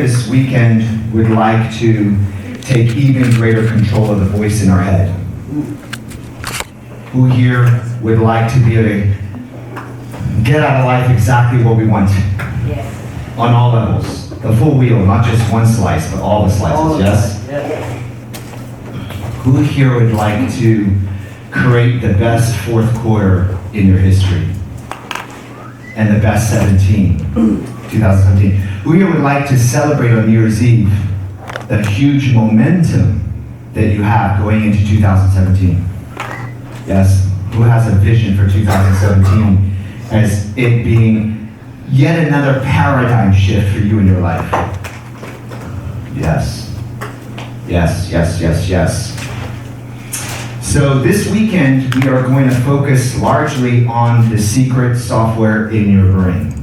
this weekend would like to take even greater control of the voice in our head? Who here would like to be able to get out of life exactly what we want? Yes. On all levels. The full wheel, not just one slice, but all the slices, yes? Yes. Who here would like to create the best fourth quarter in your history? And the best 2017. Who here would like to celebrate on New Year's Eve the huge momentum that you have going into 2017? Yes? Who has a vision for 2017 as it being yet another paradigm shift for you in your life? Yes. Yes, yes, yes, yes. So this weekend, we are going to focus largely on the secret software in your brain.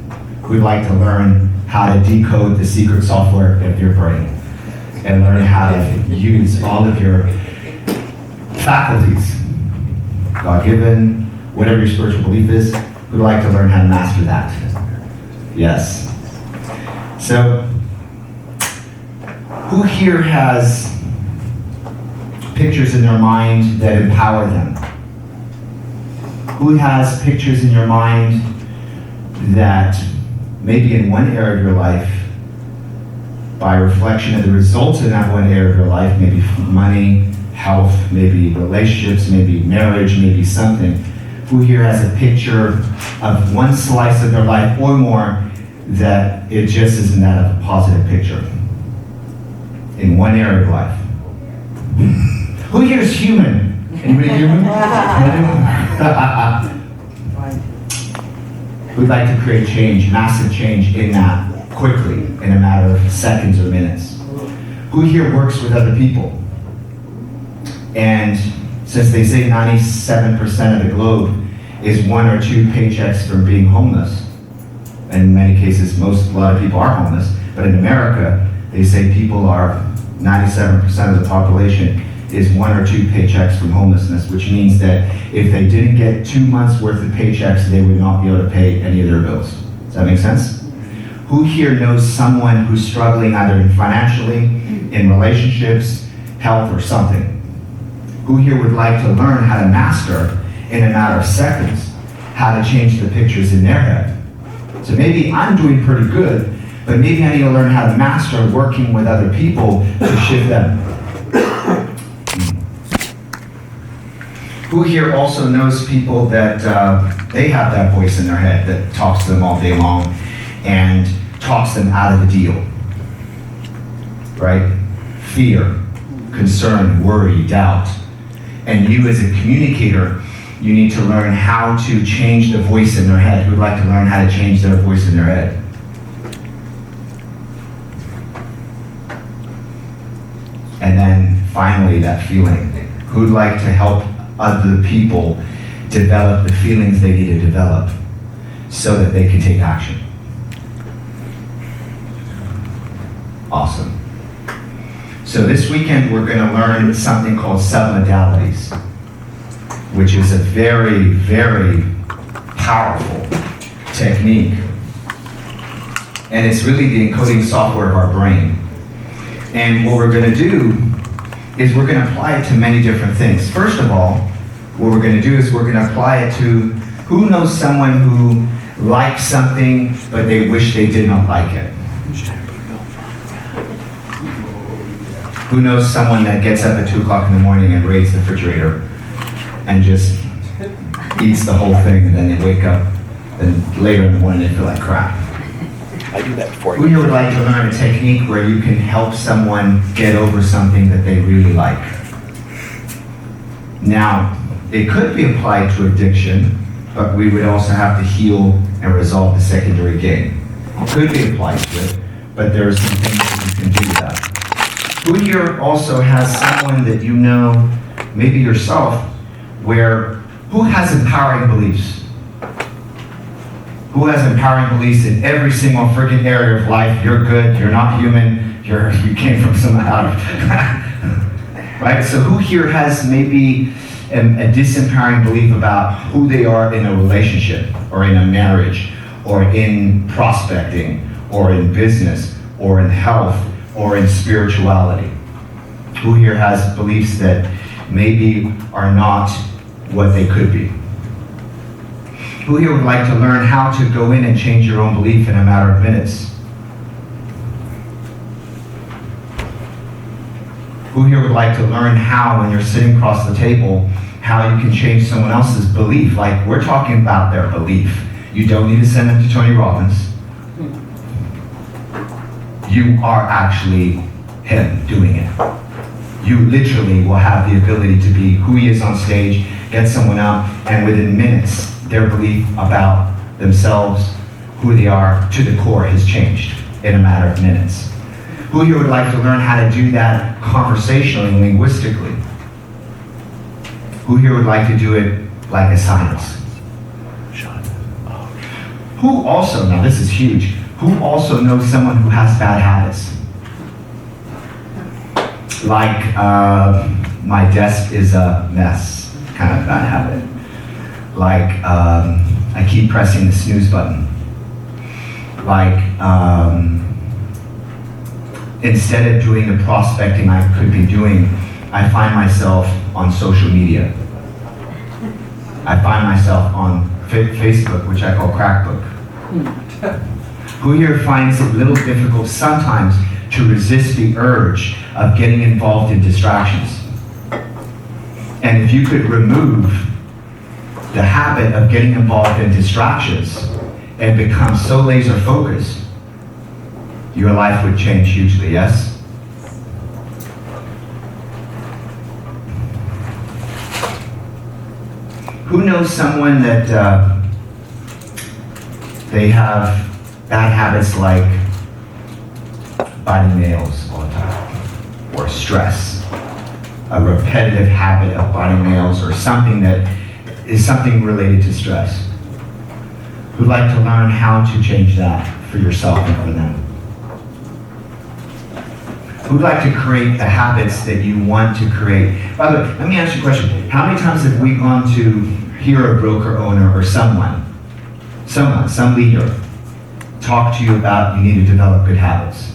We'd like to learn how to decode the secret software of your brain and learn how to use all of your faculties, God-given, whatever your spiritual belief is. We'd like to learn how to master that. Yes. So, who here has pictures in their mind that empower them? Who has pictures in your mind that maybe in one area of your life, by reflection of the results in that one area of your life, maybe money, health, maybe relationships, maybe marriage, maybe something, who here has a picture of one slice of their life or more that it just isn't that of a positive picture in one area of life? Who here is human? Anybody human? We'd like to create change, massive change in that quickly, in a matter of seconds or minutes. Who here works with other people? And since they say 97% of the globe is 1 or 2 paychecks from being homeless, in many cases, a lot of people are homeless, but in America, they say people are 97% of the population is 1 or 2 paychecks from homelessness, which means that if they didn't get 2 months worth of paychecks, they would not be able to pay any of their bills. Does that make sense? Who here knows someone who's struggling either financially, in relationships, health, or something? Who here would like to learn how to master, in a matter of seconds, how to change the pictures in their head? So maybe I'm doing pretty good, but maybe I need to learn how to master working with other people to shift them. Who here also knows people that they have that voice in their head that talks to them all day long and talks them out of the deal? Right? Fear, concern, worry, doubt. And you as a communicator, you need to learn how to change the voice in their head. Who would like to learn how to change their voice in their head? And then finally, that feeling. Who would like to help other people develop the feelings they need to develop so that they can take action? Awesome. So this weekend we're going to learn something called submodalities, which is a very, very powerful technique. And it's really the encoding software of our brain. And what we're going to do is we're going to apply it to many different things. First of all, what we're going to do is we're going to apply it to who knows someone who likes something but they wish they did not like it. Who knows someone that gets up at 2 o'clock in the morning and raids the refrigerator and just eats the whole thing, and then they wake up and later in the morning they feel like crap? I do that for Who you. here would like to learn a technique where you can help someone get over something that they really like? Now, it could be applied to addiction, but we would also have to heal and resolve the secondary gain. It could be applied to it, but there are some things that you can do with that. Who here also has someone that you know, maybe yourself, who has empowering beliefs? Who has empowering beliefs in every single freaking area of life? You're good, you're not human, you came from some out of... Right? So who here has maybe a disempowering belief about who they are in a relationship, or in a marriage, or in prospecting, or in business, or in health, or in spirituality? Who here has beliefs that maybe are not what they could be? Who here would like to learn how to go in and change your own belief in a matter of minutes? Who here would like to learn how, when you're sitting across the table, how you can change someone else's belief? Like, we're talking about their belief. You don't need to send them to Tony Robbins. You are actually him doing it. You literally will have the ability to be who he is on stage, get someone out, and within minutes, their belief about themselves, who they are, to the core has changed in a matter of minutes. Who here would like to learn how to do that conversationally and linguistically? Who here would like to do it like a science? Who also, now this is huge, who also knows someone who has bad habits? Like, my desk is a mess, kind of bad habit. Like, I keep pressing the snooze button. Like, instead of doing the prospecting I could be doing, I find myself on social media. I find myself on Facebook, which I call Crackbook. Who here finds it a little difficult sometimes to resist the urge of getting involved in distractions? And if you could remove the habit of getting involved in distractions and become so laser focused, your life would change hugely, yes? Who knows someone that they have bad habits like biting nails all the time, or stress, a repetitive habit of biting nails, or something that is something related to stress? Who'd like to learn how to change that for yourself and for them? Who'd like to create the habits that you want to create? By the way, let me ask you a question. How many times have we gone to hear a broker owner or some leader, talk to you about you need to develop good habits?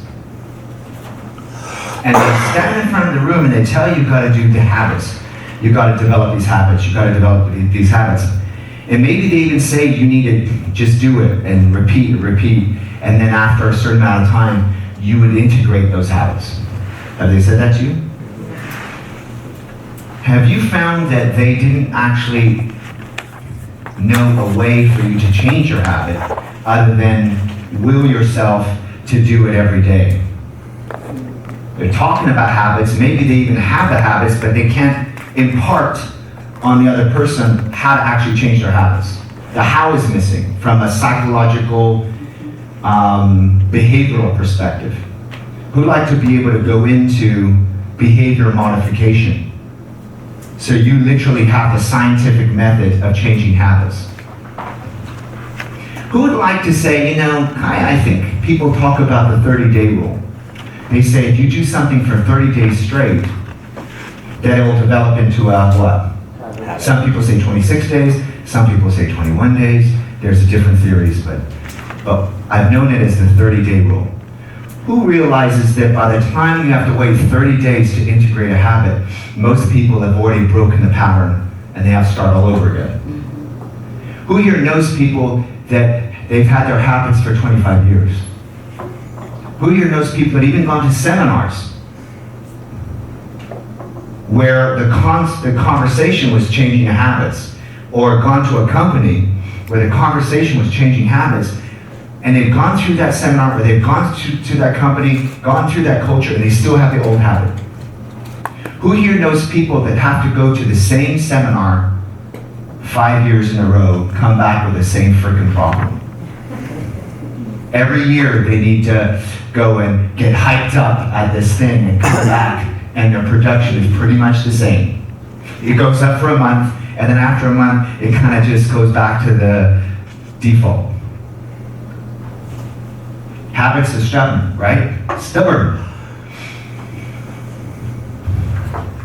And they stand in front of the room and they tell you got to do the habits. You got to develop these habits. You got to develop these habits. And maybe they even say you need to just do it and repeat. And then after a certain amount of time, you would integrate those habits. Have they said that to you? Have you found that they didn't actually know a way for you to change your habit other than will yourself to do it every day? They're talking about habits, maybe they even have the habits, but they can't impart on the other person how to actually change their habits. The how is missing from a psychological, behavioral perspective. Who'd like to be able to go into behavior modification? So you literally have the scientific method of changing habits. Who would like to say, I think people talk about the 30-day rule. They say if you do something for 30 days straight, that it will develop into a what? Some people say 26 days, some people say 21 days. There's different theories, but I've known it as the 30-day rule. Who realizes that by the time you have to wait 30 days to integrate a habit, most people have already broken the pattern and they have to start all over again? Who here knows people that they've had their habits for 25 years? Who here knows people that even gone to seminars where the conversation was changing habits, or gone to a company where the conversation was changing habits, and they've gone through that seminar, or they've gone to that company, gone through that culture, and they still have the old habit? Who here knows people that have to go to the same seminar 5 years in a row, come back with the same freaking problem? Every year they need to go and get hyped up at this thing and come back, and their production is pretty much the same. It goes up for a month, and then after a month, it kind of just goes back to the default. Habits are stubborn, right? Stubborn.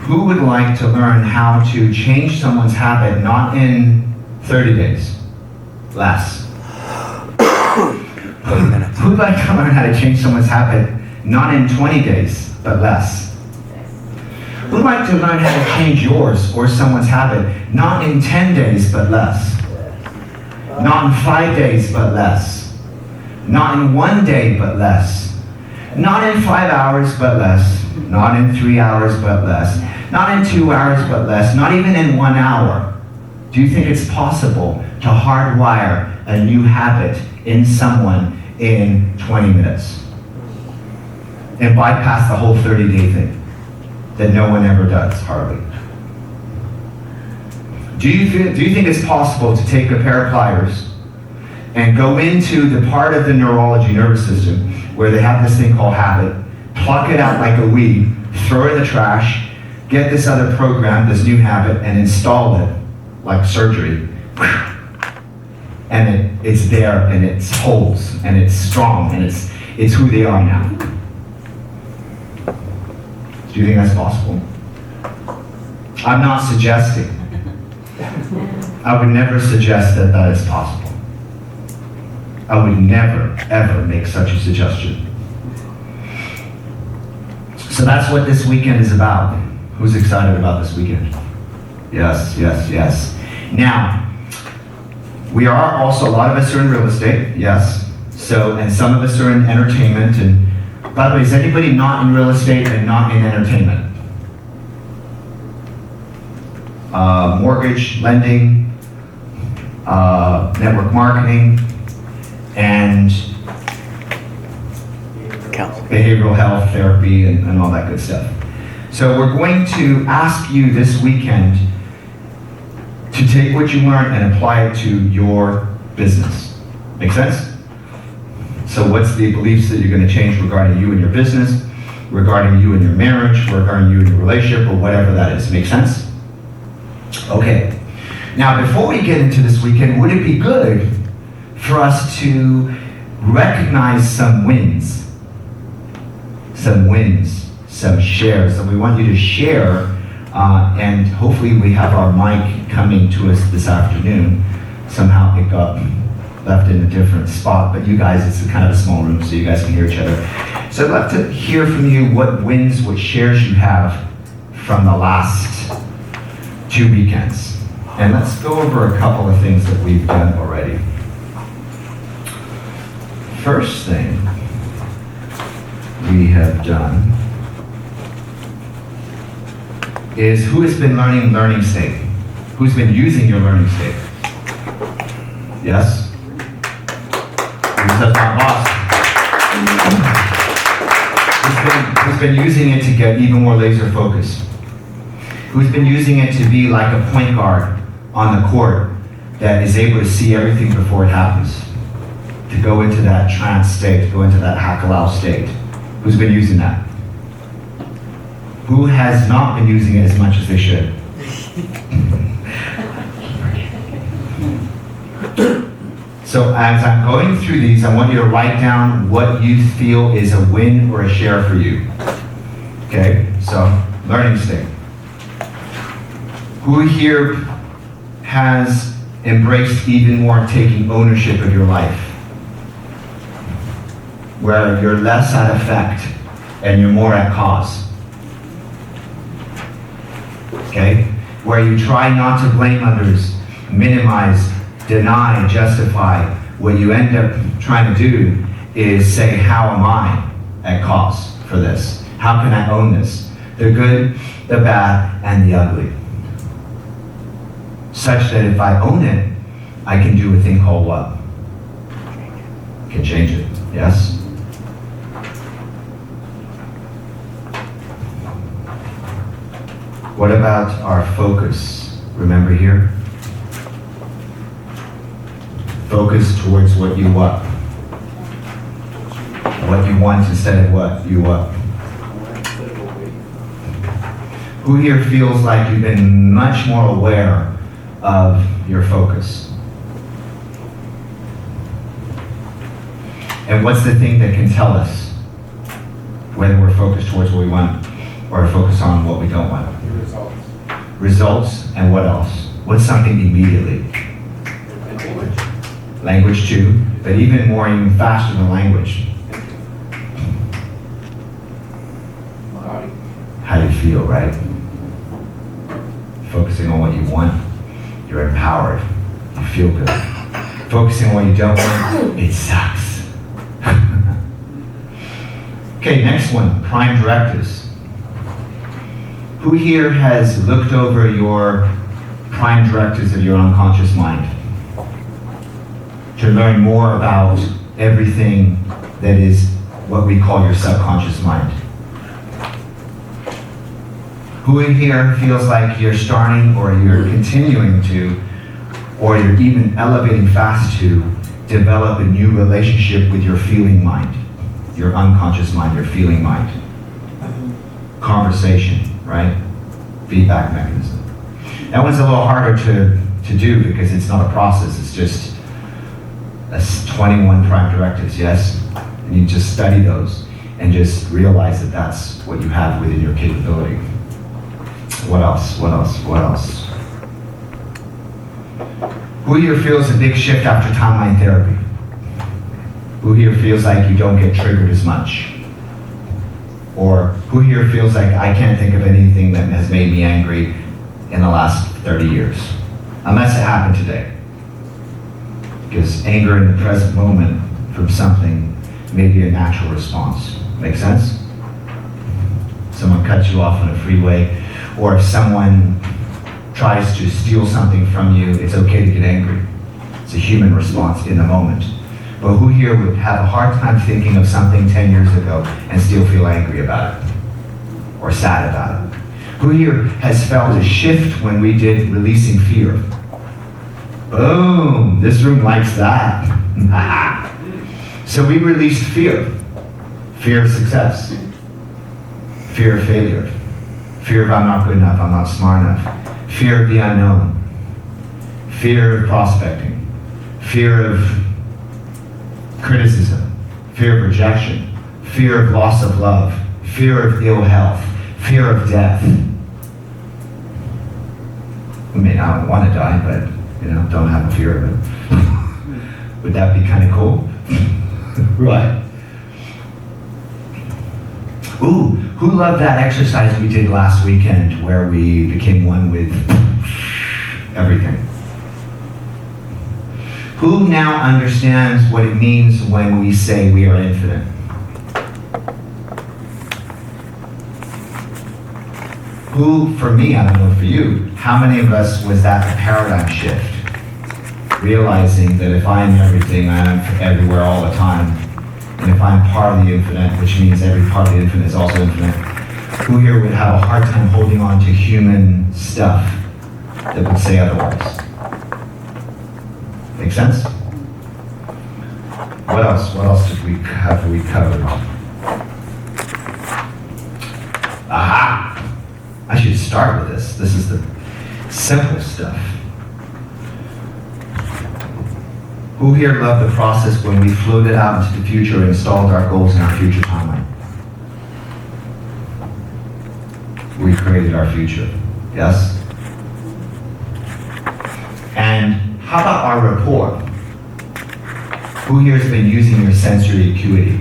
Who would like to learn how to change someone's habit, not in 30 days? Less. 20 minutes. Who'd like to learn how to change someone's habit, not in 20 days, but less? Who'd like to learn how to change yours or someone's habit, not in 10 days, but less? Not in 5 days, but less? Not in 1 day, but less? Not in 5 hours, but less? Not in 3 hours, but less? Not in 2 hours, but less? Not even in 1 hour? Do you think it's possible to hardwire a new habit in someone in 20 minutes and bypass the whole 30-day thing that no one ever does, hardly? Do you think it's possible to take a pair of pliers and go into the part of the neurology, nervous system, where they have this thing called habit, pluck it out like a weed, throw it in the trash, get this other program, this new habit, and install it like surgery, and it's there, and it holds, and it's strong, and it's who they are now? Do you think that's possible? I'm not suggesting. I would never suggest that that is possible. I would never, ever make such a suggestion. So that's what this weekend is about. Who's excited about this weekend? Yes, yes, yes. Now, we are also, a lot of us are in real estate, yes. So, and some of us are in entertainment. And by the way, is anybody not in real estate and not in entertainment? Mortgage, lending, network marketing, and behavioral health therapy and all that good stuff. So we're going to ask you this weekend to take what you learned and apply it to your business. Make sense? So what's the beliefs that you're going to change regarding you and your business, regarding you and your marriage, regarding you and your relationship, or whatever that is? Make sense? Okay. Now, before we get into this weekend, would it be good for us to recognize some wins? Some wins, some shares that we want you to share, and hopefully we have our mic coming to us this afternoon. Somehow it got left in a different spot, but you guys, it's kind of a small room, so you guys can hear each other. So I'd love to hear from you what wins, what shares you have from the last 2 weekends. And let's go over a couple of things that we've done already. First thing we have done is who has been learning learning state? Who's been using your learning state? Yes? Who's my boss? Who's been using it to get even more laser focused? Who's been using it to be like a point guard on the court that is able to see everything before it happens? To go into that trance state, to go into that Hakalau state. Who's been using that? Who has not been using it as much as they should? So as I'm going through these, I want you to write down what you feel is a win or a share for you. Okay, so learning state. Who here has embraced even more taking ownership of your life? Where you're less at effect and you're more at cause. Okay? Where you try not to blame others, minimize, deny, justify. What you end up trying to do is say, how am I at cause for this? How can I own this? The good, the bad, and the ugly. Such that if I own it, I can do a thing called what? Can change it, yes? What about our focus? Remember here? Focus towards what you want. What you want instead of what you want. Who here feels like you've been much more aware of your focus? And what's the thing that can tell us whether we're focused towards what we want or focus on what we don't want? Results. Results, and what else? What's something immediately? Language too. but even more, even faster than language. How do you feel, right? Focusing on what you want, you're empowered, you feel good. Focusing on what you don't want, it sucks. Okay, next one, prime directives. Who here has looked over your prime directives of your unconscious mind to learn more about everything that is what we call your subconscious mind? Who in here feels like you're starting or you're continuing to, or you're even elevating fast to, develop a new relationship with your feeling mind, your unconscious mind, your feeling mind? Conversation, right? Feedback mechanism. That one's a little harder to do because it's not a process, it's just 21 prime directives, yes? And you just study those and just realize that that's what you have within your capability. What else? What else? What else? Who here feels a big shift after timeline therapy? Who here feels like you don't get triggered as much? Or who here feels like I can't think of anything that has made me angry in the last 30 years? Unless it happened today. Because anger in the present moment from something may be a natural response. Make sense? Someone cuts you off on a freeway, or if someone tries to steal something from you, it's okay to get angry. It's a human response in the moment. But who here would have a hard time thinking of something 10 years ago and still feel angry about it? Or sad about it? Who here has felt a shift when we did releasing fear? Boom, this room likes that. So we released fear. Fear of success. Fear of failure. Fear of I'm not good enough, I'm not smart enough. Fear of the unknown. Fear of prospecting. Fear of criticism. Fear of rejection. Fear of loss of love. Fear of ill health. Fear of death. I mean, I don't want to die, but don't have a fear of it. Would that be kind of cool? Right. Ooh, who loved that exercise we did last weekend where we became one with everything? Who now understands what it means when we say we are infinite? Who, for me, I don't know for you, how many of us was that a paradigm shift? Realizing that if I am everything, I am everywhere all the time. And if I'm part of the infinite, which means every part of the infinite is also infinite, who here would have a hard time holding on to human stuff that would say otherwise? Make sense? What else? What else have we covered? Aha! I should start with this. This is the simple stuff. Who here loved the process when we floated out into the future and installed our goals in our future timeline? We created our future, yes? And how about our rapport? Who here has been using your sensory acuity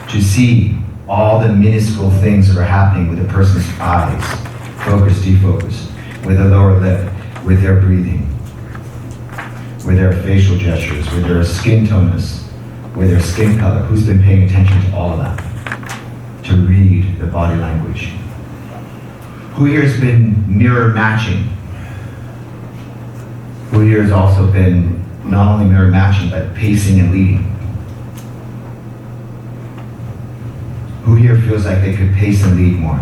to see all the minuscule things that are happening with a person's eyes, focus, defocus, with their lower lip, with their breathing, with their facial gestures, with their skin tonus, with their skin color? Who's been paying attention to all of that? To read the body language. Who here has been mirror matching? Who here has also been not only mirror matching, but pacing and leading? Who here feels like they could pace and lead more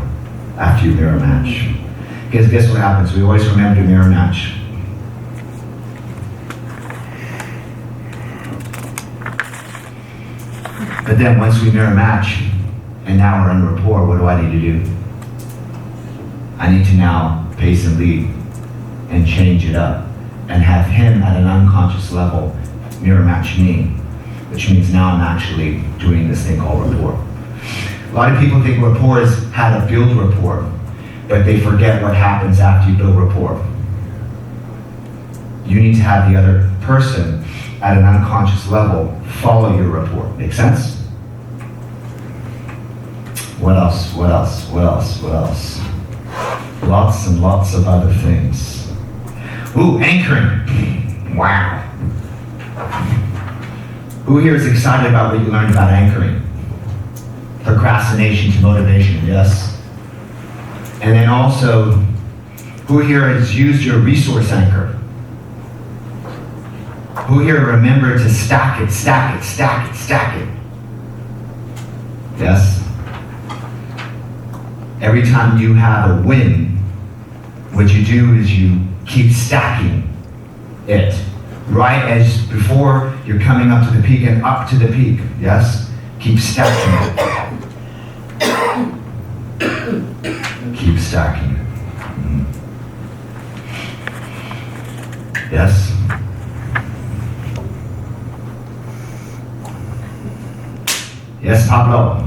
after you mirror match? Because guess what happens? We always remember to mirror match. But then once we mirror match, and now we're in rapport, what do I need to do? I need to now pace and lead and change it up and have him at an unconscious level mirror match me, which means now I'm actually doing this thing called rapport. A lot of people think rapport is how to build rapport, but they forget what happens after you build rapport. You need to have the other person at an unconscious level follow your report. Make sense? What else? What else? What else? What else? Lots and lots of other things. Ooh, anchoring. Wow. Who here is excited about what you learned about anchoring? Procrastination to motivation, yes? And then also, who here has used your resource anchor? Who here remembered to stack it, stack it, stack it, stack it? Yes? Every time you have a win, what you do is you keep stacking it. Right as before you're coming up to the peak and up to the peak. Yes? Keep stacking it. Keep stacking it. Yes? Yes, Pablo?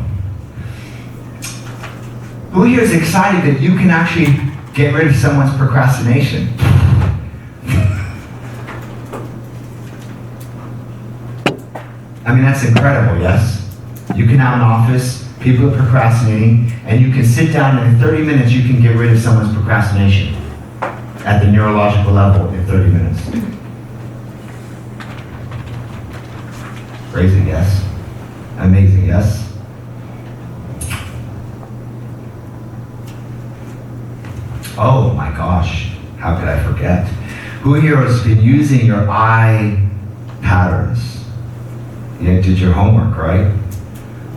Who here is excited that you can actually get rid of someone's procrastination? I mean, that's incredible, yes? You can have an office, people are procrastinating, and you can sit down and in 30 minutes you can get rid of someone's procrastination at the neurological level in 30 minutes. Crazy, yes? Amazing, yes? Oh my gosh, how could I forget? Who here has been using your eye patterns? You did your homework, right?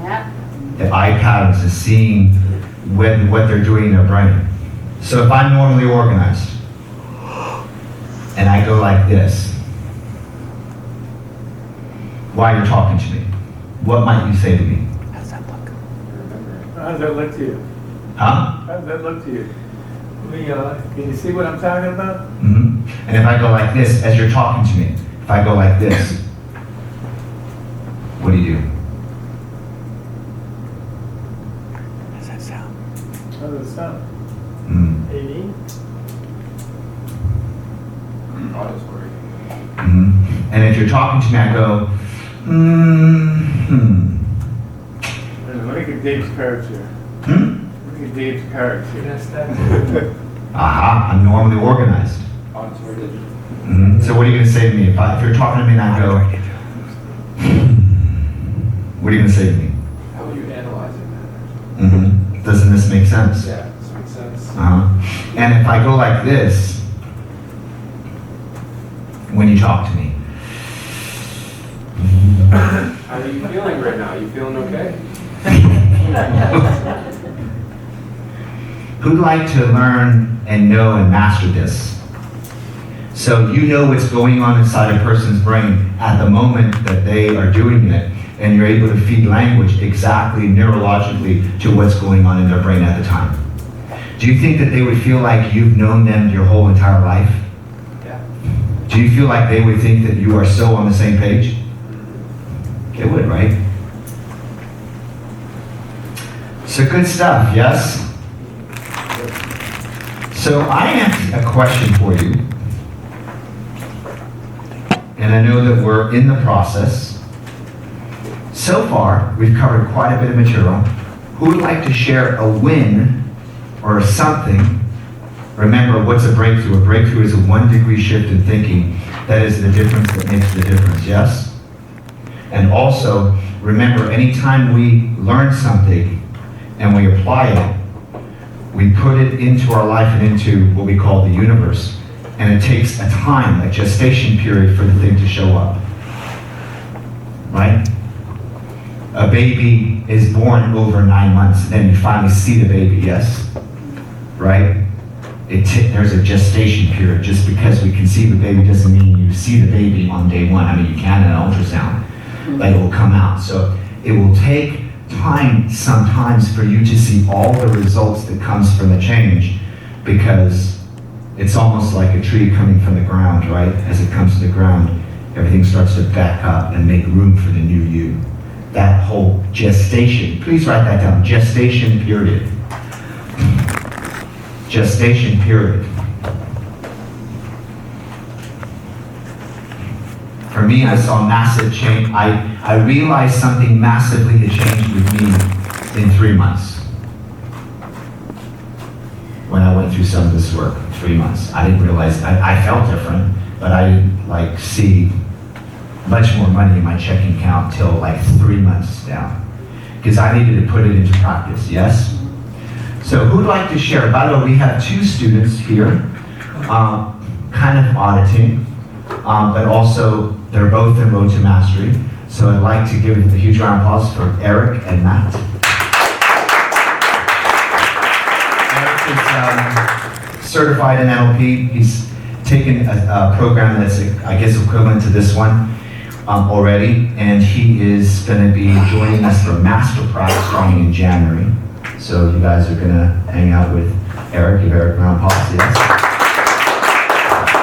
Yeah. The eye patterns is seeing what they're doing in their brain. So if I'm normally organized, and I go like this, while you're talking to me, what might you say to me? How does that look? How does that look to you? Huh? How does that look to you? Can you see what I'm talking about? Mm-hmm. And if I go like this, as you're talking to me, if I go like this, what do you do? How does that sound? How does it sound? Mm. AD? Auditory. Mm-hmm. And if you're talking to me, I go, Look at Dave's cards here. Look at Dave's cards here. Aha, I'm normally organized. Auditory digital. Mm-hmm. So what are you going to say to me? If you're talking to me and I go, what are you going to say to me? How you analyze it matters. Mm-hmm. Doesn't this make sense? Yeah, does that make sense? Uh-huh. And if I go like this, when you talk to me, How are you feeling right now? You feeling okay? who'd like to learn and know and master this? So you know what's going on inside a person's brain at the moment that they are doing it, and you're able to feed language exactly neurologically to what's going on in their brain at the time. Do you think that they would feel like you've known them your whole entire life? Yeah. Do you feel like they would think that you are so on the same page? They would, right? So good stuff, yes? So I have a question for you. And I know that we're in the process. So far, we've covered quite a bit of material. Who would like to share a win or something? Remember, what's a breakthrough? A breakthrough is a 1 degree shift in thinking. That is the difference that makes the difference, yes? And also, remember, anytime we learn something and we apply it, we put it into our life and into what we call the universe. And it takes a time, a gestation period for the thing to show up. Right? A baby is born over 9 months, and then you finally see the baby, yes? Right? There's a gestation period. Just because we conceive a baby doesn't mean you see the baby on day one. I mean, you can in an ultrasound. Like, it will come out. So it will take time sometimes for you to see all the results that comes from the change, because it's almost like a tree coming from the ground, right? As it comes to the ground, everything starts to back up and make room for the new you. That whole gestation, please write that down, gestation period. Gestation period. For me, I saw massive change. I realized something massively had changed with me in 3 months. When I went through some of this work, 3 months. I didn't realize, I felt different, but I didn't like see much more money in my checking account till like 3 months down. Because I needed to put it into practice, yes? So who'd like to share? By the way, we have 2 students here, kind of auditing, but also they're both in Road to Mastery. So I'd like to give a huge round of applause for Eric and Matt. Eric is certified in NLP. He's taken a program that's, I guess, equivalent to this one already, and he is going to be joining us for Master PRAC starting in January. So you guys are going to hang out with Eric. Give Eric a round of applause, yes.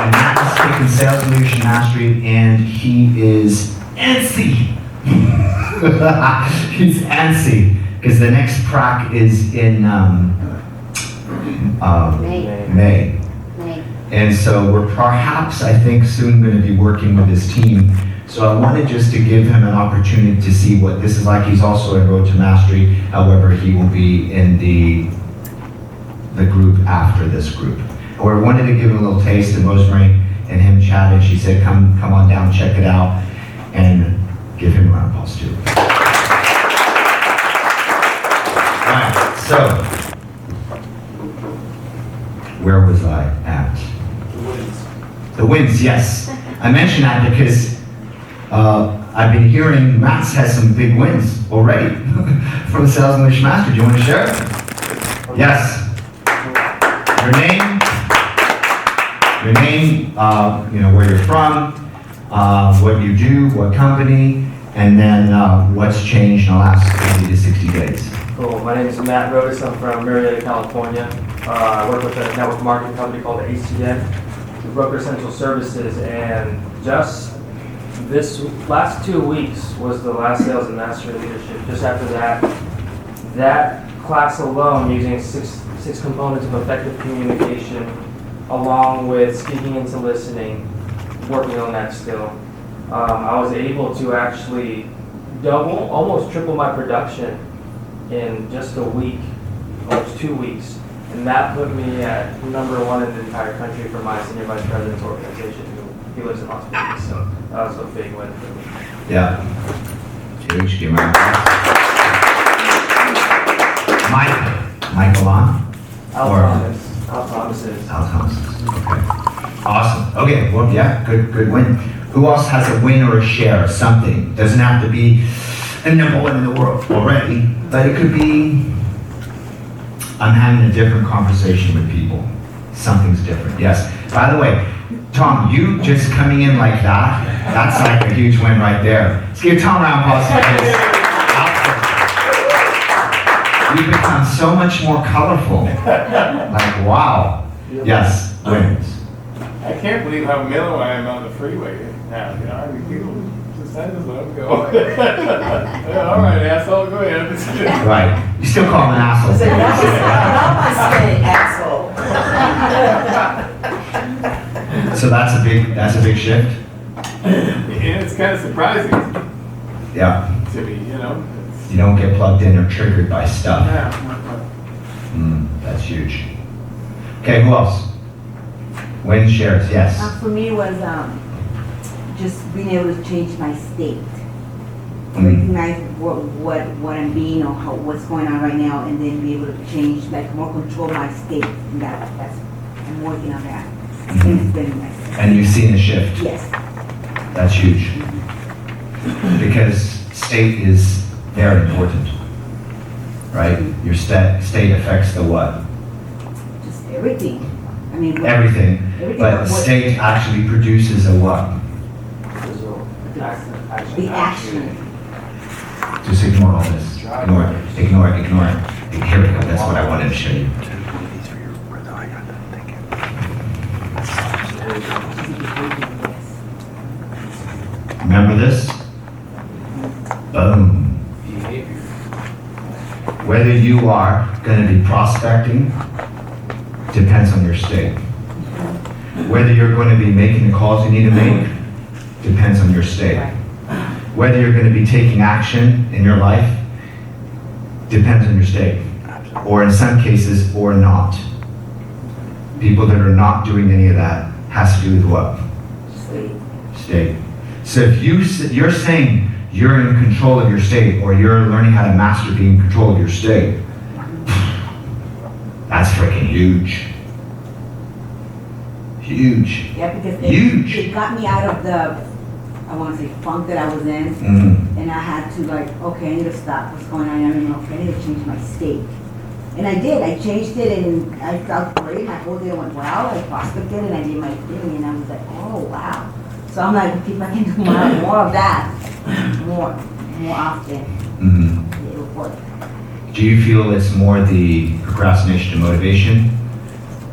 And Matt is taking Sales Leadership Mastery, and he is antsy. He's antsy because the next PRAC is in May. And so we're perhaps, I think, soon going to be working with his team. So I wanted just to give him an opportunity to see what this is like. He's also in Road to Mastery. However, he will be in the group after this group. Or I wanted to give him a little taste, and Rosemary and him chatted. She said, come on down, check it out, and give him a round of applause too. All right, so, where was I at? The wins. The wins, yes. I mentioned that because I've been hearing Matt's has some big wins already from the Sales English Master. Do you want to share it? Yes. Your name, where you're from, what you do, what company, and then what's changed in the last 30 to 60 days. Cool. My name is Matt Rodas. I'm from Marietta, California. I work with a network marketing company called HCN. We broker essential services, and just this last 2 weeks was the last Sales and Mastery Leadership. Just after that class alone, using six components of effective communication, along with speaking into listening, working on that skill. I was able to actually double, almost triple my production in just a week, almost 2 weeks. And that put me at #1 in the entire country for my senior vice president's organization. He lives in Las Vegas, so that was a big win for me. Yeah. Huge. Give him a round of applause. Michael on? Al Or- Thomas. Al Thomas is. Al Thomas. Okay. Awesome. Okay, well, yeah, good win. Who else has a win or a share or something? Doesn't have to be a #1 in the world already, but it could be, I'm having a different conversation with people. Something's different, yes. By the way, Tom, you just coming in like that, that's like a huge win right there. Let's give Tom a round of applause for his outfit. You've become so much more colorful. Like, wow. Yes, wins. I can't believe how mellow I am on the freeway now. You know, I mean, people just I just let them go. Yeah, all right, asshole, go ahead. Right. You still call him an asshole. Say, not my saying asshole. So that's a big shift? And it's kind of surprising Yeah. to me, you know. You don't get plugged in or triggered by stuff. Yeah. That's huge. Okay, who else? Win shares, yes. For me was just being able to change my state, Mm. recognize what I'm being or what's going on right now, and then be able to change, like more control my state. And that's I'm working on that. Mhm. It's been nice. And you've seen a shift. Yes. That's huge. Because state is very important, right? Your state affects the what? Just everything. I mean, Everything. everything. But the state actually produces a what? The action. Just ignore all this. Ignore it. Ignore it. Ignore it. Here we go. That's what I wanted to show you. These are your brother. I got that. Thank you. Remember this? Boom. Behavior. Whether you are going to be prospecting depends on your state. Whether you're going to be making the calls you need to make depends on your state. Right. Whether you're going to be taking action in your life depends on your state, or in some cases, or not. People that are not doing any of that has to do with what? State. So if you're saying you're in control of your state, or you're learning how to master being in control of your state, that's freaking huge. Huge. Yeah, because Huge. it got me out of the, I want to say, funk that I was in. Mm. And I had to like, okay, I need to stop what's going on. I mean, okay, I need to change my state. And I did. I changed it and I felt great. My whole day went well. I prospected and I did my thing. And I was like, oh, wow. So I'm like, if I can do more of that, more often, Mhm. it'll work. Do you feel it's more the procrastination and motivation?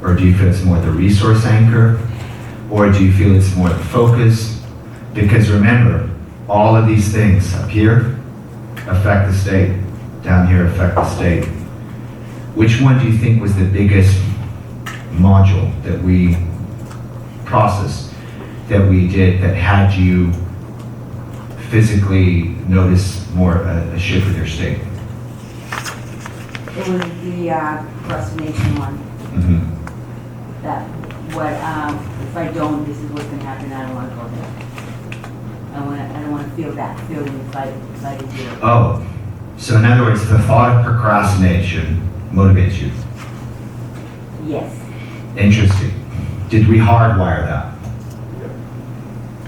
Or do you feel it's more the resource anchor? Or do you feel it's more the focus? Because remember, all of these things up here affect the state, down here affect the state. Which one do you think was the biggest module that we processed, that we did, that had you physically notice more a shift with your state? It was the procrastination one. Mhm. That what if I don't, this is what's gonna happen. I don't want to go there. I don't want to feel that feeling inside of you. Oh, so in other words, the thought of procrastination motivates you. Yes. Interesting. Did we hardwire that?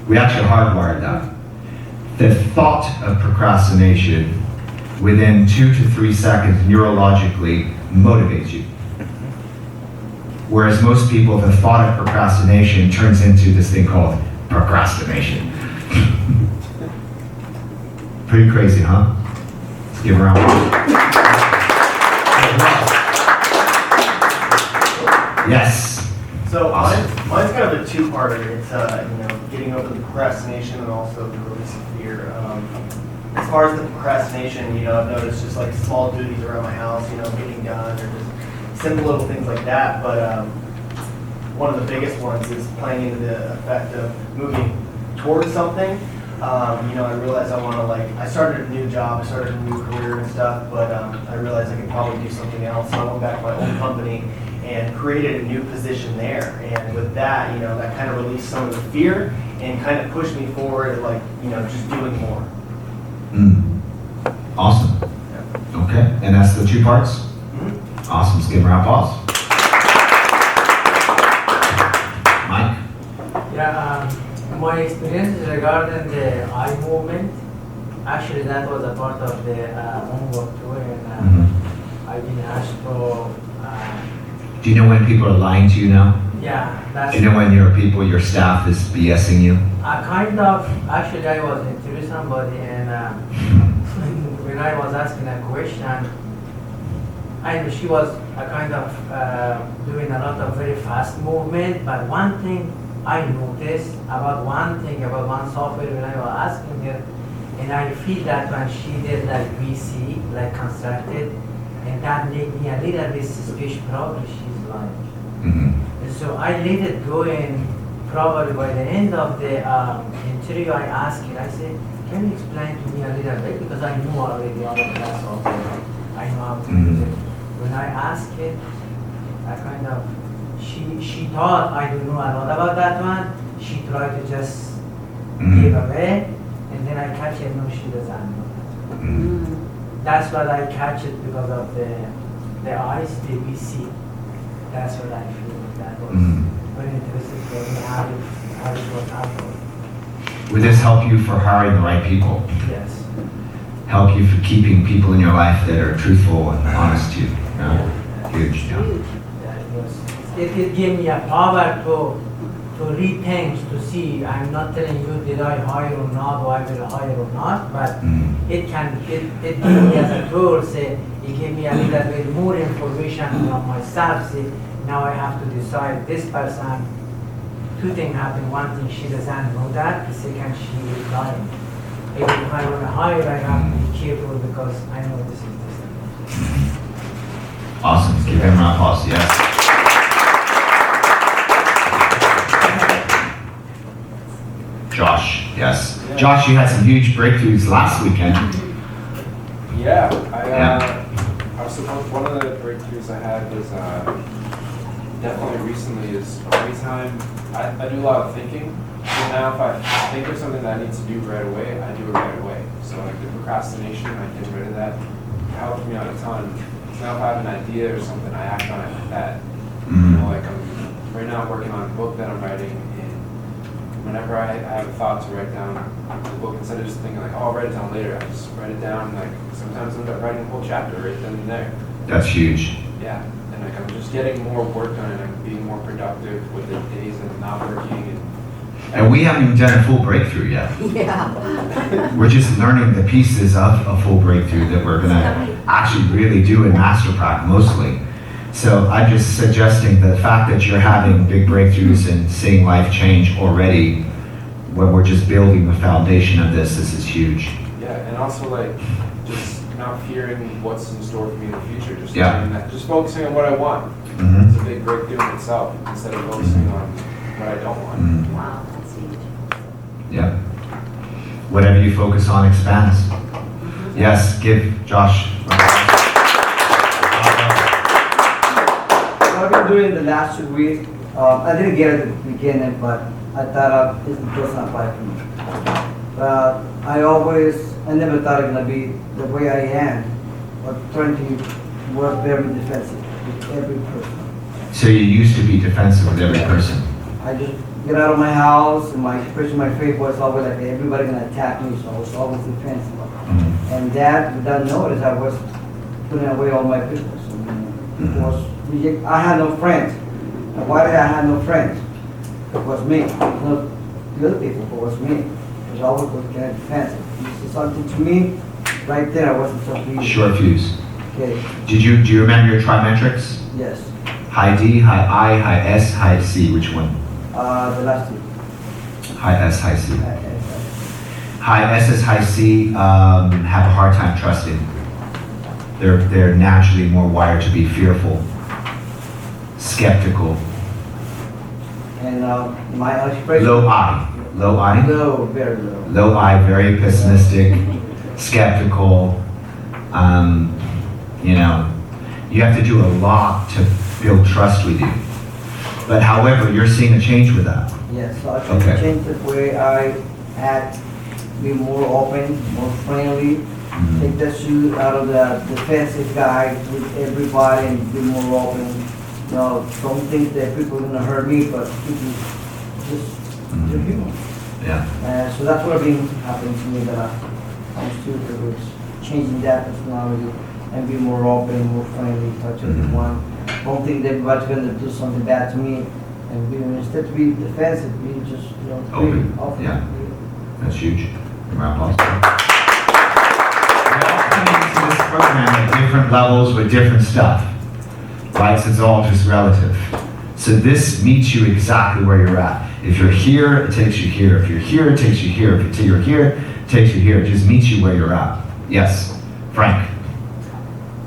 We actually hardwired that. The thought of procrastination within 2 to 3 seconds neurologically motivates you. Whereas most people, the thought of procrastination turns into this thing called procrastination. Pretty crazy, huh? Let's give a round of applause. Yes. So Awesome. mine's kind of a two-parter. It's getting over the procrastination and also the release of fear. As far as the procrastination, I've noticed just like small duties around my house, getting done, or just simple little things like that. But one of the biggest ones is playing into the effect of moving towards something. I realized I want to I started a new job, I started a new career and stuff, but I realized I could probably do something else. So I went back to my old company and created a new position there. And with that, that kind of released some of the fear and kind of pushed me forward to just doing more. Mm. Awesome. Okay, and that's the 2 parts? Mhm. Awesome, let's give a round of applause. Mike? Yeah, my experience regarding the eye movement, actually that was a part of the homework too, and I've been asked to, Do you know when people are lying to you now? yeah, that's, Do you know when your staff is BSing you? kind of, actually I was interviewing somebody and when I was asking a question, I know she was kind of doing a lot of very fast movement, but one thing I noticed about one software when I was asking her, and I feel that when she did like VC, like constructed, and that made me a little bit suspicious, probably she's lying. Mm-hmm. And so I let it go, and probably by the end of the interview I asked her, I said, can you explain to me a little bit, because I knew already all of that software, I know how to use it. When I asked it, I kind of, she thought I don't know a lot about that one. She tried to just give away, and then I catch it, no, she doesn't know. That's what I catch it because of the eyes, the VC. That's what I feel. That was very interesting for me, how it was happening. Would this help you for hiring the right people? Yes. Help you for keeping people in your life that are truthful and honest to you? No? Huge. Yeah. It gave me a power to rethink, to see. I'm not telling you did I hire or not, or I will hire or not, but it gave me as a tool, say, it gave me a little bit more information about myself, say, now I have to decide this person. 2 things happen. One thing, she doesn't know that. The second, she is lying. If I want to hire, I have to be careful because I know this is this. Awesome. Let's give him a round of applause. Yes. Josh. Josh, you had some huge breakthroughs last weekend. Yeah, Yeah. I was supposed, one of the breakthroughs I had was definitely recently is anytime I do a lot of thinking. So now if I think of something that I need to do right away, I do it right away. So like the procrastination, I get rid of that. It helps me out a ton. So now if I have an idea or something, I act on it like that. You know, like right now I'm working on a book that I'm writing, and whenever I have a thought to write down the book, instead of just thinking like, oh, I'll write it down later, I just write it down. Like sometimes I end up writing a whole chapter right then and there. That's huge. Yeah, and like I'm just getting more work done, and I'm being more productive with the days that I'm not working. And we haven't even done a full breakthrough yet. Yeah. We're just learning the pieces of a full breakthrough that we're gonna actually really do in Master PRAC mostly. So I'm just suggesting the fact that you're having big breakthroughs and seeing life change already, when we're just building the foundation of this is huge. Yeah, and also like just not fearing what's in store for me in the future. Just Yeah. doing that, just focusing on what I want. Mhm. It's a big breakthrough in itself instead of focusing on what I don't want. Mhm. Wow, that's huge. Yeah. Whatever you focus on expands. Yes, give Josh. What I've been doing the last 2 weeks, I didn't get it at the beginning, but I thought it doesn't apply to me. But I never thought it was gonna be the way I am, but trying to work very defensive with every person. So you used to be defensive with every person. I just get out of my house, and my expression, my face was always like everybody gonna attack me, so I was always defensive. Mhm. And that, without notice, I was putting away all my business. I had no friends. And why did I have no friends? It was me, not the other people, it was me. It was always was kind of defensive. You say something to me, right there, I wasn't so pleased. Short fuse. Okay, Do you remember your trimetrics? yes. High D, high I, high S, high C, which one? The last two. High S, high C. I- High S's, high C have a hard time trusting. They're naturally more wired to be fearful, skeptical. And my expression. Low I, Low, very low. low I, very pessimistic, skeptical. You know, you have to do a lot to build trust with you. But however, you're seeing a change with that. Yes, so I try Okay. to change the way I act, be more open, more friendly, take the shoe out of the defensive guy with everybody and be more open. You know, don't think that people are gonna hurt me, but people just, they're human. Yeah. So that's what been happening to me the last 2 or 3 weeks, changing that personality and be more open, more friendly, touch everyone. Don't think that everybody's gonna do something bad to me, and instead to be defensive, be just, you know, Open, open. yeah. That's huge. Round of applause. We all come into this program at different levels with different stuff. Right? So it's all just relative. So this meets you exactly where you're at. If you're here, it takes you here. If you're here, it takes you here. If you're here, it takes you here. It just meets you where you're at. Yes, Frank.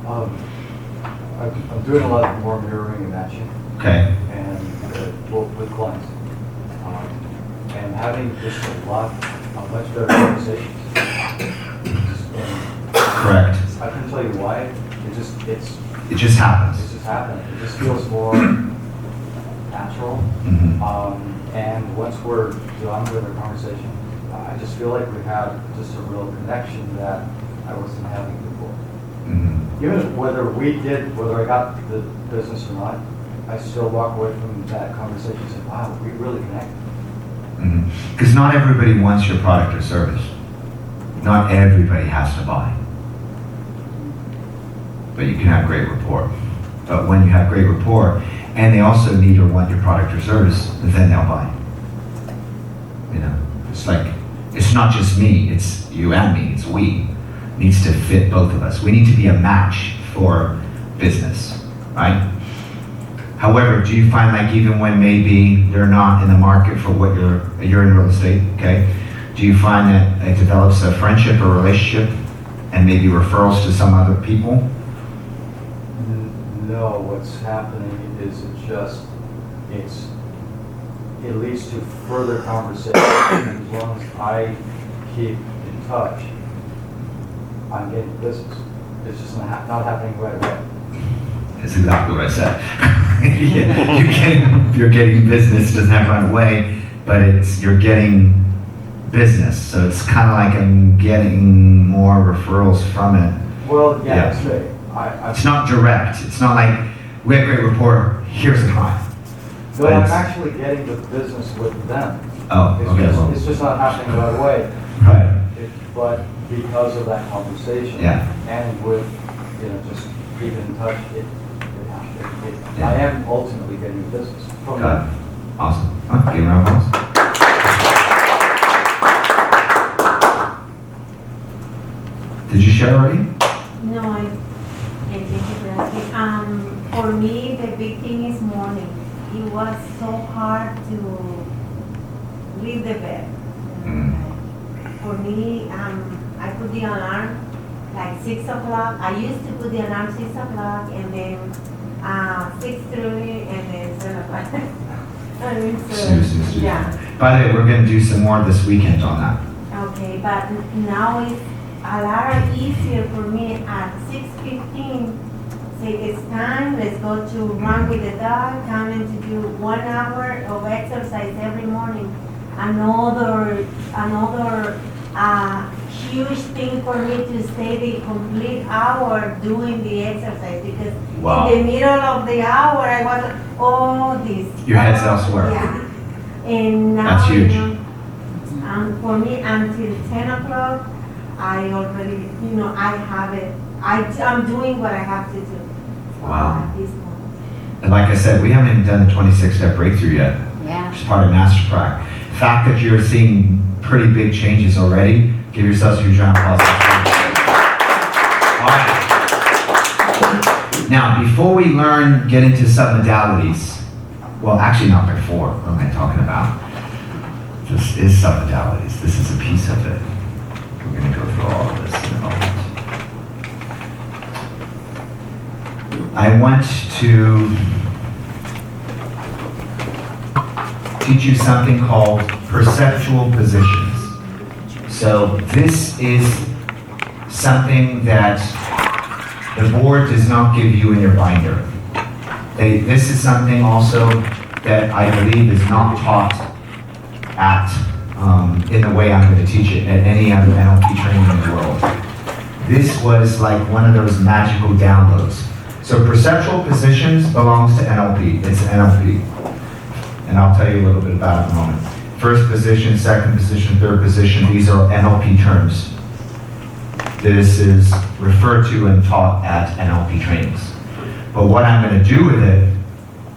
I'm doing a lot more mirroring and matching, Okay. and with clients, and having just a much better conversations. And Correct. I can tell you why. It just happens. It's just happening. It just feels more natural. And once we're done with our conversation, I just feel like we have just a real connection that I wasn't having before. Even whether I got the business or not, I still walk away from that conversation and say, wow, we really connected. Because not everybody wants your product or service. Not everybody has to buy. But you can have great rapport. But when you have great rapport, and they also need or want your product or service, then they'll buy. You know, it's like, it's not just me, it's you and me, it's we. It needs to fit both of us. We need to be a match for business, right? However, do you find like even when maybe they're not in the market for what you're in real estate, okay? Do you find that it develops a friendship or relationship and maybe referrals to some other people? No, what's happening is it leads to further conversation. As long as I keep in touch, I'm getting business. It's just not happening right away. That's exactly what I said. You're getting business, doesn't have to run away, but you're getting business. So it's kind of like I'm getting more referrals from it. Well, yeah, Yeah. that's right. It's not direct. It's not like, we have a great report, here's the client. No, But I'm it's- actually getting the business with them. Oh, It's okay, just, well, it's just not happening right away. right, But because of that conversation. Yeah. And with, just keeping in touch, I am ultimately getting business from got them. it. Awesome. Huh, give a round of applause. Did you share already? No, thank you for asking. For me, the big thing is morning. It was so hard to leave the bed. For me, I put the alarm like 6 o'clock. I used to put the alarm 6 o'clock and then 6:30 and then 7 o'clock. Snooze. Yeah. By the way, we're gonna do some more this weekend on that. Okay, but now it's a lot easier for me at 6:15. Say it's time, let's go to run with the dog, come in to do 1 hour of exercise every morning. Another huge thing for me to stay the complete hour doing the exercise because Wow. in the middle of the hour I was this. Your head's elsewhere. Yeah. And now, That's huge. For me until 10 o'clock, I already, I have it. I'm doing what I have to do. Wow. At this moment. And like I said, we haven't even done the 26-step breakthrough yet, Yeah. which is part of Master PRAC. The fact that you're seeing pretty big changes already, give yourselves a huge round of applause. All right. Now, before we get into submodalities, well, actually not before, what am I talking about? This is submodalities. This is a piece of it. We're going to go through all of this in a moment. I want to teach you something called perceptual positions. So this is something that the board does not give you in your binder. This is something also that I believe is not taught in the way I'm going to teach it at any other NLP training in the world. This was like one of those magical downloads. So perceptual positions belongs to NLP. It's NLP. And I'll tell you a little bit about it in a moment. First position, second position, third position, these are NLP terms. This is referred to and taught at NLP trainings. But what I'm going to do with it,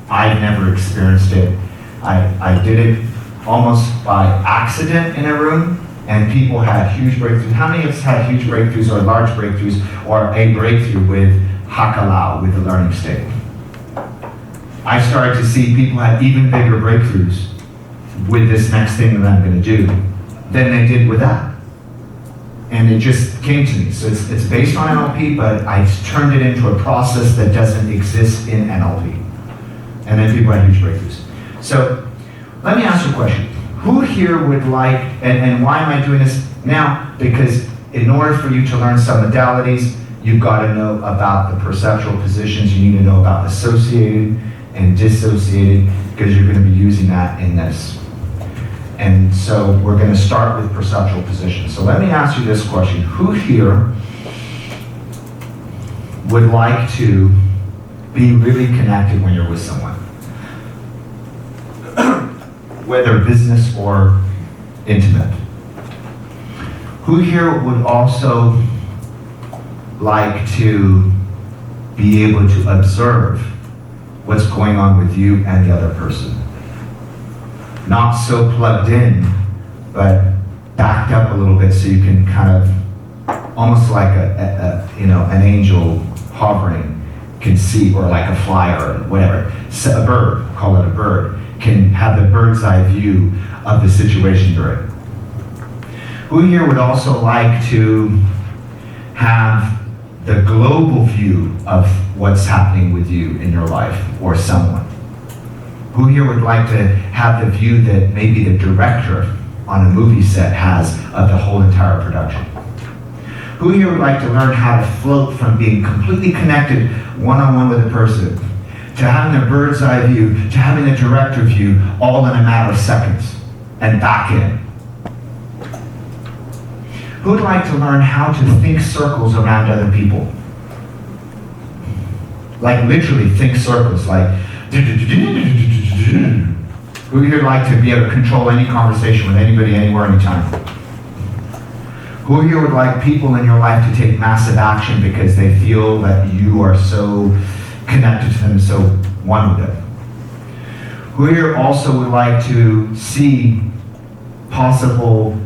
I've never experienced it. I did it almost by accident in a room, and people had huge breakthroughs. How many of us had huge breakthroughs or large breakthroughs or a breakthrough with Hakalau, with the learning state? I started to see people had even bigger breakthroughs with this next thing that I'm going to do than they did with that. And it just came to me. So it's based on NLP, but I turned it into a process that doesn't exist in NLP. And then people had huge breakthroughs. So let me ask you a question. Who here would like, and why am I doing this now? Because in order for you to learn some modalities, you've got to know about the perceptual positions. You need to know about associated and dissociated, because you're going to be using that in this. And so we're going to start with perceptual positions. So let me ask you this question. Who here would like to be really connected when you're with someone? Whether business or intimate. Who here would also like to be able to observe what's going on with you and the other person? Not so plugged in, but backed up a little bit so you can kind of, almost like an angel hovering can see, or like a fly or whatever. So a bird, call it a bird, can have the bird's eye view of the situation you're in. Who here would also like to have the global view of what's happening with you in your life or someone? Who here would like to have the view that maybe the director on a movie set has of the whole entire production? Who here would like to learn how to float from being completely connected one-on-one with a person, to having a bird's eye view, to having a director view, all in a matter of seconds, and back in? Who would like to learn how to think circles around other people? Like literally think circles, like who here would like to be able to control any conversation with anybody, anywhere, anytime? Who here would like people in your life to take massive action because they feel that you are so connected to them, so one with them? Who here also would like to see possible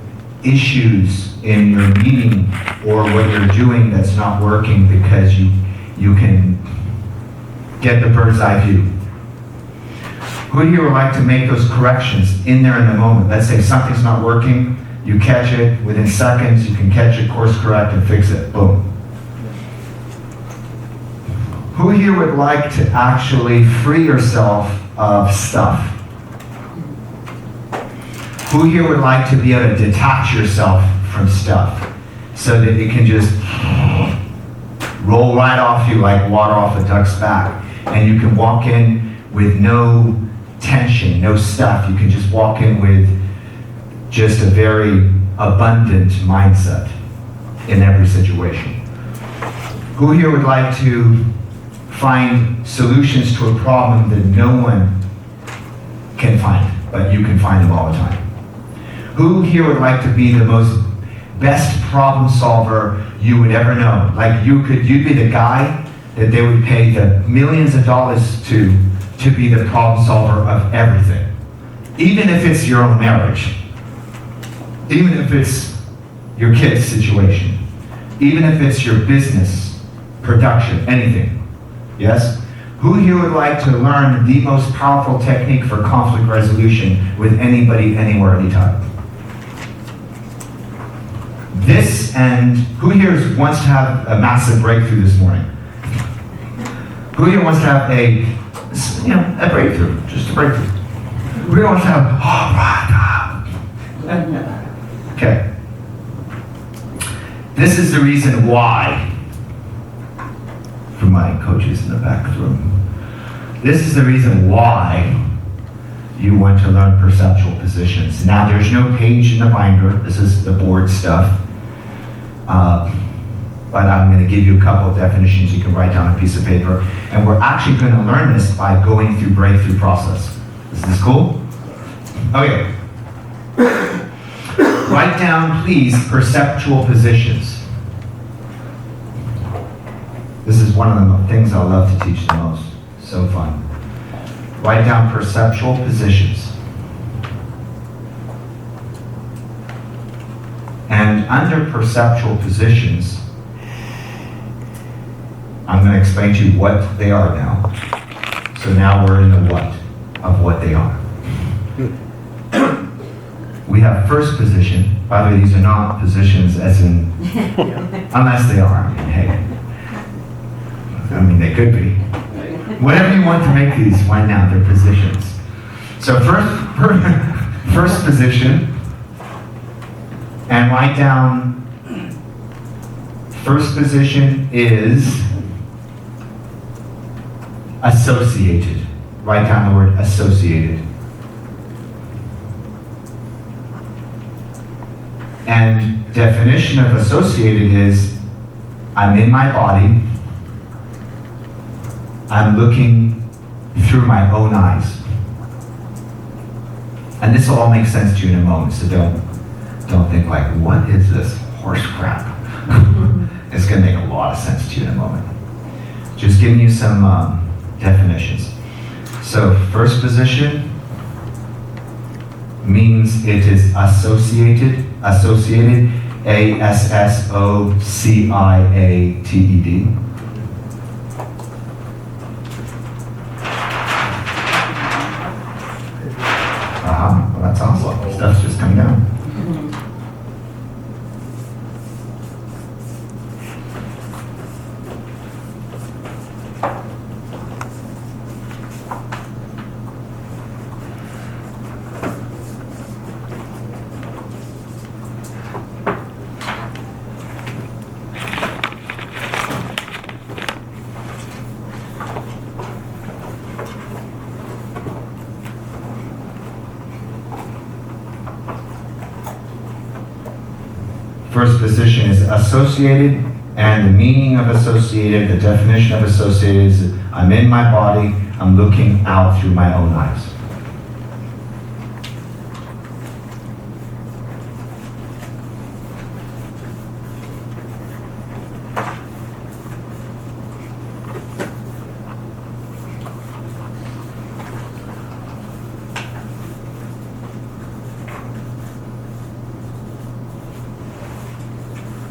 issues in your meeting or what you're doing that's not working because you can get the bird's eye view? Who here would like to make those corrections in there in the moment? Let's say something's not working, you catch it, within seconds you can catch it, course correct, and fix it, boom. Who here would like to actually free yourself of stuff? Who here would like to be able to detach yourself from stuff so that it can just roll right off you like water off a duck's back, and you can walk in with no tension, no stuff. You can just walk in with just a very abundant mindset in every situation? Who here would like to find solutions to a problem that no one can find, but you can find them all the time? Who here would like to be the best problem solver you would ever know? Like you'd be the guy that they would pay the millions of dollars to be the problem solver of everything. Even if it's your own marriage. Even if it's your kid's situation. Even if it's your business, production, anything. Yes? Who here would like to learn the most powerful technique for conflict resolution with anybody, anywhere, anytime? This, and who here wants to have a massive breakthrough this morning? Who here wants to have a breakthrough, just a breakthrough? Who here wants to have, oh my God. Okay. This is the reason why, for my coaches in the back room, this is the reason why you want to learn perceptual positions. Now, there's no page in the binder. This is the board stuff. But I'm going to give you a couple of definitions you can write down on a piece of paper. And we're actually going to learn this by going through breakthrough process. Is this cool? Okay. Write down, please, perceptual positions. This is one of the things I love to teach the most. So fun. Write down perceptual positions. And under perceptual positions, I'm going to explain to you what they are now. So now we're in the what of what they are. We have first position. By the way, these are not positions as in, unless they are. I mean, they could be. Whatever you want to make these, why not? They're positions. So first position, and write down, first position is associated. Write down the word associated. And definition of associated is, I'm in my body, I'm looking through my own eyes. And this will all make sense to you in a moment, so don't think like, what is this horse crap? It's going to make a lot of sense to you in a moment. Just giving you some definitions. So first position means it is associated, A-S-S-O-C-I-A-T-E-D. Well, that's awesome. Stuff's just coming down. First position is associated, and the meaning of associated, the definition of associated is I'm in my body, I'm looking out through my own eyes.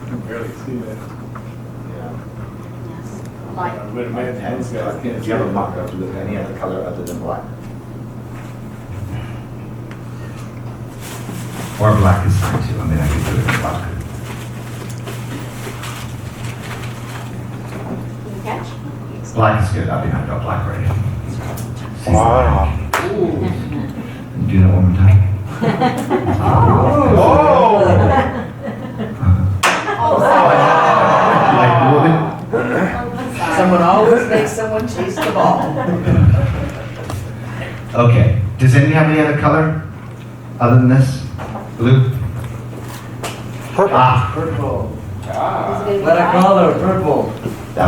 I can barely see that. Like, I would imagine those guys can't If see you have a it. mock-up, look at any other color other than black. Or black is fine too. I mean, I could do it in black. you catch? Black is good. I mean, I've got black ready. Wow. Do that one more time. Like woman. Someone always makes someone chase the ball. Okay. Does anybody have any other color other than this? Blue? Purple. Ah, Purple. Ah. What a color, purple.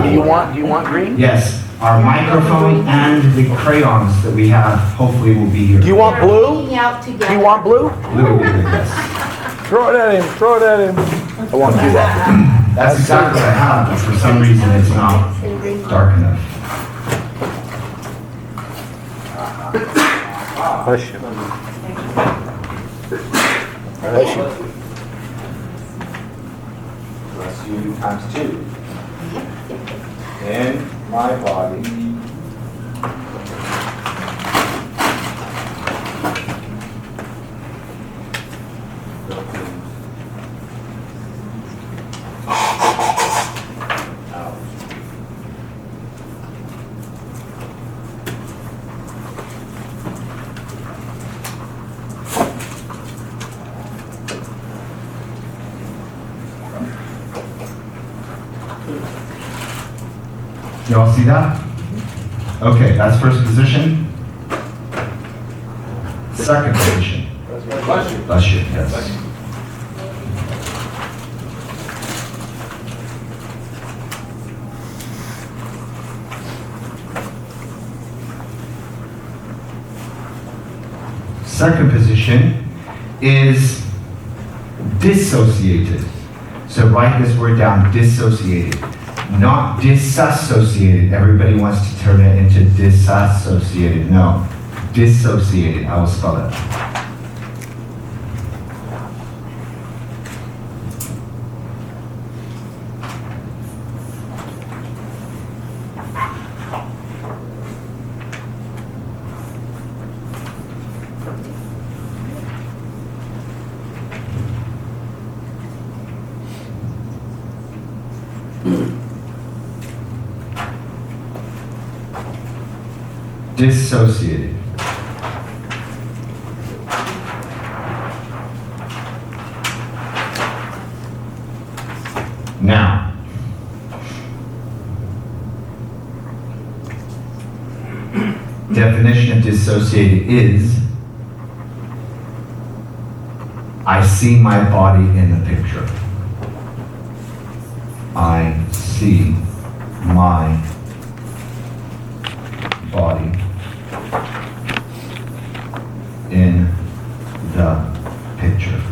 Do you want green? Yes. Our microphone and the crayons that we have hopefully will be here. Do you want blue? Hanging out Do together. you want blue? Blue will be good, yes. Throw it at him, throw it at him. I won't do that. That's exactly what I have, but for some reason it's not dark enough. Bless you. Bless you. Bless you times 2. In my body. You all see that? Okay, that's first position. Second position. Bless you. Bless you, yes. Second position is dissociated. So write this word down, dissociated. Not disassociated. Everybody wants to turn it into disassociated. No, dissociated. I will spell it. Dissociated. Now, definition of dissociated is I see my body in the picture. I see my body in the picture.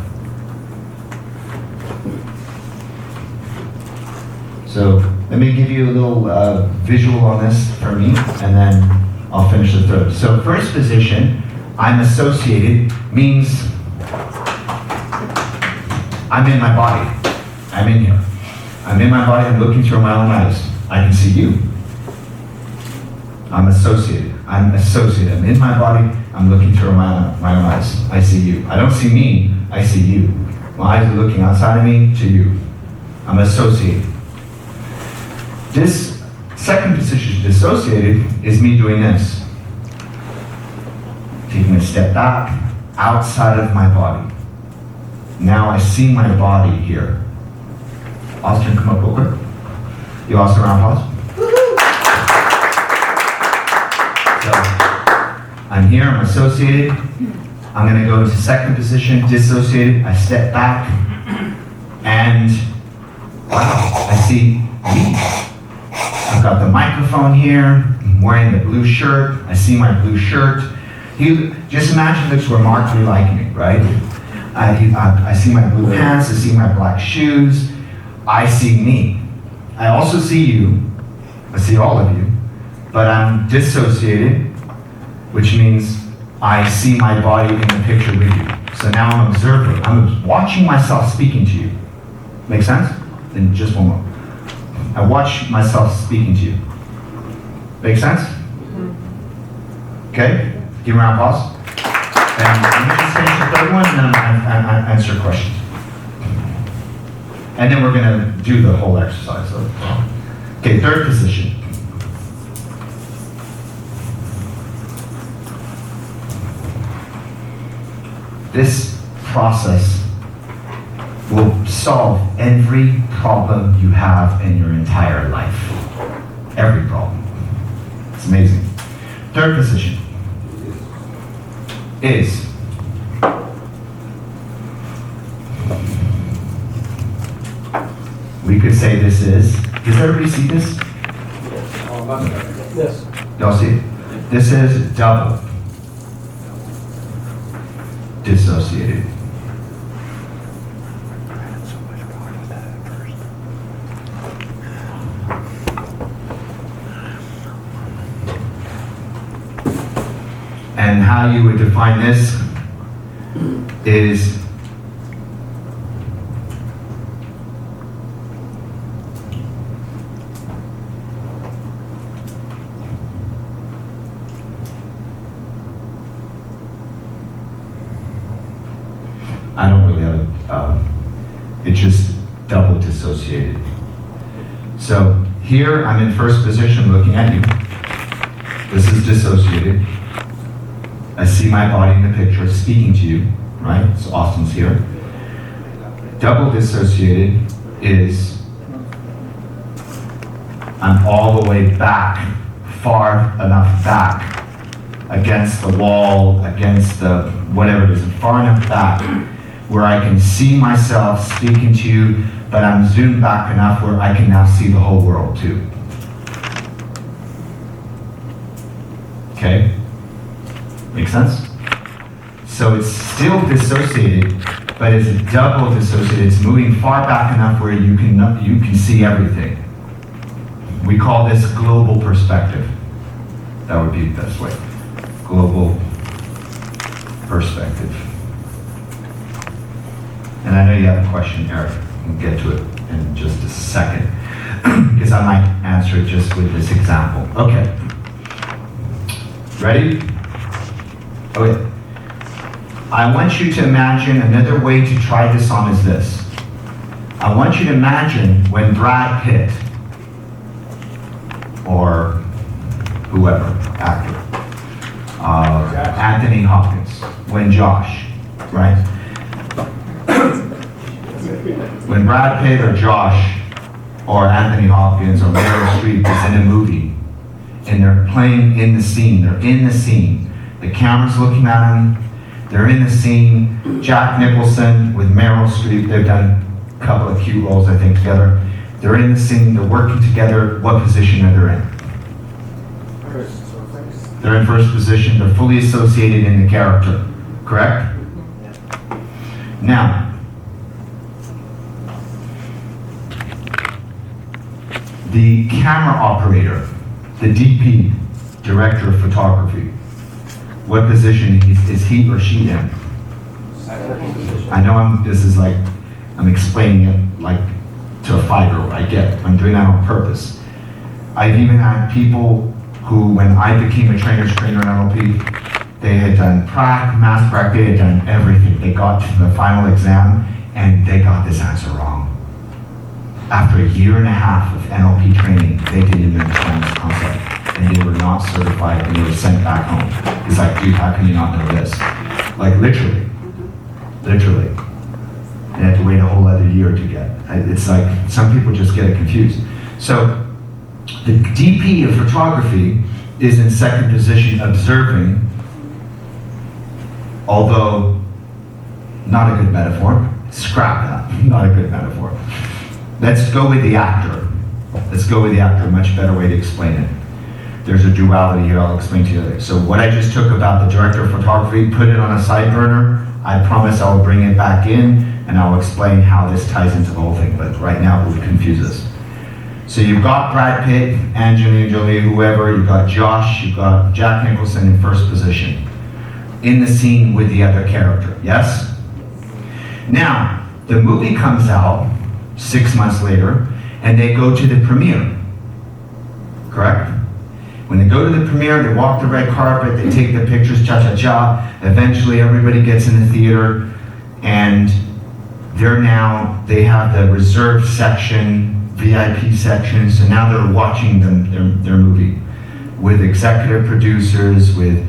So let me give you a little visual on this for me, and then I'll finish the third. So first position, I'm associated, means I'm in my body. I'm in here. I'm in my body, I'm looking through my own eyes. I can see you. I'm associated. I'm associated. I'm in my body, I'm looking through my own eyes. I see you. I don't see me, I see you. My eyes are looking outside of me to you. I'm associated. This second position, dissociated, is me doing this. Taking a step back, outside of my body. Now I see my body here. Austin, come up real quick. You Austin, round of applause. I'm here, I'm associated. I'm gonna go into second position, dissociated. I step back, and wow, I see me. I've got the microphone here. I'm wearing the blue shirt. I see my blue shirt. Just imagine this remarkably like me, right? I see my blue pants. I see my black shoes. I see me. I also see you. I see all of you. But I'm dissociated, which means I see my body in the picture with you. So now I'm observing. I'm watching myself speaking to you. Make sense? In just one moment. I watch myself speaking to you. Make sense? Okay? Give me a round of applause. And let me just finish the third one, and then I'll answer questions. And then we're going to do the whole exercise. Okay, third position. This process will solve every problem you have in your entire life. Every problem. It's amazing. Third position is we could say this is, does everybody see this? Yes. Y'all see it? This is double dissociated. And how you would define this is I don't really have it's just double dissociated. So here I'm in first position looking at you. This is dissociated. I see my body in the picture speaking to you, right? So Austin's here. Double dissociated is I'm all the way back, far enough back, against the wall, against the whatever it is, far enough back where I can see myself speaking to you, but I'm zoomed back enough where I can now see the whole world too. Okay? Make sense? So it's still dissociated, but it's double dissociated. It's moving far back enough where you can see everything. We call this global perspective. That would be the best way. Global perspective. And I know you have a question, Eric. We'll get to it in just a second, because I might answer it just with this example. Okay. Ready? Okay. I want you to imagine, another way to try this on is this. I want you to imagine when Brad Pitt, or whoever, actor, Anthony Hopkins, when Josh, right? When Brad Pitt or Josh or Anthony Hopkins or Meryl Streep is in a movie and they're playing in the scene, they're in the scene, the camera's looking at them, they're in the scene. Jack Nicholson with Meryl Streep, they've done a couple of cute roles, I think, together. They're in the scene, they're working together. What position are they in? They're in first position, they're fully associated in the character, correct? Now, the camera operator, the DP, director of photography, what position is he or she in? I know I'm explaining it like to a 5-year-old, I get it. I'm doing that on purpose. I've even had people who, when I became a trainer in NLP, they had done PRAC, mass PRAC, they had done everything. They got to the final exam and they got this answer wrong. After a year and a half of NLP training, they didn't even understand this concept. And they were not certified and they were sent back home. It's like, dude, how can you not know this? Like literally. They had to wait a whole other year to get. It's like, some people just get it confused. So, the DP of photography is in second position observing, although not a good metaphor. Scrap that, not a good metaphor. Let's go with the actor. Let's go with the actor, a much better way to explain it. There's a duality here, I'll explain to you later. So what I just took about the director of photography, put it on a side burner. I promise I will bring it back in and I'll explain how this ties into the whole thing, but right now it would confuse us. So you've got Brad Pitt, Angelina Jolie, whoever, you've got Josh, you've got Jack Nicholson in first position in the scene with the other character, yes? Now, the movie comes out 6 months later and they go to the premiere, correct? When they go to the premiere, they walk the red carpet, they take the pictures, cha-cha-cha. Eventually, everybody gets in the theater, and they have the reserved section, VIP section, so now they're watching their movie with executive producers, with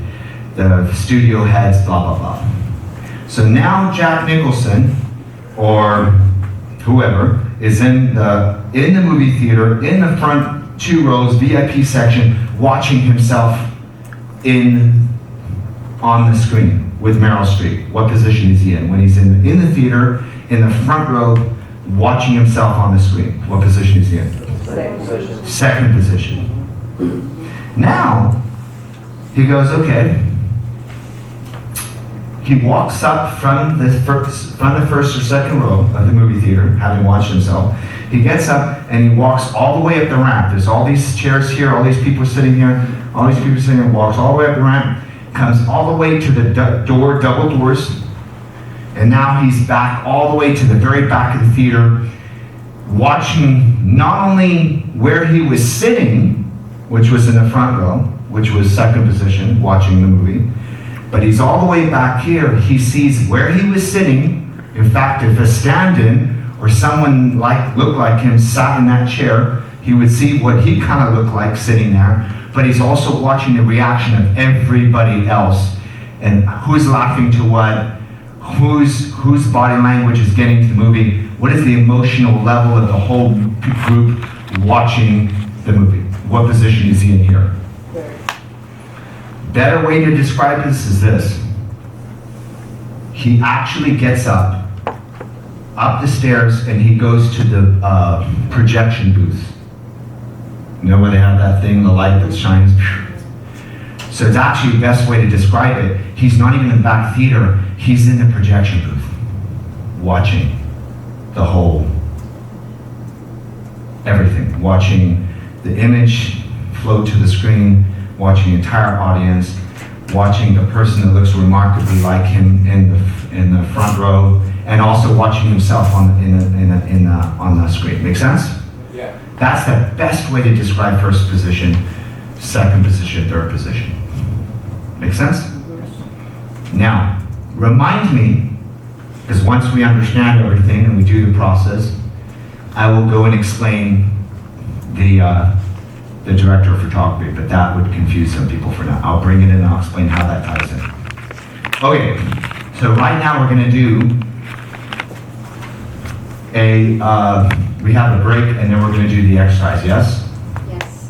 the studio heads, blah, blah, blah. So now Jack Nicholson, or whoever, is in the movie theater, in the front 2 rows, VIP section, watching himself on the screen with Meryl Streep. What position is he in? When he's in the theater, in the front row, watching himself on the screen. What position is he in? Second position. Second position. Now, he goes, okay. He walks up from the first or second row of the movie theater, having watched himself. He gets up and he walks all the way up the ramp. There's all these chairs here, all these people sitting here, walks all the way up the ramp, comes all the way to the double doors, and now he's back all the way to the very back of the theater, watching not only where he was sitting, which was in the front row, which was second position, watching the movie, but he's all the way back here. He sees where he was sitting. In fact, if a stand-in or someone looked like him sat in that chair, he would see what he kind of looked like sitting there. But he's also watching the reaction of everybody else, and who's laughing to what, whose body language is getting to the movie, what is the emotional level of the whole group watching the movie. What position is he in here? Better way to describe this is this. He actually gets up the stairs, and he goes to the projection booth. You know where they have that thing, the light that shines? So it's actually the best way to describe it. He's not even in the back theater, he's in the projection booth, watching the whole, everything. Watching the image float to the screen, watching the entire audience, watching the person that looks remarkably like him in the front row, and also watching himself on the screen. Make sense? Yeah. That's the best way to describe first position, second position, third position. Make sense? Now, remind me, because once we understand everything and we do the process, I will go and explain the director of photography, but that would confuse some people for now. I'll bring it in and I'll explain how that ties in. Okay, so right now we're going to do we have a break and then we're going to do the exercise, yes? Yes.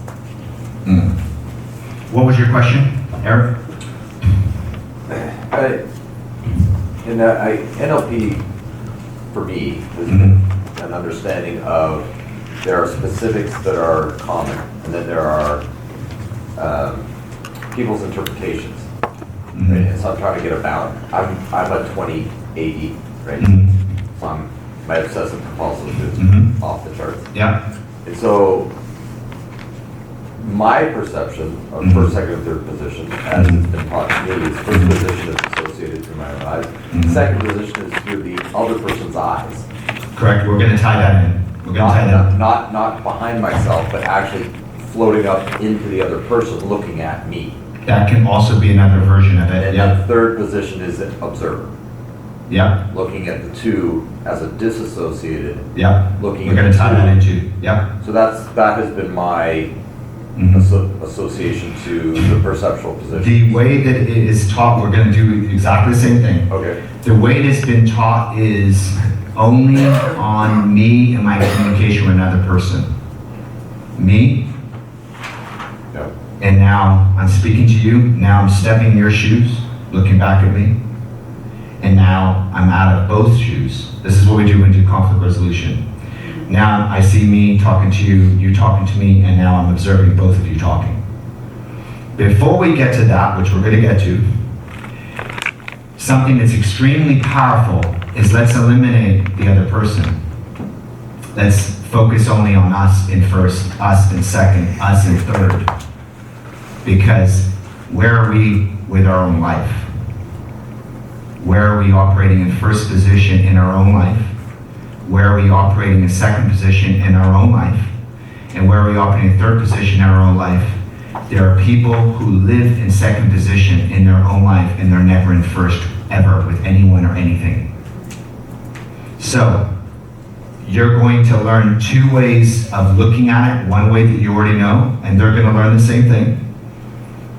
What was your question, Eric? NLP, for me, is an understanding of there are specifics that are common, and then there are people's interpretations. Right? And so I'm trying to get a balance. I'm a 2080, right? So my obsessive compulsive is off the charts. Yeah. And so my perception of first, second, and third position, as it's been taught to me, is first position is associated through my own eyes. Second position is through the other person's eyes. Correct. We're going to tie that in. We're going to tie that in. Not behind myself, but actually floating up into the other person, looking at me. That can also be another version of it. And Yeah. the third position is an observer. Yeah. Looking at the two as a disassociated. Yeah. Looking We're at going to tie the that two. into. Yeah. So that has been my association to the perceptual position. The way that it is taught, we're going to do exactly the same thing. Okay. The way it has been taught is only on me and my communication with another person. Me. Yep. And now I'm speaking to you. Now I'm stepping in your shoes, looking back at me. and now I'm out of both shoes. This is what we do when we do conflict resolution. Now I see me talking to you, you talking to me, and now I'm observing both of you talking. Before we get to that, which we're going to get to, something that's extremely powerful is let's eliminate the other person. Let's focus only on us in first, us in second, us in third. Because where are we with our own life? Where are we operating in first position in our own life? Where are we operating in second position in our own life? And where are we operating in third position in our own life? There are people who live in second position in their own life and they're never in first ever with anyone or anything. So, you're going to learn two ways of looking at it. One way that you already know, and they're going to learn the same thing.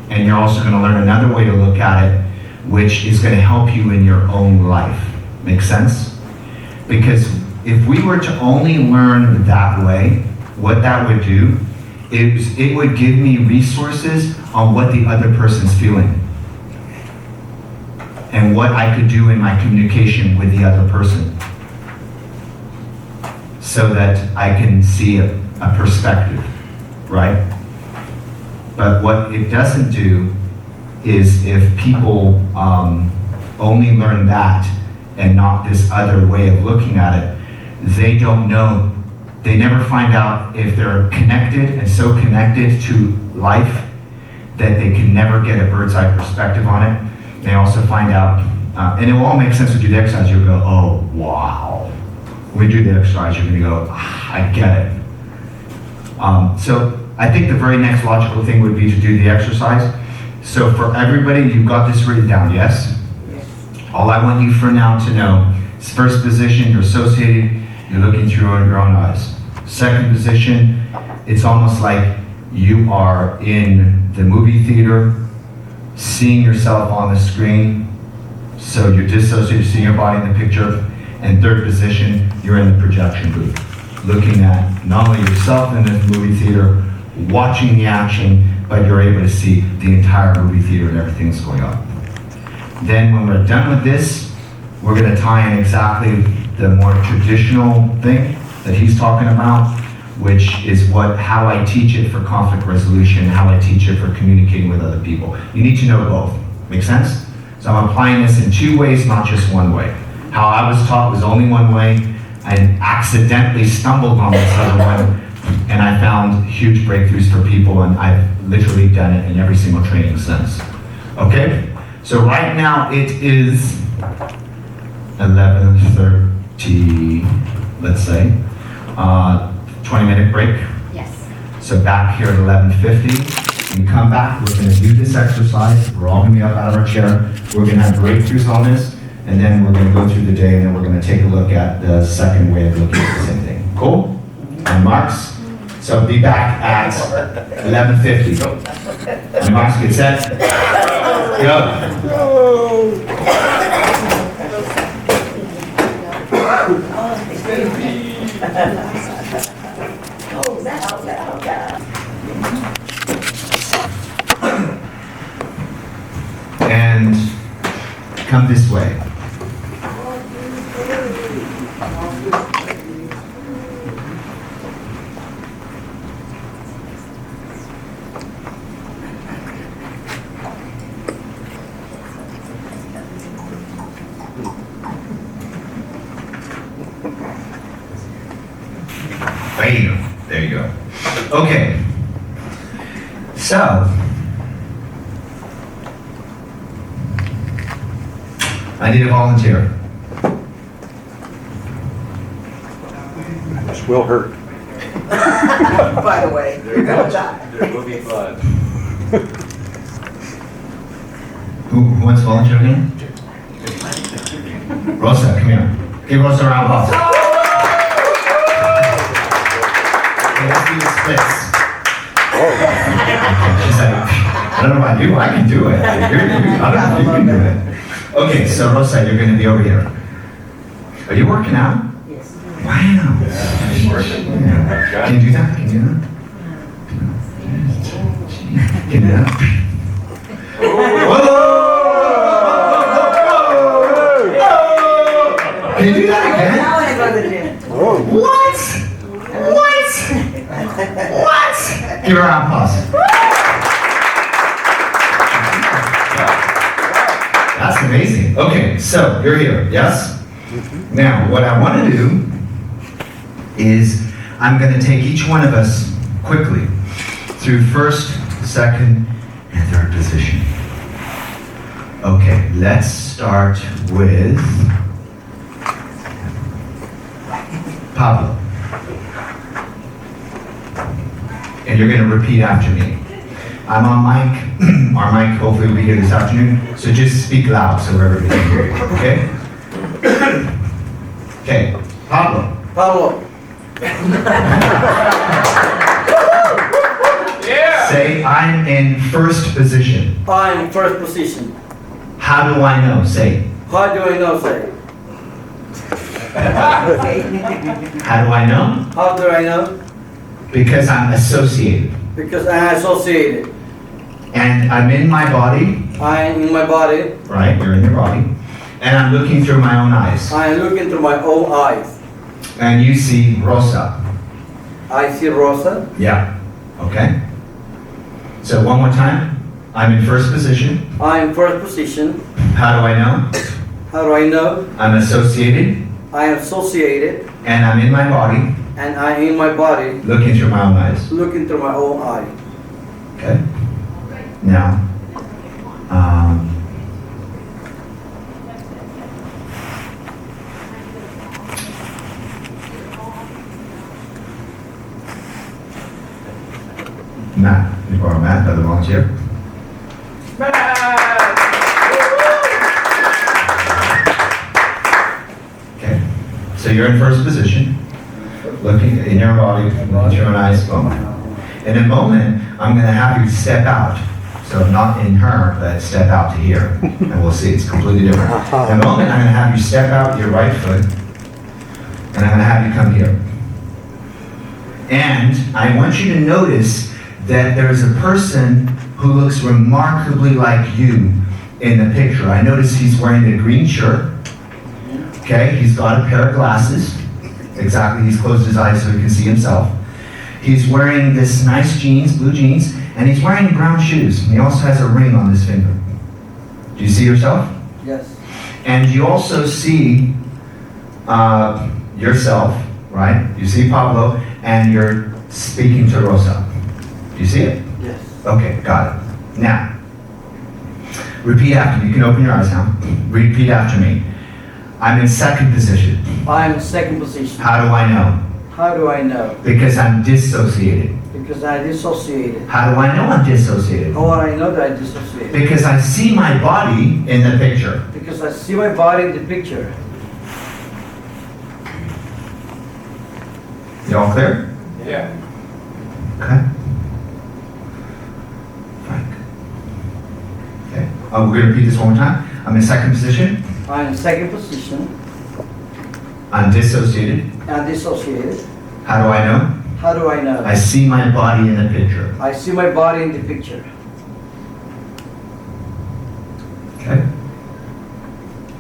And you're also going to learn another way to look at it, which is going to help you in your own life. Make sense? Because if we were to only learn that way, what that would do is it would give me resources on what the other person's feeling and what I could do in my communication with the other person so that I can see a perspective, right? But what it doesn't do is if people only learn that and not this other way of looking at it, they don't know, they never find out if they're connected and so connected to life that they can never get a bird's eye perspective on it. They also find out, and it will all make sense to do the exercise, you'll go, oh, wow. When we do the exercise, you're gonna go, I get it. So I think the very next logical thing would be to do the exercise. So for everybody, you've got this written down, yes? All I want you for now to know is first position, you're associated, you're looking through your own eyes. Second position, it's almost like you are in the movie theater, seeing yourself on the screen, so you're dissociated, seeing your body in the picture. And third position, you're in the projection booth, looking at not only yourself in the movie theater, watching the action, but you're able to see the entire movie theater and everything that's going on. Then when we're done with this, we're going to tie in exactly the more traditional thing that he's talking about, which is how I teach it for conflict resolution, how I teach it for communicating with other people. You need to know both. Make sense? So I'm applying this in two ways, not just one way. How I was taught was only one way. I accidentally stumbled on this other one, and I found huge breakthroughs for people, and I've literally done it in every single training since. Okay? So right now it is 11:30, let's say. 20-minute break. Yes. So back here at 11:50. When we come back, we're going to do this exercise. We're all going to be up out of our chair. We're going to have breakthroughs on this. And then we're going to go through the day, and then we're going to take a look at the second way of looking at the same thing. Cool? And marks? So be back at 11:50. And marks, get set. Go. And come this way. Bam. There you go. Okay. So, I need a volunteer. This will hurt. By the way, you're gonna die. There will be blood. Who wants to volunteer again? Rosa, come here. Give Rosa a round of applause. Okay, let's do the splits. She's like, I don't know about you, I can do it. I don't know if you can do it. Okay, so Rosa, you're going to be over here. Are you working out? Yes. Wow. Yeah. Can you do that? Can you do that? Can you do that? Whoa! What? Give her a round of applause. That's amazing. Okay, so you're here, yes? Now, what I want to do is I'm going to take each one of us quickly through first, second, and third position. Okay, let's start with Pablo. And you're going to repeat after me. I'm on mic. Our mic hopefully will be here this afternoon, so just speak loud so everybody can hear you, okay? Okay, Pablo. Pablo. Yeah. Say, I'm in first position. I'm in first position. How do I know? Say. How do I know, say? How do I know? How do I know? Because I'm associated. Because I'm associated. And I'm in my body, I'm in my body. right? You're in your body. And I'm looking through my own eyes. I'm looking through my own eyes. And you see Rosa. I see Rosa. Yeah. Okay? So one more time. I'm in first position. I'm in first position. How do I know? How do I know? I'm associated. I am associated. And I'm in my body, And I'm in my body. looking through my own eyes. Looking through my own eye. Okay? Now, Matt, you borrow Matt, another volunteer. Okay, so you're in first position, looking in your body, looking at your own eyes. Boom. In a moment, I'm going to have you step out. So not in her, but step out to here. And we'll see, it's completely different. In a moment, I'm going to have you step out your right foot, and I'm going to have you come here. And I want you to notice that there's a person who looks remarkably like you in the picture. I notice he's wearing a green shirt. Okay, he's got a pair of glasses. Exactly, he's closed his eyes so he can see himself. He's wearing this nice jeans, blue jeans, and he's wearing brown shoes. And he also has a ring on his finger. Do you see yourself? Yes. And you also see yourself, right? You see Pablo, and you're speaking to Rosa. Do you see it? Yes. Okay, got it. Now, repeat after me. You can open your eyes now. Repeat after me. I'm in second position. I'm in second position. How do I know? How do I know? Because I'm dissociated. Because I dissociated. How do I know I'm dissociated? How would I know that I dissociated? Because I see my body in the picture. Because I see my body in the picture. You all clear? Yeah. Okay. Frank. Okay. We're going to repeat this one more time. I'm in second position. I'm in second position. I'm dissociated. I'm dissociated. How do I know? How do I know? I see my body in the picture. I see my body in the picture. Okay.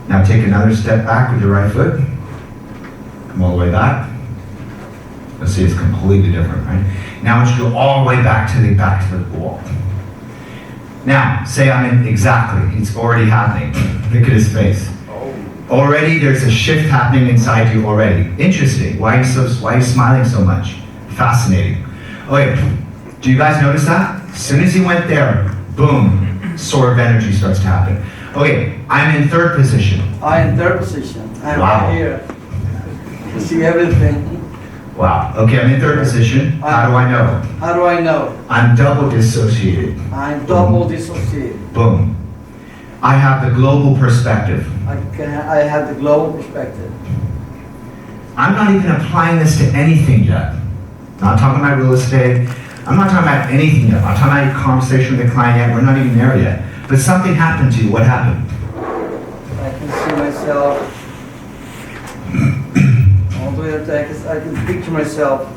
Now take another step back with your right foot. Come all the way back. Let's see, it's completely different, right? Now I want you to go all the way back to the wall. Now, say I'm in exactly. It's already happening. Look at his face. Already there's a shift happening inside you already. Interesting. Why are you smiling so much? Fascinating. Okay, do you guys notice that? As soon as he went there, boom, sword of energy starts to happen. Okay, I'm in third position. I'm in third position. I'm Wow. right here. You see everything. Wow. Okay, I'm in third position. How do I know? How do I know? I'm double dissociated. I'm double dissociated. Boom. I have the global perspective. I have the global perspective. I'm not even applying this to anything yet. Not talking about real estate. I'm not talking about anything yet. I'm not talking about a conversation with a client yet. We're not even there yet. But something happened to you. What happened? I can see myself. All the way up there, I can picture myself.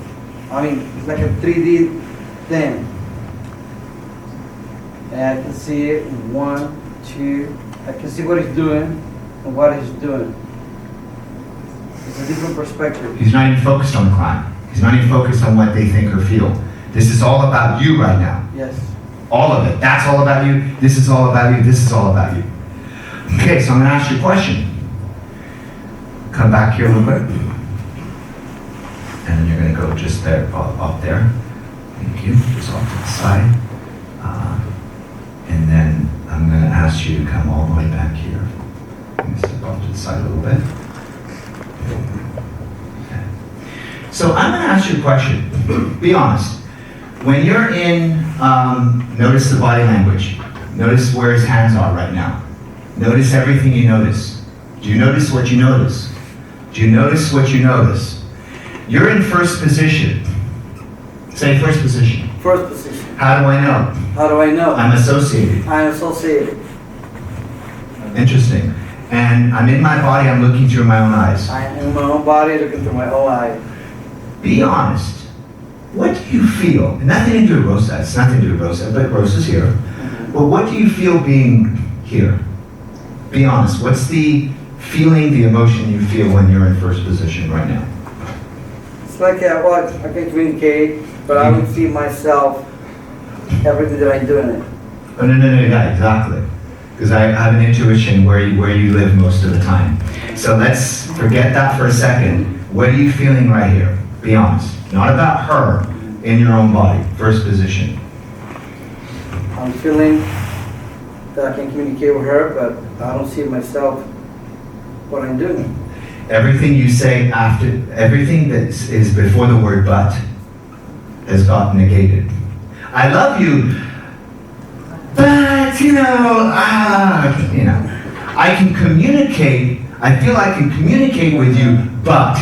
I mean, it's like a 3D thing. And I can see it. 1, 2. I can see what he's doing and what he's doing. It's a different perspective. He's not even focused on the client. He's not even focused on what they think or feel. This is all about you right now. Yes. All of it. That's all about you. This is all about you. This is all about you. Okay, so I'm going to ask you a question. Come back here a little bit. And then you're going to go just there, up there. Thank you. Just off to the side. And then I'm going to ask you to come all the way back here. I'm going to step off to the side a little bit. Okay. So I'm going to ask you a question. Be honest. When you're in, notice the body language. Notice where his hands are right now. Notice everything you notice. Do you notice what you notice? Do you notice what you notice? You're in first position. Say first position. First position. How do I know? How do I know? I'm associated. I'm associated. Interesting. And I'm in my body, I'm looking through my own eyes. I'm in my own body, looking through my own eye. Be honest. What do you feel? Nothing to do with Rosa. It's nothing to do with Rosa, but Rosa's here. But what do you feel being here? Be honest. What's the feeling, the emotion you feel when you're in first position right now? It's like well, I can communicate, but I don't see myself, everything that I'm doing. Oh, no, yeah, exactly. Because I have an intuition where you live most of the time. So let's forget that for a second. What are you feeling right here? Be honest. Not about her, in your own body, first position. I'm feeling that I can communicate with her, but I don't see myself what I'm doing. Everything you say after, everything that is before the word but has got negated. I love you, but I can communicate, I feel I can communicate with you, but.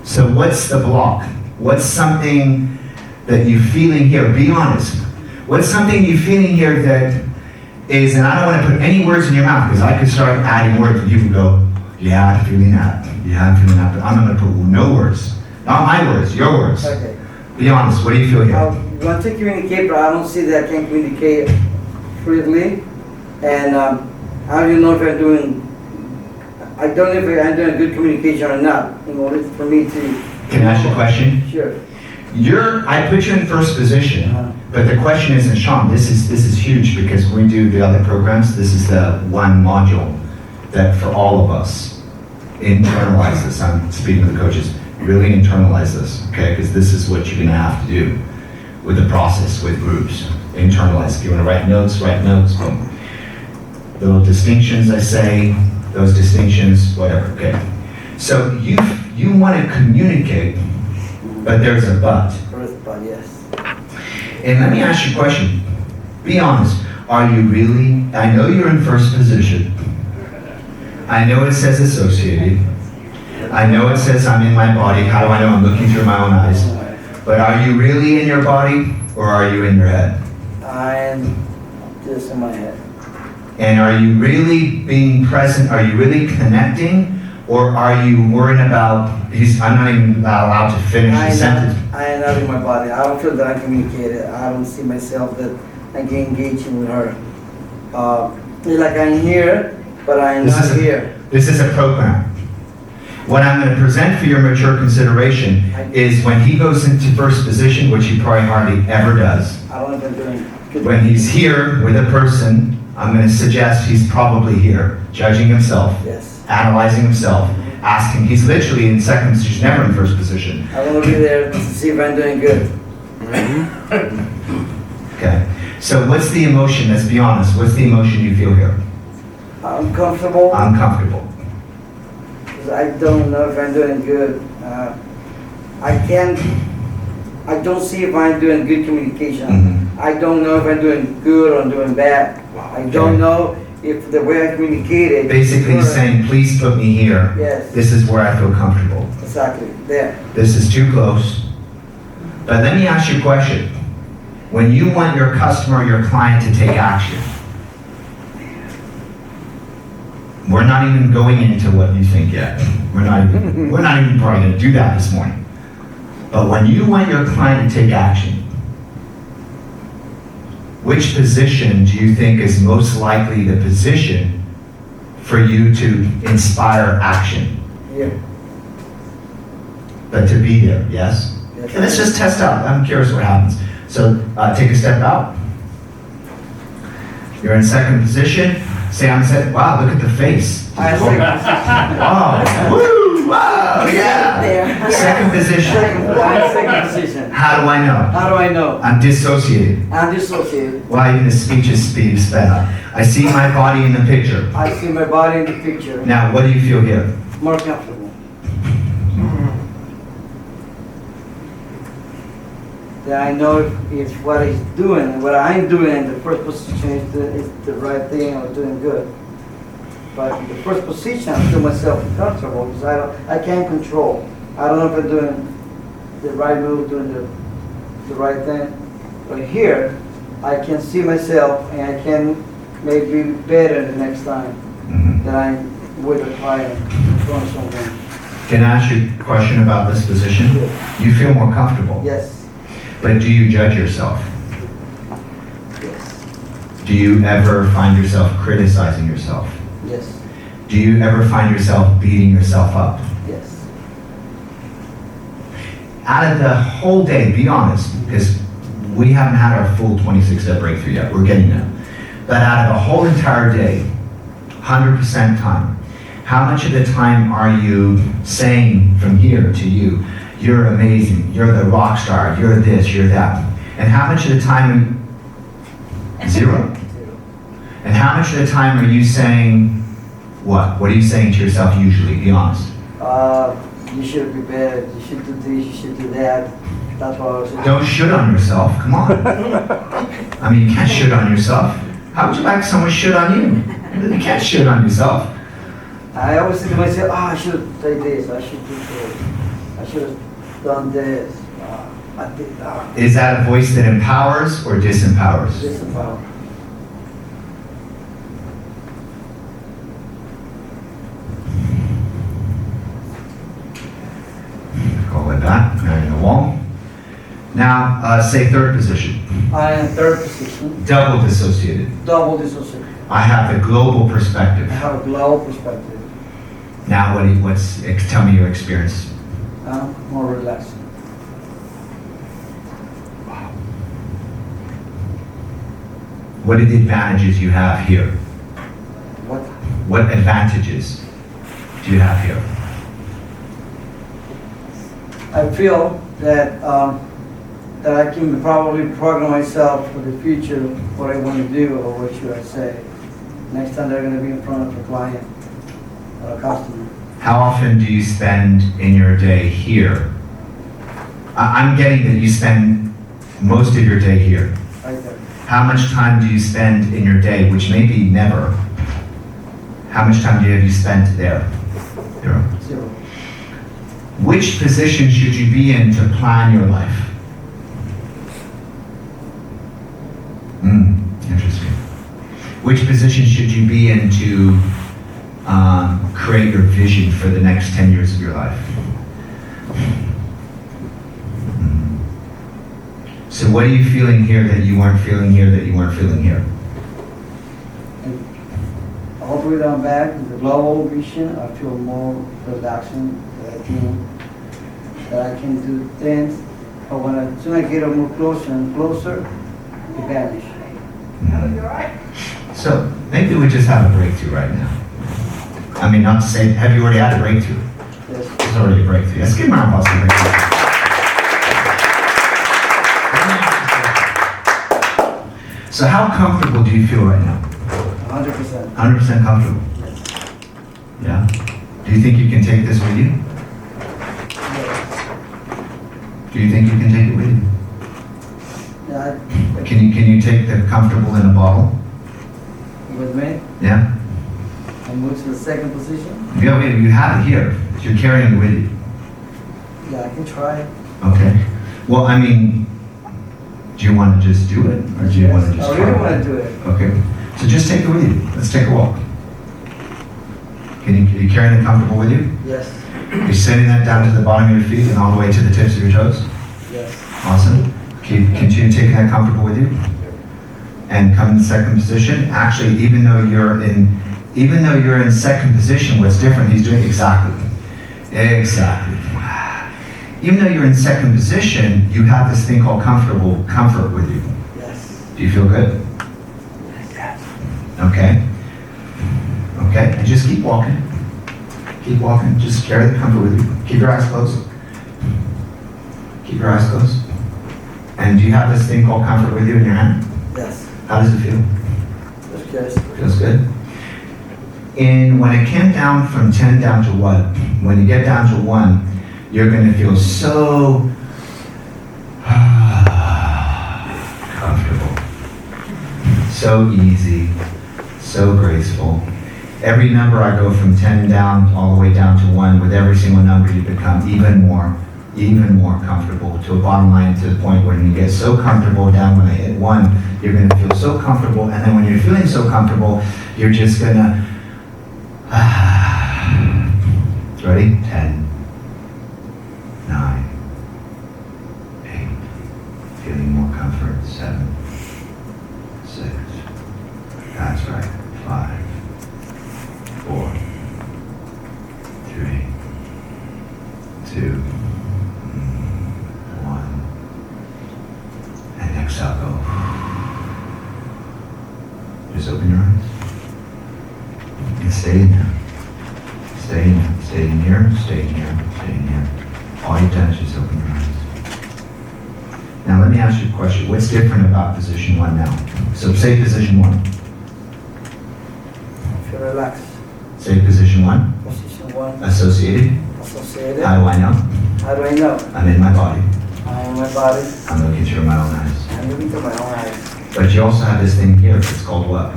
So what's the block? What's something that you're feeling here? Be honest. What's something you're feeling here that is, and I don't want to put any words in your mouth because I could start adding words and you can go, yeah, I'm feeling that. Yeah, I'm feeling that. But I'm not going to put no words. Not my words, your words. Okay. Be honest. What do you feel here? I want to communicate, but I don't see that I can communicate freely. And I don't know if I'm doing, I don't know if I'm doing good communication or not, in order for me to... Can I ask you a question? Sure. I put you in first position, but the question isn't, Sean, this is huge because when we do the other programs, this is the one module that for all of us, internalize this. I'm speaking to the coaches, really internalize this, okay? Because this is what you're gonna have to do with the process, with groups. Internalize. If you wanna write notes, boom. Little distinctions I say, those distinctions, whatever, okay? So you want to communicate, but there's a but. First, but yes. And let me ask you a question. Be honest. Are you really, I know you're in first position. I know it says associated. I know it says I'm in my body. How do I know I'm looking through my own eyes? But are you really in your body or are you in your head? I'm just in my head. And are you really being present? Are you really connecting? Or are you worrying about, I'm not even allowed to finish the sentence. I am not in my body. I don't feel that I communicated. I don't see myself that I can engage with her. It's like I'm here, but I'm not here. This is a program. What I'm going to present for your mature consideration is when he goes into first position, which he probably hardly ever does. I don't know if I'm doing good. When he's here with a person, I'm going to suggest he's probably here, judging himself, yes, analyzing himself, asking. He's literally in second position, never in first position. I want to be there to see if I'm doing good. Okay. So what's the emotion? Let's be honest. What's the emotion you feel here? I'm comfortable. Uncomfortable. I don't know if I'm doing good. I don't see if I'm doing good communication. Mm-hmm. I don't know if I'm doing good or I'm doing bad. I don't know if the way I communicated. Basically saying, please put me here. Yes. This is where I feel comfortable. Exactly, there. This is too close. But let me ask you a question. When you want your customer, your client to take action, we're not even going into what you think yet. We're not even probably going to do that this morning. But when you want your client to take action, which position do you think is most likely the position for you to inspire action? Here. but to be there, yes? Yes. Okay, let's just test out. I'm curious what happens. So take a step out. You're in second position. Say I'm set. Wow, look at the face. I second Wow. Woo! Wow! Yeah. There. Second position. second position. How do I know? How do I know? I'm dissociated. I'm dissociated. Why even the speech is sped up. I see my body in the picture. I see my body in the picture. Now, what do you feel here? More comfortable. That I know if what he's doing, what I'm doing in the first position is the right thing or doing good. But in the first position, I feel myself uncomfortable because I can't control. I don't know if I'm doing the right move, doing the right thing. But here, I can see myself and I can maybe be better the next time that I'm with a client in front of someone. Can I ask you a question about this position? You feel more comfortable. Yes. But do you judge yourself? Yes. Do you ever find yourself criticizing yourself? Yes. Do you ever find yourself beating yourself up? Yes. Out of the whole day, be honest, because we haven't had our full 26-step breakthrough yet. We're getting there. But out of the whole entire day, 100% time, how much of the time are you saying from here to you, you're amazing, you're the rock star, you're this, you're that? And how much of the time, zero? And how much of the time are you saying what? What are you saying to yourself usually? Be honest. You should be better, you should do this, you should do that. That's what I was saying. Don't shit on yourself, come on. I mean, you can't shit on yourself. How would you like someone shit on you? You can't shit on yourself. I always think to myself, I should have done this, I should do this, I should have done this. I did Is that a voice that empowers or disempowers? this about. Go like that, now in the wall. Now, say third position. I am third position, Double dissociated. double dissociated. I have the global perspective. I have a global perspective. Now, tell me your experience. I'm more relaxed. What are the advantages you have here? What? What advantages do you have here? I feel that that I can probably program myself for the future, what I want to do or what should I say. Next time they're going to be in front of a client or a customer. How often do you spend in your day here? I'm getting that you spend most of your day here. Right there. How much time do you spend in your day, which may be never? How much time have you spent there? Zero. Zero. Which position should you be in to plan your life? Interesting. Which position should you be in to create your vision for the next 10 years of your life? So what are you feeling here that you weren't feeling here, that you weren't feeling here? And all the way down back, the global vision, I feel more relaxing, that I can do things, but when as soon as I get more closer and closer, it vanishes. So maybe we just have a breakthrough right now. I mean, not to say, have you already had a breakthrough? Yes. It's already a breakthrough. Let's give him a round of applause for the breakthrough. So how comfortable do you feel right now? 100%. 100% comfortable? Yeah? Do you think you can take this with you? Yes. Do you think you can take it with you? Yeah, Can you take the comfortable in a bottle? with me, Yeah? and move to the second position. Yeah, you have it here. You're carrying it with you. Yeah, I can try it. Okay. Well, I mean, do you want to just do it, or do you want to just I try really it? want to do it. Okay. So just take it with you. Let's take a walk. Are you carrying it comfortable with you? Yes. You're sending that down to the bottom of your feet and all the way to the tips of your toes? Yes. Awesome. Continue taking that comfortable with you. And come in second position. Actually, even though you're in second position, what's different, he's doing exactly. even though you're in second position, you have this thing called comfort with you. Yes. Do you feel good? Yes. Okay. Okay, and just keep walking. Keep walking, just carry the comfort with you. Keep your eyes closed. Keep your eyes closed. And do you have this thing called comfort with you in your hand? Yes. How does it feel? That's good. Feels good. And when it came down from 10 down to 1, when you get down to 1, you're going to feel so comfortable, so easy, so graceful. Every number I go from 10 down all the way down to 1, with every single number you become even more comfortable, to a bottom line, to the point where you get so comfortable down when I hit 1, you're going to feel so comfortable, and then when you're feeling so comfortable, you're just going to ready? 10, 9, 8, feeling more comfort, 7, 6, that's right, 5, 4, 3, 2, 1, and exhale, go. Just open your eyes. And stay in there. Stay in there. Stay in here. Stay in here. Stay in here. All you've done is just open your eyes. Now let me ask you a question. What's different about position 1 now? So say position 1. I feel relaxed. Say position 1. Position 1. Associated. Associated. How do I know? How do I know? I'm in my body. I am my body. I'm looking through my own eyes. I'm looking through my own eyes. But you also have this thing here. It's called what?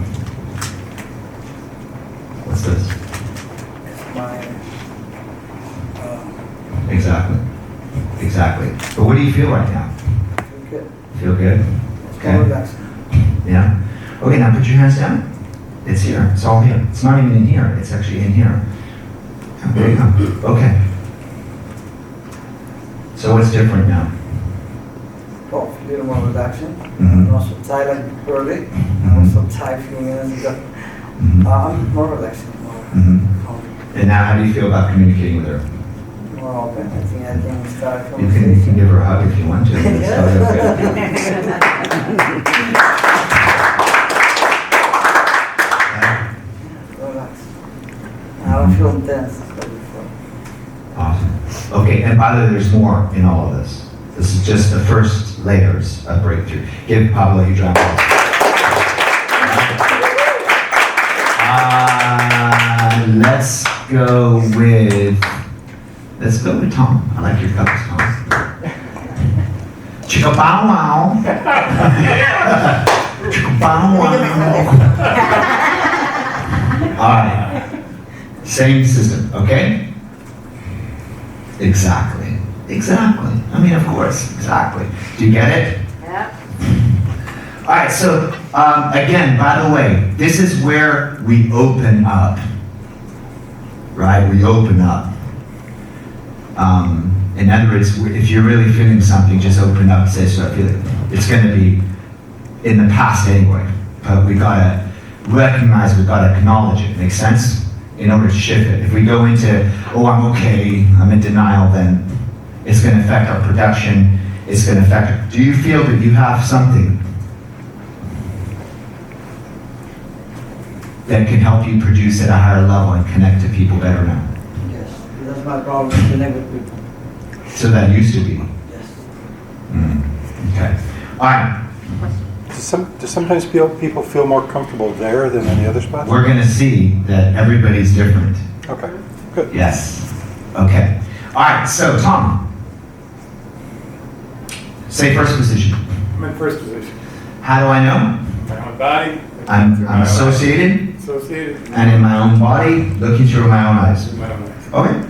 What's this? It's my, Exactly. Exactly. But what do you feel right now? I feel good. Feel good? It's Okay. more relaxing. Yeah? Okay, now put your hands down. It's here. It's all here. It's not even in here. It's actually in here. There you go. Okay. So what's different now? Oh, a little more relaxing. Mhm. I'm also tired like early. Mhm. I'm also tired a few minutes ago. Mhm. I'm more relaxing. Mhm. More, And now how do you feel about communicating with her? more open. I think I can start You can conversation. give her a hug if you want to. It's totally okay. Relax. I don't feel tense like before. Awesome. Okay, and by the way, there's more in all of this. This is just the first layers of breakthrough. Give Pablo a huge round of applause. Let's go with Tom. I like your colors, Tom. Chicka bow wow. Chicka bow wow. All right. Same system, okay? Exactly. Exactly. I mean, of course, exactly. Do you get it? Yeah. All right, so again, by the way, this is where we open up, right? We open up. In other words, if you're really feeling something, just open up and say, start feeling. It's going to be in the past anyway, but we got to recognize, we got to acknowledge it. Make sense? In order to shift it. If we go into, oh, I'm okay, I'm in denial, then it's going to affect our production. It's going to affect. Do you feel that you have something that can help you produce at a higher level and connect to people better now? Yes, that's my problem, connect with people. So that used to be. Yes. Okay. All right. Do sometimes people feel more comfortable there than any other spot? We're going to see that everybody's different. Okay, good. Yes. Okay. All right. So, Tom, say first position. I'm in first position. How do I know? My own body. I'm associated Associated. and in my own body, looking through my own eyes. My own eyes. Okay.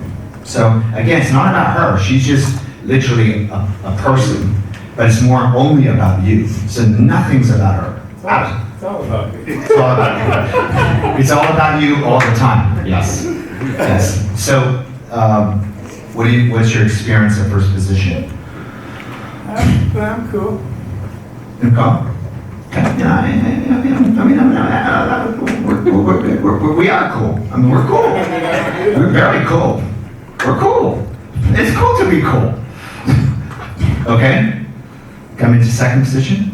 So, again, it's not about her. She's just literally a person, but it's more only about you. So nothing's about her. It's all about me. It's all about you. It's all about you all the time. Yes. Yes. So, what's your experience at first position? I'm cool. Okay. We are cool. I mean, we're cool. We're very cool. We're cool. It's cool to be cool. Okay. Come into second position.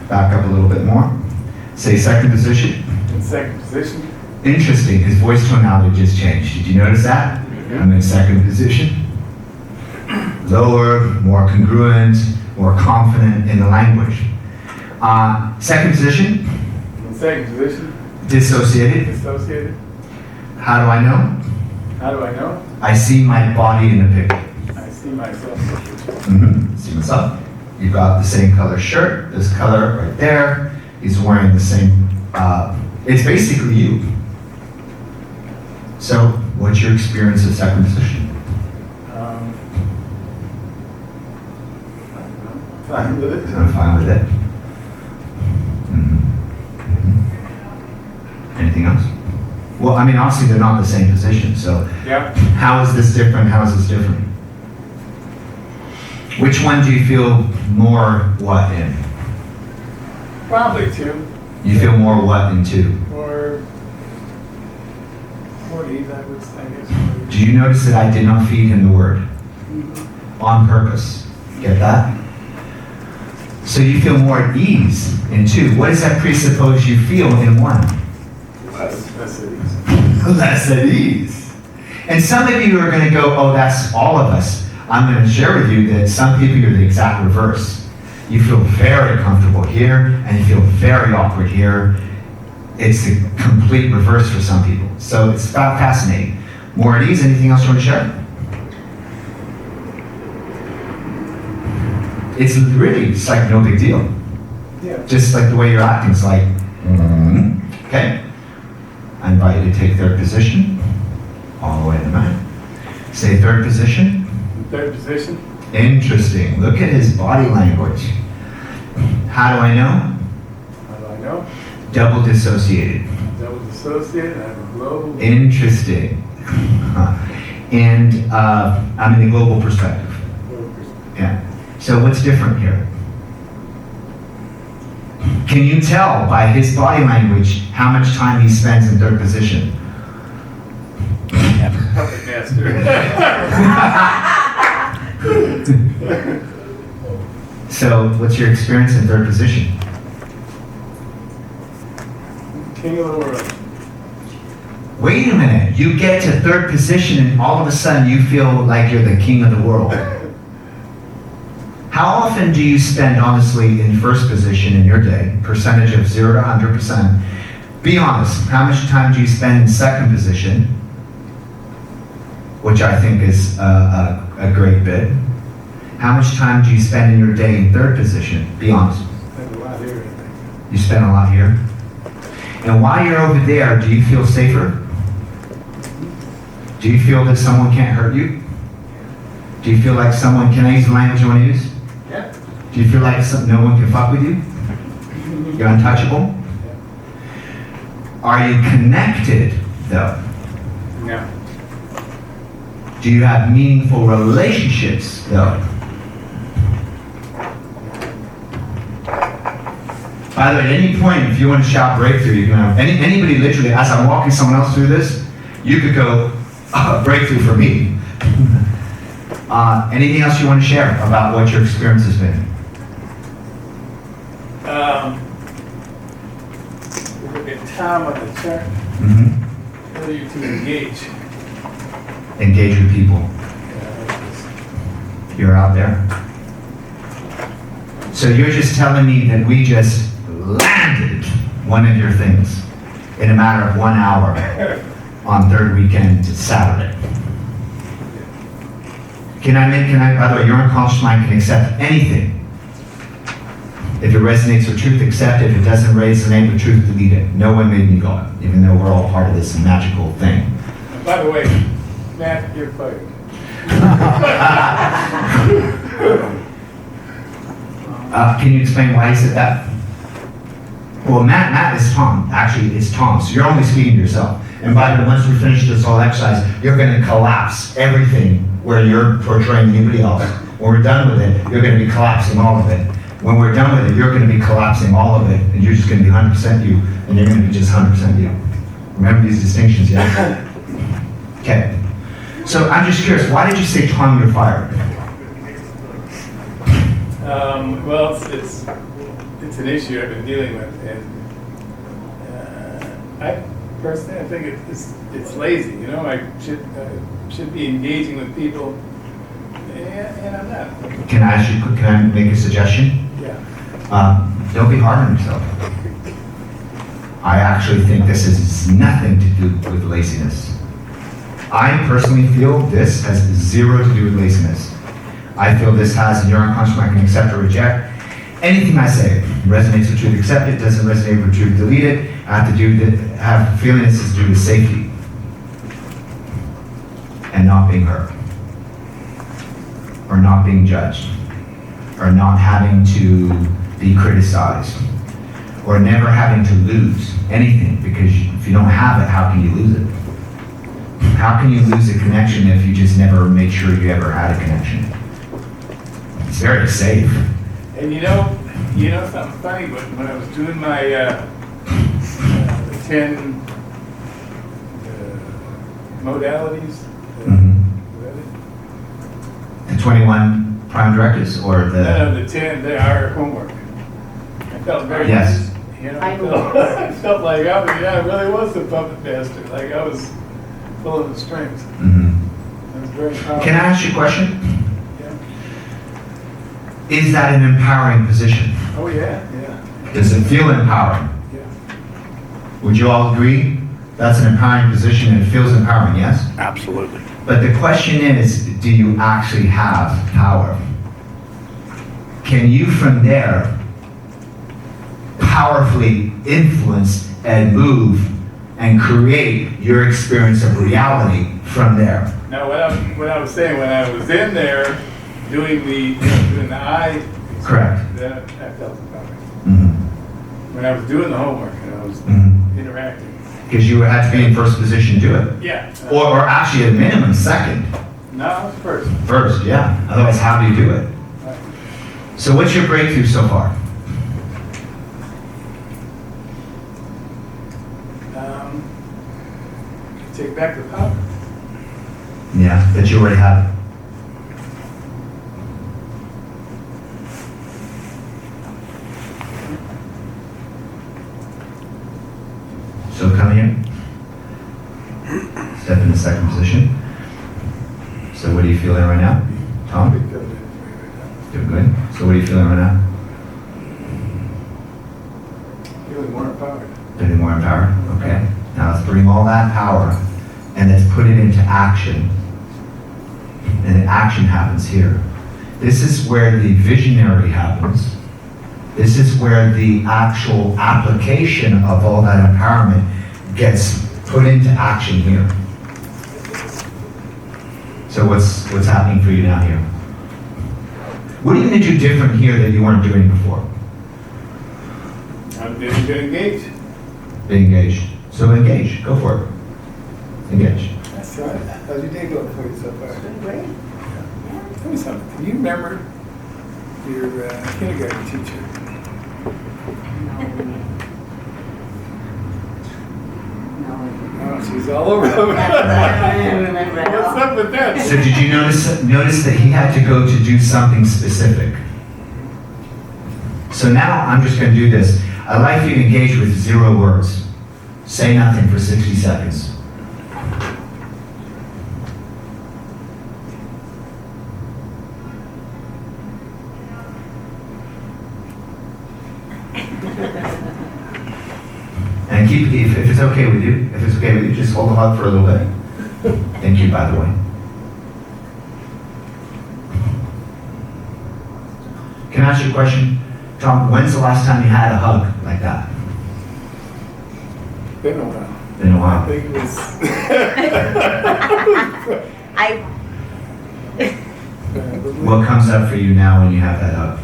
Back up a little bit more. Say second position. In second position. Interesting, his voice tonality just changed. Did you notice that? I'm in second position. Lower, more congruent, more confident in the language. Second position. In second position. Dissociated. Dissociated. How do I know? How do I know? I see my body in the picture. I see myself in the picture. See myself. You've got the same color shirt, this color right there. He's wearing the same, it's basically you. So, what's your experience of second position? Fine with it. I'm fine with it. Anything else? Well, I mean, obviously they're not in the same position, so Yeah. how is this different? How is this different? Which one do you feel more what in? Probably two. You feel more what in two? More ease, I would say, I guess. Do you notice that I did not feed him the word? On purpose. Get that? So you feel more at ease in two. What does that presuppose you feel in one? Less at ease. Less at ease. And some of you are going to go, oh, that's all of us. I'm going to share with you that some people are the exact reverse. You feel very comfortable here, and you feel very awkward here. It's the complete reverse for some people. So it's fascinating. More at ease, anything else you want to share? It's really, it's like no big deal. Yeah. Just like the way you're acting, it's like, okay. I invite you to take third position, all the way to the mat. Say third position. Third position. Interesting. Look at his body language. How do I know? How do I know? Double dissociated. Double dissociated. I have a global. Interesting. And I'm in the global perspective. Yeah. So what's different here? Can you tell by his body language how much time he spends in third position? Puppet master. So what's your experience in third position? King of the world. Wait a minute, you get to third position and all of a sudden you feel like you're the king of the world. How often do you spend honestly in first position in your day? Percentage of 0 to 100%. Be honest, how much time do you spend in second position? Which I think is a great bit. How much time do you spend in your day in third position? Be honest. Spend a lot here, I think. You spend a lot here. And while you're over there, do you feel safer? Do you feel that someone can't hurt you? Do you feel like someone, can I use the language you want to use? Yeah. Do you feel like no one can fuck with you? You're untouchable? Are you connected, though? No. Do you have meaningful relationships, though? By the way, at any point, if you want to shout breakthrough, you can have anybody literally, as I'm walking someone else through this, you could go, breakthrough for me. Anything else you want to share about what your experience has been? Look at time on the chart. Whether you to engage. Engage with people. You're out there. So you're just telling me that we just landed one of your things in a matter of 1 hour on third weekend to Saturday. By the way, your unconscious mind can accept anything. If it resonates with truth, accept it. If it doesn't resonate with truth, delete it. No one made me God, even though we're all part of this magical thing. And by the way, Matt, you're fired. Can you explain why he said that? Well, Matt is Tom. Actually, it's Tom. So you're only speaking to yourself. And by the way, once we finish this whole exercise, you're going to collapse everything where you're portraying anybody else. When we're done with it, you're going to be collapsing all of it. When we're done with it, you're going to be collapsing all of it, and you're just going to be 100% you, and you're going to be just 100% you. Remember these distinctions, yeah? Okay. So I'm just curious, why did you say, Tom, you're fired? Well, it's an issue I've been dealing with, and I personally, I think it's lazy. You know, I should be engaging with people, and I'm not. Can I make a suggestion? Yeah. Don't be hard on yourself. I actually think this has nothing to do with laziness. I personally feel this has zero to do with laziness. I feel this has, in your unconscious mind, I can accept or reject anything I say. Resonates with truth, accept it. Doesn't resonate with truth, delete it. I have a feeling this is due to safety and not being hurt, or not being judged, or not having to be criticized, or never having to lose anything, because if you don't have it, how can you lose it? How can you lose a connection if you just never made sure you ever had a connection? It's very safe. And you know something funny, but when I was doing my the 10 modalities, The 21 prime directives, or the... No, the 10, they are homework. I felt very... Yes. You know, I felt like I really was the puppet master. Like I was pulling the strings. Mhm. I was very proud. Can I ask you a question? Yeah. Is that an empowering position? Oh yeah. Does it feel empowering? Yeah. Would you all agree that's an empowering position and it feels empowering, yes? Absolutely. But the question is, do you actually have power? Can you from there powerfully influence and move and create your experience of reality from there? Now what I was saying, when I was in there doing the eye, Correct. that I felt empowering. Mhm. When I was doing the homework and I was Mhm. interacting. Because you had to be in first position to do it. Yeah. Or actually at minimum second. No, I was first. First, yeah. Otherwise, how do you do it? Right. So what's your breakthrough so far? Take back the power. Yeah, that you already have. So come here. Step in the second position. So what are you feeling right now? Tom? Doing good. So what are you feeling right now? Feeling more empowered. Feeling more empowered? Okay. Now let's bring all that power and let's put it into action. And then action happens here. This is where the visionary happens. This is where the actual application of all that empowerment gets put into action here. So what's happening for you now here? What are you going to do different here that you weren't doing before? I'm getting engaged. Be engaged. So engage. Go for it. Engage. That's right. How's your day going for you so far? It's been great. Tell me something. Can you remember your kindergarten teacher? Oh, she's all over. What's up with that? So did you notice that he had to go to do something specific? So now I'm just going to do this. I'd like you to engage with 0 words. Say nothing for 60 seconds. And keep, if it's okay with you, just hold them up for a little bit. Thank you, by the way. Can I ask you a question? Tom, when's the last time you had a hug like that? Been a while. Been a while. I think it was. What comes up for you now when you have that hug?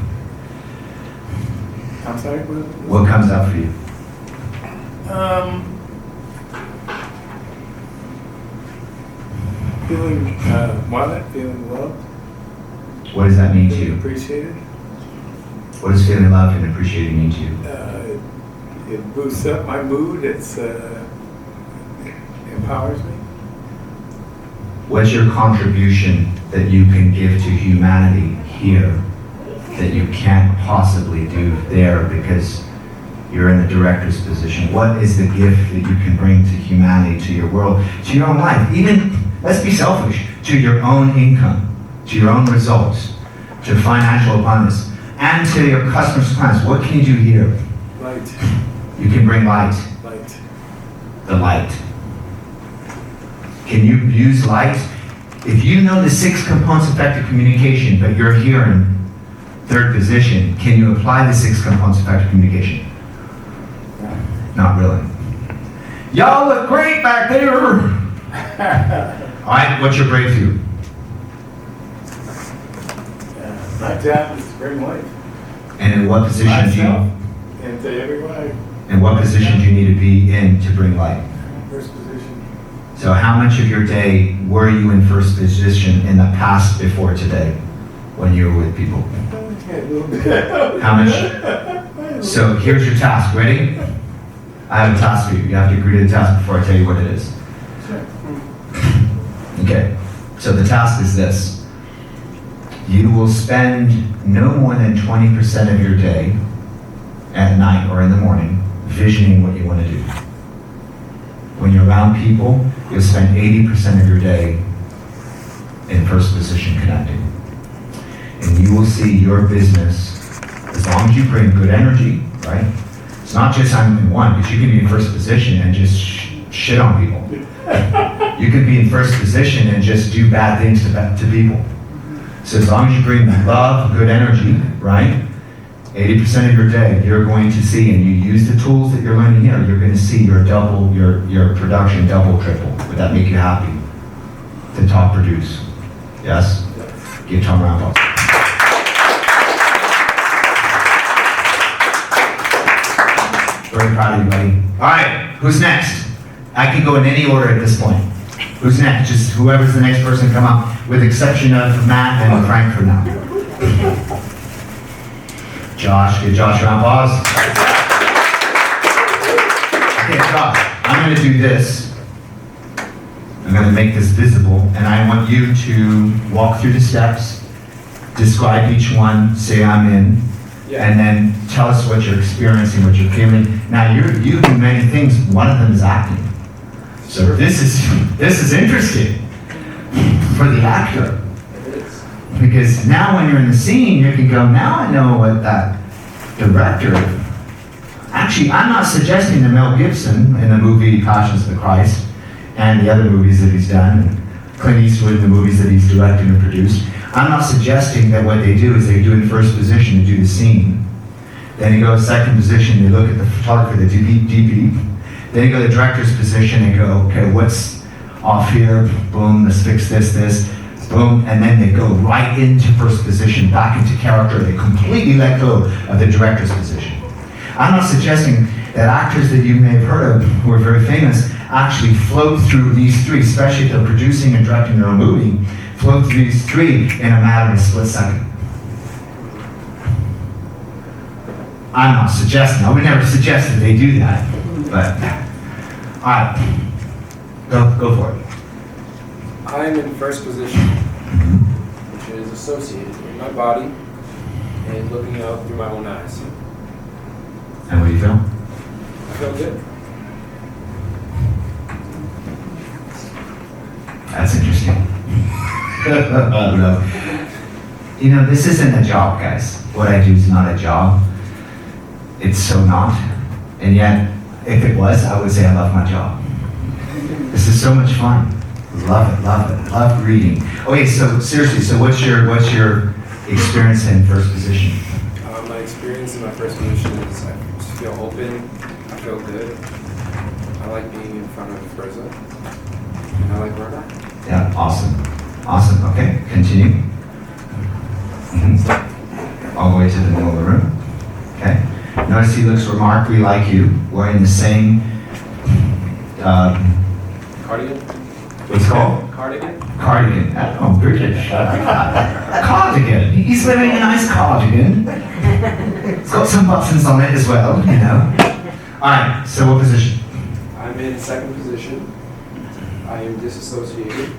I'm sorry? What comes up for you? Feeling wanted, feeling loved. What does that mean to Feeling you? appreciated. What does feeling loved and appreciated mean to you? It boosts up my mood. It's empowers me. What's your contribution that you can give to humanity here that you can't possibly do there because you're in the director's position? What is the gift that you can bring to humanity, to your world, to your own life? Even, let's be selfish, to your own income, to your own results, to financial abundance, and to your customers' clients. What can you do here? Light. You can bring light. Light. The light. Can you use light? If you know the 6 components of effective communication, but you're here in 3rd position, can you apply the 6 components of effective communication? Not really. Y'all look great back there. All right, what's your breakthrough? My job is to bring light. And in what position do Myself you? into everybody. And what position do you need to be in to bring light? First position. So how much of your day were you in first position in the past before today when you were with people? A little bit. How much? So here's your task. Ready? I have a task for you. You have to agree to the task before I tell you what it is. Sure. Okay. So the task is this. You will spend no more than 20% of your day at night or in the morning visioning what you want to do. When you're around people, you'll spend 80% of your day in first position connecting. And you will see your business, as long as you bring good energy, right? It's not just I'm in one, because you can be in first position and just shit on people. You can be in first position and just do bad things to people. So as long as you bring love, good energy, right? 80% of your day, you're going to see, and you use the tools that you're learning here, you're going to see your production double, triple. Would that make you happy? To top produce. Yes? Give Tom a round of applause. Very proud of you, buddy. All right, who's next? I can go in any order at this point. Who's next? Just whoever's the next person come up, with exception of Matt and Frank for now. Josh, give Josh a round of applause. Okay, Josh, I'm going to do this. I'm going to make this visible, and I want you to walk through the steps, describe each one, say I'm in, and then tell us what you're experiencing, what you're feeling. Now, you do many things. One of them is acting. So this is interesting for the actor. Because now when you're in the scene, you can go, now I know what that director... Actually, I'm not suggesting that Mel Gibson in the movie Passions of the Christ and the other movies that he's done, and Clint Eastwood in the movies that he's directed and produced, I'm not suggesting that what they do is they do in first position to do the scene. Then you go second position, they look at the photographer, the DP. Then you go to the director's position and go, okay, what's off here? Boom, let's fix this. Boom, and then they go right into first position, back into character. They completely let go of the director's position. I'm not suggesting that actors that you may have heard of who are very famous actually float through these 3, especially if they're producing and directing their own movie, float through these 3 in a matter of a split second. I'm not suggesting, I would never suggest that they do that, but, all right, go for it. I'm in first position, which is associated in my body and looking out through my own eyes. And what do you feel? I feel good. That's interesting. You know, this isn't a job, guys. What I do is not a job. It's so not. And yet, if it was, I would say I love my job. This is so much fun. Love it. Love reading. Okay, so seriously, so what's your experience in first position? My experience in my first position is I just feel open, I feel good. I like being in front of a person, and I like running. Yeah, awesome. Okay, continue. All the way to the middle of the room. Okay. Notice he looks remarkably like you, wearing the same Cardigan? what's it called? Cardigan? Cardigan. Oh, British. Cardigan. He's wearing a nice cardigan. It's got some buttons on it as well, you know. All right, so what position? I'm in second position. I am disassociated.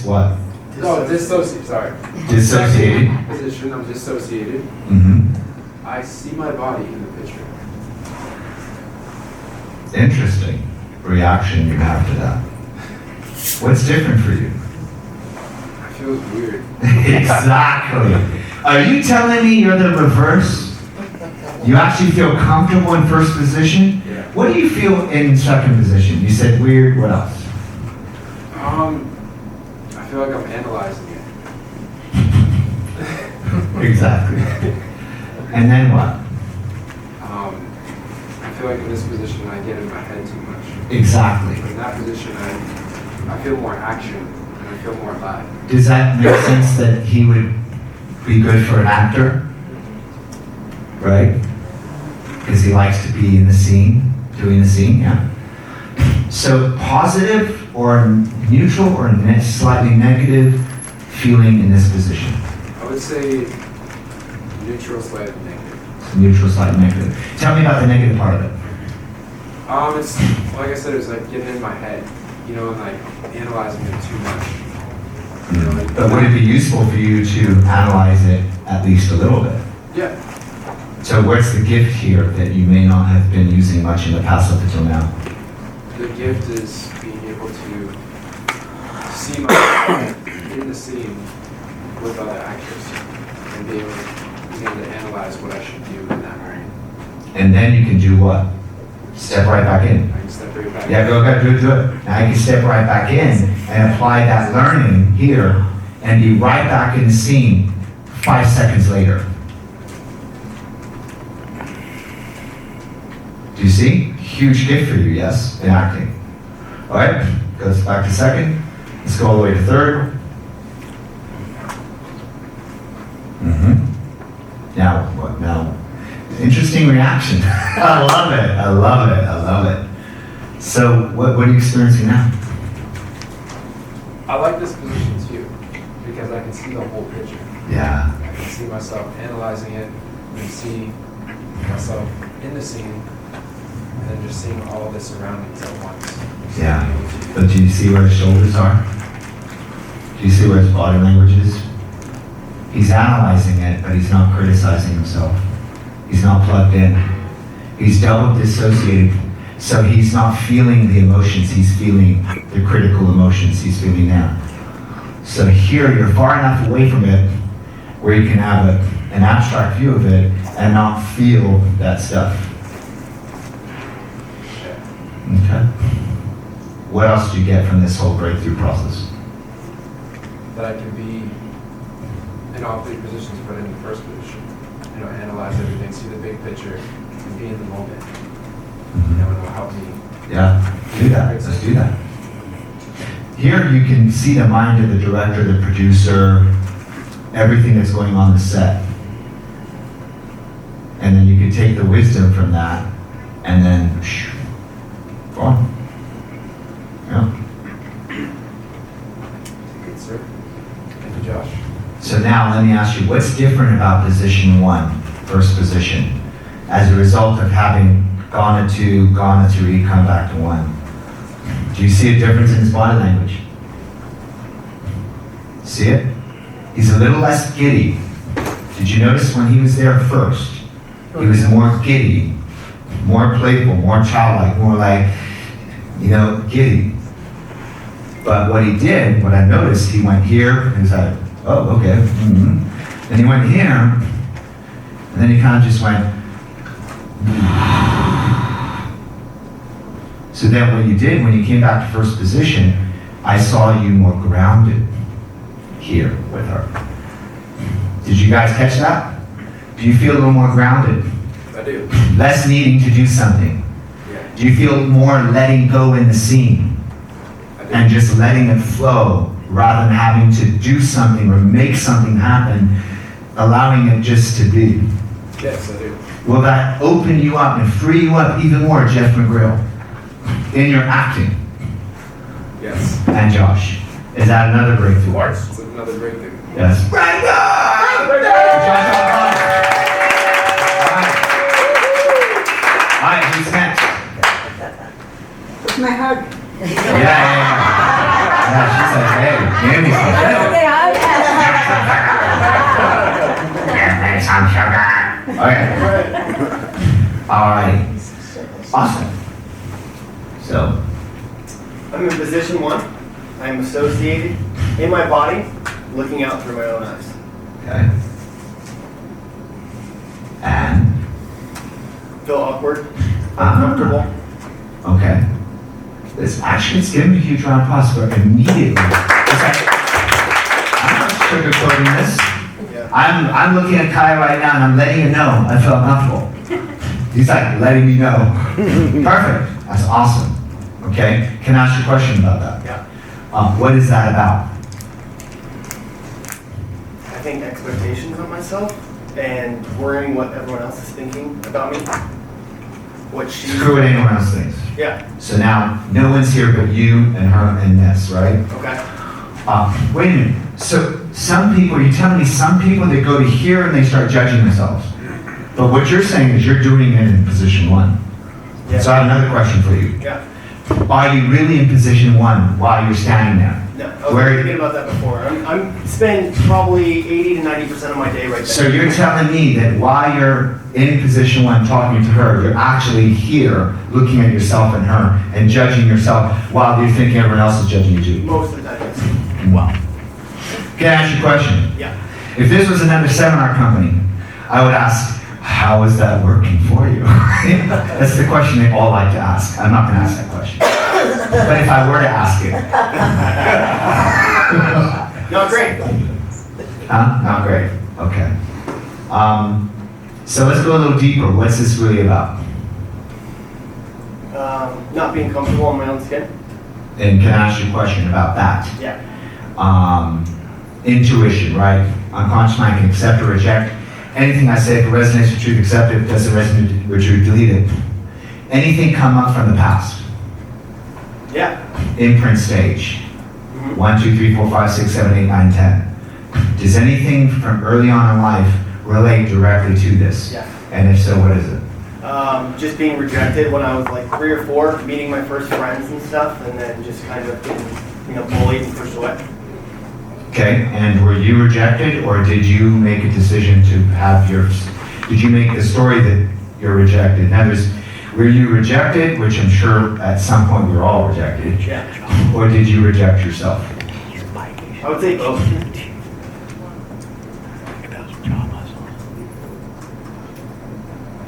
What? No, dissociated, sorry. Dissociated. Position, I'm dissociated. Mm-hmm. I see my body in the picture. Interesting reaction you have to that. What's different for you? I feel weird. Exactly. Are you telling me you're the reverse? You actually feel comfortable in first position? Yeah. What do you feel in second position? You said weird, what else? I feel like I'm analyzing it. Exactly. And then what? I feel like in this position I get in my head too much. Exactly. In that position I feel more action and I feel more alive. Does that make sense that he would be good for an actor? Right? Because he likes to be in the scene, doing the scene, yeah. So positive or neutral or slightly negative feeling in this position? I would say neutral, slightly negative. Neutral, slightly negative. Tell me about the negative part of it. It's like I said, it was like getting in my head, you know, and like analyzing it too much. You know, like, But would it be useful for you to analyze it at least a little bit? Yeah. So what's the gift here that you may not have been using much in the past up until now? The gift is being able to see myself in the scene with other actors and be able to begin to analyze what I should do in that moment. And then you can do what? Step right back in. I can step right back. Yeah, go ahead, do it. Now you can step right back in and apply that learning here and be right back in the scene 5 seconds later. Do you see? Huge gift for you, yes, in acting. All right, goes back to second. Let's go all the way to third. Mm-hmm. Now, what? Now, interesting reaction. I love it. I love it. I love it. So, what are you experiencing now? I like this position too because I can see the whole picture. Yeah. I can see myself analyzing it and see myself in the scene and then just seeing all of the surroundings at once. Yeah. But do you see where his shoulders are? Do you see where his body language is? He's analyzing it, but he's not criticizing himself. He's not plugged in. He's dealt with dissociated, so he's not feeling the emotions, he's feeling the critical emotions he's feeling now. So here, you're far enough away from it where you can have an abstract view of it and not feel that stuff. Okay. What else do you get from this whole breakthrough process? That I can be in all three positions, but in the first position. You know, analyze everything, see the big picture, and be in the moment. You know, it'll help me. Yeah, do that. Let's do that. Here you can see the mind of the director, the producer, everything that's going on the set. And then you can take the wisdom from that and then go on. Yeah. Good, sir. Thank you, Josh. So now let me ask you, what's different about position 1, first position, as a result of having gone to 2, gone to 3, come back to 1? Do you see a difference in his body language? See it? He's a little less giddy. Did you notice when he was there first? He was more giddy, more playful, more childlike, more like, giddy. But what he did, what I noticed, he went here, and he was like, oh, okay. Mm-hmm. Then he went here, and then he kind of just went. So then what you did when you came back to first position, I saw you more grounded here with her. Did you guys catch that? Do you feel a little more grounded? I do. Less needing to do something? Yeah. Do you feel more letting go in the scene? I do. And just letting it flow rather than having to do something or make something happen, allowing it just to be? Yes, I do. Will that open you up and free you up even more, Jeff McGrill, in your acting? Yes. And Josh, is that another breakthrough? It's another breakthrough. Yes. All right, who's next? It's my hug. Yeah. She said, hey, Andy's like, hey. Give me some sugar. Okay. All right. Awesome. So, I'm in position 1. I'm associated in my body, looking out through my own eyes. okay. And, Feel awkward, uncomfortable. okay. It's giving me a huge round of applause for immediately. It's like, I'm not sugarcoating this. Yeah. I'm looking at Kai right now and I'm letting him know I feel uncomfortable. He's like letting me know. Perfect. That's awesome. Okay. Can I ask you a question about that? Yeah. What is that about? I think expectations of myself and worrying what everyone else is thinking about me. What she. Screw what anyone else thinks. Yeah. So now no one's here but you and her and this, right? Okay. Wait a minute. So some people, you're telling me some people, they go to here and they start judging themselves. But what you're saying is you're doing it in position 1. Yeah. So I have another question for you. Yeah. Are you really in position 1 while you're standing there? No. I was Where- thinking about that before. I'm spending probably 80 to 90% of my day right there. So you're telling me that while you're in position 1 talking to her, you're actually here looking at yourself and her and judging yourself while you're thinking everyone else is judging you too? Most of the time, yes. Wow. Can I ask you a question? Yeah. If this was another seminar company, I would ask, how is that working for you? That's the question they all like to ask. I'm not going to ask that question. But if I were to ask it. Not great. Huh? Not great. Okay. So let's go a little deeper. What's this really about? Not being comfortable in my own skin. And can I ask you a question about that? Yeah. Intuition, right? Unconscious mind can accept or reject. Anything I say, if it resonates with truth, accept it. If it doesn't resonate with truth, delete it. Anything come up from the past? Yeah. Imprint stage. Mhm. 1, 2, 3, 4, 5, 6, 7, 8, 9, 10. Does anything from early on in life relate directly to this? Yeah. And if so, what is it? Just being rejected when I was like 3 or 4, meeting my first friends and stuff, and then just kind of getting, bullied and pushed away. Okay, and were you rejected, or did you make a decision to have did you make the story that you're rejected? In other words, were you rejected, which I'm sure at some point we were all rejected, Yeah. or did you reject yourself? I would say both.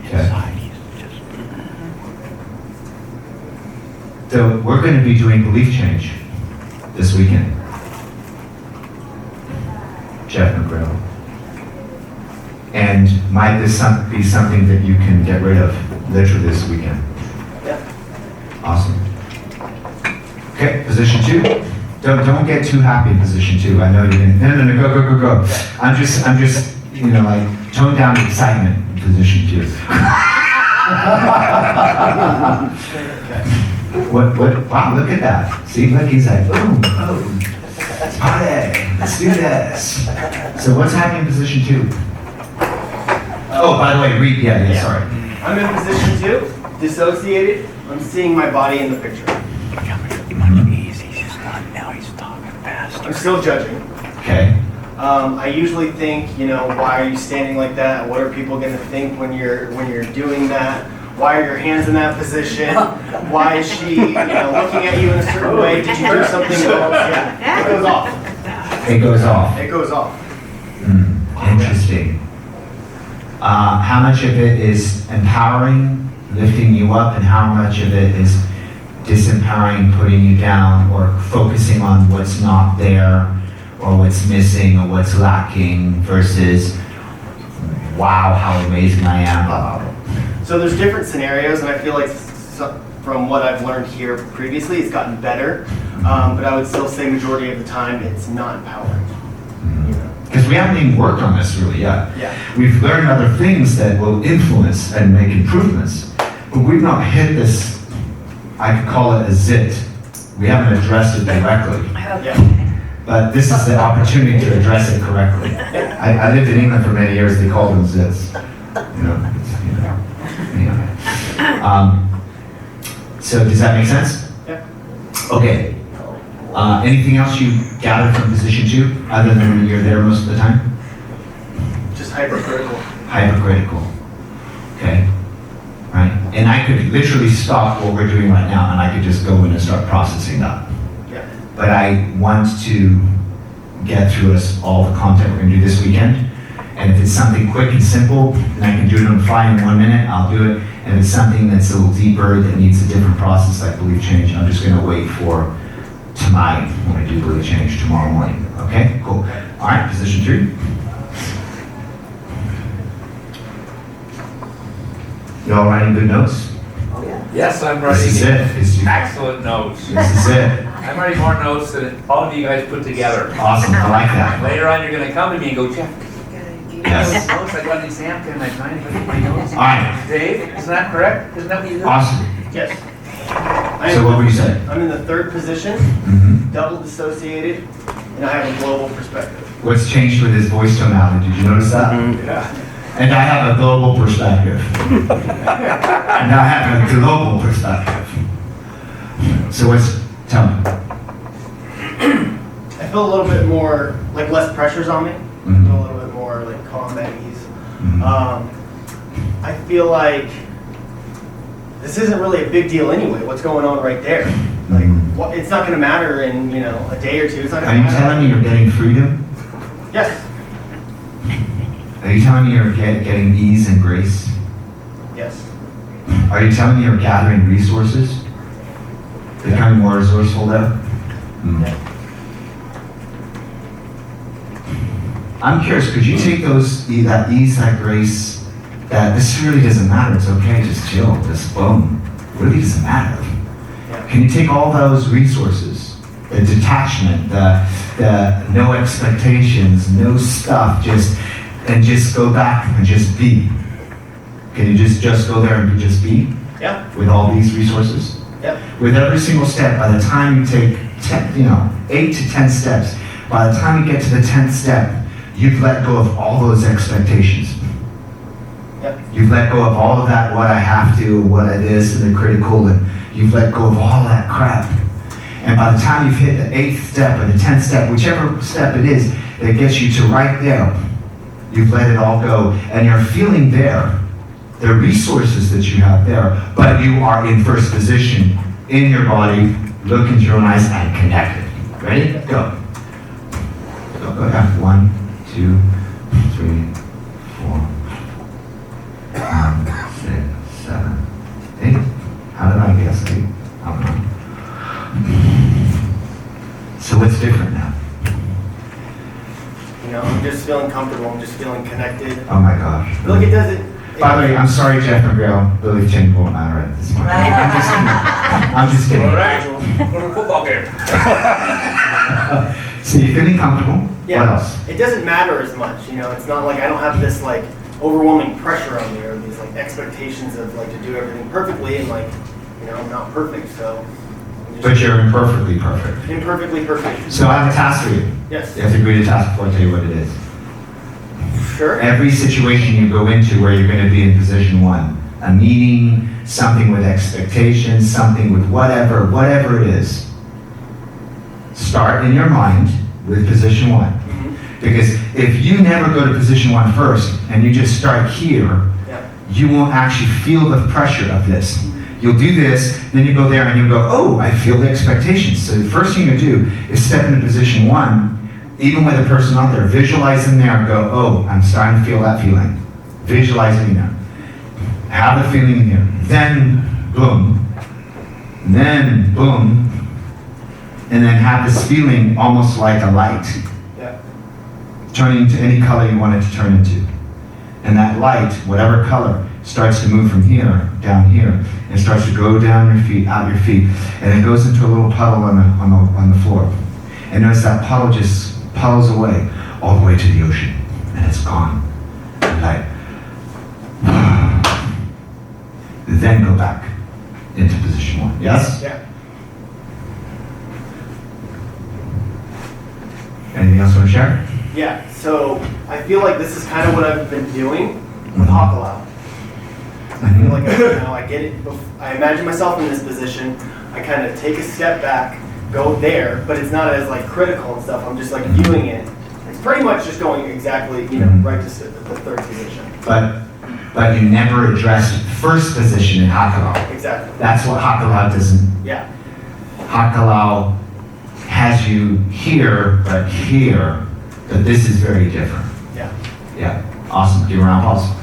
Okay. So we're going to be doing belief change this weekend. Jeff McGraw. And might this be something that you can get rid of literally this weekend? Yeah. Awesome. Okay, position 2. Don't get too happy in position 2. I know you're gonna, no, go. I'm just, like, tone down the excitement in position 2. What, wow, look at that. See, look, he's like, boom, party, let's do this. So what's happening in position 2? Oh, by the way, yeah, sorry. I'm in position 2, dissociated. I'm seeing my body in the picture. I'm still judging. Okay. I usually think, why are you standing like that? What are people going to think when you're doing that? Why are your hands in that position? Why is she, looking at you in a certain way? Did you do something wrong? Yeah, it goes off. It goes off. It goes off. Interesting. How much of it is empowering, lifting you up, and how much of it is disempowering, putting you down, or focusing on what's not there, or what's missing, or what's lacking, versus, wow, how amazing I am, blah, blah, blah. So there's different scenarios, and I feel like from what I've learned here previously, it's gotten better. But I would still say majority of the time, it's not empowering. Because we haven't even worked on this really yet. Yeah. We've learned other things that will influence and make improvements, but we've not hit this, I could call it a zit. We haven't addressed it directly. Yeah. But this is the opportunity to address it correctly. I lived in England for many years, they called them zits. So does that make sense? Yeah. Okay. Anything else you gathered from position 2, other than you're there most of the time? Just hypercritical. Hypercritical. Okay? Right? And I could literally stop what we're doing right now, and I could just go in and start processing that. Yeah. But I want to get through us all the content we're gonna do this weekend. And if it's something quick and simple, and I can do it on the fly in 1 minute, I'll do it. And if it's something that's a little deeper, that needs a different process, like belief change, I'm just gonna wait for tonight when I do belief change tomorrow morning. Okay, cool. All right, position 3. You all writing good notes? Yes, I'm This is writing it. This excellent notes. is it. I'm writing more notes than all of you guys put together. Awesome, I like that. Later on, you're gonna come to me and go, Jeff, Yes. notes, I got an exam, can I find it in my notes? All right, Dave, isn't that correct? Isn't that what you do? awesome. Yes. So what would you say? I'm in the 3rd position, Mm-hmm. double dissociated, and I have a global perspective. What's changed with his voice tonality? Did you notice that? Yeah. And I have a global perspective. And I have a global perspective. So tell me. I feel a little bit more, like less pressures on me. I Mhm. feel a little bit more like calm at ease. Mhm. I feel like this isn't really a big deal anyway. What's going on right there? Like, Mhm. it's not going to matter in a day or two. It's not Are going you to matter. telling me you're getting freedom? Yes. Are you telling me you're getting ease and grace? Yes. Are you telling me you're gathering resources? Becoming more resourceful there? Mm. I'm curious, could you take that ease, that grace, that this really doesn't matter, it's okay, just chill, just boom. It really doesn't matter. Can you take all those resources, the detachment, the no expectations, no stuff, and just go back and just be? Can you just go there and just be? Yeah. With all these resources? Yep. With every single step, by the time you take 8 to 10 steps, by the time you get to the 10th step, you've let go of all those expectations. Yep. You've let go of all of that, what I have to, what it is, and the critical, and you've let go of all that crap. And by the time you've hit the 8th step or the 10th step, whichever step it is that gets you to right there, you've let it all go, and you're feeling there, the resources that you have there, but you are in first position in your body, look into your own eyes, and connected. Ready? Go. Go ahead. 1, 2, 3, 4, 5, 6, 7, 8. How did I guess 8? I don't know. So what's different now? I'm just feeling comfortable. I'm just feeling connected. Oh my gosh. I feel like it doesn't. By the way, I'm sorry, Jeff McGrail. Billy Chin won't matter at this point. I'm just kidding. All right, go to a football game. So you're feeling comfortable? Yeah. What else? It doesn't matter as much. It's not like I don't have this like overwhelming pressure on me or these like expectations of like to do everything perfectly and like I'm not perfect, so. But you're imperfectly perfect. Imperfectly perfect. So I have a task for you. Yes. You have to agree to task before I tell you what it is. Sure. Every situation you go into where you're going to be in position 1, a meeting, something with expectations, something with whatever it is, start in your mind with position 1. Because if you never go to position 1 first and you just start here, you won't actually feel the pressure of this. You'll do this, then you go there and you go, oh, I feel the expectations. So the first thing you do is step into position 1, even with a person out there, visualize them there and go, oh, I'm starting to feel that feeling. Visualize it in there. Have the feeling in here. Then, boom. Then, boom. And then have this feeling almost like a light. Yeah. Turning into any color you want it to turn into. And that light, whatever color, starts to move from here, down here, and starts to go down your feet, out your feet, and it goes into a little puddle on the floor. And notice that puddle just puddles away, all the way to the ocean, and it's gone. Like, then go back into position 1. Yes? Yeah. Anything else you want to share? Yeah. So I feel like this is kind of what I've been doing with Hawkalao. I feel like I get it. I imagine myself in this position. I kind of take a step back, go there, but it's not as like critical and stuff. I'm just like viewing it. It's pretty much just going exactly, you know, right to the third position. But you never addressed first position in Hakalau. Exactly. That's what Hakalau doesn't. Yeah. Hakalau has you here, but here, but this is very different. Yeah. Yeah, awesome. Give a round of applause.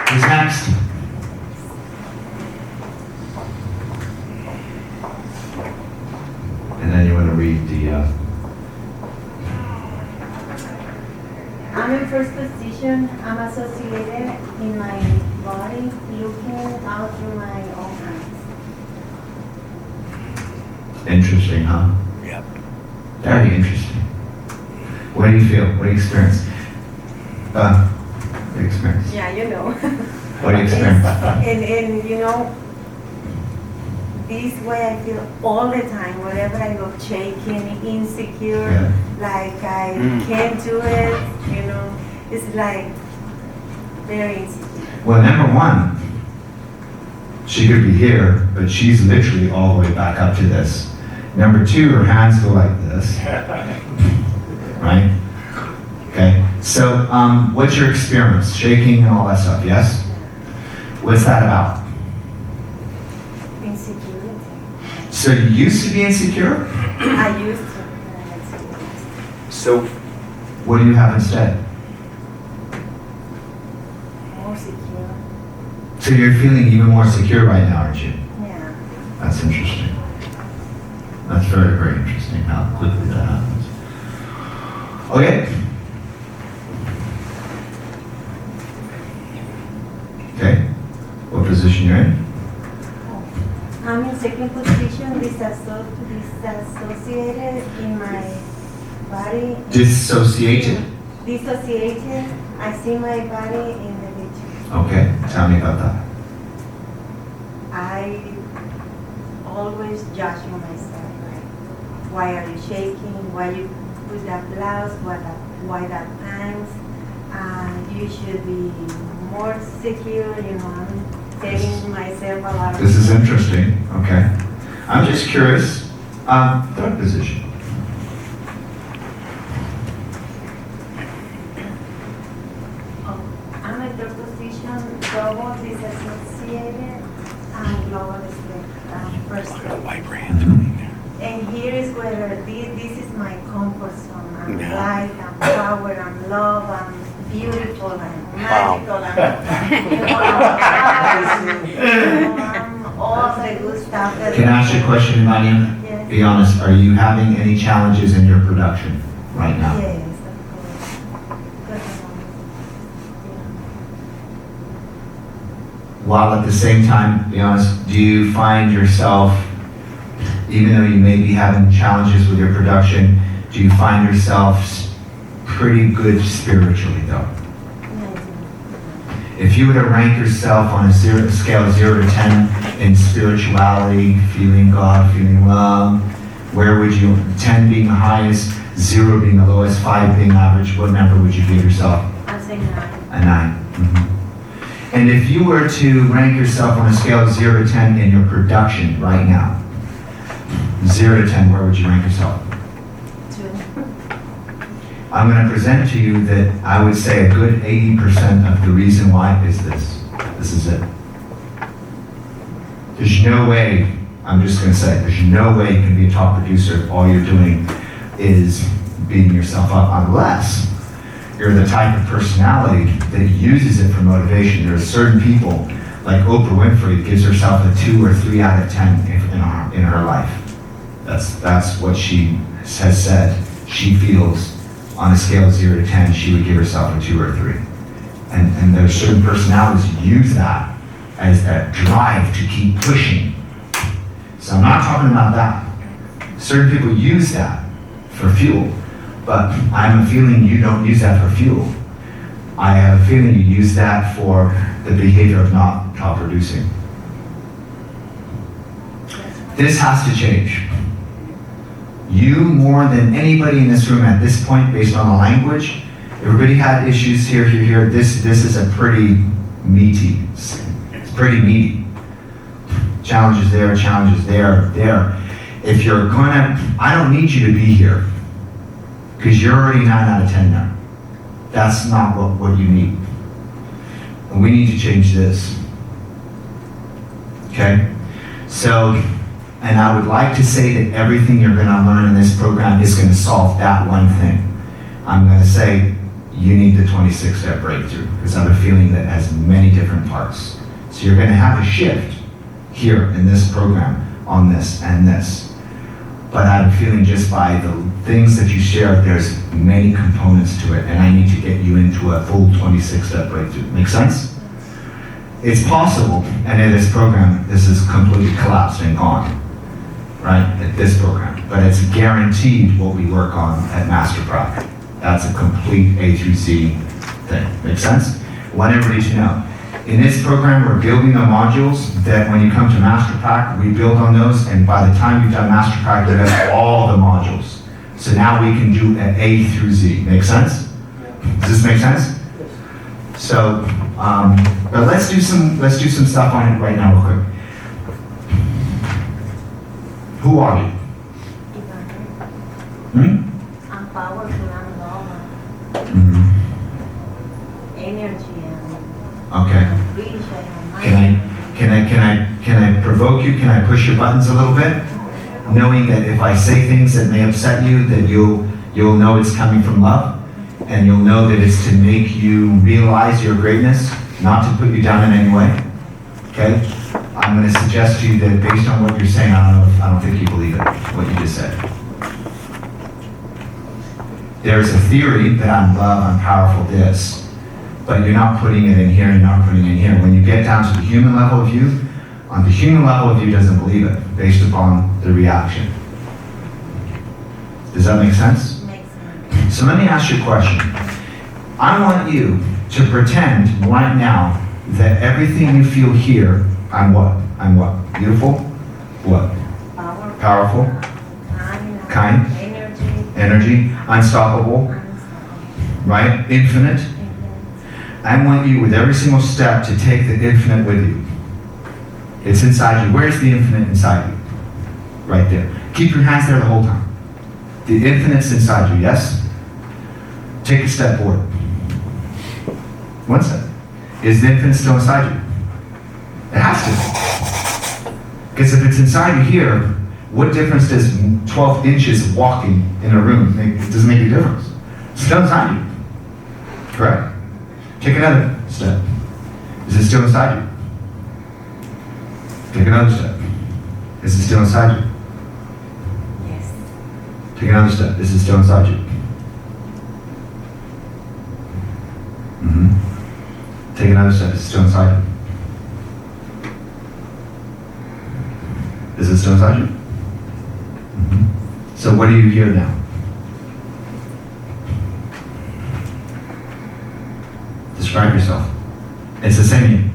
Who's next? And then you want to read the, I'm in first position. I'm associated in my body, looking out through my own eyes. interesting, huh? Yep. Very interesting. What do you feel? What do you experience? What do you experience? Yeah, you know. What do you experience? And you know, this way I feel all the time, wherever I go, shaking, insecure, Yeah. like I can't do it, you know. It's like very insecure. Well, number one, she could be here, but she's literally all the way back up to this. Number two, her hands go like this. Right? Okay. So, what's your experience? Shaking and all that stuff, yes? What's that about? Insecurity. So you used to be insecure? I used to. So, what do you have instead? More secure. So you're feeling even more secure right now, aren't you? Yeah. That's interesting. That's very, very interesting how quickly that happens. Okay. Okay. What position you're in? I'm in second position, disassociated in my body. Dissociated. Dissociated. I see my body in the picture. Okay. Tell me about that. I always judge myself, like, why are you shaking? Why you put that blouse? Why that pants? You should be more secure, you know. I'm telling myself a lot of This is interesting. Okay. I'm just curious. Third position. I'm in third position, global disassociated, and global first step. And here is where this is my comfort zone. I'm light, I'm power, I'm love, I'm beautiful, I'm magical, I'm all the good stuff. Can I ask you a question, Imania? Yes. Be honest. Are you having any challenges in your production right now? Yes, of course. While at the same time, be honest, do you find yourself, even though you may be having challenges with your production, do you find yourself pretty good spiritually though? If you were to rank yourself on a scale of 0 to 10 in spirituality, feeling God, feeling love, where would you, 10 being the highest, 0 being the lowest, 5 being average, what number would you give yourself? I'm saying 9. A 9. Mm-hmm. And if you were to rank yourself on a scale of 0 to 10 in your production right now, 0 to 10, where would you rank yourself? 2. I'm going to present to you that I would say a good 80% of the reason why is this. This is it. There's no way, I'm just going to say, there's no way you can be a top producer if all you're doing is beating yourself up, unless you're the type of personality that uses it for motivation. There are certain people, like Oprah Winfrey, gives herself a 2 or 3 out of 10 in her life. That's what she has said. She feels on a scale of 0 to 10, she would give herself a 2 or 3. And there are certain personalities who use that as that drive to keep pushing. So I'm not talking about that. Certain people use that for fuel, but I have a feeling you don't use that for fuel. I have a feeling you use that for the behavior of not top producing. This has to change. You, more than anybody in this room at this point, based on the language, everybody had issues here. This is a pretty meaty. It's pretty meaty. Challenges there, challenges there, there. If you're gonna, I don't need you to be here, because you're already 9 out of 10 now. That's not what you need. And we need to change this. Okay? So, and I would like to say that everything you're gonna learn in this program is gonna solve that one thing. I'm gonna say, you need the 26-step breakthrough, because I have a feeling that has many different parts. So you're gonna have a shift here in this program on this and this. But I have a feeling just by the things that you shared, there's many components to it, and I need to get you into a full 26-step breakthrough. Make sense? It's possible, and in this program, this is completely collapsed and gone, right, at this program. But it's guaranteed what we work on at Master PRAC. That's a complete A through Z thing. Make sense? I want everybody to know. In this program, we're building the modules that when you come to Master PRAC, we build on those, and by the time you've done Master PRAC, you have all the modules. So now we can do an A through Z. Make sense? Does this make sense? So, but let's do some stuff on it right now real quick. Who are you? I'm powerful, I'm normal. Energy and Okay. vision. Can I provoke you? Can I push your buttons a little bit? Knowing that if I say things that may upset you, that you'll know it's coming from love, and you'll know that it's to make you realize your greatness, not to put you down in any way. Okay? I'm going to suggest to you that based on what you're saying, I don't think you believe it, what you just said. There's a theory that I'm love, I'm powerful, this. But you're not putting it in here, you're not putting it in here. When you get down to the human level of you, on the human level of you doesn't believe it, based upon the reaction. Does that make sense? Makes sense. So let me ask you a question. I want you to pretend right now that everything you feel here, I'm what? I'm what? Beautiful? What? Powerful? Kind? Energy? Unstoppable? Right? Infinite? I want you with every single step to take the infinite with you. It's inside you. Where's the infinite inside you? Right there. Keep your hands there the whole time. The infinite's inside you, yes? Take a step forward. One step. Is the infinite still inside you? It has to. Because if it's inside you here, what difference does 12 inches of walking in a room make? It doesn't make a difference. It's still inside you. Correct? Take another step. Is it still inside you? Take another step. Is it still inside you? Yes. Take another step. Is it still inside you? Take another step. Is it still inside you? Is it still inside you? So what do you hear now? Describe yourself. It's the same you.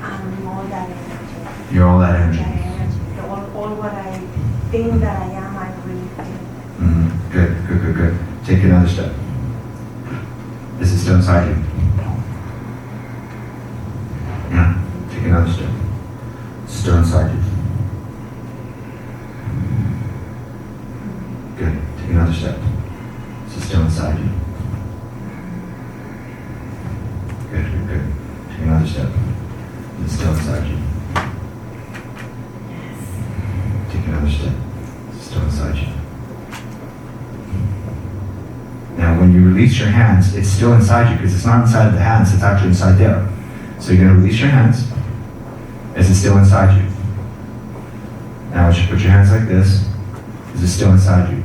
I'm all that energy. You're all that energy. That energy. All what I think that I am, I really feel. Good. Take another step. Is it still inside you? Yeah. Take another step. It's still inside you. Good. Take another step. Is it still inside you? Good. Take another step. Is it still inside you? Take another step. It's still inside you. Now, when you release your hands, it's still inside you because it's not inside the hands, it's actually inside there. So you're going to release your hands. Is it still inside you? Now, as you put your hands like this, is it still inside you?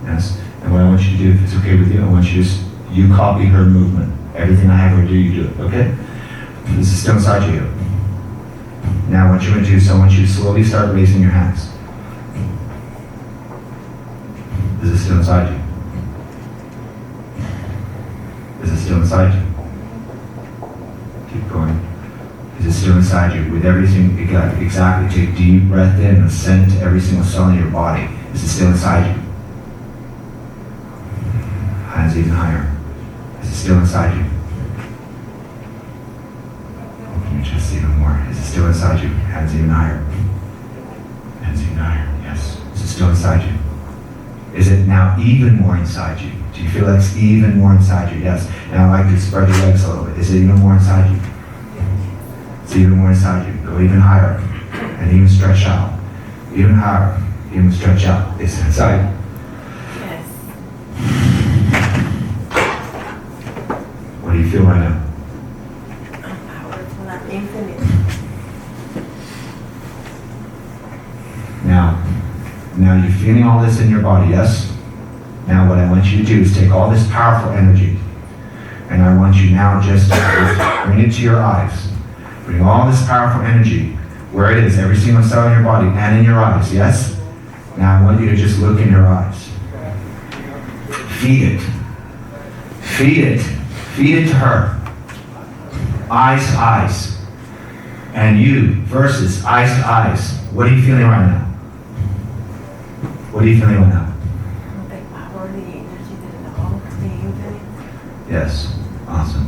Yes. And what I want you to do, if it's okay with you, I want you to you copy her movement. Everything I have her do, you do it, okay? This is still inside you here. Now what you want to do is I want you to slowly start raising your hands. Is it still inside you? Is it still inside you? Keep going. Is it still inside you? With everything, exactly, take a deep breath in and send it to every single cell in your body. Is it still inside you? Hands even higher. Is it still inside you? still inside you? Hands even higher. Hands even higher, yes. Is it still inside you? Is it now even more inside you? Do you feel like it's even more inside you? Yes. Now I'd like to spread your legs a little bit. Is it even more inside you? It's even more inside you. Go even higher. And even stretch out. Even higher. Even stretch out. It's inside. Yes. What do you feel right now? I'm powerful, I'm infinite. Now you're feeling all this in your body, yes? Now what I want you to do is take all this powerful energy, and I want you now just to bring it to your eyes. Bring all this powerful energy where it is, every single cell in your body and in your eyes, yes? Now I want you to just look in your eyes. Feed it. Feed it. Feed it to her. Eyes to eyes. And you versus eyes to eyes. What are you feeling right now? What are you feeling right now? The power, the energy, the love, the infinite. Yes. Awesome.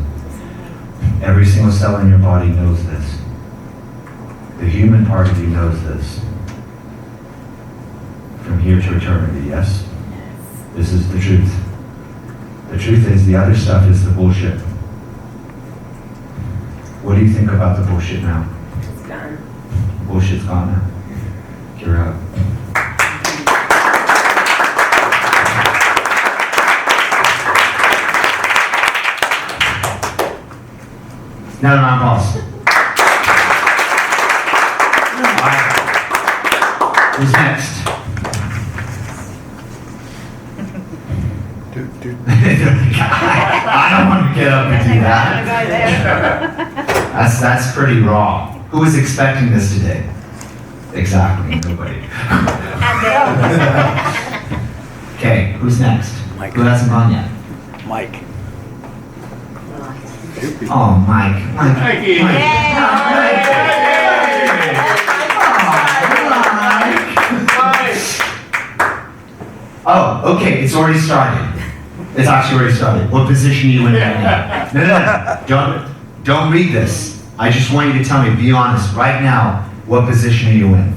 Every single cell in your body knows this. The human part of you knows this. From here to eternity, yes? This is the truth. The truth is the other stuff is the bullshit. What do you think about the bullshit now? It's gone. Bullshit's gone now. You're out. Another round of applause. Alright. Who's next? I don't want to get up and do that. That's pretty raw. Who was expecting this today? Exactly, nobody. Okay, who's next? Mike. Who hasn't gone yet? Mike. Oh, Mike. Mike. Mikey. Oh, okay, it's already started. It's actually already started. What position are you in right now? No. Don't read this. I just want you to tell me, be honest, right now, what position are you in?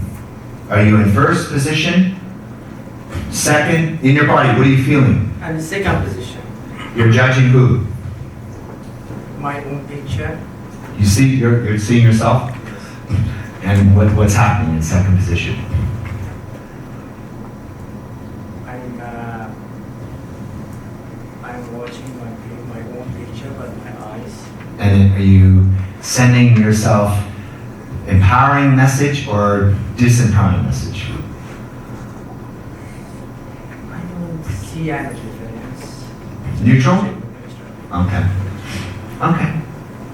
Are you in first position? Second? In your body, what are you feeling? I'm in second position. You're judging who? My own picture. You see, you're seeing yourself? And what's happening in second position? I'm watching my own picture with my eyes. And are you sending yourself empowering message or disempowering message? I don't see any difference. Neutral? Okay. Okay.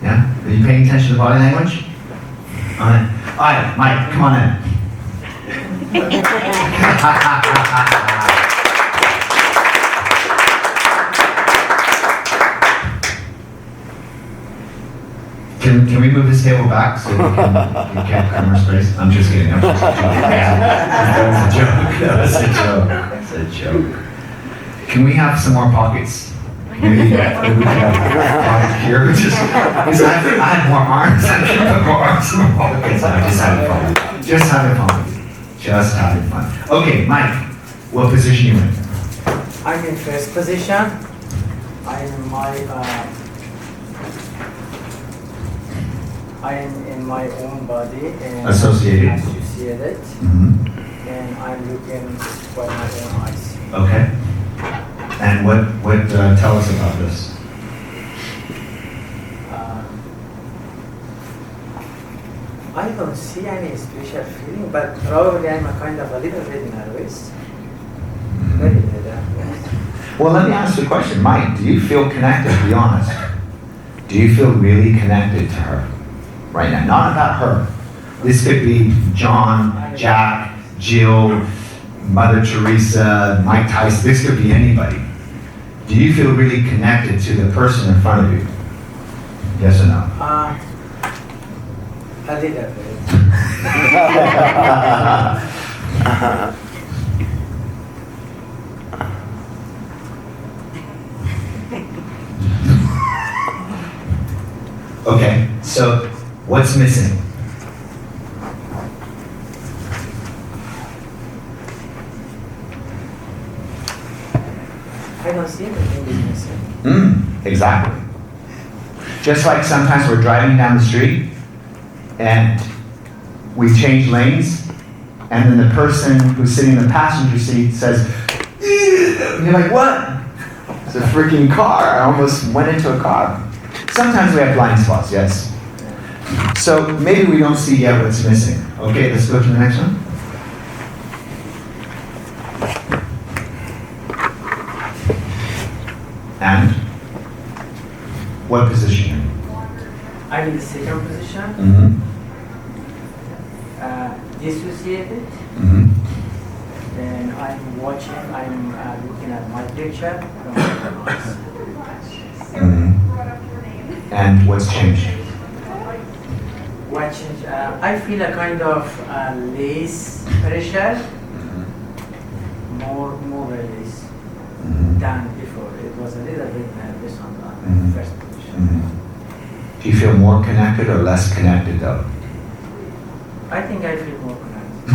Yeah? Are you paying attention to body language? Alright. Alright, Mike, come on in. Can we move this table back so we can camera space? I'm just kidding. I'm just joking. That was a joke. That's a joke. Can we have some more pockets? Maybe we can have pockets here. Just because I had more arms. I can put more arms in more pockets. I'm just having fun. Just having fun. Just having fun. Okay, Mike, what position you in? I'm in first position. I am in my own body and Associated. associated, and I'm looking for my own eyes. Okay. And what tell us about this? I don't see any special feeling, but probably I'm a kind of a little bit nervous. Very nervous. Well, let me ask you a question. Mike, do you feel connected? Be honest. Do you feel really connected to her right now? Not about her. This could be John, Jack, Jill, Mother Teresa, Mike Tyson. This could be anybody. Do you feel really connected to the person in front of you? Yes or no? A little bit. Okay, so what's missing? everything is missing. Exactly. Just like sometimes we're driving down the street and we change lanes, and then the person who's sitting in the passenger seat says, "Ew," and you're like, what? It's a freaking car. I almost went into a car. Sometimes we have blind spots, yes. So maybe we don't see yet what's missing. Okay, let's go to the next one. And what position are you? I'm in the second position, Mm-hmm. dissociated, Mm-hmm. and I'm watching, I'm looking at my picture from the noise. Mm-hmm. And what's changed? What change? I feel a kind of less pressure, more release than before. It was a little bit nervous on the first position. Mm-hmm. Do you feel more connected or less connected though? I think I feel more connected.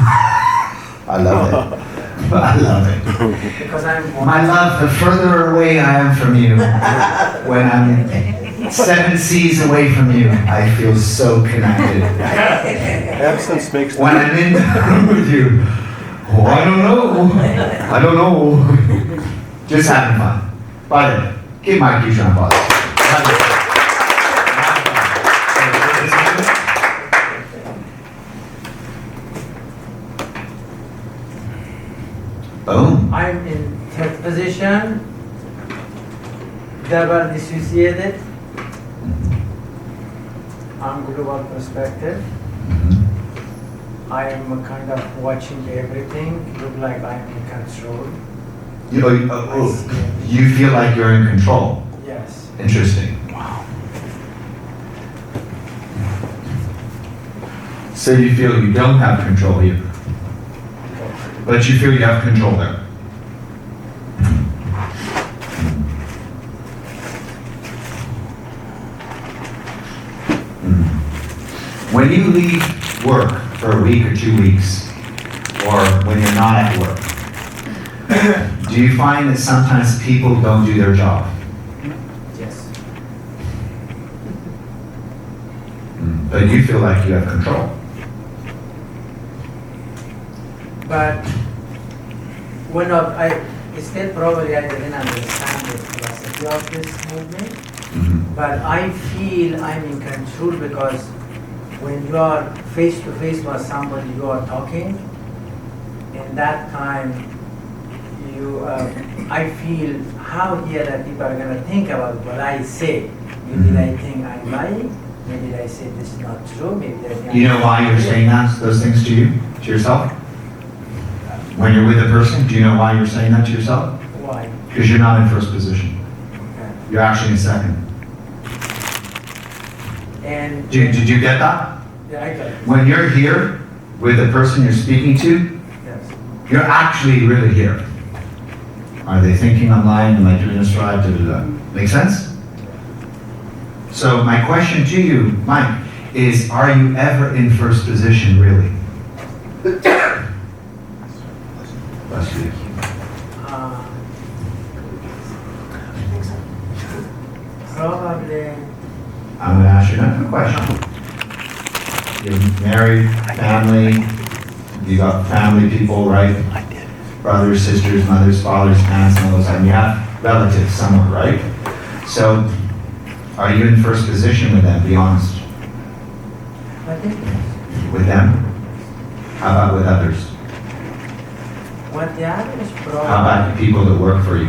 I love it. I love it. Because I'm My love, the further away I am from you, when I'm 7 seas away from you, I feel so connected. Absence makes the When I'm in the room with you, oh, I don't know. I don't know. Just having fun. Vale, give Mike a round of applause. Boom. I'm in third position, double dissociated. I'm global perspective. I am kind of watching everything, look like I'm in control. You feel like you're in control. Yes. Interesting. Wow. So you feel you don't have control here, but you feel you have control there. When you leave work for a week or 2 weeks, or when you're not at work, do you find that sometimes people don't do their job? Yes. But you feel like you have control. But when I still probably I didn't understand the philosophy of this movement, but I feel I'm in control because when you are face to face with somebody you are talking, in that time I feel how the other people are going to think about what I say. Maybe they think I'm lying, maybe they say this is not true, maybe they think You know why you're saying those things to you, to yourself? When you're with a person, do you know why you're saying that to yourself? Why? Because you're not in first position. Okay. You're actually in second. And Did you get that? yeah, I got it. When you're here with the person you're speaking to, Yes. you're actually really here. Are they thinking I'm lying? Am I doing this right? Da, da, da. Make sense? So my question to you, Mike, is are you ever in first position really? Bless you. Probably. I'm going to ask you another question. You're married, family, you got family people, right? Brothers, sisters, mothers, fathers, aunts, uncles, and you have relatives somewhere, right? So, are you in first position with them? Be honest. I think With them? How about with others? what the other is probably. How about the people that work for you?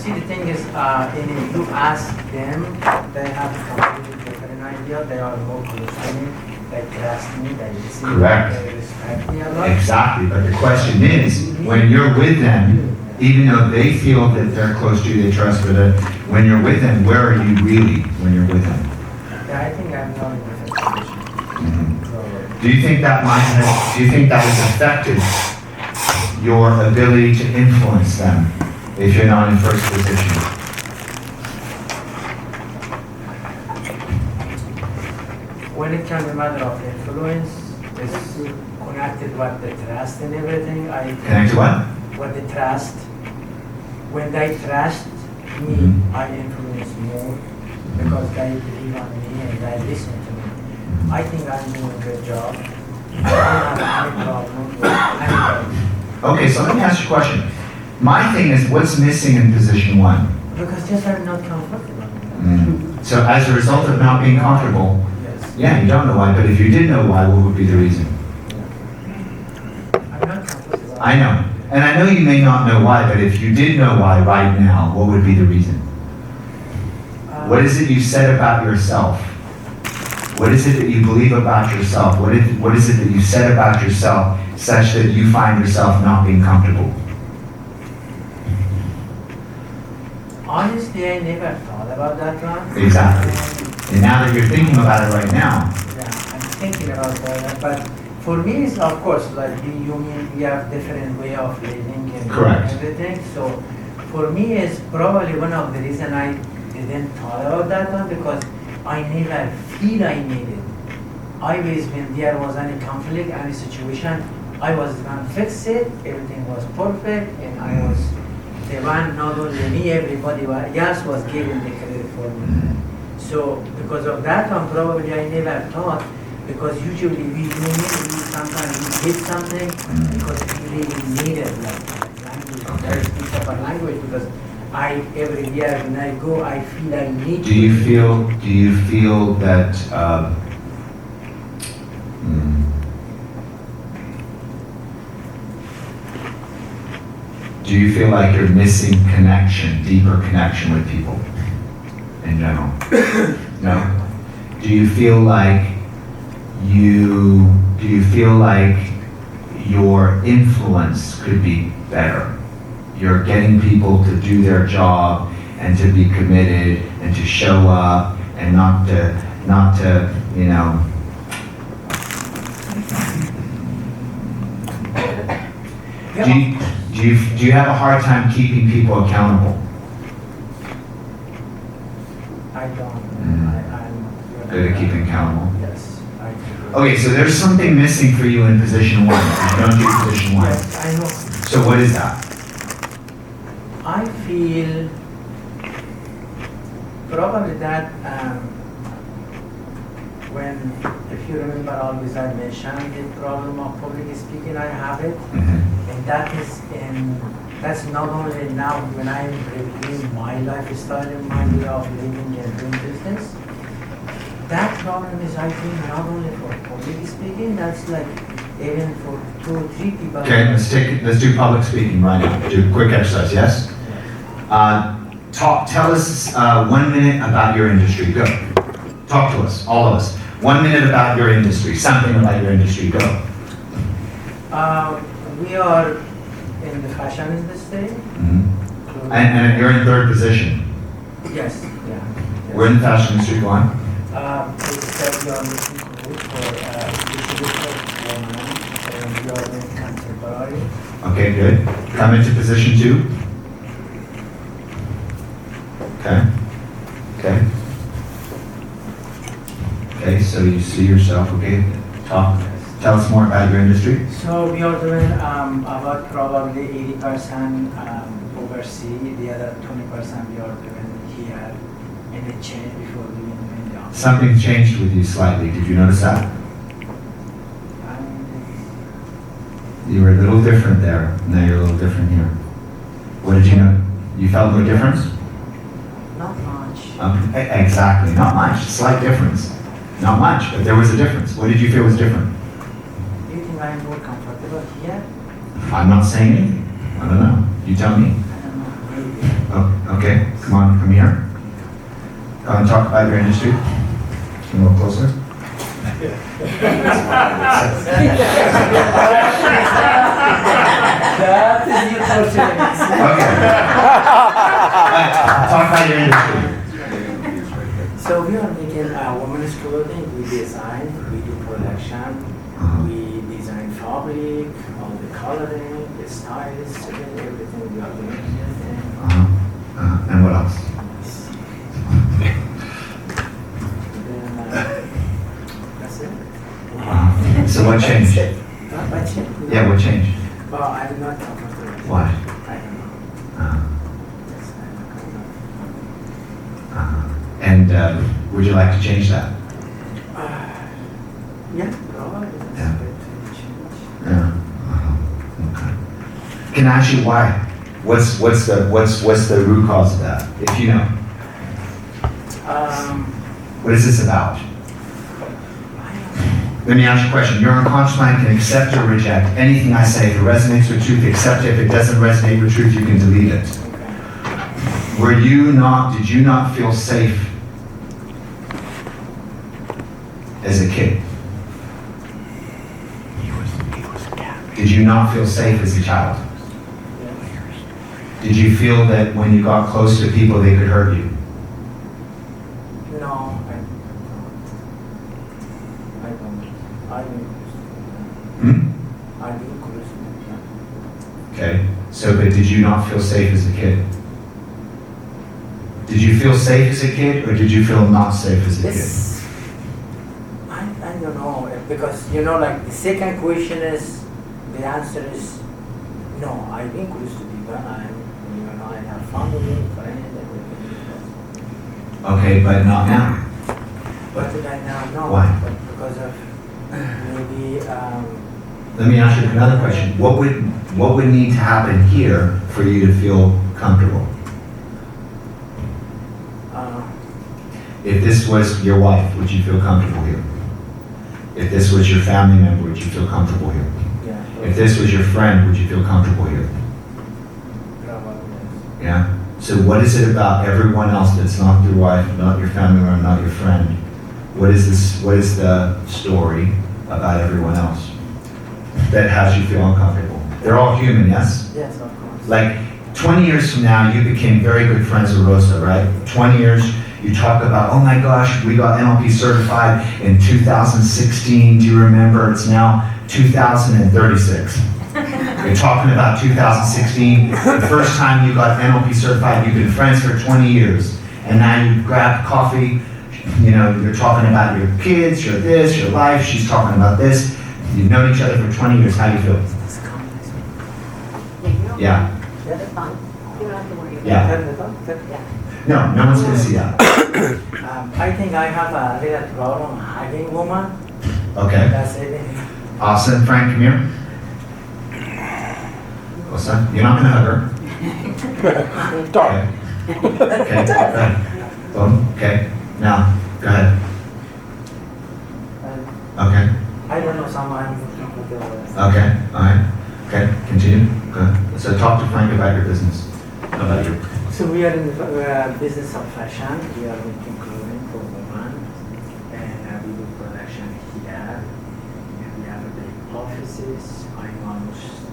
See, the thing is, if you ask them, they have a completely different idea. They are more close to me. They trust me. They listen. Correct. They respect me a lot. Exactly, but the question is, when you're with them, even though they feel that they're close to you, they trust you, that when you're with them, where are you really when you're with them? Yeah, I think I'm not in the first position. Do you think that do you think that has affected your ability to influence them if you're not in first position? When it comes to matter of influence, it's connected with the trust and everything. Connect to what? what they trust. When they trust me, I influence more because they believe on me and they listen to me. I think I'm doing a good job. I don't have any problem with anybody. Okay, so let me ask you a question. My thing is, what's missing in position 1? Because just I'm not comfortable. So as a result of not being comfortable, Yes. yeah, you don't know why, but if you did know why, what would be the reason? I'm not comfortable. I know. And I know you may not know why, but if you did know why right now, what would be the reason? What is it you said about yourself? What is it that you believe about yourself? What is it that you said about yourself such that you find yourself not being comfortable? Honestly, I never thought about that one. Exactly. And now that you're thinking about it right now, Yeah, I'm thinking about that, but for me, it's of course like the human, we have different way of living and Correct. everything. So for me, it's probably one of the reason I didn't thought about that one because I never feel I need it. Always when there was any conflict, any situation, I was gonna fix it. Everything was perfect, and I was the one. Not only me, everybody else was giving the credit for me. So because of that one, probably I never thought, because usually we sometimes we hit something because we really need it, like language, very speak of a language, because every year when I go, I feel I need do you feel that, do you feel like you're missing connection, deeper connection with people in general? No? Do you feel like your influence could be better? You're getting people to do their job and to be committed and to show up and not to, you know. Do you have a hard time keeping people accountable? I don't. I'm Good at keeping accountable? Yes, I do. Okay, so there's something missing for you in position 1. You don't do position 1. Yes, I know. So what is that? I feel probably that if you remember always I mentioned the problem of public speaking, I have it. And that's not only now when I'm reviewing my lifestyle and my way of living and doing business. That problem is, I think, not only for public speaking, that's like even for 2 or 3 people. Okay, let's do public speaking right now. Do a quick exercise, yes? Tell us 1 minute about your industry. Go. Talk to us, all of us. 1 minute about your industry. Something about your industry. Go. We are in the fashion industry. And you're in 3rd position. Yes. Yeah. We're in the fashion industry. Go on. It's that we are looking for distributor and we are in contemporary. Okay, good. Come into position 2. Okay, so you see yourself, okay? Tell us more about your industry. So we are doing about probably 80% overseas, the other 20% we are doing here in the change before we in the office. Something changed with you slightly. Did you notice that? You were a little different there. Now you're a little different here. What did you know? You felt no difference? Not much. Exactly, not much. Slight difference. Not much, but there was a difference. What did you feel was different? Do you think I'm more comfortable here? I'm not saying anything. I don't know. You tell me. I don't know. Maybe. Oh, okay. Come here. Come and talk about your industry. Come a little closer. That is the opportunity. Okay. Talk about your industry. So we are making women's clothing. We design, we do production, we design fabric, all the coloring, the styles, everything we are doing. And what else? Then that's it. So what changed? What changed? Yeah, what changed? Well, I'm not comfortable. Why? And would you like to change that? Yeah, probably. Yeah. Yeah. Okay. Can I ask you why? What's the root cause of that? If you know. What is this about? Let me ask you a question. Your unconscious mind can accept or reject anything I say. If it resonates with truth, accept it. If it doesn't resonate with truth, you can delete it. Did you not feel safe as a kid? Did you not feel safe as a child? Did you feel that when you got close to people, they could hurt you? No, I don't. I didn't Okay, so but did you not feel safe as a kid? Did you feel safe as a kid, or did you feel not safe as a kid? Yes. I don't know, because like the second question is, the answer is, no, I think it used to be when I have family, friends, everything. Okay, but not now. But right now, no. Why? But because of maybe, Let me ask you another question. What would need to happen here for you to feel comfortable? If this was your wife, would you feel comfortable here? If this was your family member, would you feel comfortable here? yeah. If this was your friend, would you feel comfortable here? Yeah? So what is it about everyone else that's not your wife, not your family member, not your friend? What is the story about everyone else that has you feel uncomfortable? They're all human, yes? Yes, of course. Like 20 years from now, you became very good friends with Rosa, right? 20 years, you talk about, oh my gosh, we got NLP certified in 2016. Do you remember? It's now 2036. You're talking about 2016, the first time you got NLP certified. You've been friends for 20 years. And now you grab coffee, you're talking about your kids, your this, your life. She's talking about this. You've known each other for 20 years. How do you feel? Yeah. That's fine. You don't have to worry about Yeah. No, no one's going to see that. I think I have a little problem hugging woman. Okay. That's it. Awesome. Frank, come here. What's that? You're not going to hug her. Darn. Okay, go ahead. Boom. Okay. Now, go ahead. Okay. I don't know, someone. Okay. All right. Okay. Continue. Go ahead. So talk to Frank about your business. About you. So we are in the business of fashion. We are making clothing for women, and we do production here. We have a big offices. I'm almost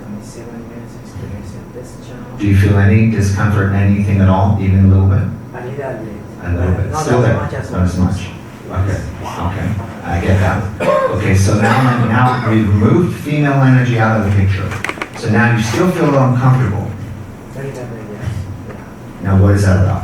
27 years experience in this job. Do you feel any discomfort, anything at all, even a little bit? A little bit. A little bit. Not Still as there. much as Not as much. Okay. Okay. I get that. Okay. So now we've removed female energy out of the picture. So now you still feel uncomfortable. Very yes. Now what is that about?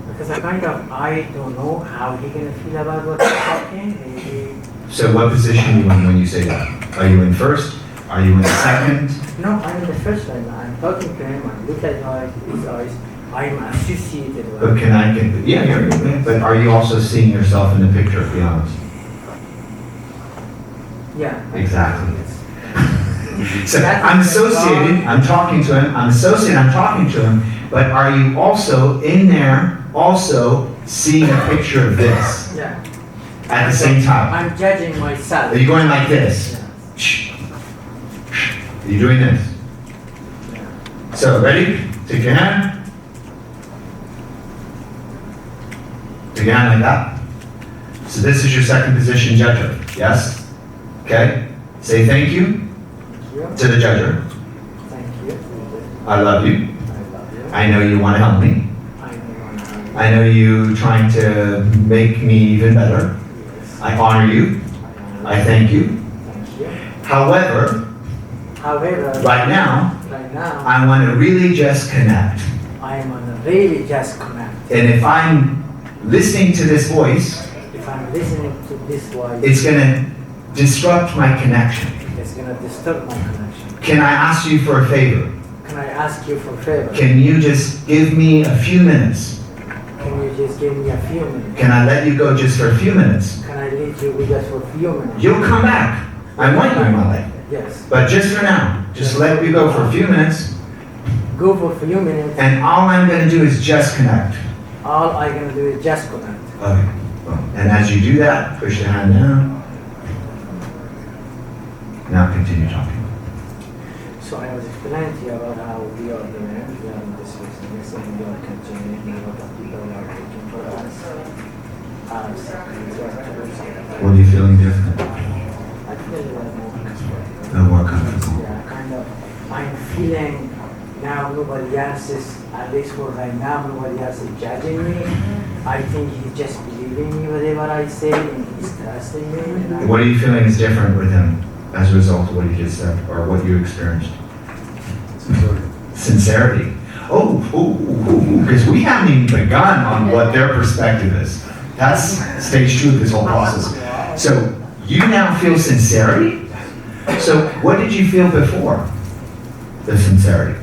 Because I don't know how he gonna feel about what he's talking. Maybe. So what position are you in when you say that? Are you in first? Are you in second? No, I'm in the first line. I'm talking to him. I look at his eyes. I'm associated with But can I get? Yeah, you're. But are you also seeing yourself in the picture? Be honest. Yeah. Exactly. So I'm associated. I'm talking to him. I'm associated. I'm talking to him. But are you also in there? Also seeing a picture of this Yeah. at the same time? I'm judging myself. Are you going like this? Are you doing this? So ready? Take your hand. Take your hand like that. So this is your second position, judger. Yes? Okay? Say thank you to the judger. Thank you. I love you. I love you. I know you want to help me. I know you trying to make me even better. I honor you. I thank you. Thank you. However, right now, I want to really just connect. I am on a really just connect. And if I'm listening to this voice, If I'm listening to this voice, it's going to disrupt my connection. it's gonna disturb my connection. Can I ask you for a favor? Can I ask you for a favor? Can you just give me a few minutes? Can you just give me a few minutes? Can I let you go just for a few minutes? Can I leave you with just for a few minutes? You'll come back. I want you in my life. Yes. But just for now, just let you go for a few minutes. Go for a few minutes. And all I'm going to do is just connect. All I'm gonna do is just connect. Okay. And as you do that, push the hand down. Now continue talking. So I was explaining to you about how we are the men, we are in this business, and we are continuing, a lot of people are looking for us. What are you feeling different? I feel like more comfortable. No more comfortable. Yeah, kind of. I'm feeling now nobody else is, at least for right now, nobody else is judging me. I think he's just believing me whatever I say, and he's trusting me. And What are you feeling is different with him as a result of what you just said, or what you experienced? Sincerity. Because we haven't even begun on what their perspective is. That's stage 2 of this whole process. So you now feel sincerity? So what did you feel before the sincerity?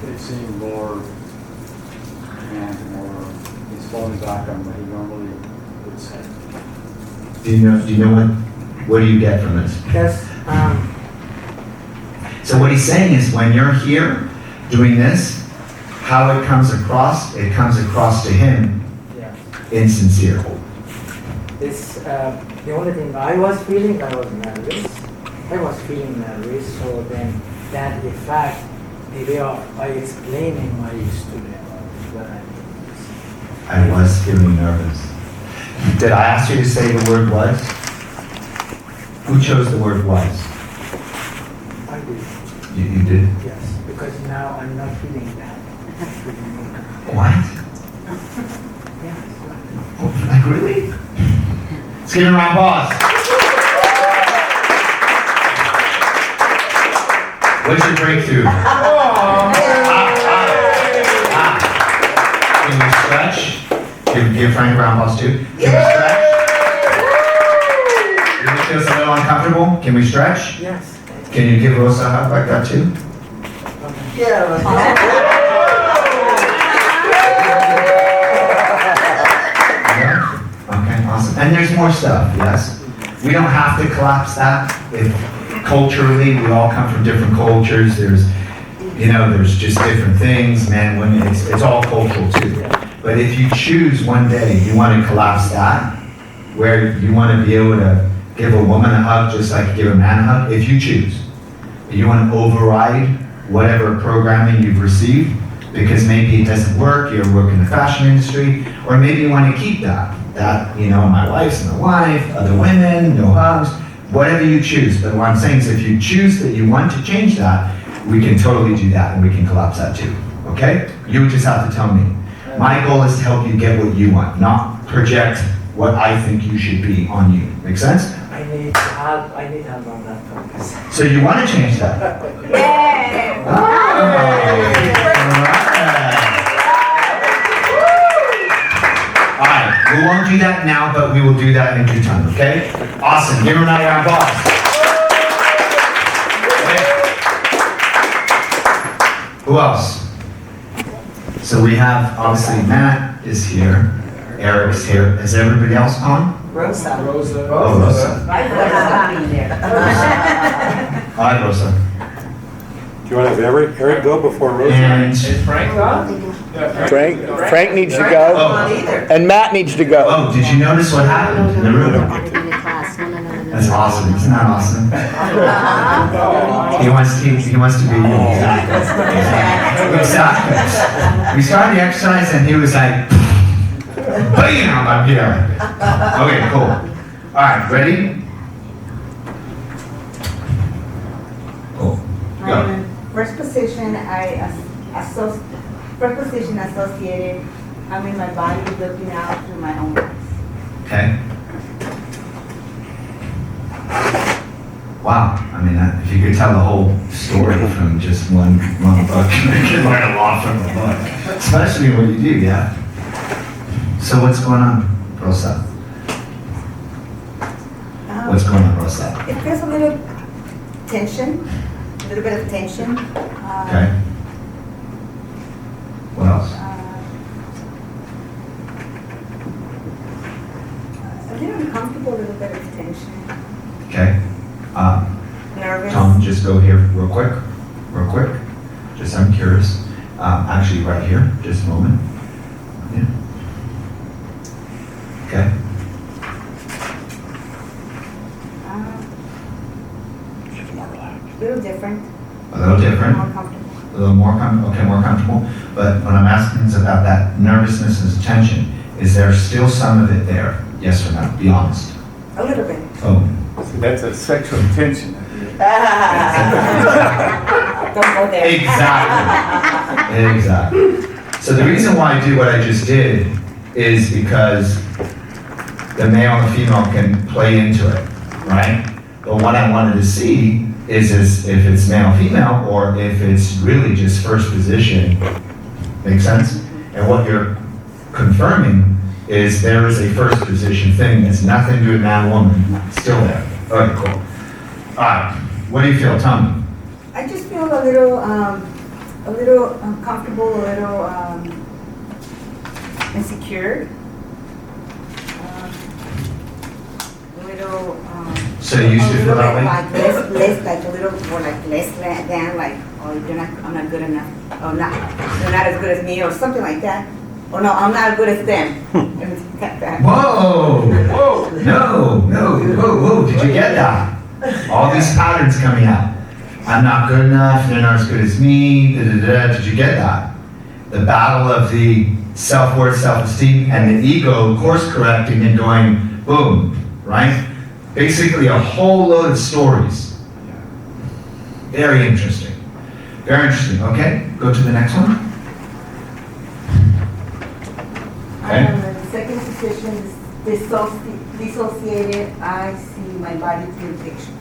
It seemed more, and more, he's falling back on what he normally would say. Do you know what do you get from this? Yes. So what he's saying is when you're here doing this, how it comes across to him insincere. This, the only thing I was feeling, I was nervous. I was feeling nervous, so then that the fact, the way of by explaining my student what I I was feeling nervous. Did I ask you to say the word was? Who chose the word was? I did. You did? Yes, because now I'm not feeling that. I'm feeling more comfortable. What? Yes. Oh, like really? Let's give him a round of applause. What's your breakthrough? Can you stretch? Give Frank a round of applause too. Can we stretch? Do you feel a little uncomfortable? Can we stretch? Yes. Can you give Rosa a hug like that too? Okay, awesome. And there's more stuff, yes? We don't have to collapse that. If culturally, we all come from different cultures. There's just different things, men, women, it's all cultural too. But if you choose one day, you want to collapse that, where you want to be able to give a woman a hug just like you give a man a hug, if you choose. You want to override whatever programming you've received, because maybe it doesn't work, you're working in the fashion industry, or maybe you want to keep that, my wife's my wife, other women, no hugs, whatever you choose. But what I'm saying is if you choose that you want to change that, we can totally do that and we can collapse that too, okay? You just have to tell me. My goal is to help you get what you want, not project what I think you should be on you. Make sense? I need help on that focus. So you want to change that? Yeah. All right, we won't do that now, but we will do that in due time, okay? Awesome, give her another round of applause. Who else? So we have, obviously, Matt is here, Eric's here. Is everybody else on? Rosa. Oh, Rosa. I was being there. All right, Rosa. Do you want to have Eric go before Rosa? And Is Frank on? Frank needs to go, and Matt needs to go. oh, did you notice what happened in the room? That's awesome. Isn't that awesome? He wants to be you. Exactly. We started the exercise and he was like, bam, I'm here. Okay, cool. All right, ready? Cool. Go. First position, associated, I'm in my body looking out through my own eyes. Okay. Wow. I mean, if you could tell the whole story from just one book, you could learn a lot from the book. Especially what you do, yeah? So what's going on, Rosa? What's going on, Rosa? It feels a little tension. little bit of tension. Okay. What else? A little uncomfortable, a little bit of tension. Okay. Nervous. Tom, just go here real quick. Just, I'm curious. Actually, right here, just a moment. Yeah. Okay. A little different. A little different. More comfortable. A little more more comfortable. But what I'm asking is about that nervousness and tension. Is there still some of it there? Yes or no? Be honest. A little bit. Oh. See, that's a sexual tension. Don't go there. Exactly. Exactly. So the reason why I do what I just did is because the male and the female can play into it, right? But what I wanted to see is if it's male, female, or if it's really just first position. Make sense? And what you're confirming is there is a first position thing that's nothing to do with man, woman, still there. Okay, cool. All right, what do you feel? Tell me. I just feel a little uncomfortable, a little insecure. A little. So you used to feel that way? Like less, like a little more like less than, like, oh, I'm not good enough. Oh, they're not as good as me, or something like that. Oh no, I'm not as good as them. Whoa! Whoa! No! Whoa! Did you get that? All these patterns coming out. I'm not good enough. They're not as good as me. Did you get that? The battle of the self-worth, self-esteem, and the ego course-correcting and going boom, right? Basically, a whole load of stories. Very interesting. Very interesting. Okay, go to the next one. Okay. The second position is dissociated. I see my body through the picture.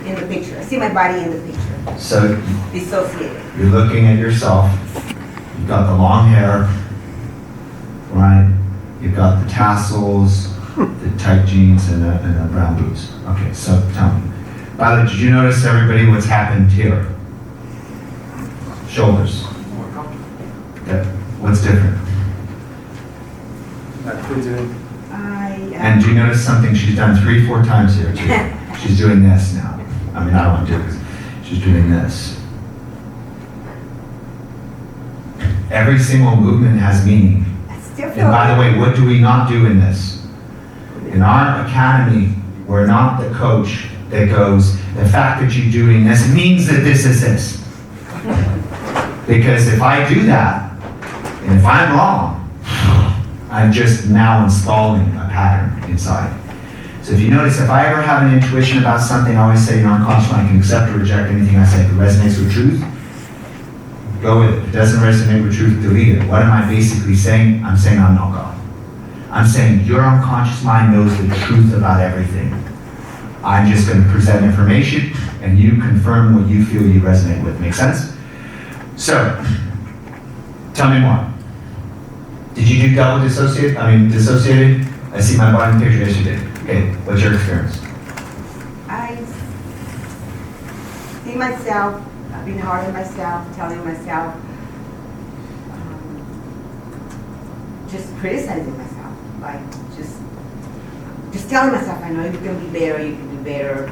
In the picture. I see my body in the picture. So Dissociated. you're looking at yourself. You've got the long hair, right? You've got the tassels, the tight jeans, and the brown boots. Okay, so tell me. By the way, did you notice everybody what's happened here? Shoulders. Okay. What's different? And do you notice something she's done 3-4 times here too? She's doing this now. I mean, I don't want to do this. She's doing this. Every single movement has meaning. And by the way, what do we not do in this? In our academy, we're not the coach that goes, the fact that you're doing this means that this is this. Because if I do that, and if I'm wrong, I'm just now installing a pattern inside. So if you notice, if I ever have an intuition about something, I always say, unconscious mind can accept or reject anything I say. If it resonates with truth, go with it. If it doesn't resonate with truth, delete it. What am I basically saying? I'm saying I'm not God. I'm saying your unconscious mind knows the truth about everything. I'm just going to present information, and you confirm what you feel you resonate with. Make sense? So, tell me more. Did you do double dissociated? I see my body in the picture. Yes, you did. Okay, what's your experience? I see myself, I've been hard on myself, telling myself, just criticizing myself, like just telling myself, I know you can be better, you can do better,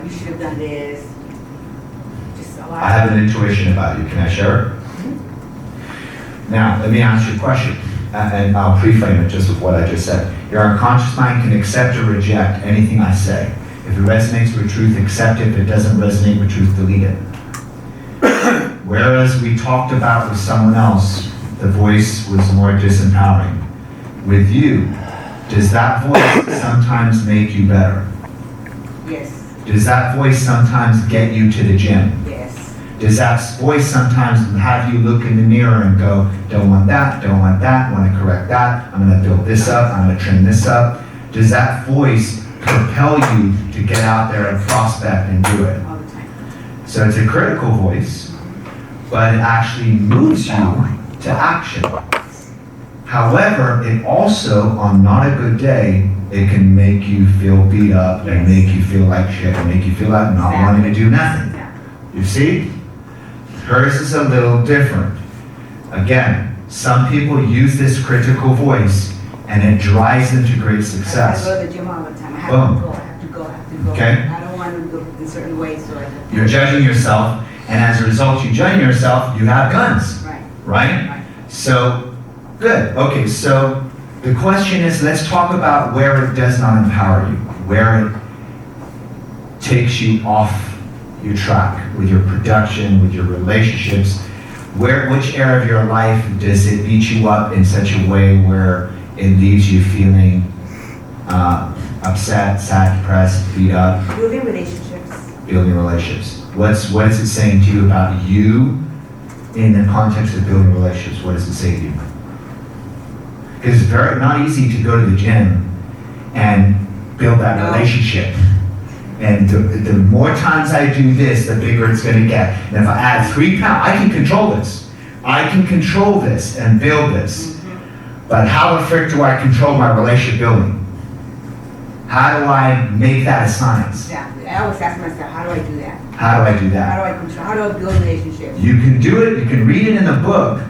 you should have done this. Just a lot. I have an intuition about you. Can I share it? Now, let me ask you a question, and I'll pre-frame it just with what I just said. Your unconscious mind can accept or reject anything I say. If it resonates with truth, accept it. If it doesn't resonate with truth, delete it. Whereas we talked about with someone else, the voice was more disempowering. With you, does that voice sometimes make you better? Yes. Does that voice sometimes get you to the gym? Yes. Does that voice sometimes have you look in the mirror and go, don't want that, want to correct that, I'm going to build this up, I'm going to trim this up? Does that voice propel you to get out there and prospect and do it? All the time. So it's a critical voice, but it actually moves you to action. However, it also, on not a good day, it can make you feel beat up and make you feel like shit and make you feel like not wanting to do nothing. You see? Hers is a little different. Again, some people use this critical voice and it drives them to great I success. go to the gym all the time. I have Boom. to go, I have to go, I have to go. Okay. I don't want to go in certain ways, so I have to. You're judging yourself, and as a result, you judging yourself, you have guns. Right. Right? So, good. Okay, so the question is, let's talk about where it does not empower you, where it takes you off your track with your production, with your relationships. Which area of your life does it beat you up in such a way where it leaves you feeling upset, sad, depressed, beat up? Building relationships. Building relationships. What is it saying to you about you in the context of building relationships? What does it say to you? Because it's not easy to go to the gym and build that relationship. And the more times I do this, the bigger it's going to get. And if I add 3 pounds, I can control this. I can control this and build this. But how the frick do I control my relationship building? How do I make that a science? Exactly. I always ask myself, how do I do that? How do I do that? How do I control? How do I build relationships? You can do it, you can read it in a book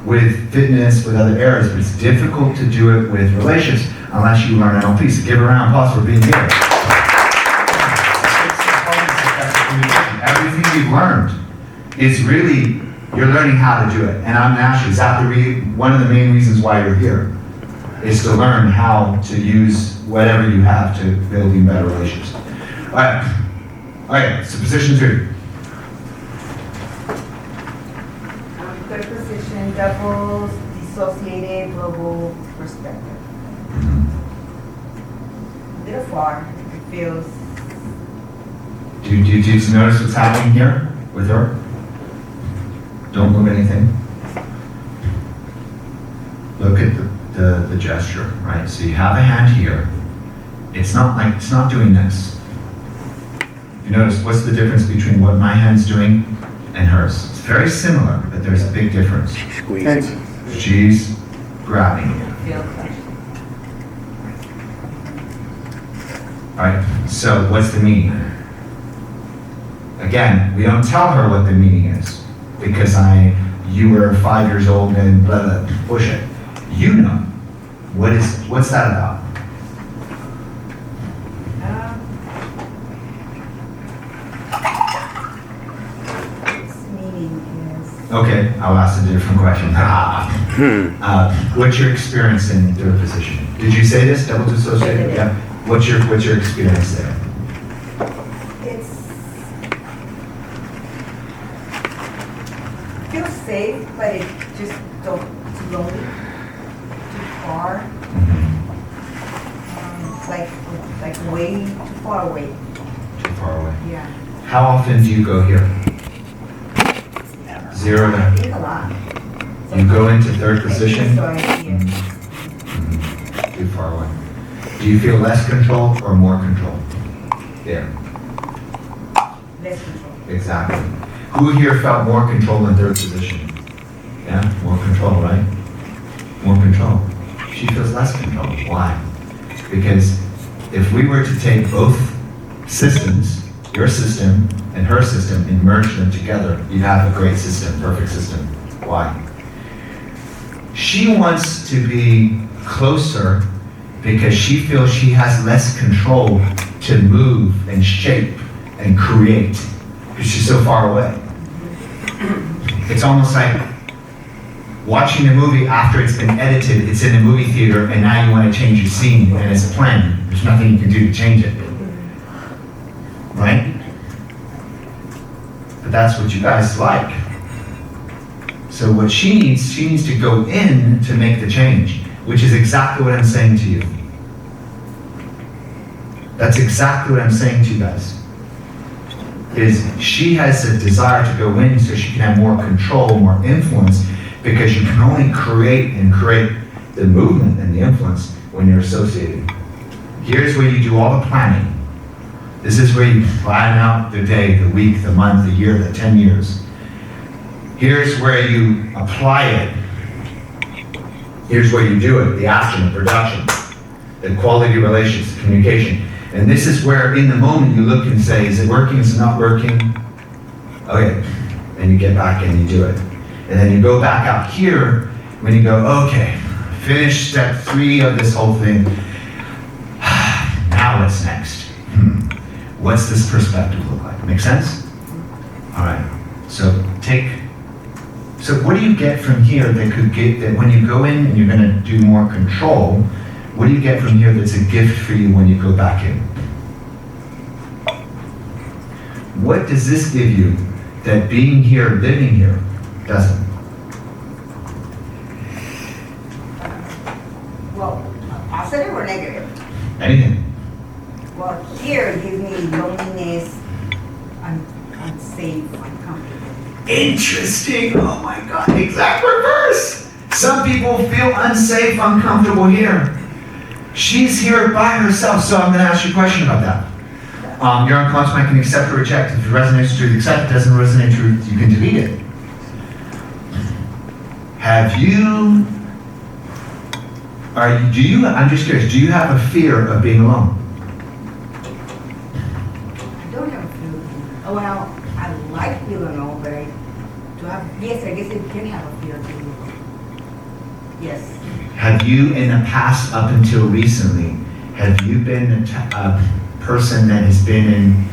with fitness, with other areas, but it's difficult to do it with relationships unless you learn NLP. So give a round of applause for being here. Everything you've learned is really, you're learning how to do it. And I'm actually, is that one of the main reasons why you're here? Is to learn how to use whatever you have to build even better relationships. All right, so position 2. Third position, doubles, dissociated global perspective. A little far, it feels. Do you just notice what's happening here with her? Don't move anything. Look at the gesture, right? So you have a hand here. It's not doing this. You notice what's the difference between what my hand's doing and hers? It's very similar, but there's a big difference. She's grabbing you. All right, so what's the meaning? Again, we don't tell her what the meaning is because you were 5 years old and blah, blah, bullshit. You know. What's that about? Its meaning is. Okay, I'll ask a different question. What's your experience in third position? Did you say this? Double dissociated? Yeah. What's your experience there? Feels safe, but it just too lonely, too far, like way too far away. Too far away. Yeah. How often do you go here? Never. 0 I to. think a lot. You go into third position. So I see it. Too far away. Do you feel less control or more control? There. Less control. Exactly. Who here felt more control in third position? Yeah, more control, right? More control. She feels less control. Why? Because if we were to take both systems, your system and her system, and merge them together, you'd have a great system, perfect system. Why? She wants to be closer because she feels she has less control to move and shape and create because she's so far away. It's almost like watching a movie after it's been edited, it's in a movie theater, and now you want to change your scene, and it's a plan. There's nothing you can do to change it. Right? But that's what you guys like. So what she needs to go in to make the change, which is exactly what I'm saying to you. That's exactly what I'm saying to you guys. Is she has a desire to go in so she can have more control, more influence, because you can only create the movement and the influence when you're associated. Here's where you do all the planning. This is where you plan out the day, the week, the month, the year, the 10 years. Here's where you apply it Here's where you do it, the action, the production, the quality of relations, the communication. And this is where in the moment you look and say, is it working, is it not working? Okay, and you get back and you do it. And then you go back out here when you go, okay, finish step 3 of this whole thing. Now what's next? What's this perspective look like? Make sense? All right, so what do you get from here that when you go in and you're gonna do more control, what do you get from here that's a gift for you when you go back in? What does this give you that being here, living here, doesn't? Well, positive or negative? Anything. Well, here it gives me loneliness, unsafe, uncomfortable. Interesting. Oh my God, exact reverse. Some people feel unsafe, uncomfortable here. She's here by herself, so I'm going to ask you a question about that. Your unconscious mind can accept or reject. If it resonates with truth, accept. If it doesn't resonate with truth, you can delete it. I'm just curious, do you have a fear of being alone? I don't have a fear. Oh, well, I like being alone, but I do have, yes, I guess I can have a fear of being alone. Yes. Have you, in the past, up until recently, have you been a person that has been in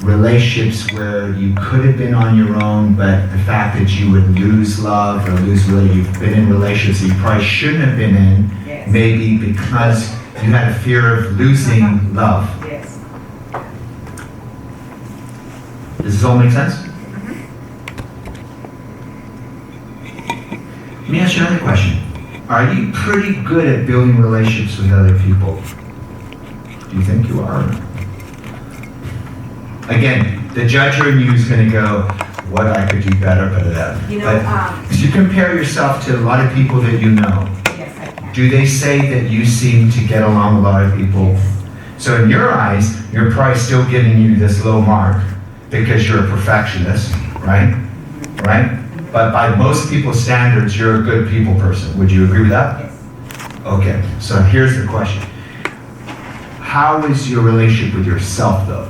relationships where you could have been on your own, but the fact that you would lose love or you've been in relationships that you probably shouldn't have been in, Yes. maybe because you had a fear of losing love? Yes. Does this all make sense? Let me ask you another question. Are you pretty good at building relationships with other people? Do you think you are? Again, the judger in you is going to go, what I could do better, You know, but if you compare yourself to a lot of people that you know, yes, I can. do they say that you seem to get along with a lot of people? So in your eyes, you're probably still giving you this low mark because you're a perfectionist, right? Right? But by most people's standards, you're a good people person. Would you agree with that? Yes. Okay, so here's the question. How is your relationship with yourself, though?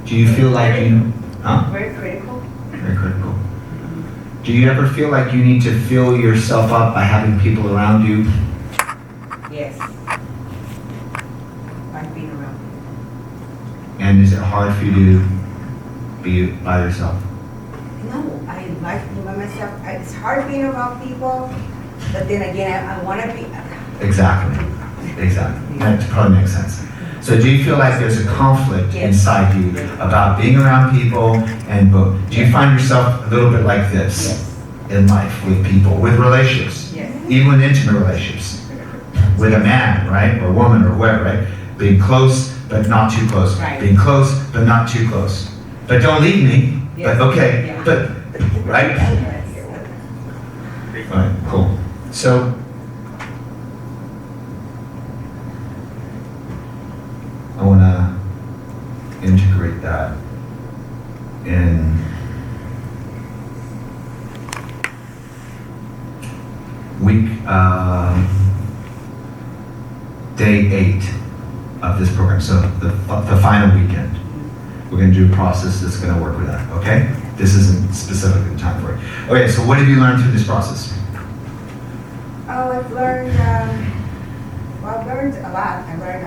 Do you feel like you... Huh? Very critical. Very critical. Do you ever feel like you need to fill yourself up by having people around you? Yes. Like being around. And is it hard for you to be by yourself? No, I like being by myself. It's hard being around people, but then again, I want to be. Exactly. That probably makes sense. So do you feel like there's a conflict inside you about being around people and do you find yourself a little bit like this in life with people, with relationships, even with intimate relationships, with a man, right, or woman or whatever, right? Being close but not too close, being close but not too close. But don't leave me, but okay, but, right? All right, cool. So, I want to integrate that in day 8 of this program. So the final weekend, we're going to do a process that's going to work with that. Okay? This isn't specifically the time for it. Okay. So what have you learned through this process? Oh, I've learned. I've learned a lot. I learned.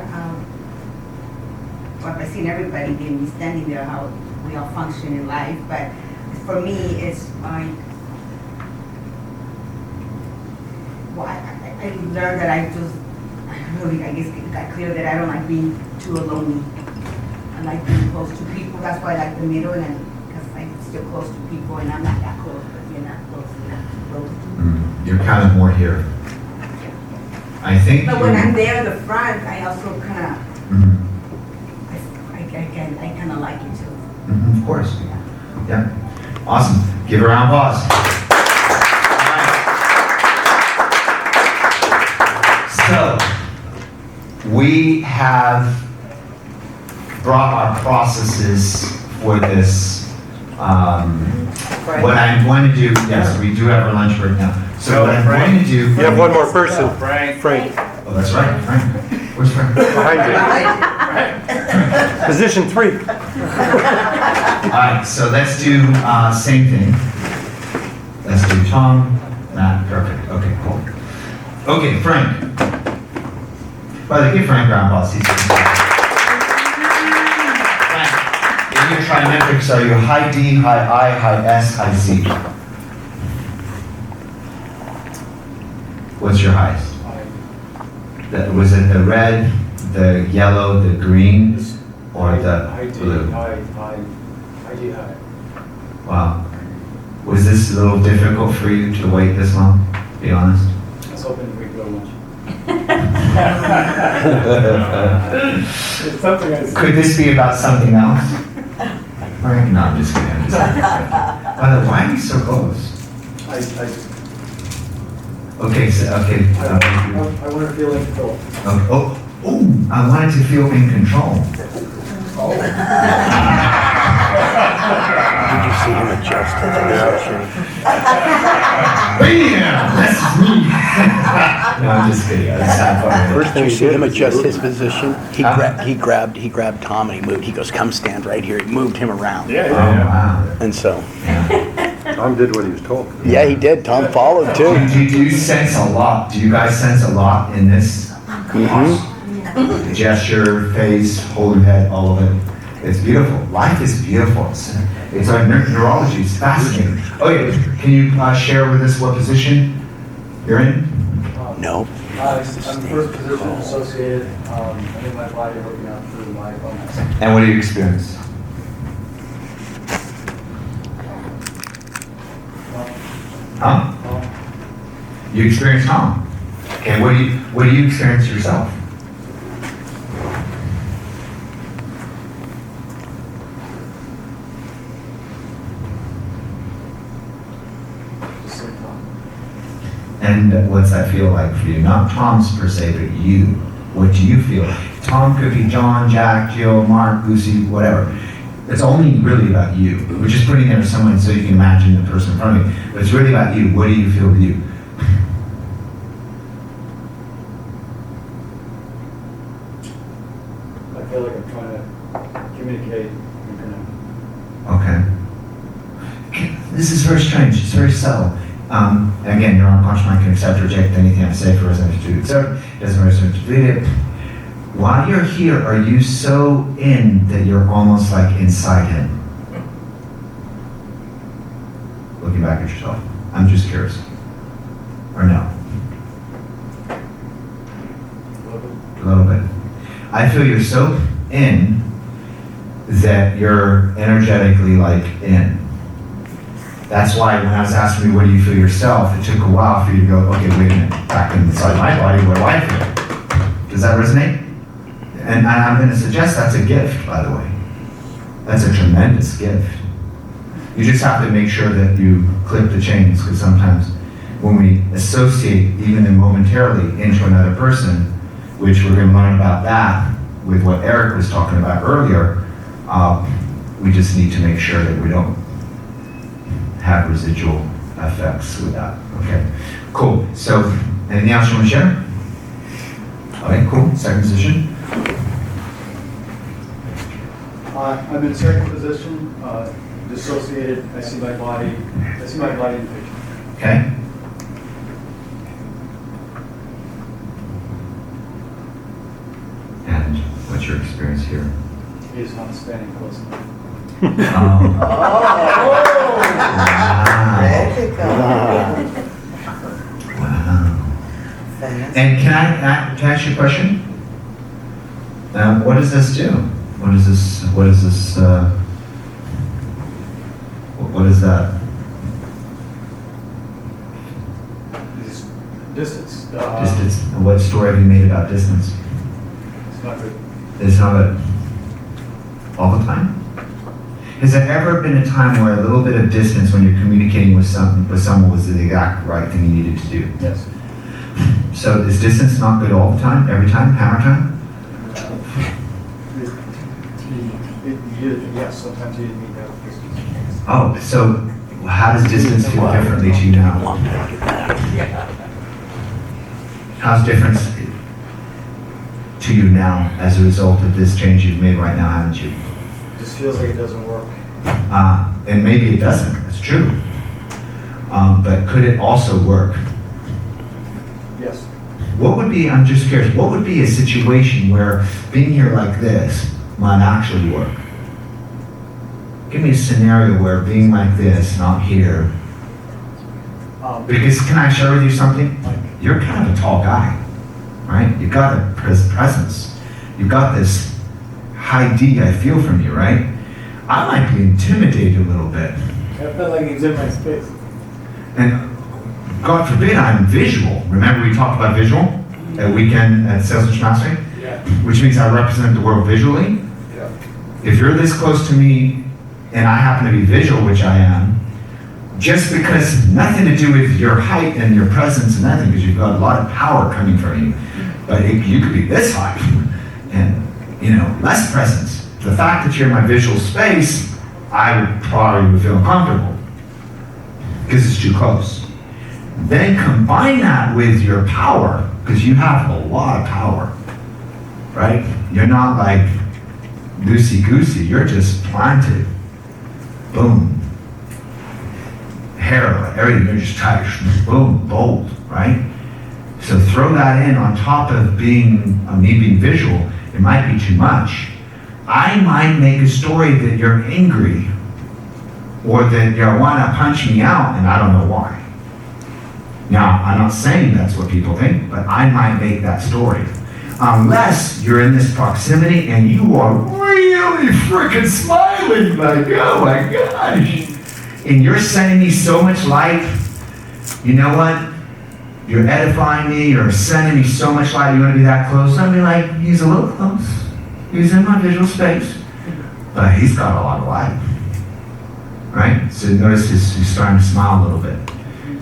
Well, I've seen everybody being standing there, how we all function in life. But for me, it's like, well, I learned that I guess it got clear that I don't like being too alone. I like being close to people. That's why I like the middle, and because I'm still close to people, and I'm not that close, but you're not close, you're not close. You're kind of more here. I think. But when I'm there in the front, I also kind of. I kind of like it too. Of course. Yeah. Awesome. Give a round of applause. So, we have brought our processes for this What I'm going to do, yes, we do have our lunch break now. So what I'm going to do. You have one more person. Frank. Oh, that's right, Frank. Where's Frank? Behind you. Position 3. All right, so let's do same thing. Let's do Tom, Matt, perfect. Okay, cool. Okay, Frank. By the way, give Frank a round of applause. Frank, in your trimetrics are you high D, high I, high S, high Z? What's your highest? Was it the red, the yellow, the green, or the blue? High. Wow. Was this a little difficult for you to wait this long, to be honest? I was hoping we could go lunch. It's something I Could this be about something else? Frank? No, I'm just kidding. I'm just kidding. By the way, why are you so close? I just, Okay, so, okay. I want to feel in control. I wanted to feel in control. Did you see him adjust his position? Bam! That's me! No, I'm just kidding. That's not funny. First thing you see him adjust his position. He grabbed Tom and he moved. He goes, "Come stand right here." He moved him around. Yeah. Wow. And so, Tom did what he was told. yeah, he did. Tom followed too. Do you sense a lot? Do you guys sense a lot in this? The gesture, face, whole head, all of it. It's beautiful. Life is beautiful. It's our neurology. It's fascinating. Oh yeah, can you share with us what position you're in? No. I'm first position associated. I'm in my body working out through my illness. And what do you experience? Huh? You experience Tom. Okay, what do you experience yourself? And what's that feel like for you? Not Tom's per se, but you. What do you feel? Tom could be John, Jack, Jill, Mark, Lucy, whatever. It's only really about you. We're just putting there someone so you can imagine the person in front of you. But it's really about you. What do you feel with you? I feel like I'm trying to communicate and connect. Okay. This is very strange. It's very subtle. Again, your unconscious mind can accept or reject anything I say for resonance to etc. Doesn't resonate to delete it. While you're here, are you so in that you're almost like inside him? Looking back at yourself. I'm just curious. Or no? A little bit. I feel you're so in that you're energetically like in. That's why when I was asking you, what do you feel yourself, it took a while for you to go, okay, wait a minute, back inside my body, what do I feel? Does that resonate? And I'm going to suggest that's a gift, by the way. That's a tremendous gift. You just have to make sure that you clip the chains, because sometimes when we associate, even momentarily, into another person, which we're going to learn about that with what Eric was talking about earlier, we just need to make sure that we don't have residual effects with that. Okay, cool. So, anything else you want to share? Okay, cool. Second position. I'm in second position, dissociated. I see my body in the picture. Okay. And what's your experience here? He is not standing close enough. Wow. And can I ask you a question? What does this do? What is this, what is that? Distance. Distance. And what story have you made about distance? It's not good. It's not good. All the time? Has there ever been a time where a little bit of distance when you're communicating with someone was the exact right thing you needed to do? Yes. So is distance not good all the time, every time, hammer time? Yes, sometimes you need that distance. Oh, so how does distance feel differently to you now? Long time to get that. How's difference to you now as a result of this change you've made right now, haven't you? Just feels like it doesn't work. And maybe it doesn't, it's true. But could it also work? Yes. What would be, I'm just curious, what would be a situation where being here like this might actually work? Give me a scenario where being like this, not here. Because can I share with you something? You're kind of a tall guy, right? You've got a presence. You've got this high D I feel from you, right? I might be intimidated a little bit. I felt like he's in my space. And God forbid I'm visual. Remember we talked about visual at weekend at Sales Pitch Mastery? Yeah. Which means I represent the world visually. Yeah. If you're this close to me and I happen to be visual, which I am, just because nothing to do with your height and your presence and nothing, because you've got a lot of power coming from you, but you could be this high and, less presence. The fact that you're in my visual space, I would probably feel uncomfortable because it's too close. Then combine that with your power, because you have a lot of power, right? You're not like loosey-goosey, you're just planted. Boom. Hair, everything, you're just tight, boom, bold, right? So throw that in on top of me being visual, it might be too much. I might make a story that you're angry, or that you want to punch me out, and I don't know why. Now, I'm not saying that's what people think, but I might make that story. Unless you're in this proximity and you are really freaking smiling, like, oh my gosh. And you're sending me so much light, you know what? You're edifying me, you're sending me so much light, you want to be that close? I'll be like, he's a little close. He's in my visual space, but he's got a lot of light. Right? So notice he's starting to smile a little bit.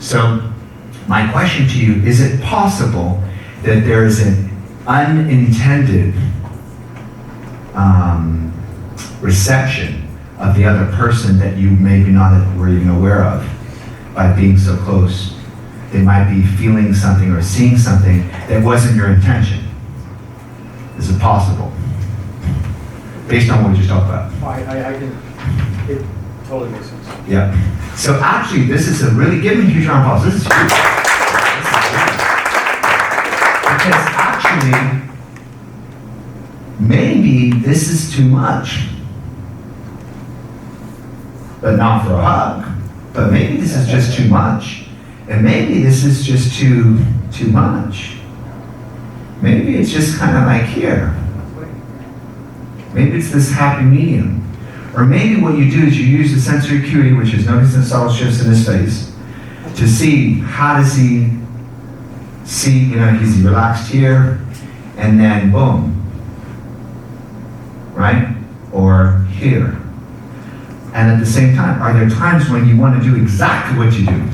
So my question to you, is it possible that there is an unintended reception of the other person that you maybe not were even aware of by being so close? They might be feeling something or seeing something that wasn't your intention. Is it possible? Based on what we just talked about. I can, it totally makes sense. Yeah. So actually, this is a really, give me a huge round of applause. This is huge. Because actually, maybe this is too much. But not for a hug. But maybe this is just too much. And maybe this is just too much. Maybe it's just kind of like here. Maybe it's this happy medium. Or maybe what you do is you use the sensory acuity, which is noticing the subtle shifts in his face, to see how does he see, he's relaxed here, and then boom. Right? Or here. And at the same time, are there times when you want to do exactly what you do?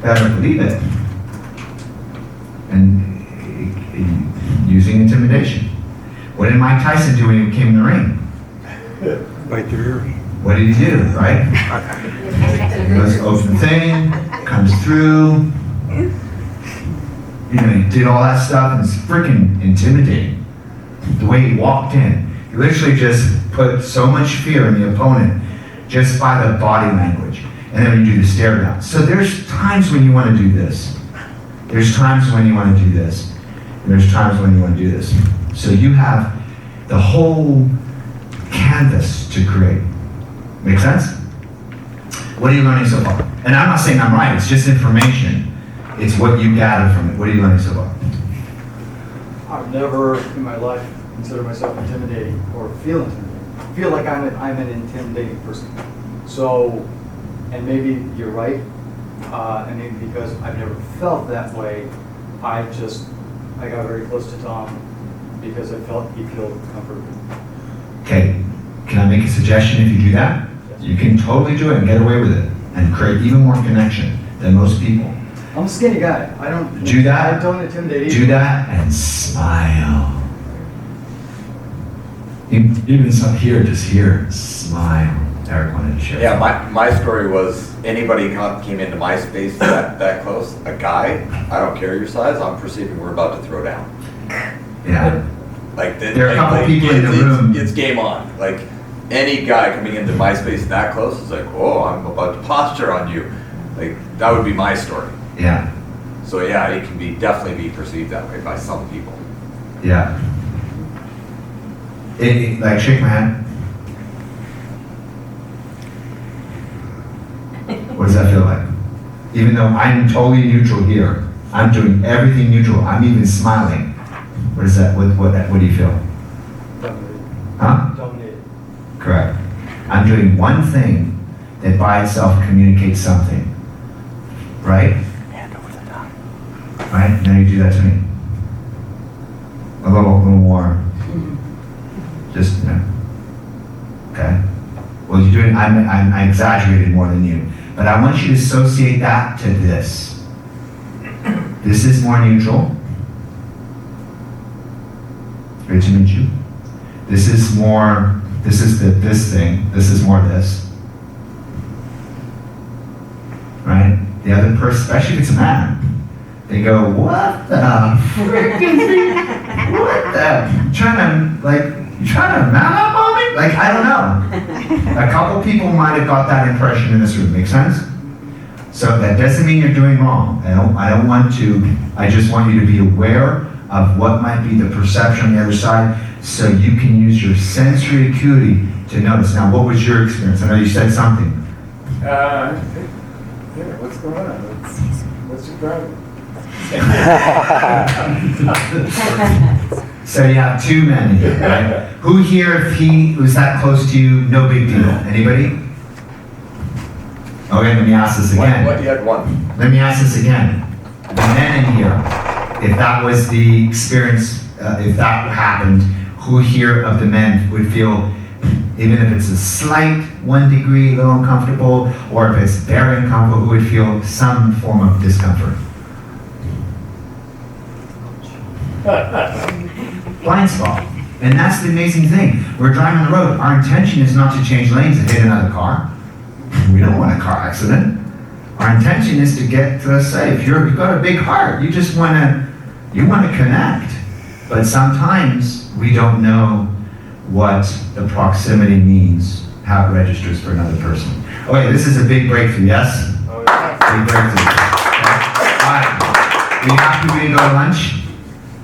Better believe it. And using intimidation. What did Mike Tyson do when he came in the ring? Bite their ear. What did he do, right? He goes, open thing, comes through. He did all that stuff, and it's freaking intimidating. The way he walked in. He literally just put so much fear in the opponent just by the body language. And then when you do the stare down. So there's times when you want to do this. There's times when you want to do this. And there's times when you want to do this. So you have the whole canvas to create. Make sense? What are you learning so far? And I'm not saying I'm right, it's just information. It's what you gather from it. What are you learning so far? I've never in my life considered myself intimidating or feel intimidating. I feel like I'm an intimidating person. So, and maybe you're right, and maybe because I've never felt that way, I got very close to Tom because I felt he felt comfortable. Okay, can I make a suggestion if you do that? Yes. You can totally do it and get away with it and create even more connection than most people. I'm a skinny guy. I don't do that. I don't intimidate either. Do that and smile. Even some here, just here, smile. Eric wanted to share. Yeah, my story was anybody came into my space that close, a guy, I don't care your size, I'm perceiving we're about to throw down. Yeah. Like, There are a couple people in the room. It's game on. Like, any guy coming into my space that close is like, oh, I'm about to posture on you. Like, that would be my story. Yeah. So yeah, it can definitely be perceived that way by some people. Yeah. Like, shake my hand. What does that feel like? Even though I'm totally neutral here, I'm doing everything neutral. I'm even smiling. What is that? What do you feel? Dominated. Huh? Dominated. Correct. I'm doing one thing that by itself communicates something. Right? Hand over the top. Right? Now you do that to me. A little more. Just, okay. Well, you're doing, I exaggerated more than you. But I want you to associate that to this. This is more neutral. Great to meet you. This is more, this is this thing. This is more this. Right? The other person, especially if it's a man, they go, what the freaking thing? What the? You trying to man up on me? Like, I don't know. A couple people might have got that impression in this room. Make sense? So that doesn't mean you're doing wrong. I don't want to, I just want you to be aware of what might be the perception on the other side so you can use your sensory acuity to notice. Now, what was your experience? I know you said something. Here, what's going on? What's your problem? So you have two men here, right? Who here, if he was that close to you, no big deal? Anybody? Okay, let me ask this again. What, you had one? Let me ask this again. The men in here, if that was the experience, if that happened, who here of the men would feel, even if it's a slight 1 degree, a little uncomfortable, or if it's very uncomfortable, who would feel some form of discomfort? Blind spot. And that's the amazing thing. We're driving on the road. Our intention is not to change lanes and hit another car. We don't want a car accident. Our intention is to get to us safe. You've got a big heart. You just want to connect. But sometimes we don't know what the proximity means, how it registers for another person. Okay, this is a big breakthrough, yes? Oh, yeah. Big breakthrough. Okay. All right. Are you happy we didn't go to lunch?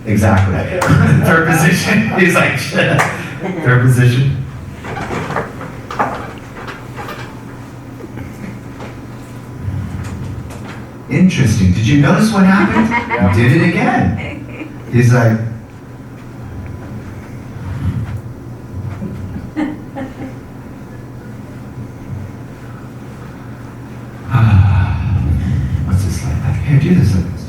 Exactly. Third position. He's like, third position. Interesting. Did you notice what happened? Yeah. Did it again. He's like, what's this like? Here, do this like this.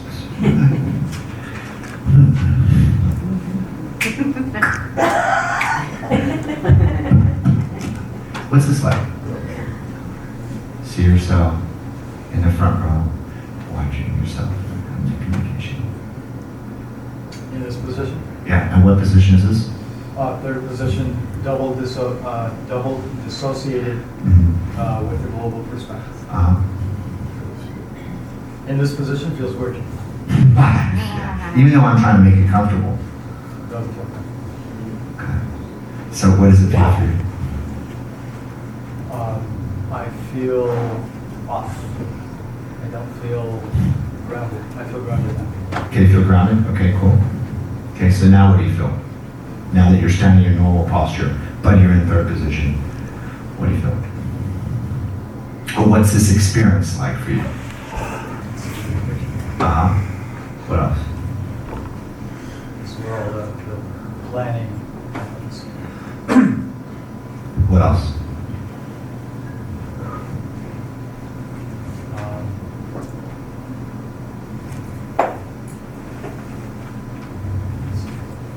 What's this like? See yourself in the front row, watching yourself come to communication. In this position? Yeah, and what position is this? Third position, double dissociated with the global perspective. In this position feels weird. Even though I'm trying to make it comfortable. Doesn't feel good. Okay. So what does it feel for you? I feel off. I don't feel grounded. I feel grounded now. Okay, you feel grounded? Okay, cool. Okay, so now what do you feel? Now that you're standing in your normal posture, but you're in third position, what do you feel? Or what's this experience like for you? What else? It's where all the planning happens. What else?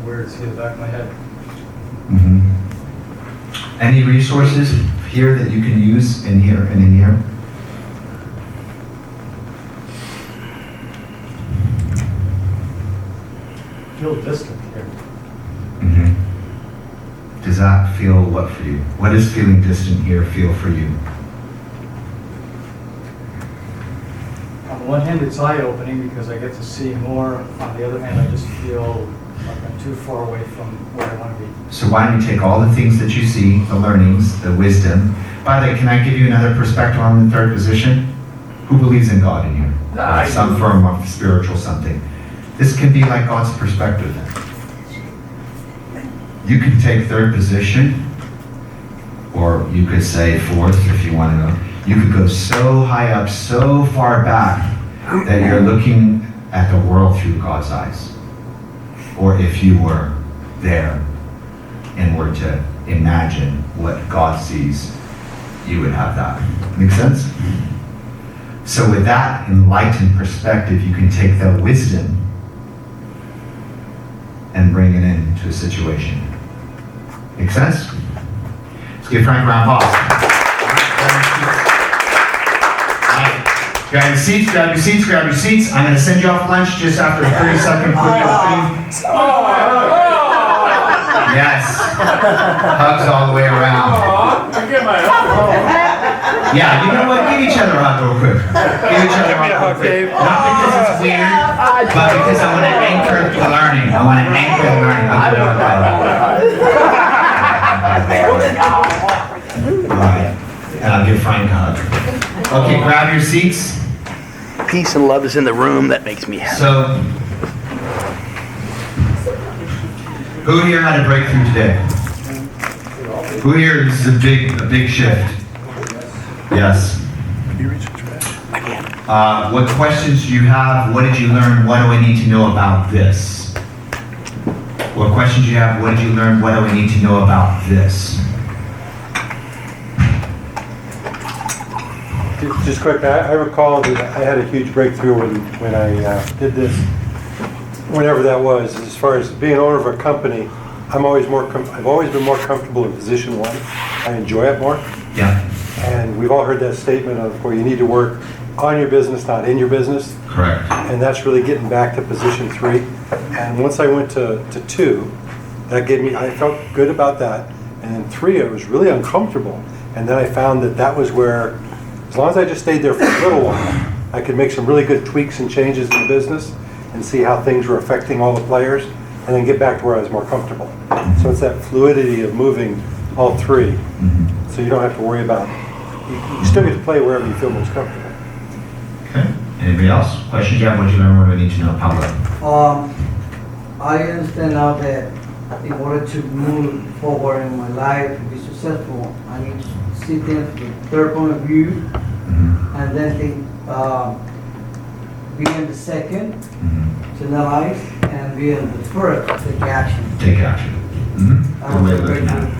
Where it's in the back of my head. Mm-hmm. Any resources here that you can use in here and in here? Feel distant here. Mm-hmm. Does does that feel what for you? What does feeling distant here feel for you? On one hand, it's eye-opening because I get to see more. On the other hand, I just feel like I'm too far away from where I want to be. So why don't you take all the things that you see, the learnings, the wisdom. By the way, can I give you another perspective on the third position? Who believes in God in here? Some form of spiritual something. This can be like God's perspective. You could take third position, or you could say fourth if you want to go. You could go so high up, so far back, that you're looking at the world through God's eyes. Or if you were there and were to imagine what God sees, you would have that. Make sense? So with that enlightened perspective, you can take the wisdom and bring it into a situation. Make sense? Let's give Frank a round of applause. Grab your seats, grab your seats, grab your seats. I'm going to send you off lunch just after a 30-second quick thing. Yes. Hugs all the way around. Yeah, you know what? Give each other a hug real quick. Give each other a hug real quick. Not because it's weird, but because I want to anchor the learning. I want to anchor the learning. Alright. And I'll give Frank a hug. Okay, grab your seats. Peace and love is in the room. That makes me happy. So, who here had a breakthrough today? Who here, this is a big shift? Yes. What questions do you have? What did you learn? What do I need to know about this? What questions do you have? What did you learn? What do I need to know about this? Just quick, I recall that I had a huge breakthrough when I did this, whenever that was. As far as being an owner of a company, I've always been more comfortable in position one. I enjoy it more. Yeah. And we've all heard that statement of where you need to work on your business, not in your business. Correct. And that's really getting back to position 3. And once I went to 2, that gave me, I felt good about that. And then 3, I was really uncomfortable. And then I found that was where, as long as I just stayed there for a little while, I could make some really good tweaks and changes in the business and see how things were affecting all the players, and then get back to where I was more comfortable. So it's that fluidity of moving all 3. So you don't have to worry about, you still get to play wherever you feel most comfortable. Okay. Anybody else? Questions you have? What did you learn? What do I need to know? Pablo. I understand now that in order to move forward in my life and be successful, I need to see things from the third point of view, and then think, be in the second, to analyze, and be in the first, take action. Take action. Good way of looking at it.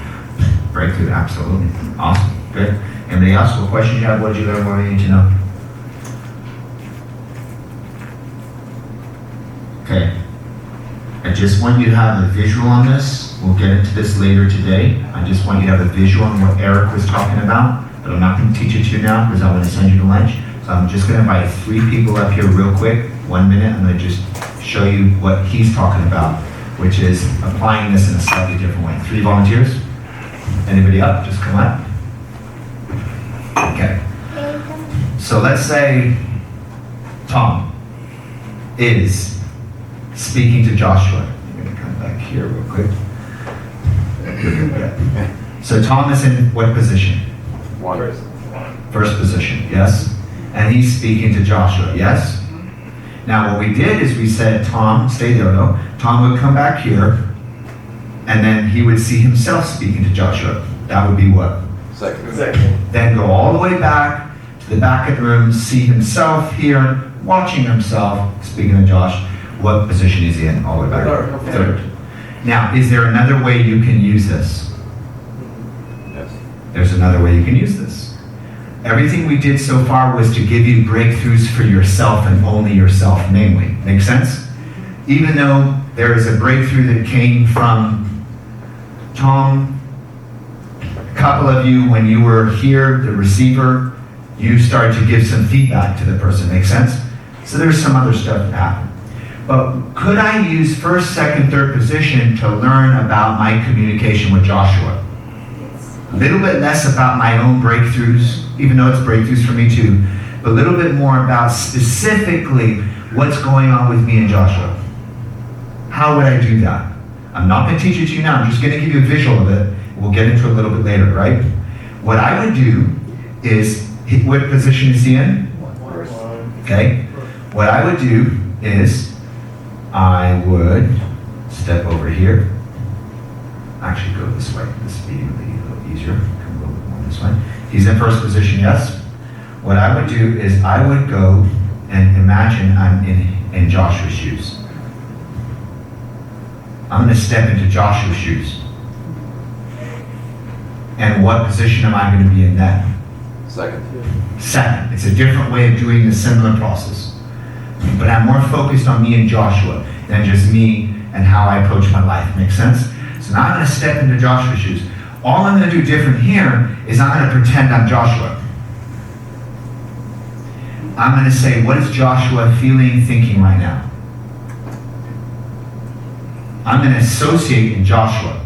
Breakthrough, absolutely. Awesome. Good. Anybody else? What questions you have? What did you learn? What do you need to know? Okay. I just want you to have a visual on this. We'll get into this later today. I just want you to have a visual on what Eric was talking about, but I'm not going to teach it to you now because I want to send you to lunch. So I'm just going to invite 3 people up here real quick. 1 minute. I'm going to just show you what he's talking about, which is applying this in a slightly different way. 3 volunteers? Anybody up? Just come up. Okay. So let's say Tom is speaking to Joshua. I'm going to come back here real quick. So Tom is in what position? 1. First position, yes? And he's speaking to Joshua, yes? Now what we did is we said, Tom, stay there though. Tom would come back here, and then he would see himself speaking to Joshua. That would be what? Second. Then go all the way back to the back of the room, see himself here, watching himself, speaking to Josh. What position is he in all the way back? Third. Now, is there another way you can use this? Yes. There's another way you can use this. Everything we did so far was to give you breakthroughs for yourself and only yourself, namely. Make sense? Even though there is a breakthrough that came from Tom, a couple of you, when you were here, the receiver, you started to give some feedback to the person. Make sense? So there's some other stuff that happened. But could I use first, second, third position to learn about my communication with Joshua? A little bit less about my own breakthroughs, even though it's breakthroughs for me too, but a little bit more about specifically what's going on with me and Joshua. How would I do that? I'm not going to teach it to you now. I'm just going to give you a visual of it. We'll get into it a little bit later, right? What I would do is, what position is he in? Okay. What I would do is, I would step over here. Actually, go this way. This would be a little easier. Come a little bit more this way. He's in first position, yes? What I would do is, I would go and imagine I'm in Joshua's shoes. I'm going to step into Joshua's shoes. And what position am I going to be in then? Second. Second. It's a different way of doing the similar process. But I'm more focused on me and Joshua than just me and how I approach my life. Make sense? So now I'm going to step into Joshua's shoes. All I'm going to do different here is I'm going to pretend I'm Joshua. I'm going to say, what is Joshua feeling, thinking right now? I'm going to associate in Joshua,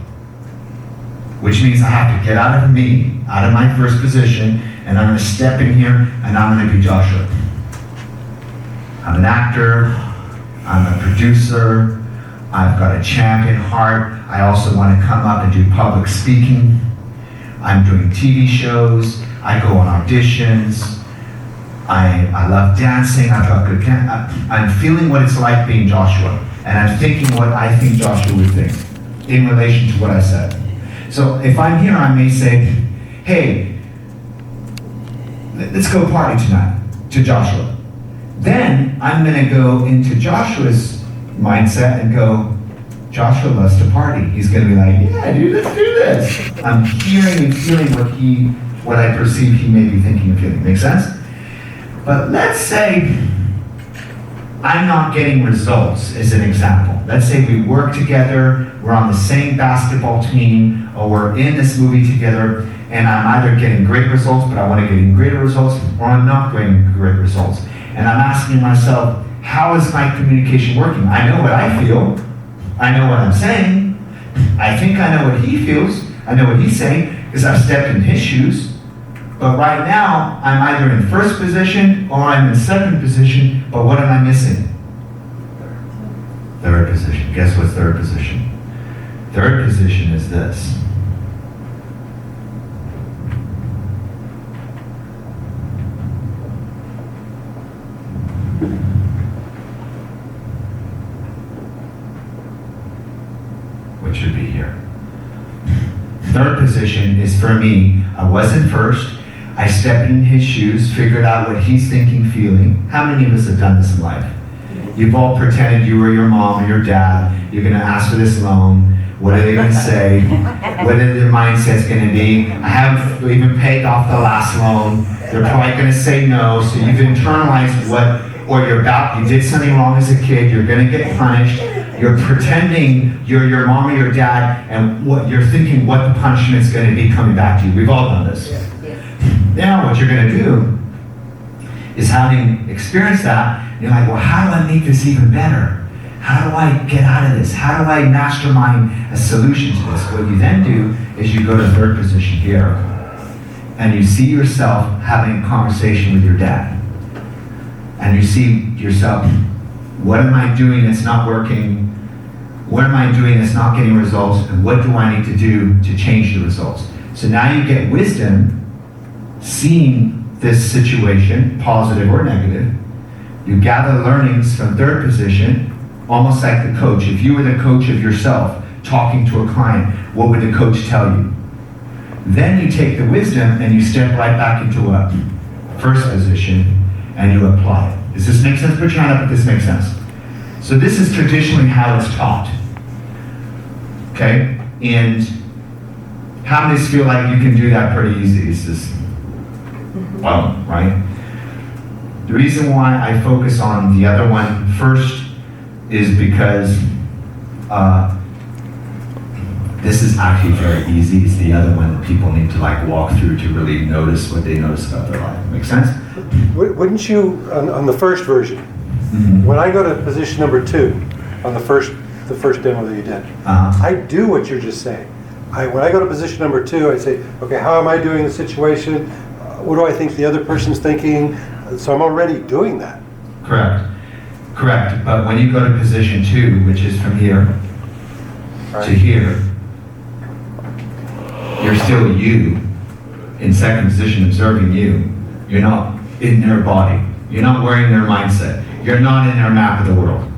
which means I have to get out of me, out of my first position, and I'm going to step in here and I'm going to be Joshua. I'm an actor, I'm a producer, I've got a champion heart, I also want to come up and do public speaking, I'm doing TV shows, I go on auditions, I love dancing, I've got good I'm feeling what it's like being Joshua, and I'm thinking what I think Joshua would think in relation to what I said. So if I'm here, I may say, hey, let's go party tonight, to Joshua. Then I'm going to go into Joshua's mindset and go, Joshua loves to party. He's going to be like, yeah, dude, let's do this. I'm hearing and feeling what I perceive he may be thinking and feeling. Make sense? But let's say I'm not getting results, as an example. Let's say we work together, we're on the same basketball team, or we're in this movie together, and I'm either getting great results, but I want to get even greater results, or I'm not getting great results. And I'm asking myself, how is my communication working? I know what I feel. I know what I'm saying. I think I know what he feels. I know what he's saying, because I've stepped in his shoes. But right now, I'm either in first position or I'm in second position, but what am I missing? Third position. Guess what's third position? Third position is this. Which should be here. Third position is for me, I wasn't first, I stepped in his shoes, figured out what he's thinking, feeling. How many of us have done this in life? You've all pretended you were your mom or your dad. You're going to ask for this loan. What are they going to say? What are their mindset's going to be? I haven't even paid off the last loan. They're probably going to say no. So you've internalized you did something wrong as a kid. You're going to get punished. You're pretending you're your mom or your dad, and what you're thinking what the punishment's going to be coming back to you. We've all done this. Now what you're going to do is, having experienced that, you're like, well, how do I make this even better? How do I get out of this? How do I mastermind a solution to this? What you then do is you go to third position here, and you see yourself having a conversation with your dad. And you see yourself, what am I doing that's not working? What am I doing that's not getting results? And what do I need to do to change the results? So now you get wisdom, seeing this situation, positive or negative. You gather learnings from third position, almost like the coach. If you were the coach of yourself, talking to a client, what would the coach tell you? Then you take the wisdom and you step right back into a first position and you apply it. Does this make sense? Put your hand up if this makes sense. So this is traditionally how it's taught. Okay? And how many feel like you can do that pretty easy? It's just, well, right? The reason why I focus on the other one first is because this is actually very easy. It's the other one that people need to like walk through to really notice what they notice about their life. Make sense? Wouldn't you, on the first version, When I go to position number 2, on the first demo that you did, I do what you're just saying. When I go to position number 2, I say, okay, how am I doing in the situation? What do I think the other person's thinking? So I'm already doing that. Correct. But when you go to position 2, which is from here to here, you're still you in second position, observing you. You're not in their body. You're not wearing their mindset. You're not in their map of the world.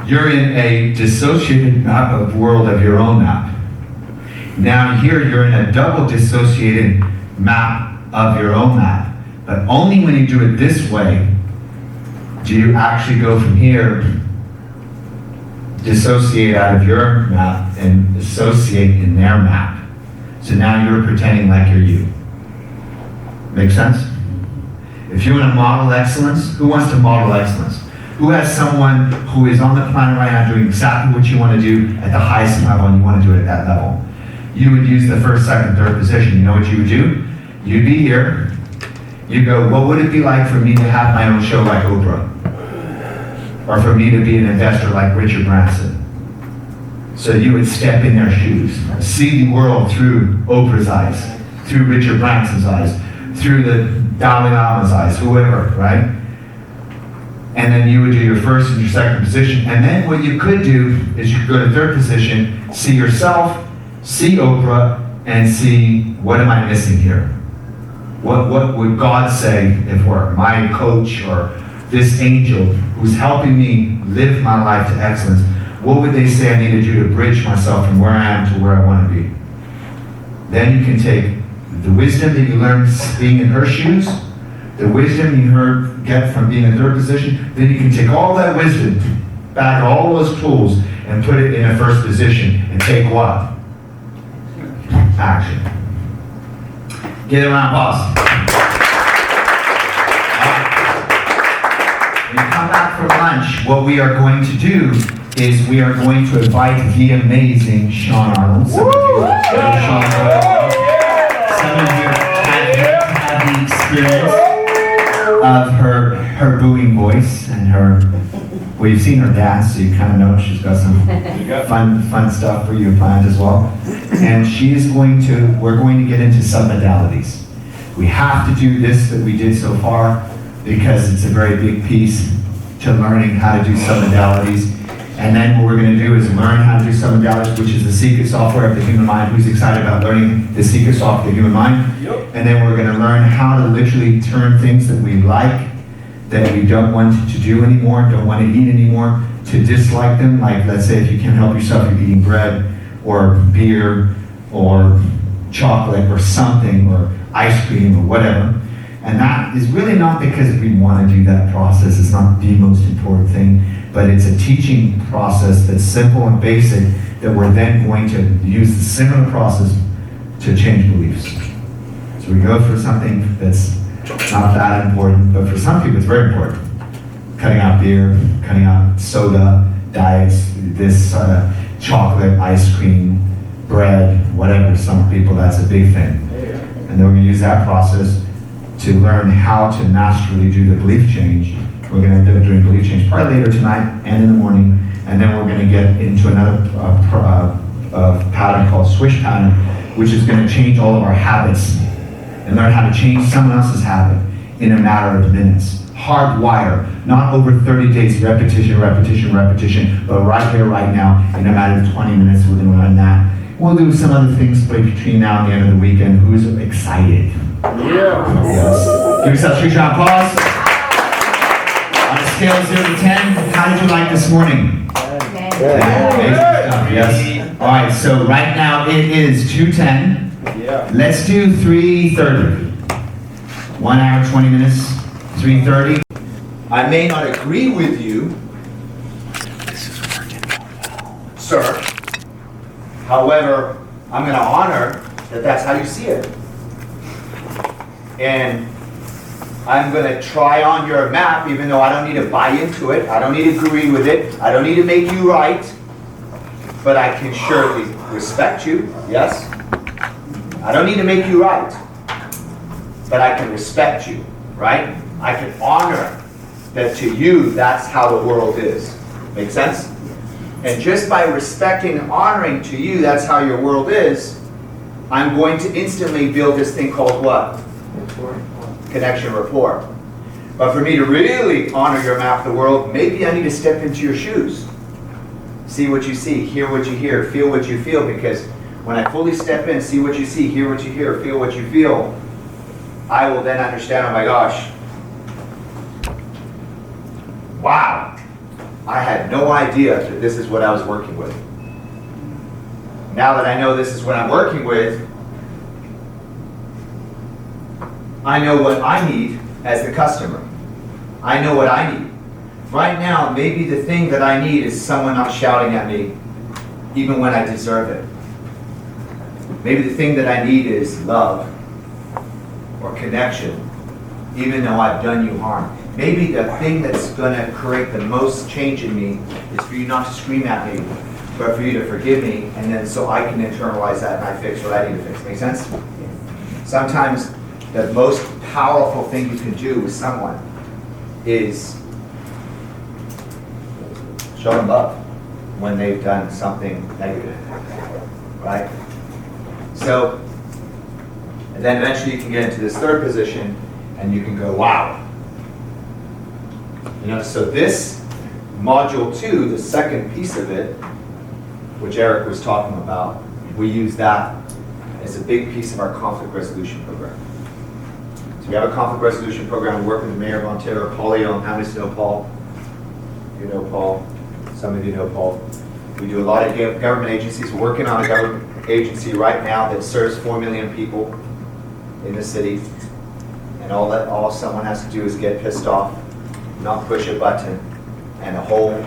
You're in a dissociated map of world of your own map. Now here you're in a double dissociated map of your own map. But only when you do it this way do you actually go from here, dissociate out of your map and associate in their map. So now you're pretending like you're you. Make sense? If you want to model excellence, who wants to model excellence? Who has someone who is on the planet right now doing exactly what you want to do at the highest level and you want to do it at that level? You would use the first, second, third position. You know what you would do? You'd be here. You go, what would it be like for me to have my own show like Oprah? Or for me to be an investor like Richard Branson? So you would step in their shoes, see the world through Oprah's eyes, through Richard Branson's eyes, through the Dalai Lama's eyes, whoever, right? And then you would do your first and your second position. And then what you could do is you could go to third position, see yourself, see Oprah, and see, what am I missing here? What would God say if we're my coach or this angel who's helping me live my life to excellence? What would they say I need to do to bridge myself from where I am to where I want to be? Then you can take the wisdom that you learned being in her shoes, the wisdom you get from being in third position, then you can take all that wisdom, back all those tools, and put it in a first position and take what? Action. Get a round of applause. When you come back from lunch, what we are going to do is we are going to invite the amazing Sean Arnold. Some of you know Sean Arnold. Some of you have the experience of her booming voice and her, well, you've seen her dance, so you kind of know she's got some fun stuff for you planned as well. And we're going to get into some modalities. We have to do this that we did so far because it's a very big piece to learning how to do some modalities. And then what we're going to do is learn how to do some modalities, which is the secret software of the human mind. Who's excited about learning the secret software of the human mind? Yep. And then we're going to learn how to literally turn things that we like, that we don't want to do anymore, don't want to eat anymore, to dislike them. Like, let's say if you can't help yourself, you're eating bread or beer or chocolate or something or ice cream or whatever. And that is really not because we want to do that process. It's not the most important thing, but it's a teaching process that's simple and basic that we're then going to use the similar process to change beliefs. So we go for something that's not that important, but for some people it's very important. Cutting out beer, cutting out soda, diets, this chocolate, ice cream, bread, whatever. Some people that's a big thing. And then we're going to use that process to learn how to masterfully do the belief change. We're going to end up doing belief change probably later tonight and in the morning, and then we're going to get into another pattern called swish pattern, which is going to change all of our habits and learn how to change someone else's habit in a matter of minutes. Hardwire, not over 30 days, repetition, but right here, right now, in a matter of 20 minutes, we're going to learn that. We'll do some other things between now and the end of the weekend. Who's excited? Yeah. Yes. Give yourself a 3-round applause. On a scale of 0 to 10, how did you like this morning? 10. Amazing stuff, yes. All right, so right now it is 2:10. Yeah. Let's do 3:30. 1 hour, 20 minutes, 3:30. I may not agree with you, sir. However, I'm going to honor that that's how you see it. And I'm going to try on your map, even though I don't need to buy into it. I don't need to agree with it. I don't need to make you right. But I can surely respect you, yes? I don't need to make you right. But I can respect you, right? I can honor that to you, that's how the world is. Make sense? And just by respecting and honoring to you, that's how your world is, I'm going to instantly build this thing called what? Connection, rapport. But for me to really honor your map of the world, maybe I need to step into your shoes. See what you see, hear what you hear, feel what you feel, because when I fully step in, see what you see, hear what you hear, feel what you feel, I will then understand, oh my gosh, wow, I had no idea that this is what I was working with. Now that I know this is what I'm working with, I know what I need as the customer. I know what I need. Right now, maybe the thing that I need is someone not shouting at me, even when I deserve it. Maybe the thing that I need is love or connection, even though I've done you harm. Maybe the thing that's going to create the most change in me is for you not to scream at me, but for you to forgive me, and then so I can internalize that and I fix what I need to fix. Make sense? Sometimes the most powerful thing you can do with someone is show them love when they've done something negative, right? So, and then eventually you can get into this third position and you can go, wow. You know, so this module 2, the second piece of it, which Eric was talking about, we use that as a big piece of our conflict resolution program. So we have a conflict resolution program. We work with the Mayor of Ontario, Paul Leon. How many of you know Paul? You know Paul. Some of you know Paul. We do a lot of government agencies. We're working on a government agency right now that serves 4 million people in the city. And all someone has to do is get pissed off, not push a button, and a whole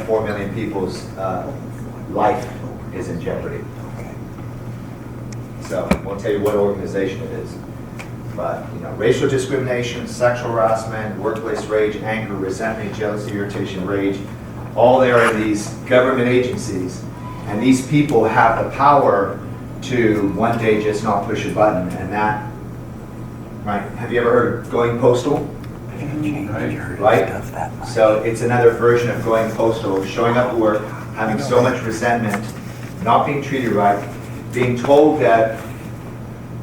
4 million people's life is in jeopardy. So I won't tell you what organization it is. But, you know, racial discrimination, sexual harassment, workplace rage, anger, resentment, jealousy, irritation, rage, all there in these government agencies. And these people have the power to one day just not push a button. And that, right? Have you ever heard of going postal? Right? So it's another version of going postal, showing up at work, having so much resentment, not being treated right, being told that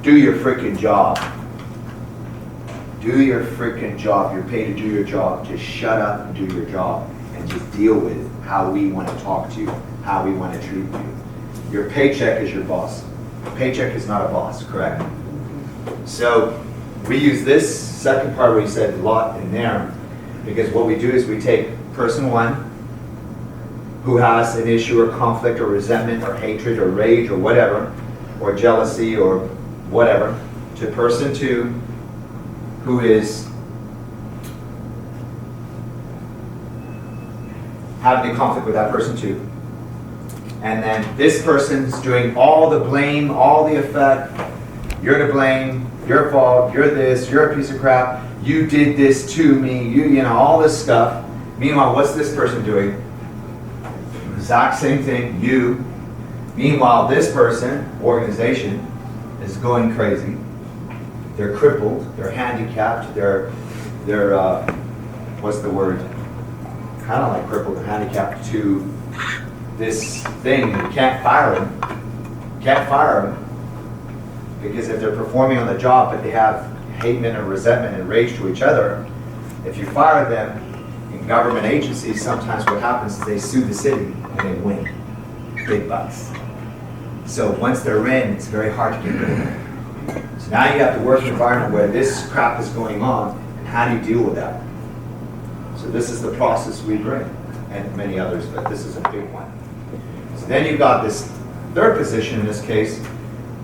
do your freaking job. Do your freaking job. You're paid to do your job. Just shut up and do your job and just deal with how we want to talk to you, how we want to treat you. Your paycheck is your boss. Paycheck is not a boss, correct? So we use this second part where he said a lot in there, because what we do is we take person 1 who has an issue or conflict or resentment or hatred or rage or whatever, or jealousy or whatever, to person 2 who is having a conflict with that person 2. And then this person's doing all the blame, all the effect. You're to blame, your fault, you're this, you're a piece of crap, you did this to me, you know, all this stuff. Meanwhile, what's this person doing? Exact same thing, you. Meanwhile, this person, organization, is going crazy. They're crippled, they're handicapped, they're what's the word? Kind of like crippled and handicapped to this thing. You can't fire them. Can't fire them. Because if they're performing on the job, but they have hatred and resentment and rage to each other, if you fire them in government agencies, sometimes what happens is they sue the city and they win big bucks. So once they're in, it's very hard to get rid of them. So now you have to work in an environment where this crap is going on, and how do you deal with that? So this is the process we bring, and many others, but this is a big one. So then you've got this third position in this case,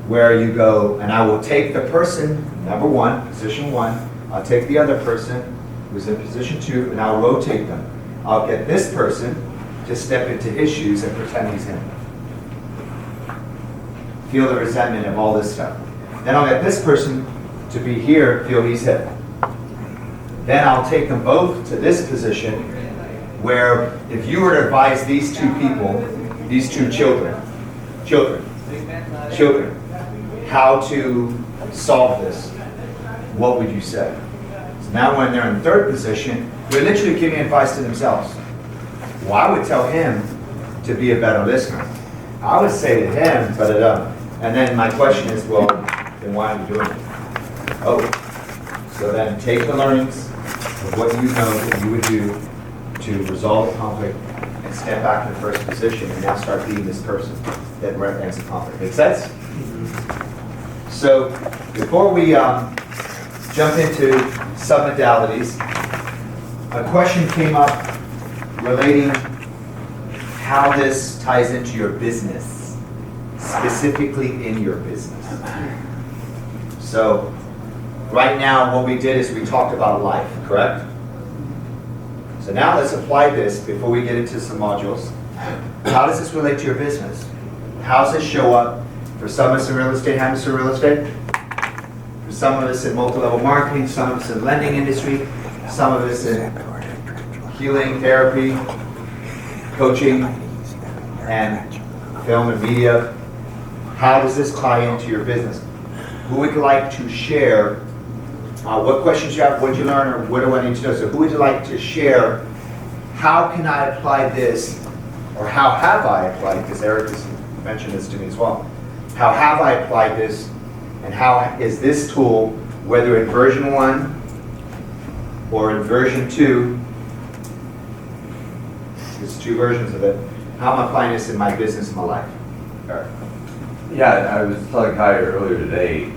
where you go, and I will take the person, number 1, position 1, I'll take the other person who's in position 2, and I'll rotate them. I'll get this person to step into his shoes and pretend he's him. Feel the resentment of all this stuff. Then I'll get this person to be here, feel he's him. Then I'll take them both to this position where if you were to advise these 2 people, these 2 children, how to solve this, what would you say? So now when they're in the third position, They're literally giving advice to themselves. Well, I would tell him to be a better listener. I would say to him, da-da-da. And then my question is, well, then why are you doing it? Oh, so then take the learnings of what you know that you would do to resolve the conflict and step back in the first position and now start being this person that ends the conflict. Make sense? So before we jump into submodalities, a question came up relating how this ties into your business, specifically in your business. So right now what we did is we talked about life, correct? So now let's apply this before we get into some modules. How does this relate to your business? How does this show up for some of us in real estate, Hamilton real estate? For some of us in multi-level marketing, some of us in lending industry, some of us in healing, therapy, coaching, and film and media. How does this tie into your business? Who would like to share what questions you have, what did you learn, or what do I need to know? So who would you like to share, how can I apply this, or how have I applied, because Eric has mentioned this to me as well. How have I applied this, and how is this tool, whether in version 1 or in version 2, there's 2 versions of it, how am I applying this in my business and my life? Eric. Yeah, I was telling Kai earlier today,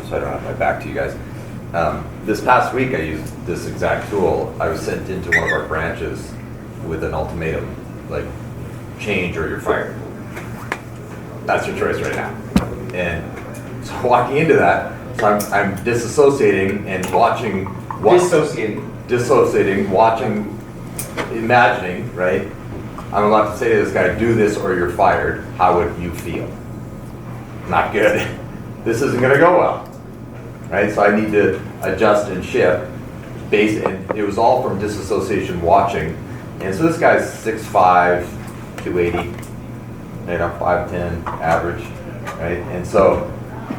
so I don't have my back to you guys. This past week I used this exact tool. I was sent into one of our branches with an ultimatum, like change or you're fired. That's your choice right now. And so walking into that, so I'm disassociating and watching. Dissociating, watching, imagining, right? I'm allowed to say to this guy, do this or you're fired. How would you feel? Not good. This isn't going to go well. Right? So I need to adjust and shift. And it was all from disassociation watching. And so this guy's 6'5", 280, 5'10", average. Right? And so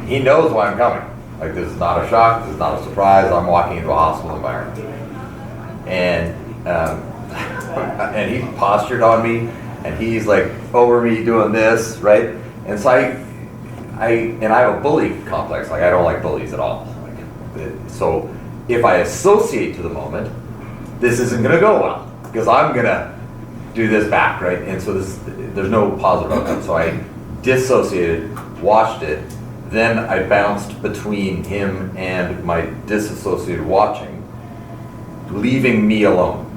he knows why I'm coming. Like, this is not a shock, this is not a surprise. I'm walking into a hospital environment. And and he postured on me, and he's like over me doing this, right? And so I have a bully complex. Like, I don't like bullies at all. So if I associate to the moment, this isn't going to go well because I'm going to do this back, right? And so there's no positive outcome. So I dissociated, watched it, then I bounced between him and my disassociated watching, leaving me alone,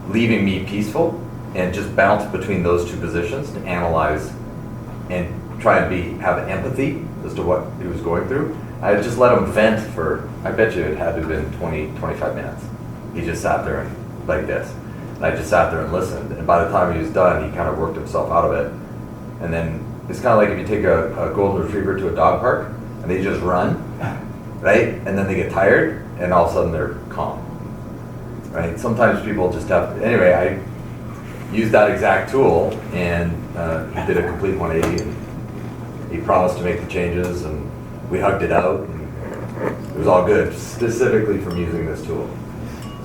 leaving me peaceful, and just bounced between those 2 positions to analyze and try and have empathy as to what he was going through. I just let him vent for, I bet you it had to have been 20, 25 minutes. He just sat there and like this. And I just sat there and listened. And by the time he was done, he kind of worked himself out of it. And then it's kind of like if you take a golden retriever to a dog park and they just run, right? And then they get tired and all of a sudden they're calm, right? Sometimes people just have to, anyway, I used that exact tool and he did a complete 180 and he promised to make the changes and we hugged it out and it was all good, specifically from using this tool.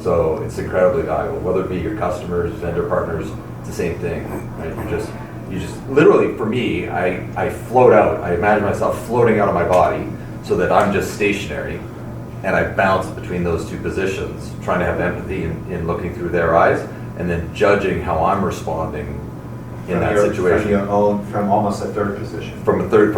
So it's incredibly valuable, whether it be your customers, vendor partners, it's the same thing, right? You just literally, for me, I float out. I imagine myself floating out of my body so that I'm just stationary and I bounce between those 2 positions, trying to have empathy in looking through their eyes and then judging how I'm responding in that situation. From almost a 3rd position. From the third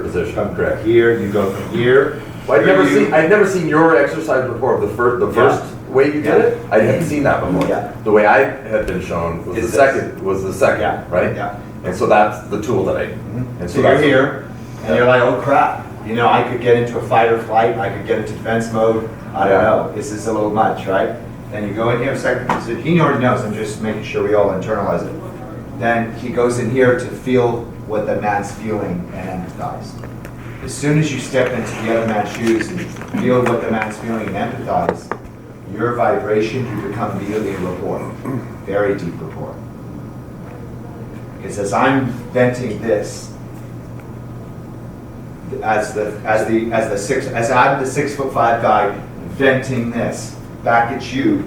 position, correct. Here, you go from here. Well, I'd never seen your exercise before. The first way you did it, I hadn't seen that before. Yeah. The way I had been shown was the second, right? Yeah. And so that's the tool that And so you're here, and you're like, oh crap. You know, I could get into a fight or flight. I could get into defense mode. I don't know. This is a little much, right? Then you go in here, second position. He already knows. I'm just making sure we all internalize it. Then he goes in here to feel what the man's feeling and empathize. As soon as you step into the other man's shoes and feel what the man's feeling and empathize, your vibration, you become immediately rapport, very deep rapport. Because as I'm venting this, as I'm the 6'5" guy venting this back at you,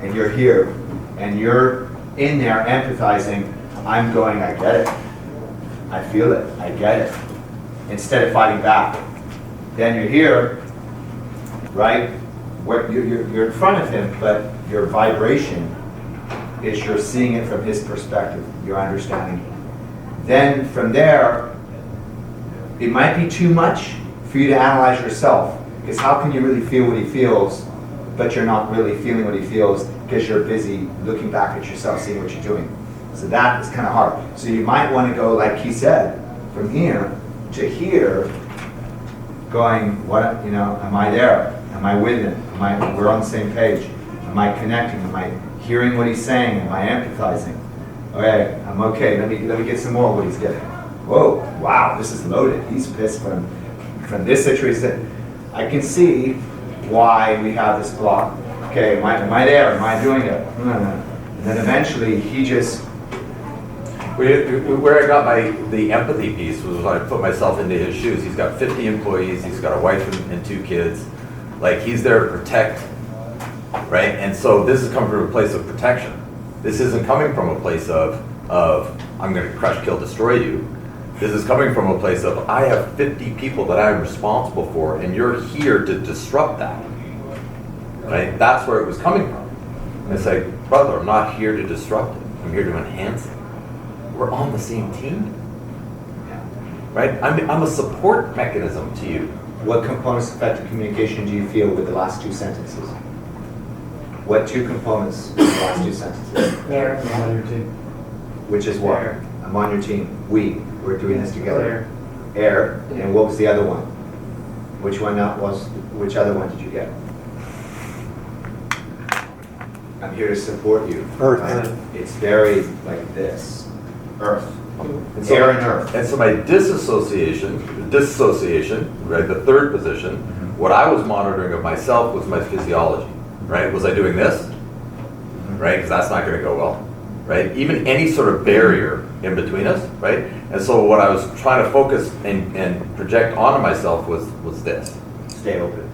and you're here, and you're in there empathizing, I'm going, I get it. I feel it, I get it. Instead of fighting back. Then you're here, right? You're in front of him, but your vibration is you're seeing it from his perspective, you're understanding. Then from there, it might be too much for you to analyze yourself, because how can you really feel what he feels, but you're not really feeling what he feels because you're busy looking back at yourself, seeing what you're doing. So that is kind of hard. So you might want to go, like he said, from here to here, going, what, you know, am I there? Am I with him? We're on the same page. Am I connecting? Am I hearing what he's saying? Am I empathizing? Okay, I'm okay. Let me get some more of what he's getting. Whoa, wow, this is loaded. He's pissed from this situation. I can see why we have this block. Okay, am I there? Am I doing it? And then eventually he just... Where I got the empathy piece was when I put myself into his shoes. He's got 50 employees, he's got a wife and 2 kids. Like, he's there to protect, right? And so this is coming from a place of protection. This isn't coming from a place of I'm going to crush, kill, destroy you. This is coming from a place of, I have 50 people that I'm responsible for, and you're here to disrupt that, right? That's where it was coming from. And it's like, brother, I'm not here to disrupt it. I'm here to enhance it. We're on the same team, right? I'm a support mechanism to you. What components of effective communication do you feel with the last 2 sentences? What 2 components of the last 2 sentences? There, I'm on your team. Which is what? Air. I'm on your team. We're doing this together. Air. Air. And what was the other one? Which other one did you get? I'm here to support you. Earth. Right? It's very like this. Earth. And so, Air and earth. And so my dissociation, right, the third position, what I was monitoring of myself was my physiology, right? Was I doing this, right? Because that's not going to go well, right? Even any sort of barrier in between us, right? And so what I was trying to focus and project onto myself was this. Stay open.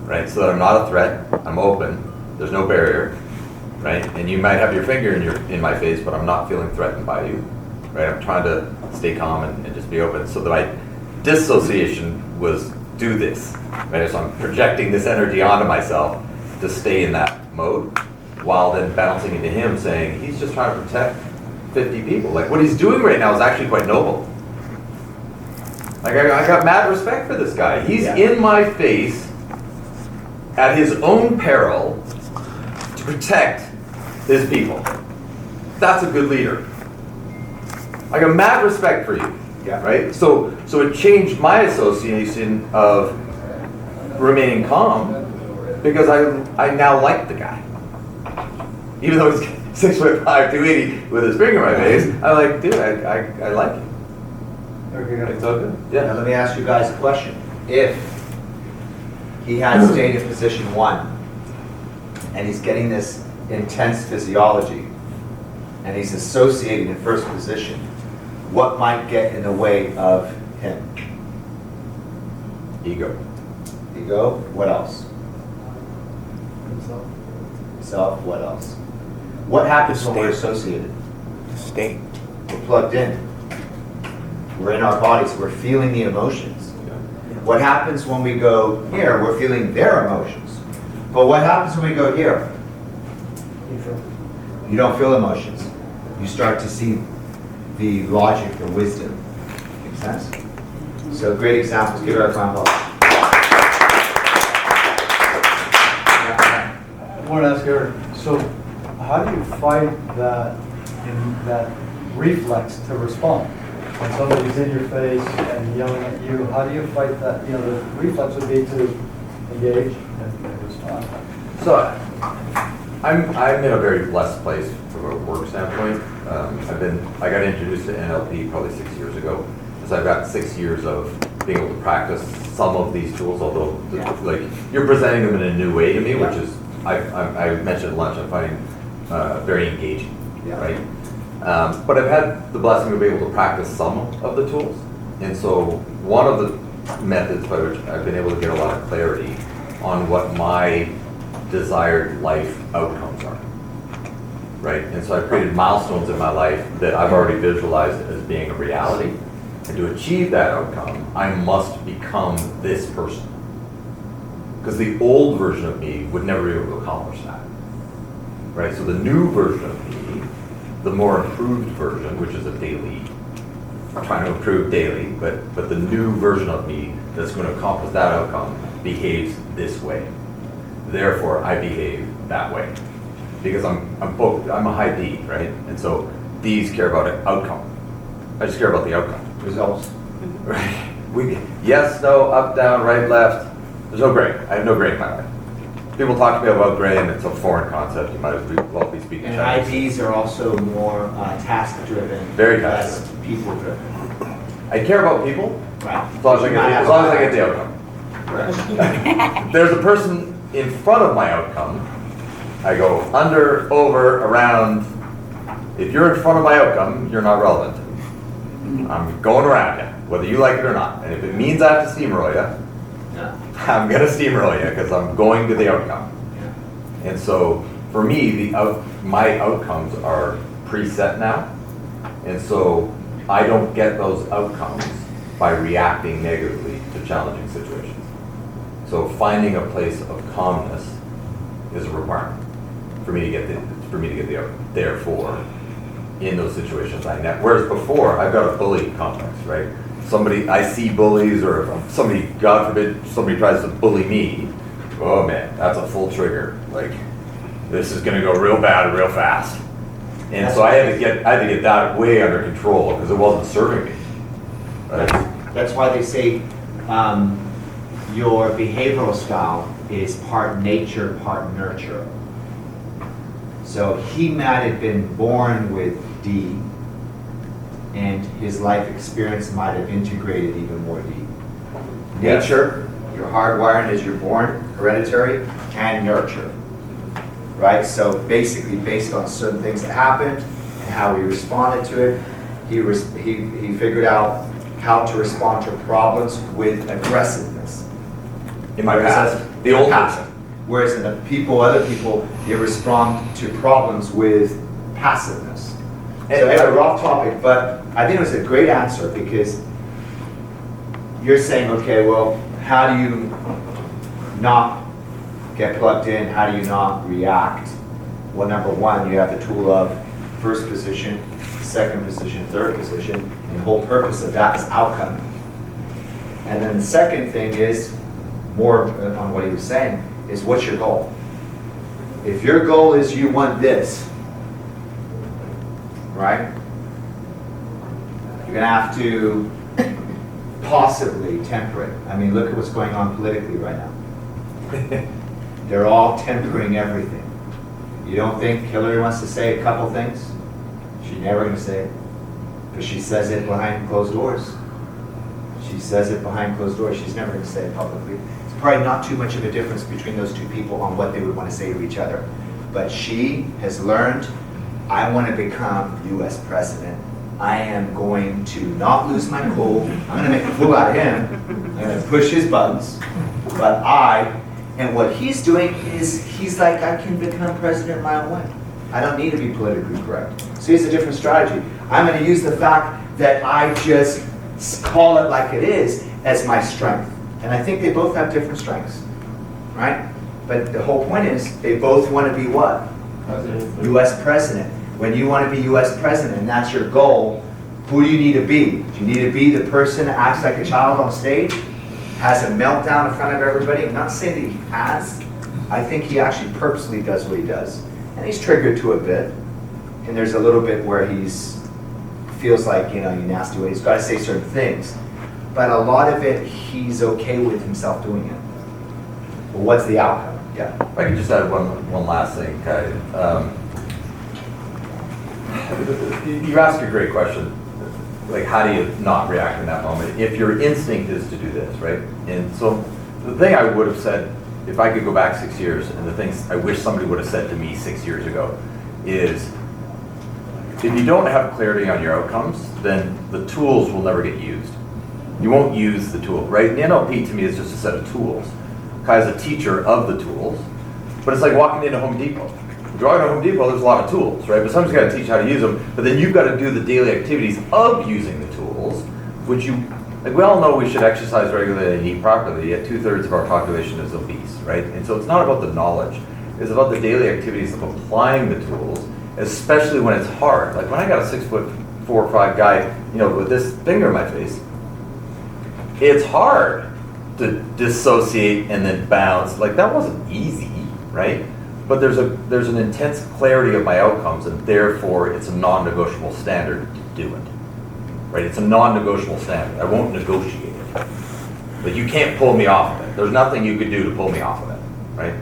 Right? So that I'm not a threat, I'm open, there's no barrier, right? And you might have your finger in my face, but I'm not feeling threatened by you. Right? I'm trying to stay calm and just be open. So that my dissociation was do this. Right? So I'm projecting this energy onto myself to stay in that mode, while then bouncing into him saying, he's just trying to protect 50 people. Like, what he's doing right now is actually quite noble. Like, I got mad respect for this guy. He's in my face at his own peril to protect his people. That's a good leader. I got mad respect for you, right? So it changed my association of remaining calm, because I now like the guy. Even though he's 6'5", 280 with his finger in my face, I'm like, dude, I like him. It's all good. Yeah. Now let me ask you guys a question. If he had stayed in position 1, and he's getting this intense physiology, and he's associating in first position, what might get in the way of him? Ego. Ego. What else? Self. What else? What happens when we're associated? State. We're plugged in. We're in our bodies. We're feeling the emotions. What happens when we go here? We're feeling their emotions. But what happens when we go here? You don't feel emotions. You start to see the logic, the wisdom. Make sense? So great examples. Give it a round of applause. I want to ask Eric, so how do you fight that reflex to respond? When somebody's in your face and yelling at you, how do you fight that? You know, the reflex would be to engage and respond. So I'm in a very blessed place from a work standpoint. I got introduced to NLP probably 6 years ago, so I've got 6 years of being able to practice some of these tools. Although, like, you're presenting them in a new way to me, which is I mentioned at lunch. I'm finding very engaging, right? But I've had the blessing of being able to practice some of the tools, and so one of the methods by which I've been able to get a lot of clarity on what my desired life outcomes are. Right? And so I've created milestones in my life that I've already visualized as being a reality. And to achieve that outcome, I must become this person. Because the old version of me would never be able to accomplish that. Right? So the new version of me, the more improved version, which is a daily, trying to improve daily, but the new version of me that's going to accomplish that outcome behaves this way. Therefore, I behave that way. Because I'm a high D, right? And so D's care about an outcome. I just care about the outcome. Results. Right? Yes, no, up, down, right, left. There's no gray. I have no gray in my life. People talk to me about gray, and it's a foreign concept. You might as well be speaking And Chinese. IDs are also more task-driven. Very less task. people-driven. I care about people, Right. as long as I get the outcome. There's a person in front of my outcome. I go under, over, around. If you're in front of my outcome, you're not relevant. I'm going around you, whether you like it or not. And if it means I have to steamroll you, I'm going to steamroll you because I'm going to the outcome. And so for me, my outcomes are preset now. And so I don't get those outcomes by reacting negatively to challenging situations. So finding a place of calmness is a requirement for me to get the outcome. Therefore, in those situations, whereas before I've got a bully complex, right? I see bullies, or if somebody, God forbid, somebody tries to bully me. Oh man, that's a full trigger. Like, this is going to go real bad real fast. And so I had to get that way under control because it wasn't serving me. Right? That's why they say your behavioral style is part nature, part nurture. So he might have been born with D, and his life experience might have integrated even more D. Nature, your hardwiring is you're born, hereditary, and nurture. Right? So basically based on certain things that happened and how he responded to it, he figured out how to respond to problems with aggressiveness. In my past, the old person. Whereas in other people, they respond to problems with passiveness. So anyway, we're off topic, but I think it was a great answer because you're saying, okay, well, how do you not get plugged in? How do you not react? Well, number one, you have the tool of first position, second position, third position, and the whole purpose of that is outcome. And then the second thing is, more on what he was saying, is what's your goal? If your goal is you want this, right? You're going to have to possibly temper it. I mean, look at what's going on politically right now. They're all tempering everything. You don't think Hillary wants to say a couple things? She's never going to say it. Because she says it behind closed doors. She says it behind closed doors. She's never going to say it publicly. It's probably not too much of a difference between those two people on what they would want to say to each other. But she has learned, I want to become U.S. president. I am going to not lose my cool. I'm going to make a fool out of him. I'm going to push his buttons. But and what he's doing is he's like, I can become president my own way. I don't need to be politically correct. So he's a different strategy. I'm going to use the fact that I just call it like it is as my strength. And I think they both have different strengths, right? But the whole point is they both want to be what? President. U.S. president. When you want to be U.S. president and that's your goal, who do you need to be? Do you need to be the person that acts like a child on stage? Has a meltdown in front of everybody? I'm not saying that he has. I think he actually purposely does what he does. And he's triggered to a bit. And there's a little bit where feels like, you nasty way. He's got to say certain things. But a lot of it, he's okay with himself doing it. But what's the outcome? Yeah. If I could just add one last thing, Kai. You asked a great question. Like, how do you not react in that moment? If your instinct is to do this, right? And so the thing I would have said, if I could go back 6 years, and the things I wish somebody would have said to me 6 years ago, is if you don't have clarity on your outcomes, then the tools will never get used. You won't use the tool, right? And NLP to me is just a set of tools. Kai's a teacher of the tools, but it's like walking into Home Depot. If you walk into Home Depot, there's a lot of tools, right? But somebody's got to teach how to use them, but then you've got to do the daily activities of using the tools, which like we all know we should exercise regularly and eat properly, yet 2/3 of our population is obese, right? And so it's not about the knowledge, it's about the daily activities of applying the tools, especially when it's hard. Like when I got a 6'4" or 5 guy, with this finger in my face, it's hard to dissociate and then bounce. Like that wasn't easy, right? But there's an intense clarity of my outcomes, and therefore it's a non-negotiable standard to do it. Right? It's a non-negotiable standard. I won't negotiate it. But you can't pull me off of it. There's nothing you could do to pull me off of it, right?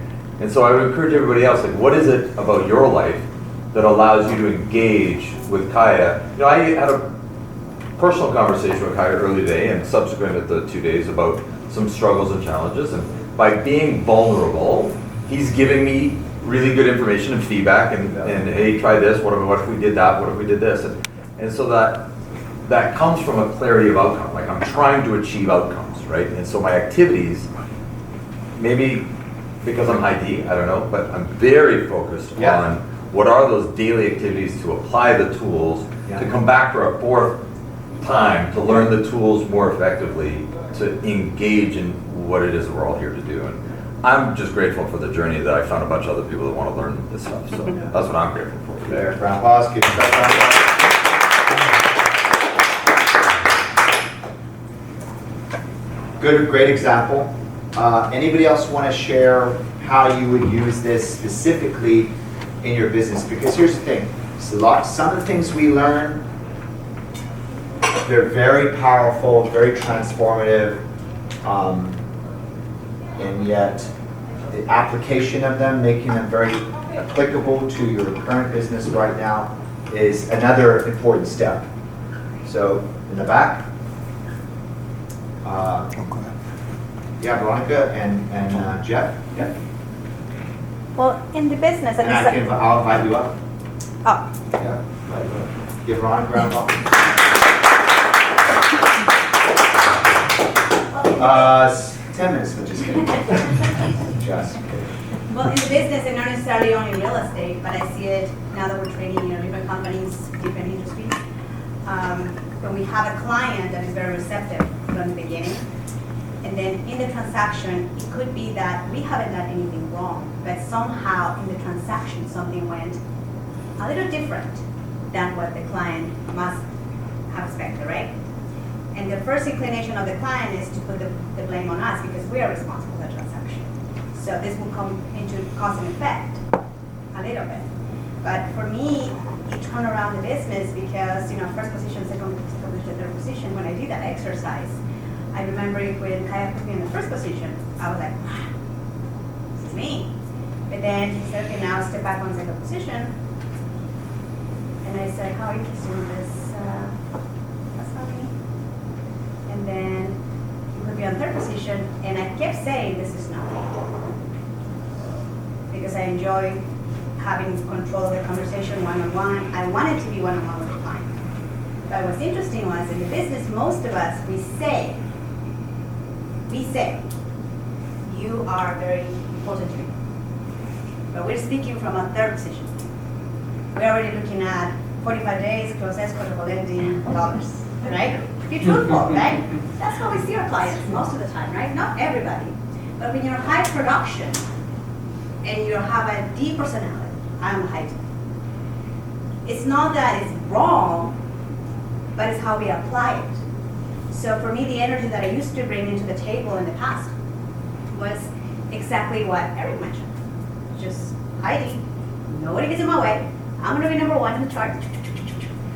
And so I would encourage everybody else, like, what is it about your life that allows you to engage with Kaya? I had a personal conversation with Kaya early today and subsequent at the 2 days about some struggles and challenges. And by being vulnerable, he's giving me really good information and feedback and hey, try this, what if we did that, what if we did this? And so that comes from a clarity of outcome. Like I'm trying to achieve outcomes, right? And so my activities, maybe because I'm high D, I don't know, but I'm very focused on what are those daily activities to apply the tools, to come back for a fourth time, to learn the tools more effectively, to engage in what it is that we're all here to do. And I'm just grateful for the journey that I found a bunch of other people that want to learn this stuff. So that's what I'm grateful for. There, round of applause. Give yourself a round of applause. Good, great example. Anybody else want to share how you would use this specifically in your business? Because here's the thing, some of the things we learn, they're very powerful, very transformative, and yet the application of them, making them very applicable to your current business right now is another important step. So in the back, yeah, Veronica and Jeff. Yeah. Well, in the business, And I'll invite you up. Oh. Yeah. Invite you up. Give Veronica a round of applause. 10 minutes, but just kidding. Just kidding. Well, in the business, and not necessarily only real estate, but I see it now that we're trading, different companies, different industries. When we have a client that is very receptive from the beginning, and then in the transaction, it could be that we haven't done anything wrong, but somehow in the transaction, something went a little different than what the client must have expected, right? And the first inclination of the client is to put the blame on us because we are responsible for the transaction. So this will come into cause and effect a little bit. But for me, it turned around the business because, first position, second position, third position, when I did that exercise, I remember when Kaya put me in the first position, I was like, wow, this is me. But then he said, okay, now step back on second position. And I said, how interesting this, that's not me. And then he put me on third position, and I kept saying, this is not me. Because I enjoy having control of the conversation one-on-one. I wanted to be one-on-one with the client. But what's interesting was, in the business, most of us, we say, you are very important to me. But we're speaking from a third position. We're already looking at 45 days, close escrow, lending dollars, right? Be truthful, right? That's how we see our clients most of the time, right? Not everybody. But when you're high production and you have a D personality, I'm high D. It's not that it's wrong, but it's how we apply it. So for me, the energy that I used to bring into the table in the past was exactly what Eric mentioned. Just Heidi, nobody gets in my way. I'm gonna be number one in the chart.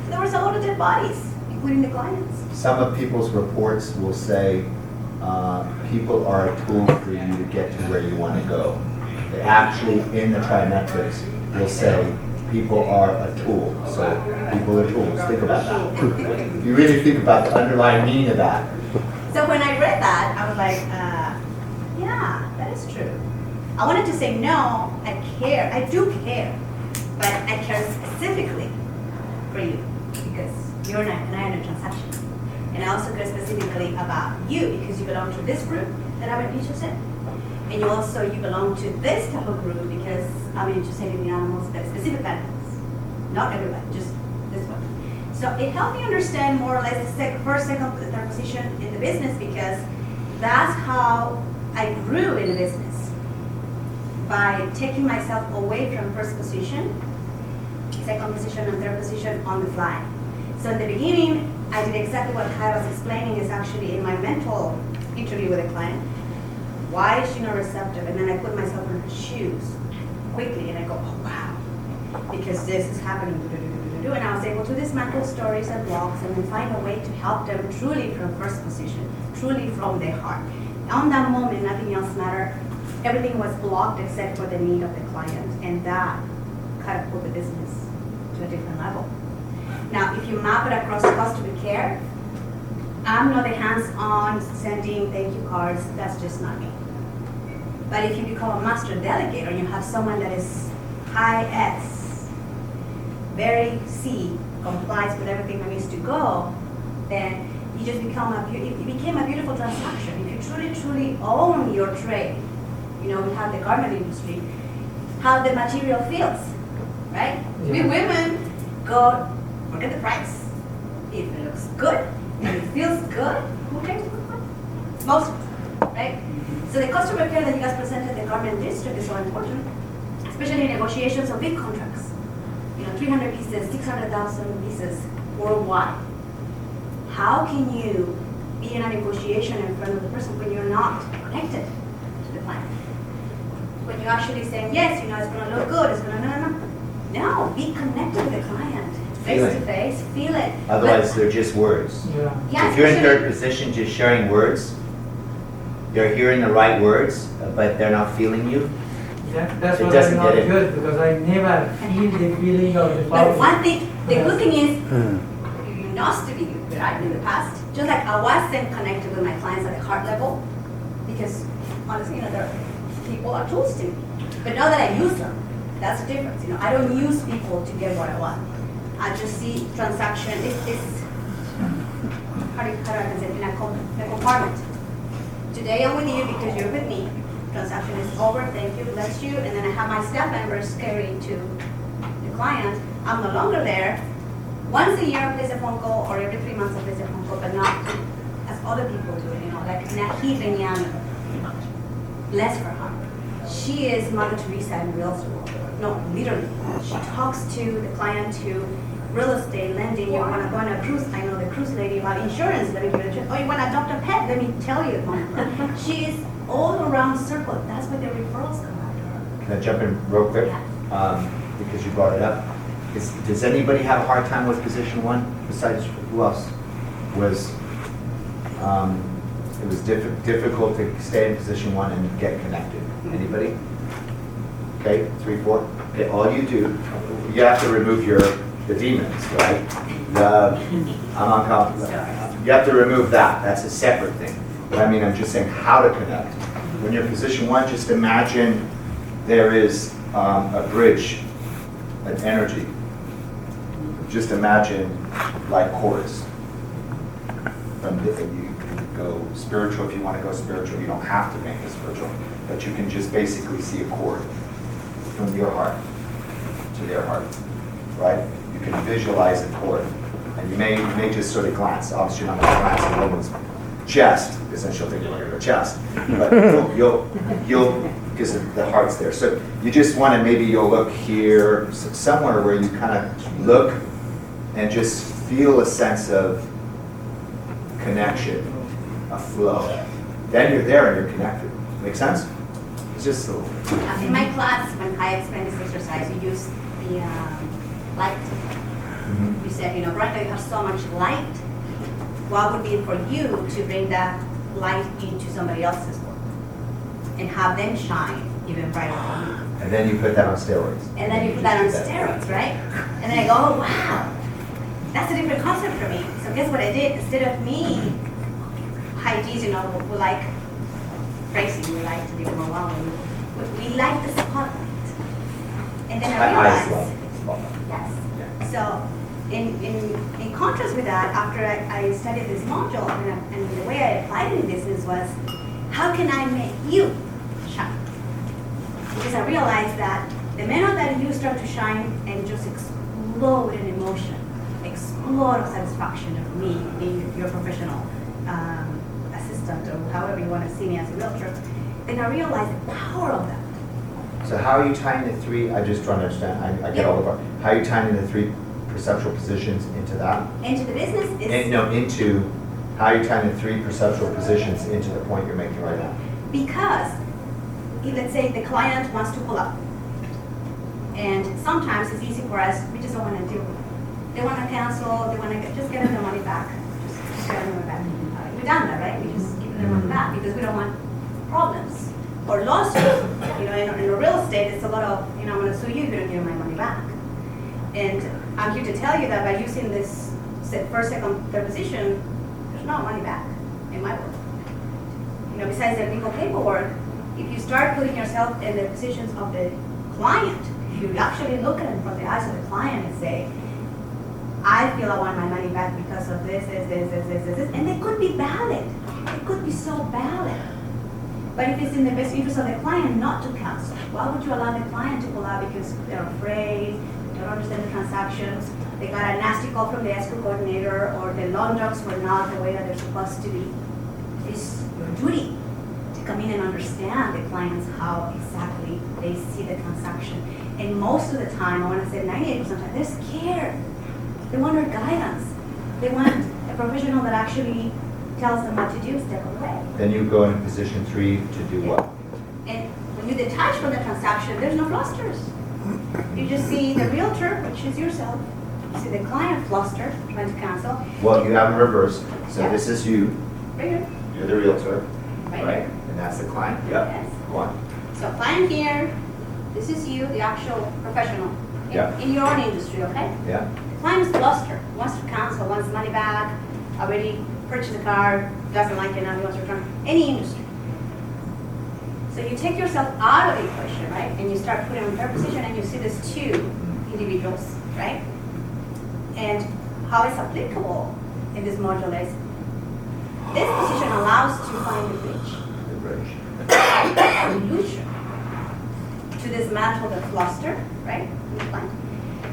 There was a lot of dead bodies, including the clients. Some of people's reports will say people are a tool for you to get to where you want to go. They actually, in the trimetrics, will say people are a tool. So people are tools. Think about that. If you really think about the underlying meaning of that. So when I read that, I was like, yeah, that is true. I wanted to say, no, I care. I do care. But I care specifically for you because you're an I in a transaction. And I also care specifically about you because you belong to this group that I'm interested in. And you belong to this type of group because I'm interested in the animals, that specific animals. Not everybody, just this one. So it helped me understand more or less the first, second, third position in the business because that's how I grew in the business. By taking myself away from first position, second position, and third position on the fly. So in the beginning, I did exactly what Kai was explaining is actually in my mental interview with a client. Why is she not receptive? And then I put myself in her shoes quickly and I go, oh wow, because this is happening. And I was able to dismantle stories and blocks and then find a way to help them truly from first position, truly from their heart. On that moment, nothing else mattered. Everything was blocked except for the need of the client. And that kind of put the business to a different level. Now, if you map it across customer care, I'm not the hands-on sending thank you cards, that's just not me. But if you become a master delegator and you have someone that is high S, very C, complies with everything that needs to go, then you just become it became a beautiful transaction. If you truly own your trade, we have the garment industry, how the material feels, right? Yeah. We women go, look at the price. If it looks good, and it feels good, who cares about it? Most of it, right? So the customer care that you guys presented, the garment district is so important, especially in negotiations of big contracts. 300 pieces, 600,000 pieces worldwide. How can you be in a negotiation in front of the person when you're not connected to the client? When you're actually saying, yes, it's going to look good, it's going to, no, be connected with the client. Face to face, feel it. Otherwise, they're just words. Yeah, If you're in third position, just sharing words, they're hearing the right words, but they're not feeling you. That's It what doesn't I'm not get it. good because I never feel the feeling of the power. But one thing, the good thing is, you used to be good, right, in the past. Just like I wasn't connected with my clients at the heart level, because honestly, people are tools to me. But now that I use them, that's the difference. I don't use people to get what I want. I just see transaction. It's how do I say it? In a compartment. Today I'm with you because you're with me. Transaction is over. Thank you, bless you. And then I have my staff members carrying to the client. I'm no longer there. Once a year I place a phone call, or every 3 months I place a phone call, but not as other people do. Like Nahi Benyana. Bless her heart. She is Mother Teresa in real estate world. No, literally. She talks to the client to real estate, lending. You want to go on a cruise? I know the cruise lady about insurance. Let me give it a try. Oh, you want to adopt a pet? Let me tell you. She is all around circle. That's where the referrals come out of her. Can I jump in real quick? Because you brought it up. Does anybody have a hard time with position one besides who else? It was difficult to stay in position one and get connected. Anybody? Okay, 3, 4. Okay, all you do, you have to remove the demons, right? I'm uncomfortable. You have to remove that. That's a separate thing. But I mean, I'm just saying how to connect. When you're in position one, just imagine there is a bridge, an energy. Just imagine like chorus. You go spiritual if you want to go spiritual. You don't have to make it spiritual, but you can just basically see a chord from your heart to their heart, right? You can visualize a chord, and you may just sort of glance. Obviously, you're not going to glance at a woman's chest, because then she'll think you're looking at her chest. But you'll because the heart's there. So you just want to you'll look here, somewhere where you kind of look and just feel a sense of connection, a flow. Then you're there and you're connected. Make sense? It's just a little. In my class, when I explained this exercise, you use the light. You said, right now you have so much light. What would be for you to bring that light into somebody else's world and have them shine even brighter than you? And then you put that on steroids. And then you put that on steroids, right? And then I go, oh wow, that's a different concept for me. So guess what I did? Instead of me, high G's, we like praising, we like to be more well, we like the spotlight. And then I realized, yes. Yeah. So in contrast with that, after I studied this module, and the way I applied it in business was, how can I make you shine? Because I realized that the minute that you start to shine and just explode in emotion, explode of satisfaction of me being your professional assistant or however you want to see me as a realtor, then I realized the power of that. So how are you tying the three, I just trying to understand, I get all the part. How are you tying the three perceptual positions into that? Into the business is... Into, how are you tying the three perceptual positions into the point you're making right now? Because, let's say the client wants to pull up. And sometimes it's easy for us, we just don't want to do it. They want to cancel, they want to just get their money back. Just get their money back. We've done that, right? We just give them their money back because we don't want problems. Or lawsuits, in real estate, it's a lot of, I'm going to sue you if you don't give my money back. And I'm here to tell you that by using this first, second, third position, there's no money back in my world. Besides the legal paperwork, if you start putting yourself in the positions of the client, you actually look at it from the eyes of the client and say, I feel I want my money back because of this, and they could be valid. It could be so valid. But if it's in the best interest of the client not to cancel, why would you allow the client to pull out because they're afraid, they don't understand the transactions, they got a nasty call from the escrow coordinator, or the loan docs were not the way that they're supposed to be? It's your duty to come in and understand the clients how exactly they see the transaction. And most of the time, I want to say 98% of the time, they're scared. They want our guidance. They want a professional that actually tells them what to do, step away. Then you go into position 3 to do what? And when you detach from the transaction, there's no flusters. You just see the realtor, which is yourself. You see the client fluster, trying to cancel. Well, you have in reverse. So Yeah. this is you. Right here. You're the realtor, Right right? here. And that's the client. Yep. Yes. Go on. So client here, this is you, the actual professional Yeah. in your own industry, okay? Yeah. The client is flustered, wants to cancel, wants money back, already purchased a car, doesn't like it now, he wants to return. Any industry. So you take yourself out of the equation, right? And you start putting in third position and you see these two individuals, right? And how it's applicable in this module is this position allows to find the bridge. The bridge. Solution to dismantle the fluster, right?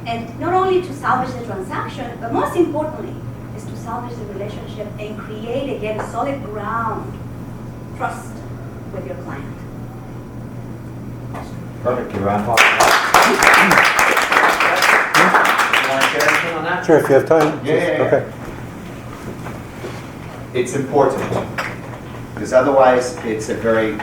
And not only to salvage the transaction, but most importantly, is to salvage the relationship and create again solid ground, trust with your client. Perfect. Give a round of applause. You want to share anything on that? Sure, if you have time. Yeah. Okay. It's important because otherwise it's a very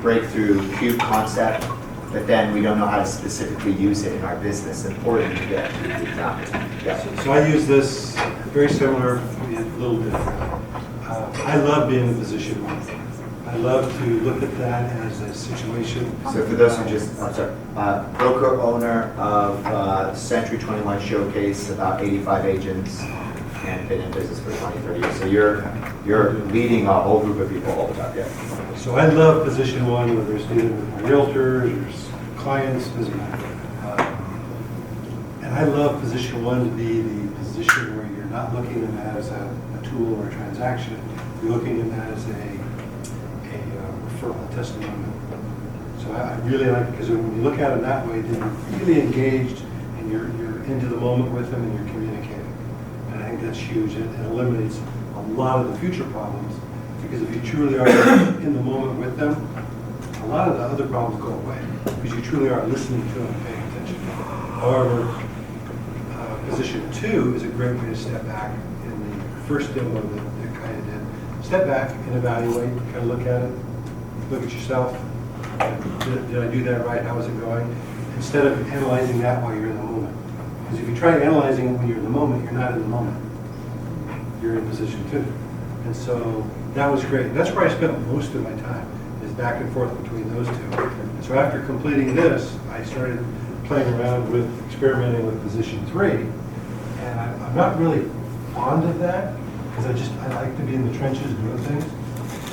breakthrough cube concept, but then we don't know how to specifically use it in our business. It's important to get examples. Yeah. So I use this very similar, maybe a little different. I love being in position 1. I love to look at that as a situation. So for those who just, I'm sorry, broker owner of Century 21 Showcase, about 85 agents, and been in business for 20, 30 years. So you're leading a whole group of people all the time, yeah. So I love position 1, whether it's dealing with my realtors, or clients, doesn't matter. And I love position 1 to be the position where you're not looking at it as a tool or a transaction. You're looking at it as a referral, a testimonial. So I really like it because when you look at it that way, then you're really engaged and you're into the moment with them and you're communicating. And I think that's huge. It eliminates a lot of the future problems because if you truly are in the moment with them, a lot of the other problems go away because you truly are listening to them and paying attention. However, position 2 is a great way to step back in the first demo that kind of did. Step back and evaluate, kind of look at it, look at yourself. Did I do that right? How is it going? Instead of analyzing that while you're in the moment. Because if you try analyzing it when you're in the moment, you're not in the moment. You're in position 2. And so that was great. That's where I spent most of my time, is back and forth between those two. And so after completing this, I started playing around with experimenting with position 3. And I'm not really fond of that because I like to be in the trenches doing things.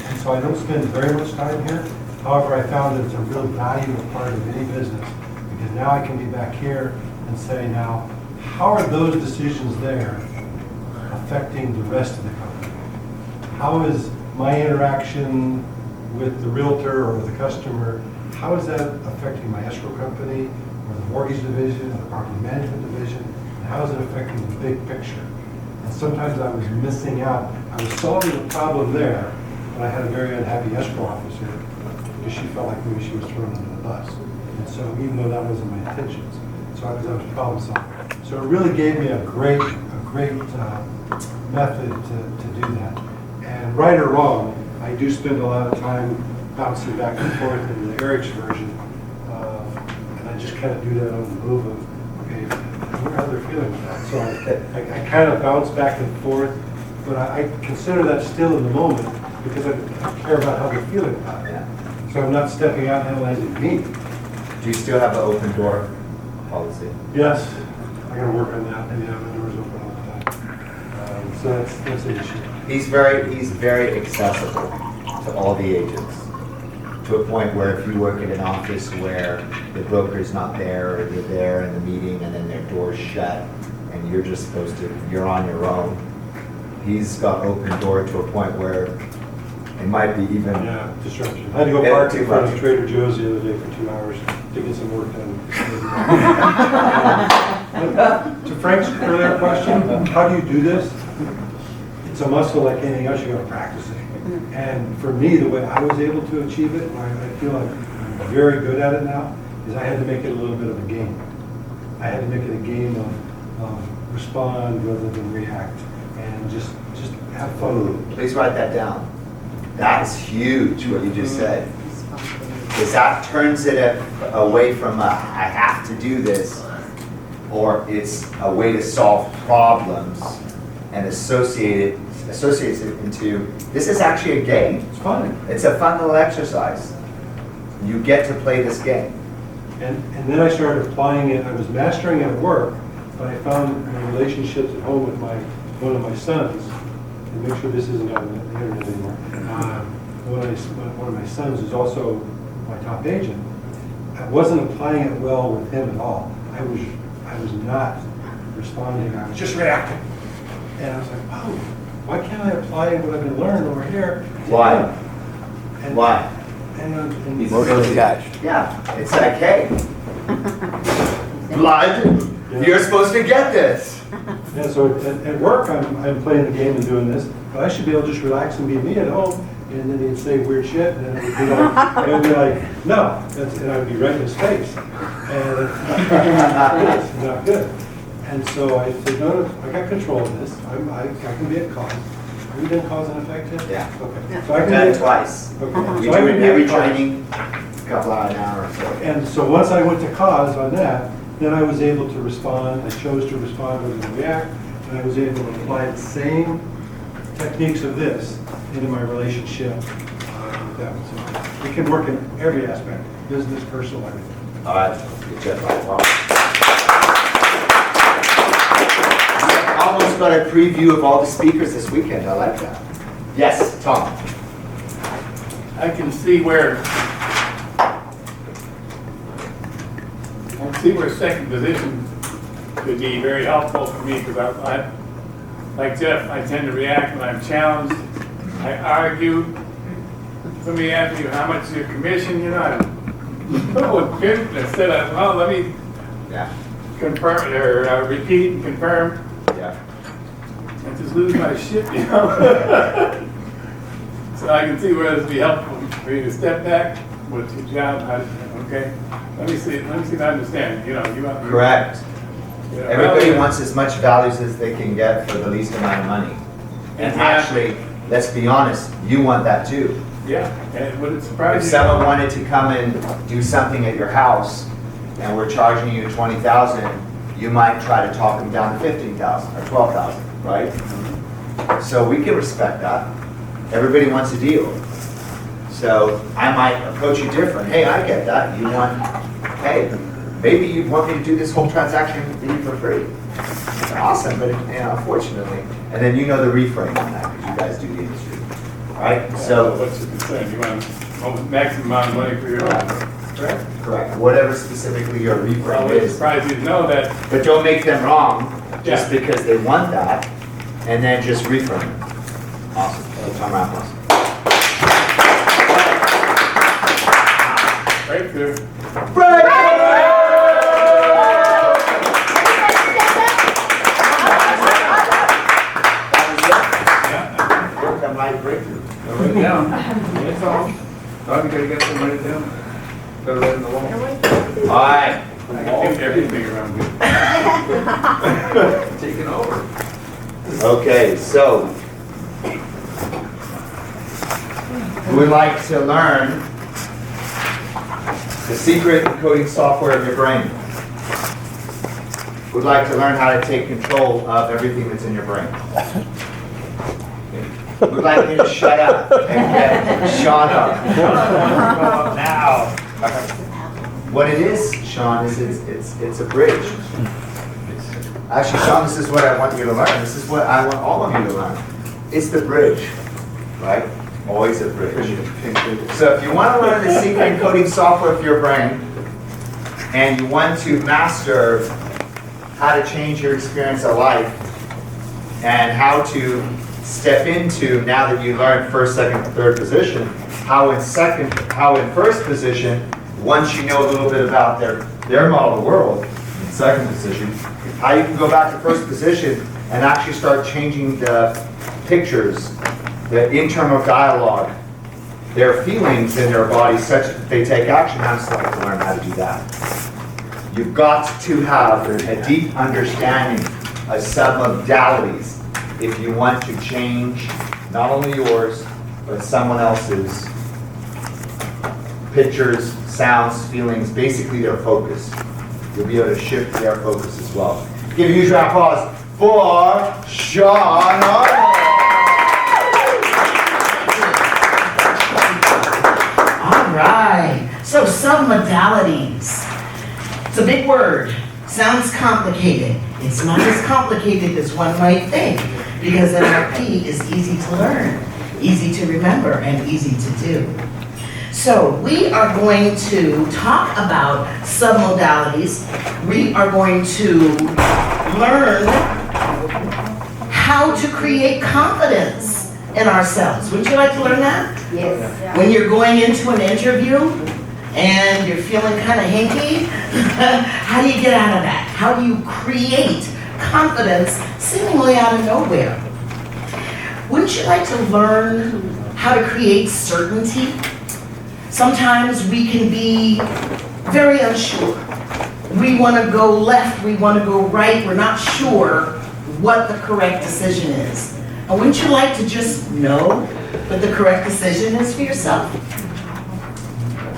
And so I don't spend very much time here. However, I found that it's a real valuable part of any business because now I can be back here and say, now, how are those decisions there affecting the rest of the company? How is my interaction with the realtor or the customer how is that affecting my escrow company, or the mortgage division, or the property management division, and how is it affecting the big picture? And sometimes I was missing out. I was solving a problem there, but I had a very unhappy escrow officer because she felt like maybe she was thrown under the bus. And so even though that wasn't my intentions, so I was problem solving. So it really gave me a great method to do that. And right or wrong, I do spend a lot of time bouncing back and forth in the Eric's version, and I just kind of do that on the move of, okay, I wonder how they're feeling with that. So I kind of bounce back and forth, but I consider that still in the moment because I care about how they're feeling about it. So I'm not stepping out and analyzing me. Do you still have an open door policy? Yes, I got to work on that. Yeah, my door's open all the time. So that's the issue. He's very accessible to all the agents, to a point where if you work at an office where the broker's not there, or you're there in the meeting and then their door's shut and you're just you're on your own, he's got open door to a point where it might be even... Yeah, disruption. I had to go park in front of Trader Joe's the other day for 2 hours to get some work done. To Frank's earlier question, how do you do this? It's a muscle like anything else, you got to practice it. And for me, the way I was able to achieve it, and I feel like I'm very good at it now, is I had to make it a little bit of a game. I had to make it a game of respond rather than react, and just have fun with it. Please write that down. That's huge, what you just said. Because that turns it away from I have to do this, or it's a way to solve problems, and associates it into, this is actually a game. It's fun. It's a fun little exercise. You get to play this game. And then I started applying it. I was mastering it at work, but I found my relationships at home with one of my sons, and make sure this isn't on the internet anymore. One of my sons is also my top agent. I wasn't applying it well with him at all. I was not responding. I was just reacting. And I was like, oh, why can't I apply what I've been learning over here? Why? And, Why? And Emotional attached. Yeah, it's like, hey, blood, you're supposed to get this. Yeah, so at work, I'm playing the game and doing this, but I should be able to just relax and be me at home, and then he'd say weird shit, and then it would be like, no, and I would be right in his face. And it's not good. And so I said, no, I got control of this. I can be at cause. Have you done cause and effect yet? Yeah. Okay. So I I've can done be it twice. Okay. We So I do can it be every at cause. training, a couple hours an hour or so. And so once I went to cause on that, then I was able to respond. I chose to respond rather than react, and I was able to apply the same techniques of this into my relationship with them. So it can work in every aspect, business, personal, everything. All right, good job. Wow. Almost got a preview of all the speakers this weekend. I like that. Yes, Tom. I can see where second position could be very helpful for me, because I like Jeff, I tend to react when I'm challenged. I argue. Somebody asks you how much is your commission, I instead of, well, let me confirm or repeat and confirm. Yeah. And just lose my shit, So I can see where this would be helpful for you to step back. What's your job? Okay. Let me see if I understand. You want Correct. Everybody wants as much values as they can get for the least amount of money. And actually, let's be honest, you want that too. Yeah, and would it surprise If you? someone wanted to come and do something at your house and we're charging you $20,000, you might try to talk them down to $15,000 or $12,000, right? So we can respect that. Everybody wants a deal. So I might approach you different. Hey, I get that. You want, hey, maybe you want me to do this whole transaction with you for free. Awesome, but unfortunately, and then you know the reframe on that because you guys do the industry, right? So what's your concern? You want maximum amount of money for your own? Correct. Whatever specifically your reframe Well, is. it's surprised you to know that. But don't make them wrong just because they want that, and then just reframe it. Awesome. Tom Ramos. Breakthrough. Work on my breakthrough. Write it down. That's all. Thought you gotta get some, write it down. Gotta write it in the wall. All right. I can do everything around here. Taking over. Okay, so we would like to learn the secret encoding software of your brain. We'd like to learn how to take control of everything that's in your brain. We'd like you to shut up and get Sean up. Now. What it is, Sean, is it's a bridge. Actually, Sean, this is what I want you to learn. This is what I want all of you to learn. It's the bridge, right? Always a bridge. So if you want to learn the secret encoding software for your brain, and you want to master how to change your experience of life, and how to step into, now that you learned first, second, third position, how in first position, once you know a little bit about their model of the world, in second position, how you can go back to first position and actually start changing the pictures, the internal dialogue, their feelings in their body such that they take action. I'm just like to learn how to do that. You've got to have a deep understanding of submodalities if you want to change not only yours, but someone else's pictures, sounds, feelings, basically their focus. You'll be able to shift their focus as well. Give a huge round of applause for Sean Arnold. All right. So submodalities. It's a big word. Sounds complicated. It's not as complicated as one might think, because NLP is easy to learn, easy to remember, and easy to do. So we are going to talk about submodalities. We are going to learn how to create confidence in ourselves. Would you like to learn that? Yes. When you're going into an interview and you're feeling kind of hinky, how do you get out of that? How do you create confidence seemingly out of nowhere? Wouldn't you like to learn how to create certainty? Sometimes we can be very unsure. We want to go left, we want to go right, we're not sure what the correct decision is. And wouldn't you like to just know what the correct decision is for yourself?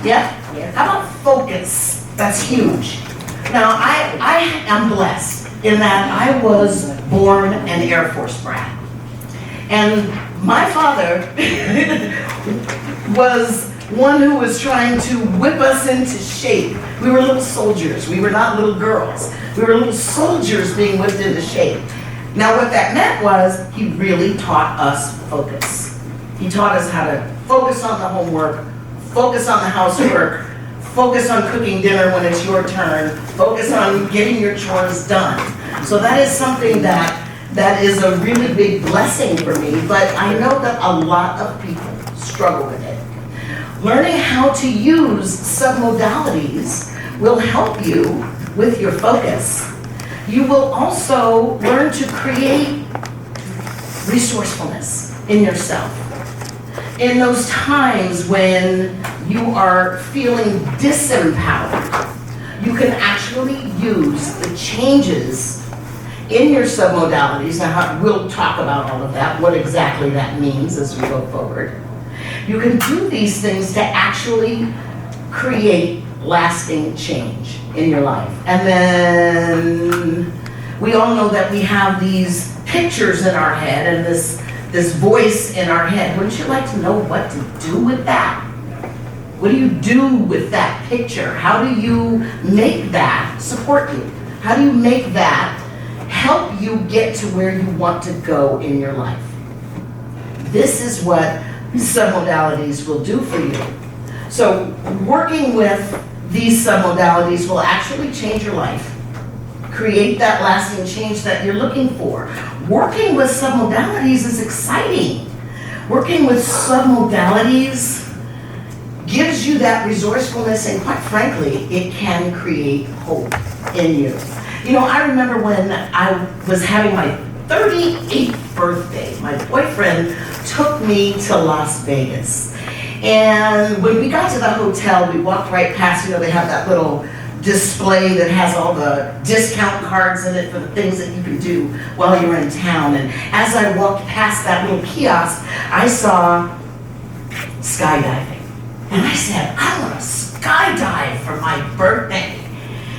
Yeah? How about focus? That's huge. Now, I am blessed in that I was born an Air Force brat. And my father was one who was trying to whip us into shape. We were little soldiers. We were not little girls. We were little soldiers being whipped into shape. Now what that meant was he really taught us focus. He taught us how to focus on the homework, focus on the housework, focus on cooking dinner when it's your turn, focus on getting your chores done. So that is something that is a really big blessing for me, but I know that a lot of people struggle with it. Learning how to use submodalities will help you with your focus. You will also learn to create resourcefulness in yourself. In those times when you are feeling disempowered, you can actually use the changes in your submodalities. Now, we'll talk about all of that, what exactly that means as we go forward. You can do these things to actually create lasting change in your life. And then we all know that we have these pictures in our head and this voice in our head. Wouldn't you like to know what to do with that? What do you do with that picture? How do you make that support you? How do you make that help you get to where you want to go in your life? This is what submodalities will do for you. So working with these submodalities will actually change your life, create that lasting change that you're looking for. Working with submodalities is exciting. Working with submodalities gives you that resourcefulness, and quite frankly, it can create hope in you. You know, I remember when I was having my 38th birthday, my boyfriend took me to Las Vegas. And when we got to the hotel, we walked right past, you know, they have that little display that has all the discount cards in it for the things that you can do while you're in town. And as I walked past that little kiosk, I saw skydiving. And I said, I want to skydive for my birthday.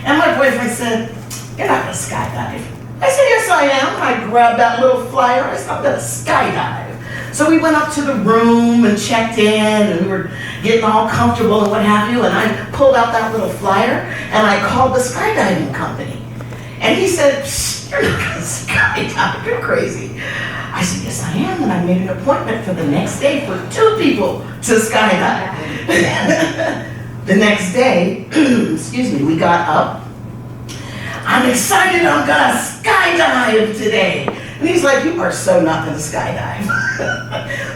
And my boyfriend said, you're not going to skydive. I said, yes, I am. I grabbed that little flyer. I said, I'm going to skydive. So we went up to the room and checked in, and we were getting all comfortable and what have you, and I pulled out that little flyer, and I called the skydiving company. And he said, you're not going to skydive, you're crazy. I said, yes, I am, and I made an appointment for the next day for 2 people to skydive. The next day, excuse me, we got up. I'm excited, I'm gonna skydive today. And he's like, you are so not gonna skydive.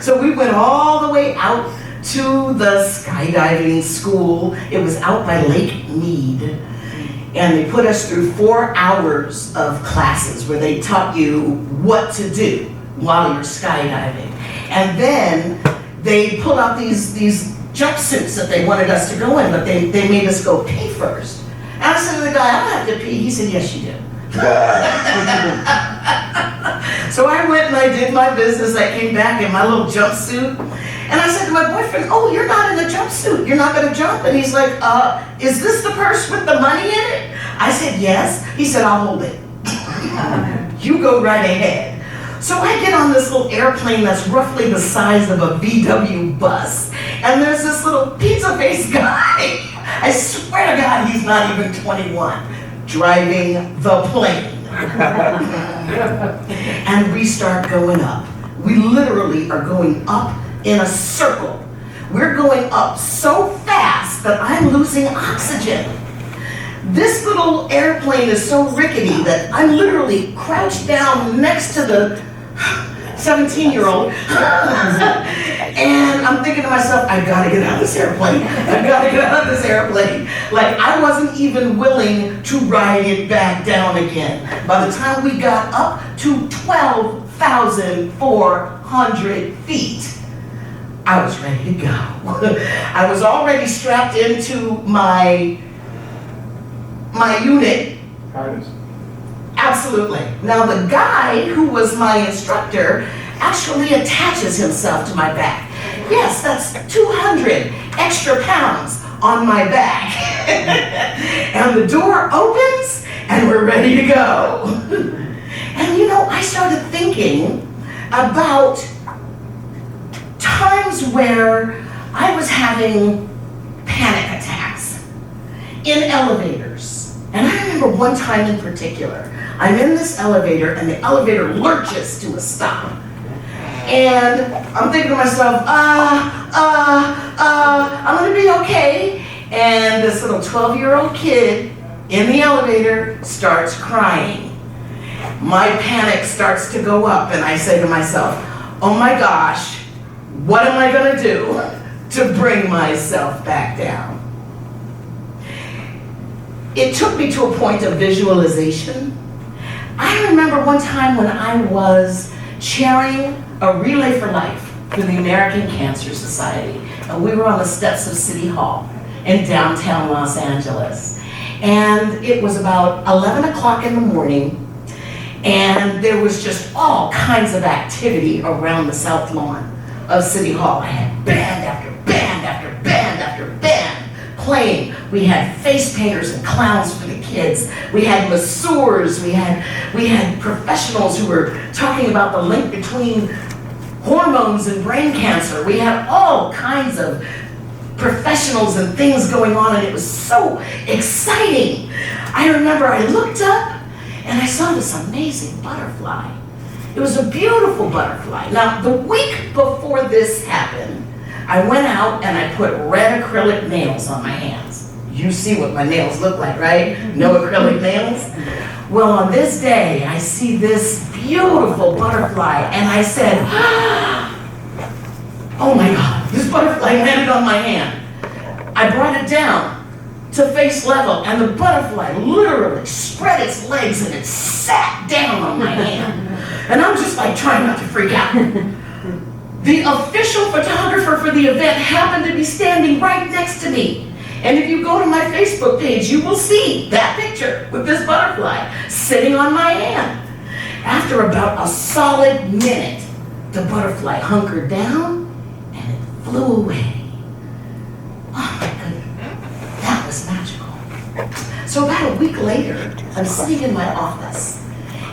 So we went all the way out to the skydiving school. It was out by Lake Mead. And they put us through 4 hours of classes where they taught you what to do while you're skydiving. And then they pulled out these jumpsuits that they wanted us to go in, but they made us go pee first. And I said to the guy, I don't have to pee. He said, yes, you do. So I went and I did my business. I came back in my little jumpsuit. And I said to my boyfriend, oh, you're not in a jumpsuit. You're not going to jump? And he's like, is this the purse with the money in it? I said, yes. He said, I'll hold it. You go right ahead. So I get on this little airplane that's roughly the size of a VW bus. And there's this little pizza face guy. I swear to God, he's not even 21, driving the plane. And we start going up. We literally are going up in a circle. We're going up so fast that I'm losing oxygen. This little airplane is so rickety that I'm literally crouched down next to the 17-year-old. And I'm thinking to myself, I've got to get out of this airplane. I've got to get out of this airplane. Like, I wasn't even willing to ride it back down again. By the time we got up to 12,400 feet, I was ready to go. I was already strapped into my unit. Absolutely. Now the guy who was my instructor actually attaches himself to my back. Yes, that's 200 extra pounds on my back. And the door opens and we're ready to go. And you know, I started thinking about times where I was having panic attacks in elevators. And I remember one time in particular, I'm in this elevator and the elevator lurches to a stop. And I'm thinking to myself, I'm gonna be okay. And this little 12-year-old kid in the elevator starts crying. My panic starts to go up and I say to myself, oh my gosh, what am I gonna do to bring myself back down? It took me to a point of visualization. I remember one time when I was chairing a Relay for Life for the American Cancer Society, and we were on the steps of City Hall in downtown Los Angeles. And it was about 11 o'clock in the morning, and there was just all kinds of activity around the South Lawn of City Hall. I had band after band after band after band playing. We had face painters and clowns for the kids. We had masseurs. We had professionals who were talking about the link between hormones and brain cancer. We had all kinds of professionals and things going on, and it was so exciting. I remember I looked up and I saw this amazing butterfly. It was a beautiful butterfly. Now, the week before this happened, I went out and I put red acrylic nails on my hands. You see what my nails look like, right? No acrylic nails? Well, on this day, I see this beautiful butterfly, and I said, oh my God, this butterfly landed on my hand. I brought it down to face level, and the butterfly literally spread its legs and it sat down on my hand. And I'm just like trying not to freak out. The official photographer for the event happened to be standing right next to me. And if you go to my Facebook page, you will see that picture with this butterfly sitting on my hand. After about a solid minute, the butterfly hunkered down and it flew away. Oh my goodness, that was magical. So about a week later, I'm sitting in my office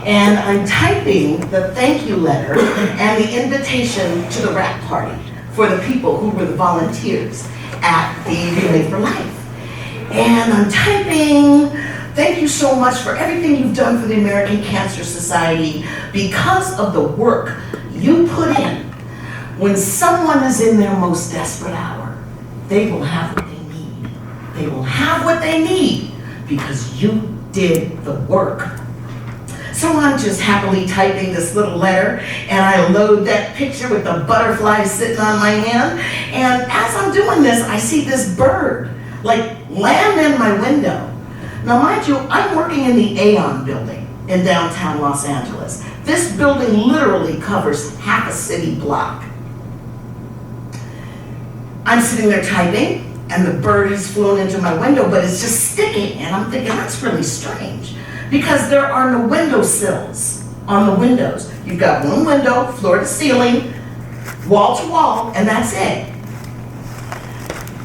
and I'm typing the thank you letter and the invitation to the wrap party for the people who were the volunteers at the Relay for Life. And I'm typing, thank you so much for everything you've done for the American Cancer Society. Because of the work you put in, when someone is in their most desperate hour, they will have what they need. They will have what they need because you did the work. So I'm just happily typing this little letter, and I load that picture with the butterfly sitting on my hand. And as I'm doing this, I see this bird like land in my window. Now mind you, I'm working in the Aon building in downtown Los Angeles. This building literally covers half a city block. I'm sitting there typing, and the bird has flown into my window, but it's just sticking, and I'm thinking, that's really strange. Because there are no window sills on the windows. You've got one window, floor to ceiling, wall to wall, and that's it.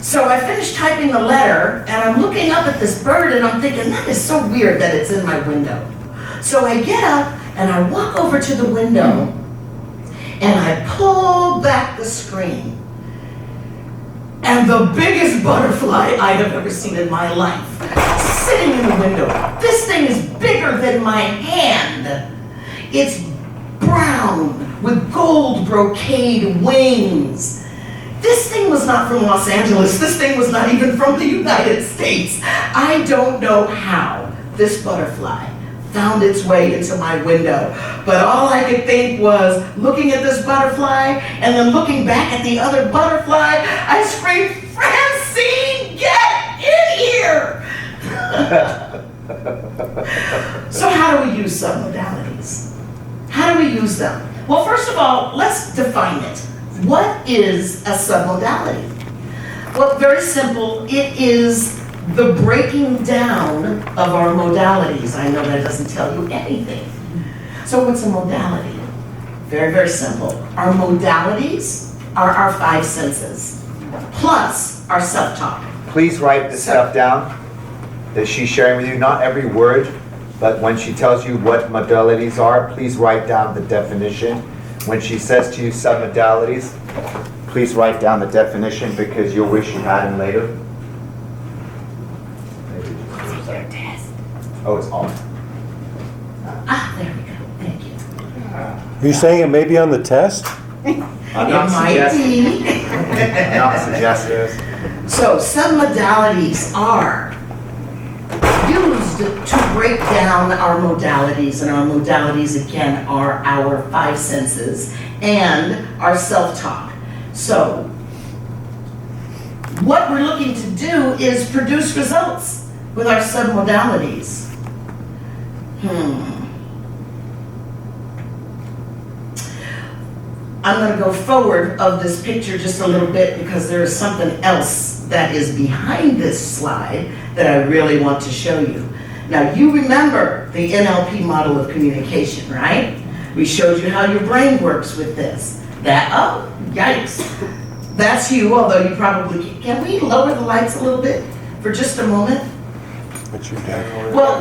So I finished typing the letter, and I'm looking up at this bird, and I'm thinking, that is so weird that it's in my window. So I get up, and I walk over to the window, and I pull back the screen. And the biggest butterfly I have ever seen in my life, sitting in the window. This thing is bigger than my hand. It's brown with gold brocade wings. This thing was not from Los Angeles. This thing was not even from the United States. I don't know how this butterfly found its way into my window. But all I could think was, looking at this butterfly and then looking back at the other butterfly, I screamed, Francine, get in here! So how do we use submodalities? How do we use them? Well, first of all, let's define it. What is a submodality? Well, very simple. It is the breaking down of our modalities. I know that doesn't tell you anything. So what's a modality? Very, very simple. Our modalities are our five senses, plus our self-talk. Please write this stuff down that she's sharing with you, not every word, but when she tells you what modalities are, please write down the definition. When she says to you submodalities, please write down the definition because you'll wish you had them later. Oh, it's on. Ah, there we go. Thank you. Are you saying it may be on the test? I'm not suggesting. I'm not suggesting. So submodalities are used to break down our modalities, and our modalities again are our five senses and our self-talk. So what we're looking to do is produce results with our submodalities. I'm going to go forward of this picture just a little bit because there is something else that is behind this slide that I really want to show you. Now, you remember the NLP model of communication, right? We showed you how your brain works with this. Oh, yikes. That's you, although you probably, can we lower the lights a little bit for just a moment? What's your dad? Well,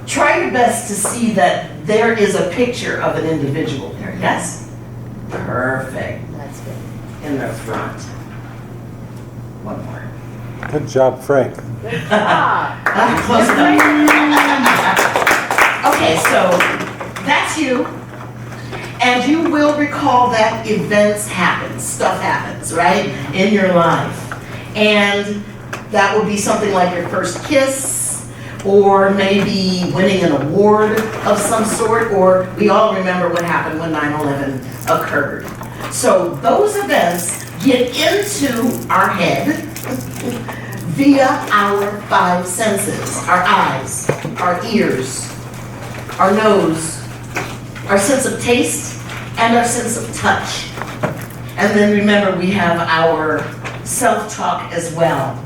try your best to see that there is a picture of an individual there, yes? Perfect. That's good. In the front. One more. Good job, Frank. Close enough. Okay, so that's you. And you will recall that events happen, stuff happens, right, in your life. And that will be something like your first kiss, or maybe winning an award of some sort, or we all remember what happened when 9/11 occurred. So those events get into our head via our 5 senses, our eyes, our ears, our nose, our sense of taste, and our sense of touch. And then remember, we have our self-talk as well.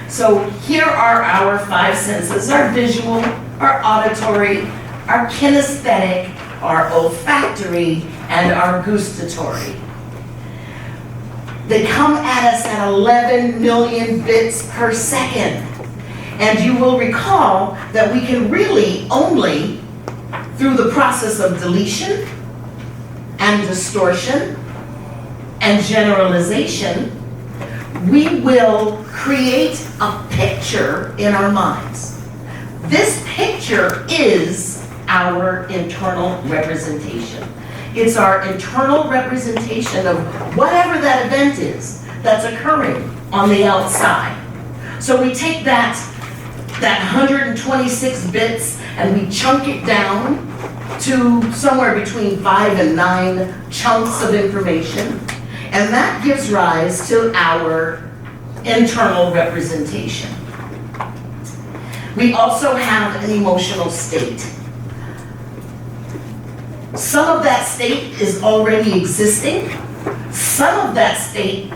So here are our 5 senses: our visual, our auditory, our kinesthetic, our olfactory, and our gustatory. They come at us at 11 million bits per second. And you will recall that we can really only, through the process of deletion and distortion and generalization, we will create a picture in our minds. This picture is our internal representation. It's our internal representation of whatever that event is that's occurring on the outside. So we take that 126 bits and we chunk it down to somewhere between 5 and 9 chunks of information, and that gives rise to our internal representation. We also have an emotional state. Some of that state is already existing. Some of that state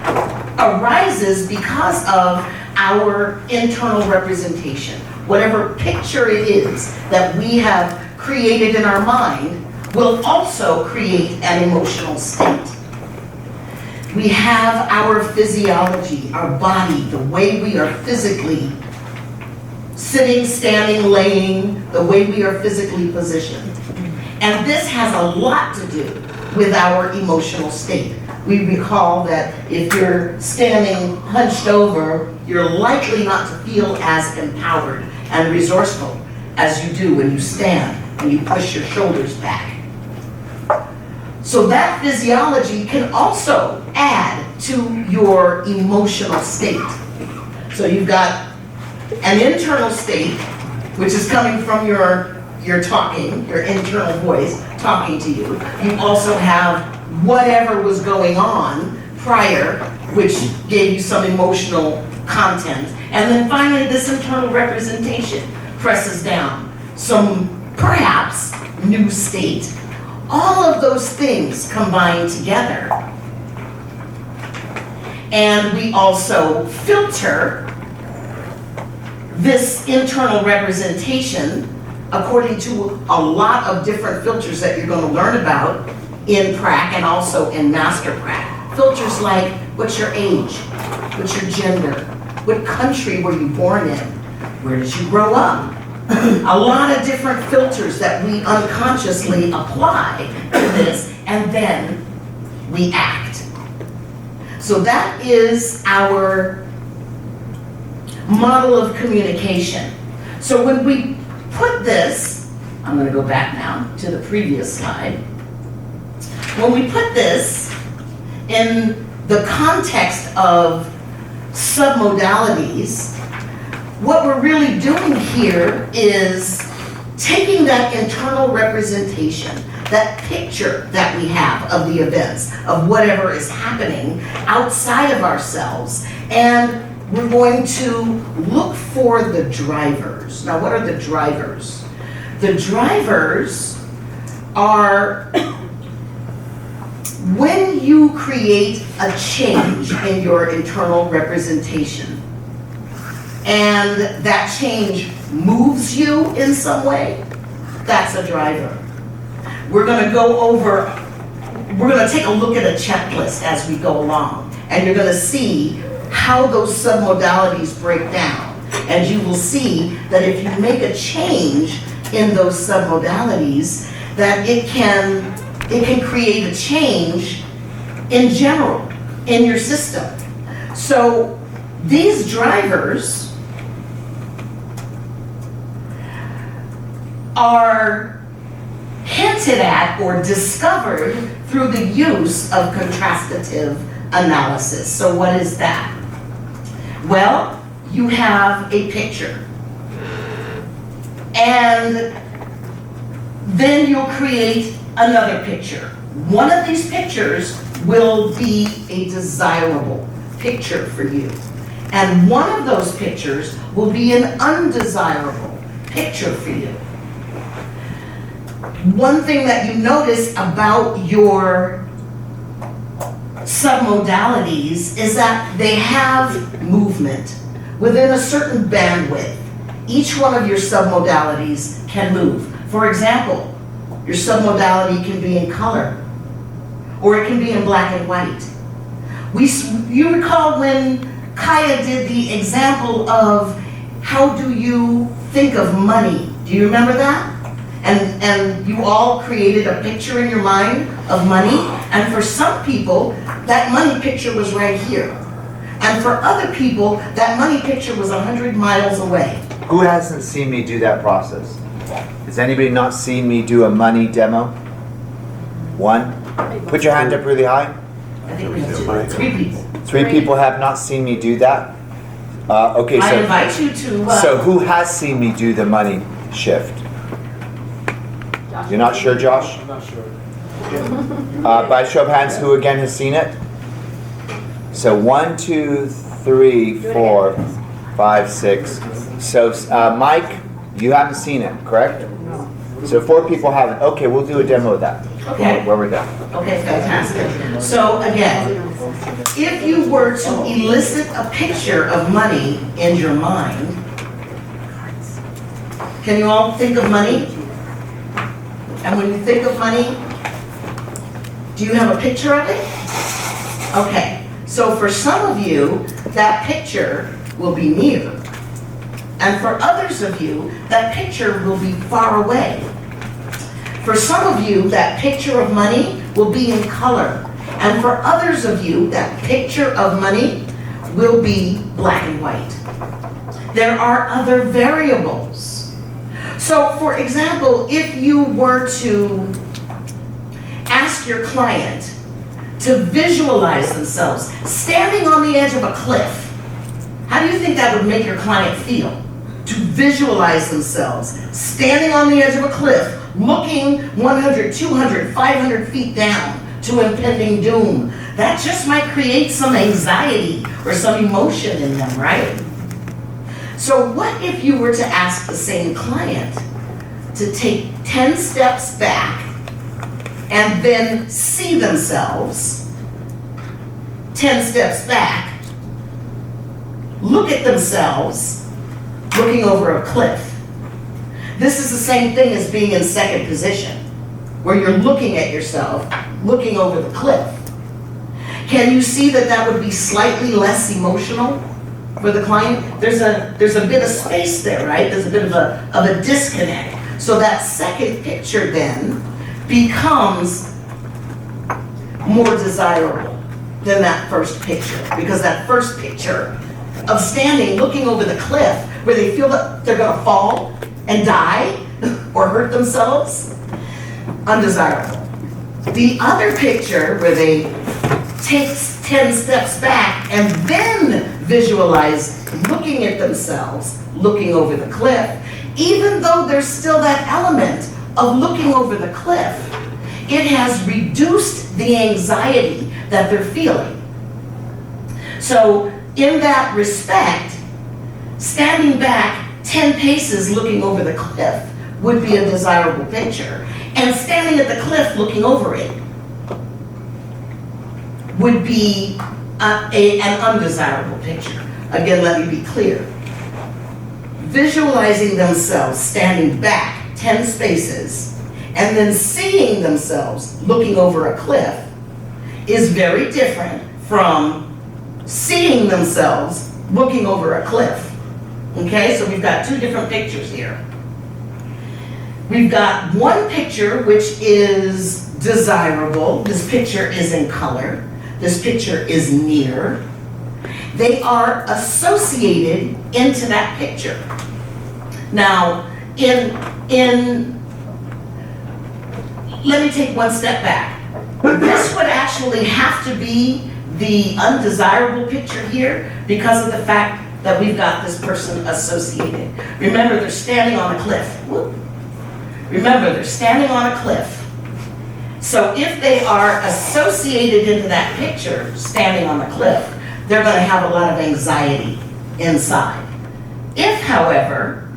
arises because of our internal representation. Whatever picture it is that we have created in our mind will also create an emotional state. We have our physiology, our body, the way we are physically sitting, standing, laying, the way we are physically positioned. And this has a lot to do with our emotional state. We recall that if you're standing hunched over, you're likely not to feel as empowered and resourceful as you do when you stand and you push your shoulders back. So that physiology can also add to your emotional state. So you've got an internal state, which is coming from your talking, your internal voice talking to you. You also have whatever was going on prior, which gave you some emotional content. And then finally, this internal representation presses down some perhaps new state. All of those things combine together. And we also filter this internal representation according to a lot of different filters that you're going to learn about in PRAC and also in Master PRAC. Filters like, what's your age? What's your gender? What country were you born in? Where did you grow up? A lot of different filters that we unconsciously apply to this, and then we act. So that is our model of communication. So when we put this, I'm going to go back now to the previous slide. When we put this in the context of submodalities, what we're really doing here is taking that internal representation, that picture that we have of the events, of whatever is happening outside of ourselves, and we're going to look for the drivers. Now, what are the drivers? The drivers are when you create a change in your internal representation, and that change moves you in some way, that's a driver. We're going to take a look at a checklist as we go along, and you're going to see how those submodalities break down. And you will see that if you make a change in those submodalities, that it can create a change in general in your system. So these drivers are hinted at or discovered through the use of contrastative analysis. So what is that? Well, you have a picture. And then you'll create another picture. One of these pictures will be a desirable picture for you. And one of those pictures will be an undesirable picture for you. One thing that you notice about your submodalities is that they have movement within a certain bandwidth. Each one of your submodalities can move. For example, your submodality can be in color, or it can be in black and white. You recall when Kaya did the example of how do you think of money? Do you remember that? And you all created a picture in your mind of money, and for some people, that money picture was right here. And for other people, that money picture was 100 miles away. Who hasn't seen me do that process? Has anybody not seen me do a money demo? One? Put your hand up really high. I think we have 3 people. 3 people have not seen me do that? Okay, I so. invite you to. So who has seen me do the money shift? You're not sure, Josh? I'm not sure. By show of hands, who again has seen it? So 1, 2, 3, 4, 5, 6. So Mike, you haven't seen it, correct? No. So 4 people haven't. Okay, we'll do a demo of that. Okay. Where we're done. Okay, fantastic. So again, if you were to elicit a picture of money in your mind, can you all think of money? And when you think of money, do you have a picture of it? Okay, so for some of you, that picture will be near. And for others of you, that picture will be far away. For some of you, that picture of money will be in color. And for others of you, that picture of money will be black and white. There are other variables. So, for example, if you were to ask your client to visualize themselves standing on the edge of a cliff, how do you think that would make your client feel? To visualize themselves standing on the edge of a cliff, looking 100, 200, 500 feet down to impending doom. That just might create some anxiety or some emotion in them, right? So what if you were to ask the same client to take 10 steps back and then see themselves 10 steps back, look at themselves looking over a cliff? This is the same thing as being in second position, where you're looking at yourself, looking over the cliff. Can you see that that would be slightly less emotional for the client? There's a bit of space there, right? There's a bit of a disconnect. So that second picture then becomes more desirable than that first picture, because that first picture of standing, looking over the cliff, where they feel that they're gonna fall and die or hurt themselves, undesirable. The other picture where they take 10 steps back and then visualize looking at themselves, looking over the cliff, even though there's still that element of looking over the cliff, it has reduced the anxiety that they're feeling. So in that respect, standing back 10 paces looking over the cliff would be a desirable picture. And standing at the cliff looking over it would be an undesirable picture. Again, let me be clear. Visualizing themselves standing back 10 spaces and then seeing themselves looking over a cliff is very different from seeing themselves looking over a cliff. Okay, so we've got 2 different pictures here. We've got one picture which is desirable. This picture is in color. This picture is near. They are associated into that picture. Now, let me take one step back. This would actually have to be the undesirable picture here because of the fact that we've got this person associated. Remember, they're standing on a cliff. Whoop. Remember, they're standing on a cliff. So if they are associated into that picture, standing on the cliff, they're going to have a lot of anxiety inside. If, however,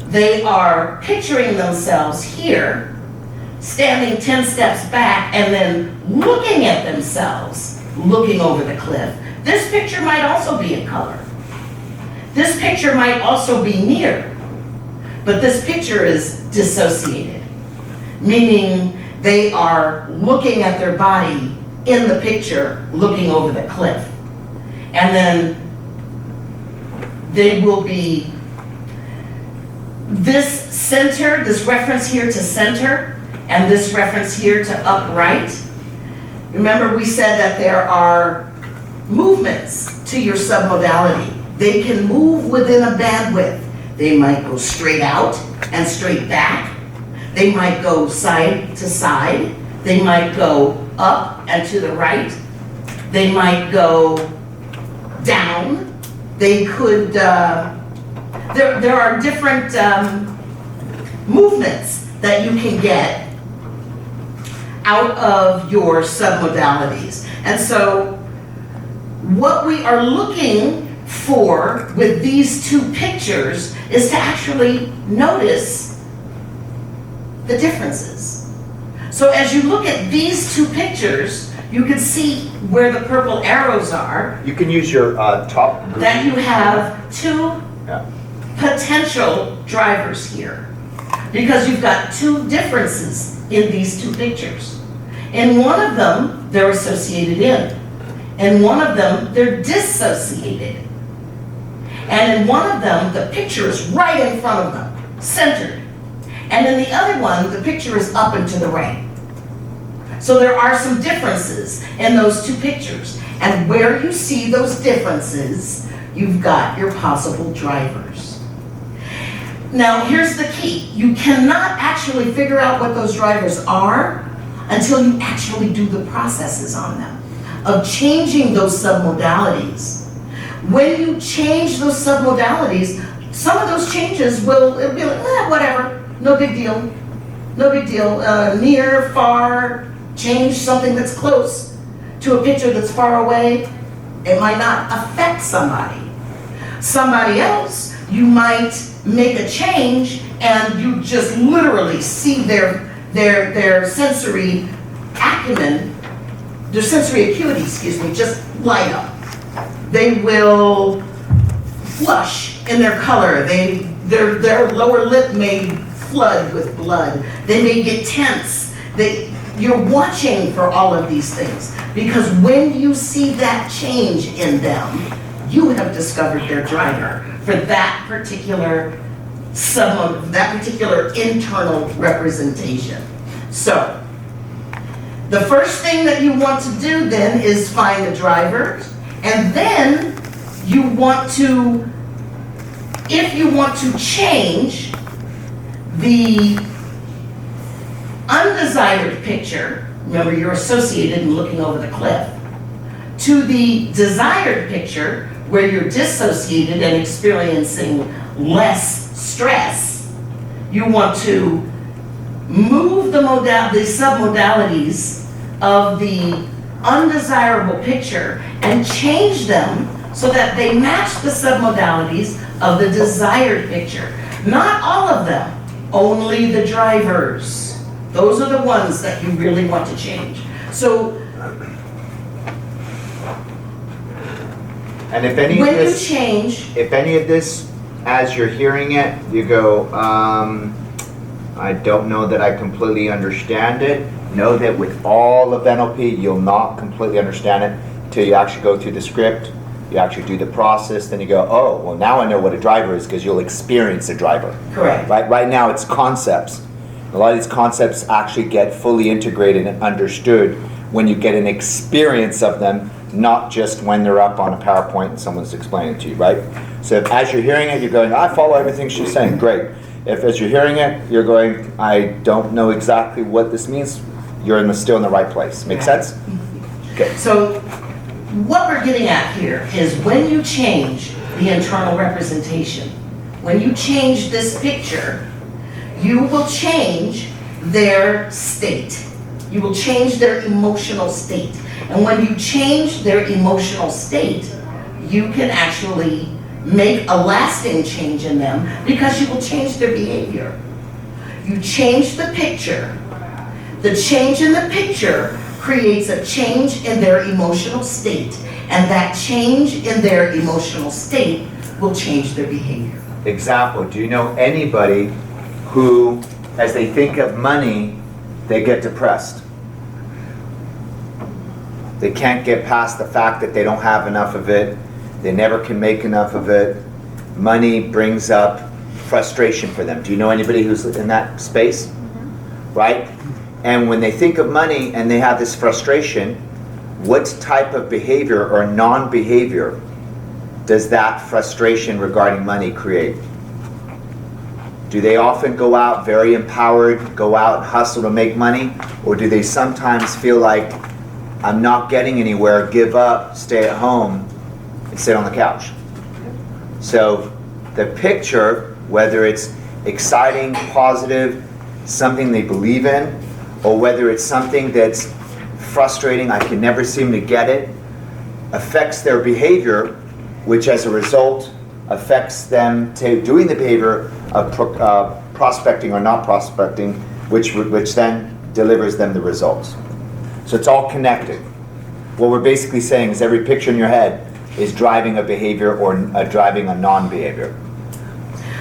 they are picturing themselves here, standing 10 steps back and then looking at themselves, looking over the cliff, this picture might also be in color. This picture might also be near, but this picture is dissociated, meaning they are looking at their body in the picture, looking over the cliff. And then they will be, this center, this reference here to center, and this reference here to upright. Remember, we said that there are movements to your submodality. They can move within a bandwidth. They might go straight out and straight back. They might go side to side. They might go up and to the right. They might go down. They could, there are different movements that you can get out of your submodalities. And so what we are looking for with these two pictures is to actually notice the differences. So as you look at these two pictures, you can see where the purple arrows are. You can use your top group. That you have two potential drivers here. Because you've got two differences in these two pictures. In one of them, they're associated in. In one of them, they're dissociated. And in one of them, the picture is right in front of them, centered. And in the other one, the picture is up and to the right. So there are some differences in those two pictures. And where you see those differences, you've got your possible drivers. Now, here's the key. You cannot actually figure out what those drivers are until you actually do the processes on them of changing those submodalities. When you change those submodalities, some of those changes it'll be like, whatever. No big deal. No big deal. Near, far, change something that's close to a picture that's far away. It might not affect somebody. Somebody else, you might make a change and you just literally see their sensory acumen, their sensory acuity, just light up. They will flush in their color. Their lower lip may flood with blood. They may get tense. You're watching for all of these things because when you see that change in them, you have discovered their driver for that particular that particular internal representation. So, the first thing that you want to do then is find the driver, and then you want to, if you want to change the undesired picture, remember you're associated and looking over the cliff, to the desired picture where you're dissociated and experiencing less stress, you want to move the submodalities of the undesirable picture and change them so that they match the submodalities of the desired picture. Not all of them, only the drivers. Those are the ones that you really want to change. So, and if any when of this, you change, if any of this, as you're hearing it, you go, I don't know that I completely understand it. Know that with all of NLP, you'll not completely understand it until you actually go through the script, you actually do the process, then you go, oh, well now I know what a driver is because you'll experience a driver. Correct. Right now it's concepts. A lot of these concepts actually get fully integrated and understood when you get an experience of them, not just when they're up on a PowerPoint and someone's explaining it to you, right? So if, as you're hearing it, you're going, I follow everything she's saying, great. If as you're hearing it, you're going, I don't know exactly what this means, you're still in the right place. Make sense? Okay. So what we're getting at here is when you change the internal representation. When you change this picture, you will change their state. You will change their emotional state. And when you change their emotional state, you can actually make a lasting change in them because you will change their behavior. You change the picture. The change in the picture creates a change in their emotional state, and that change in their emotional state will change their behavior. Example, do you know anybody who, as they think of money, they get depressed? They can't get past the fact that they don't have enough of it. They never can make enough of it. Money brings up frustration for them. Do you know anybody who's in that space? Right? And when they think of money and they have this frustration, what type of behavior or non-behavior does that frustration regarding money create? Do they often go out very empowered, go out and hustle to make money? Or do they sometimes feel like, I'm not getting anywhere, give up, stay at home, and sit on the couch? So the picture, whether it's exciting, positive, something they believe in, or whether it's something that's frustrating, I can never seem to get it, affects their behavior, which as a result affects them to doing the behavior of prospecting or not prospecting, which then delivers them the results. So it's all connected. What we're basically saying is every picture in your head is driving a behavior or driving a non-behavior.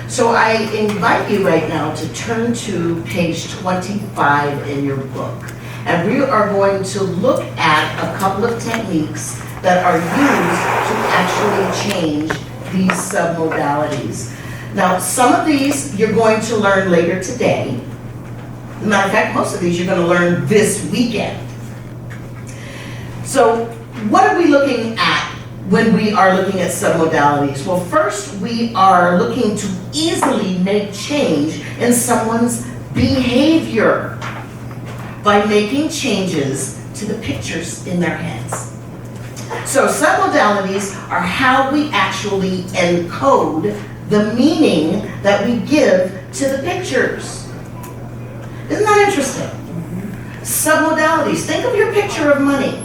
So I invite you right now to turn to page 25 in your book. And we are going to look at a couple of techniques that are used to actually change these submodalities. Now, some of these you're going to learn later today. As a matter of fact, most of these you're going to learn this weekend. So what are we looking at when we are looking at submodalities? Well, first we are looking to easily make change in someone's behavior by making changes to the pictures in their heads. So submodalities are how we actually encode the meaning that we give to the pictures. Isn't that interesting? Submodalities. Think of your picture of money.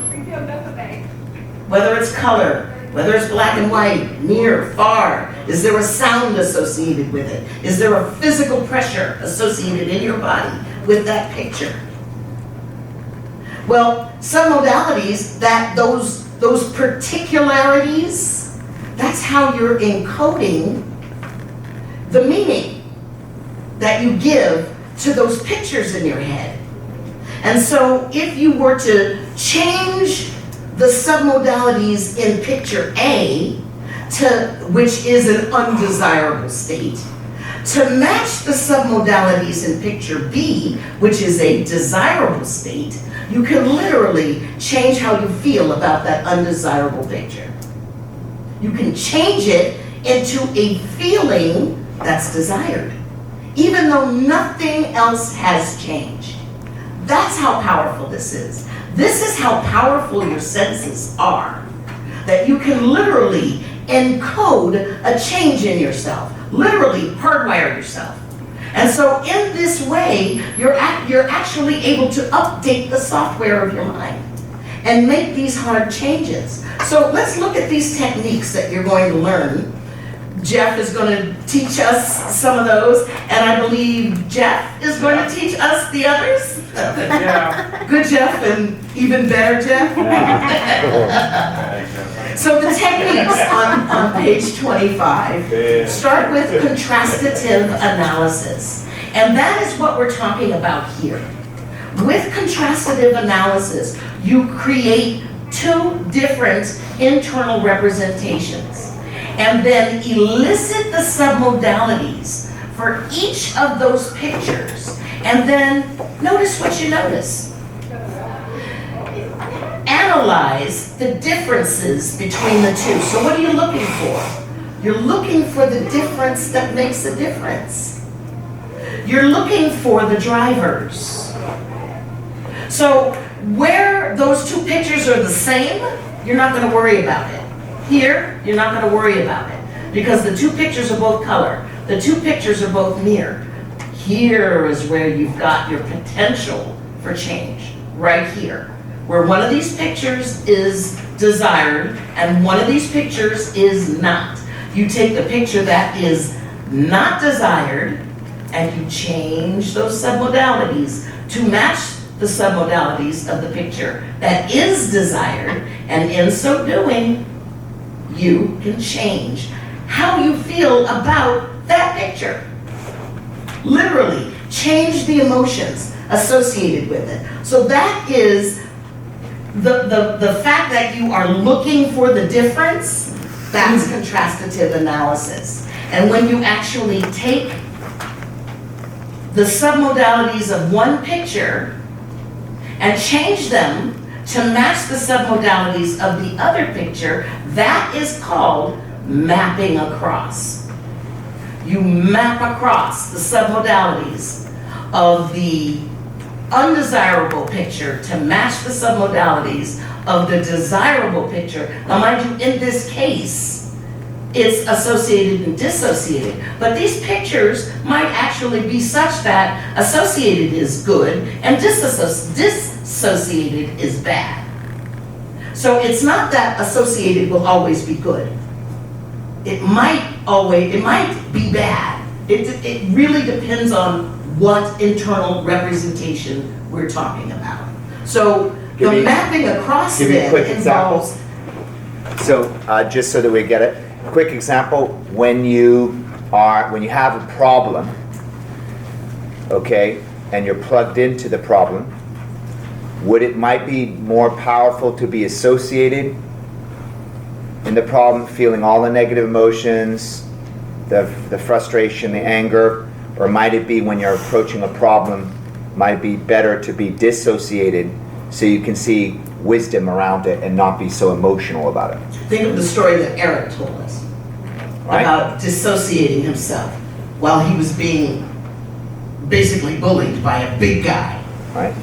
Whether it's color, whether it's black and white, near, far. Is there a sound associated with it? Is there a physical pressure associated in your body with that picture? Well, submodalities, that those particularities, that's how you're encoding the meaning that you give to those pictures in your head. And so if you were to change the submodalities in picture A, which is an undesirable state, to match the submodalities in picture B, which is a desirable state, you can literally change how you feel about that undesirable picture. You can change it into a feeling that's desired, even though nothing else has changed. That's how powerful this is. This is how powerful your senses are, that you can literally encode a change in yourself, literally hardwire yourself. And so in this way, you're actually able to update the software of your mind and make these hard changes. So let's look at these techniques that you're going to learn. Jeff is going to teach us some of those, and I believe Jeff is going to teach us the others. Yeah. Good Jeff, and even better Jeff. So the techniques on page 25 start with contrastative analysis. And that is what we're talking about here. With contrastative analysis, you create two different internal representations and then elicit the submodalities for each of those pictures. And then notice what you notice. Analyze the differences between the two. So what are you looking for? You're looking for the difference that makes a difference. You're looking for the drivers. So where those two pictures are the same, you're not going to worry about it. Here, you're not going to worry about it. because the two pictures are both color. The two pictures are both mirrored. Here is where you've got your potential for change, right here. Where one of these pictures is desired and one of these pictures is not. You take the picture that is not desired and you change those submodalities to match the submodalities of the picture that is desired, and in so doing, you can change how you feel about that picture. Literally, change the emotions associated with it. So that is the fact that you are looking for the difference, that's contrastative analysis. And when you actually take the submodalities of one picture and change them to match the submodalities of the other picture, that is called mapping across. You map across the submodalities of the undesirable picture to match the submodalities of the desirable picture. Now mind you, in this case, it's associated and dissociated, but these pictures might actually be such that associated is good and dissociated is bad. So it's not that associated will always be good. It might be bad. It really depends on what internal representation we're talking about. So the mapping across then involves. So just so that we get it, quick example, when you have a problem, okay, and you're plugged into the problem, it might be more powerful to be associated in the problem, feeling all the negative emotions, the frustration, the anger, or might it be when you're approaching a problem, might it be better to be dissociated so you can see wisdom around it and not be so emotional about it? Think of the story that Eric told us about dissociating himself while he was being basically bullied by a big guy. Right.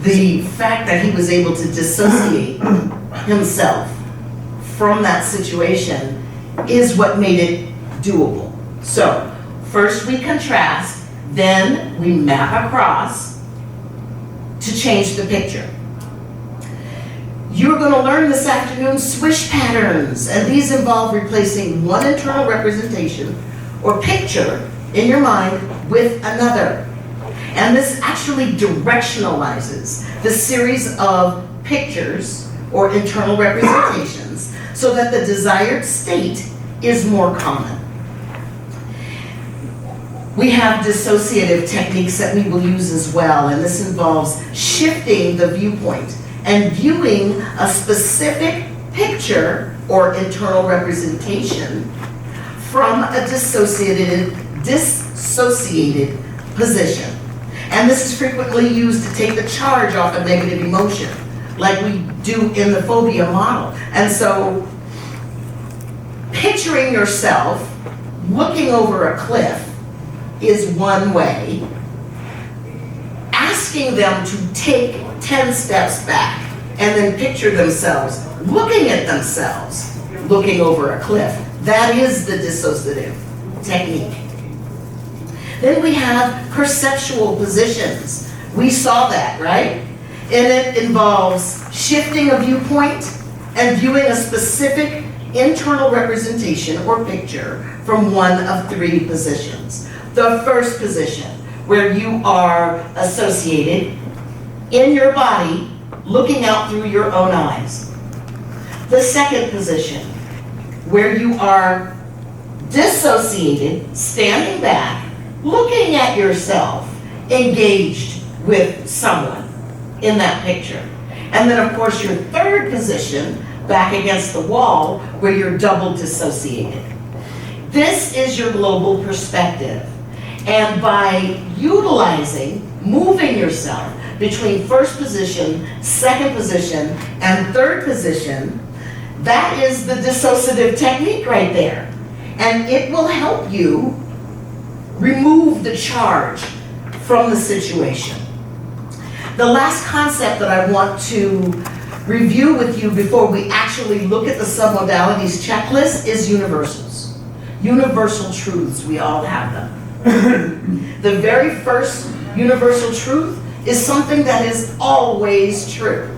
The fact that he was able to dissociate himself from that situation is what made it doable. So, first we contrast, then we map across to change the picture. You're going to learn this afternoon swish patterns, and these involve replacing one internal representation or picture in your mind with another. And this actually directionalizes the series of pictures or internal representations so that the desired state is more common. We have dissociative techniques that we will use as well, and this involves shifting the viewpoint and viewing a specific picture or internal representation from a dissociated position. And this is frequently used to take the charge off a negative emotion, like we do in the phobia model. And so, picturing yourself looking over a cliff is one way. Asking them to take 10 steps back and then picture themselves looking at themselves looking over a cliff. That is the dissociative technique. Then we have perceptual positions. We saw that, right? And it involves shifting a viewpoint and viewing a specific internal representation or picture from one of three positions. The first position, where you are associated in your body, looking out through your own eyes. The second position, where you are dissociated, standing back, looking at yourself, engaged with someone in that picture. And then of course your third position, back against the wall, where you're double dissociated. This is your global perspective. And by utilizing, moving yourself between first position, second position, and third position, that is the dissociative technique right there. And it will help you remove the charge from the situation. The last concept that I want to review with you before we actually look at the submodalities checklist is universals. universal truths. We all have them. The very first universal truth is something that is always true.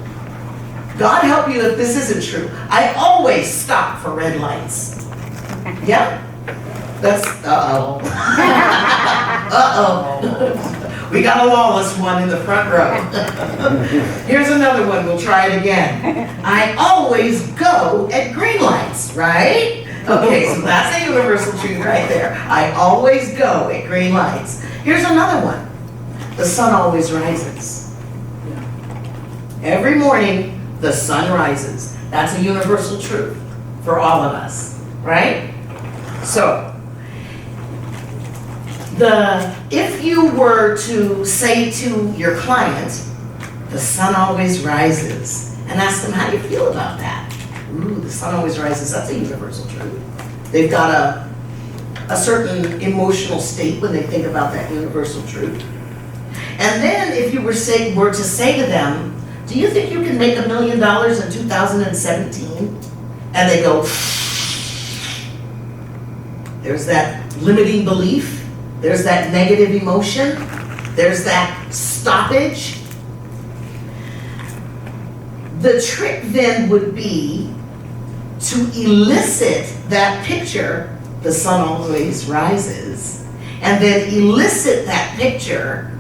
God help you if this isn't true. I always stop for red lights. Yeah? That's, uh-oh. Uh-oh. We got a lawless one in the front row. Here's another one, we'll try it again. I always go at green lights, right? Okay, so that's a universal truth right there. I always go at green lights. Here's another one. The sun always rises. Every morning, the sun rises. That's a universal truth for all of us, right? So, if you were to say to your client, the sun always rises, and ask them how you feel about that. Ooh, the sun always rises, that's a universal truth. They've got a certain emotional state when they think about that universal truth. And then if you were to say to them, do you think you can make $1 million in 2017? And they go, there's that limiting belief. There's that negative emotion. There's that stoppage. The trick then would be to elicit that picture, the sun always rises, and then elicit that picture,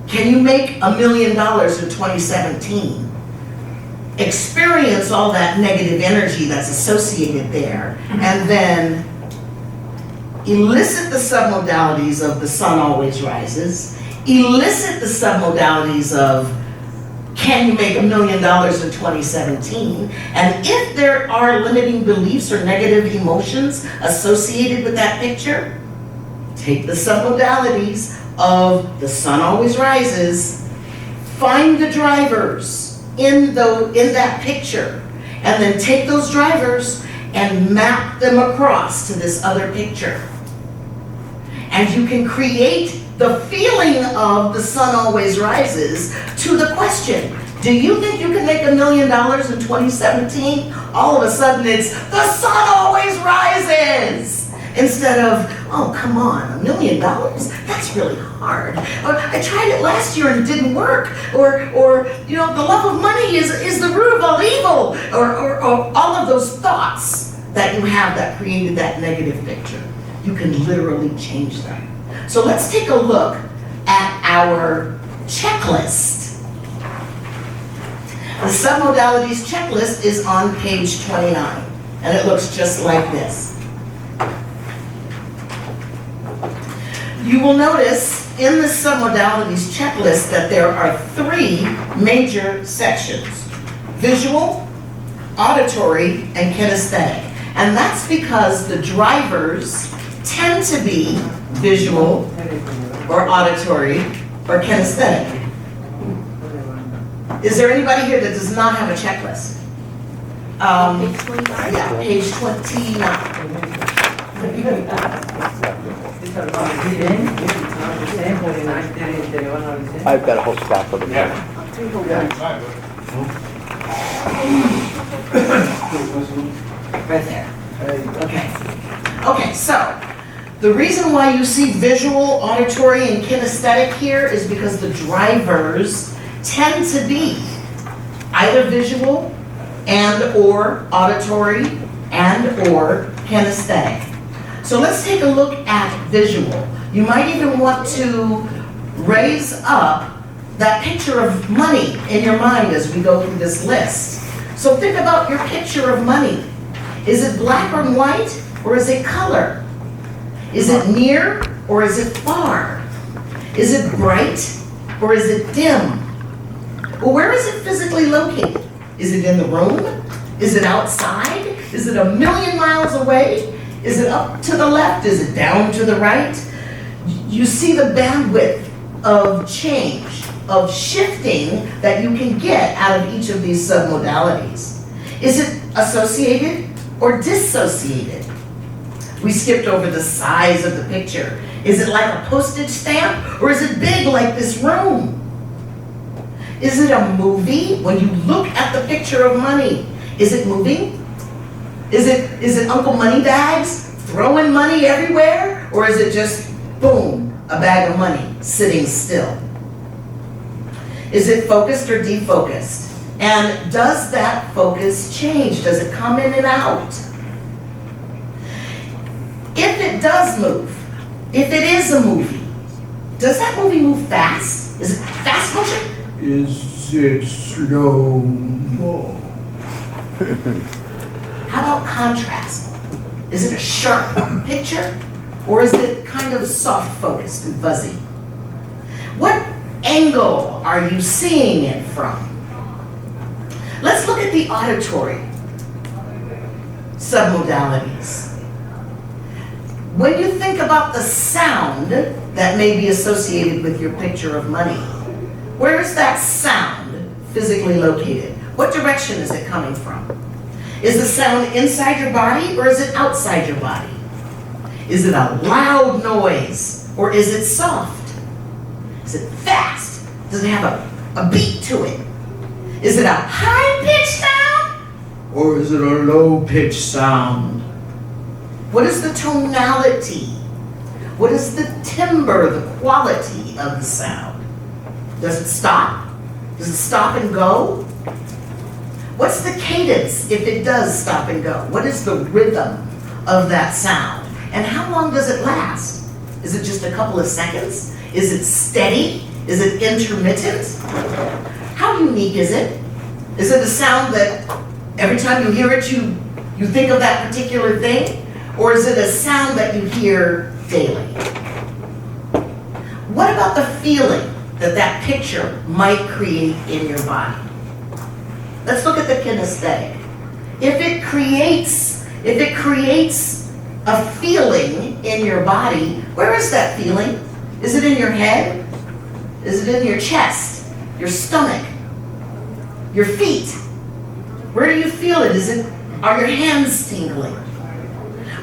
can you make $1 million in 2017? Experience all that negative energy that's associated there, and then elicit the submodalities of the sun always rises, elicit the submodalities of can you make $1 million in 2017? And if there are limiting beliefs or negative emotions associated with that picture, take the submodalities of the sun always rises, find the drivers in that picture, and then take those drivers and map them across to this other picture. And you can create the feeling of the sun always rises to the question, do you think you can make $1 million in 2017? All of a sudden it's, the sun always rises! Instead of, oh, come on, $1 million? That's really hard. Or, I tried it last year and it didn't work. Or you know, the love of money is the root of all evil. Or all of those thoughts that you have that created that negative picture. You can literally change them. So let's take a look at our checklist. The submodalities checklist is on page 29, and it looks just like this. You will notice in the submodalities checklist that there are 3 major sections: visual, auditory, and kinesthetic. And that's because the drivers tend to be visual or auditory or kinesthetic. Is there anybody here that does not have a checklist? Yeah, page 29. I've got a whole stack of them. Right there. Okay, so the reason why you see visual, auditory, and kinesthetic here is because the drivers tend to be either visual and or auditory and or kinesthetic. So let's take a look at visual. You might even want to raise up that picture of money in your mind as we go through this list. So think about your picture of money. Is it black or white, or is it color? Is it near, or is it far? Is it bright, or is it dim? Well, where is it physically located? Is it in the room? Is it outside? Is it 1,000,000 miles away? Is it up to the left? Is it down to the right? You see the bandwidth of change, of shifting that you can get out of each of these submodalities. Is it associated or dissociated? We skipped over the size of the picture. Is it like a postage stamp, or is it big like this room? Is it a movie? When you look at the picture of money, is it moving? Is it Uncle Moneybags throwing money everywhere? Or is it just, boom, a bag of money sitting still? Is it focused or defocused? And does that focus change? Does it come in and out? If it does move, if it is a movie, does that movie move fast? Is it fast motion? Is it slow mo? How about contrast? Is it a sharp picture? Or is it kind of soft focused and fuzzy? What angle are you seeing it from? Let's look at the auditory submodalities. When you think about the sound that may be associated with your picture of money, where is that sound physically located? What direction is it coming from? Is the sound inside your body or is it outside your body? Is it a loud noise or is it soft? Is it fast? Does it have a beat to it? Is it a high-pitched sound? Or is it a low-pitched sound? What is the tonality? What is the timbre, the quality of the sound? Does it stop? Does it stop and go? What's the cadence if it does stop and go? What is the rhythm of that sound? And how long does it last? Is it just a couple of seconds? Is it steady? Is it intermittent? How unique is it? Is it a sound that every time you hear it, you think of that particular thing? Or is it a sound that you hear daily? What about the feeling that that picture might create in your body? Let's look at the kinesthetic. If it creates a feeling in your body, where is that feeling? Is it in your head? Is it in your chest? Your stomach? Your feet? Where do you feel it? Are your hands tingling?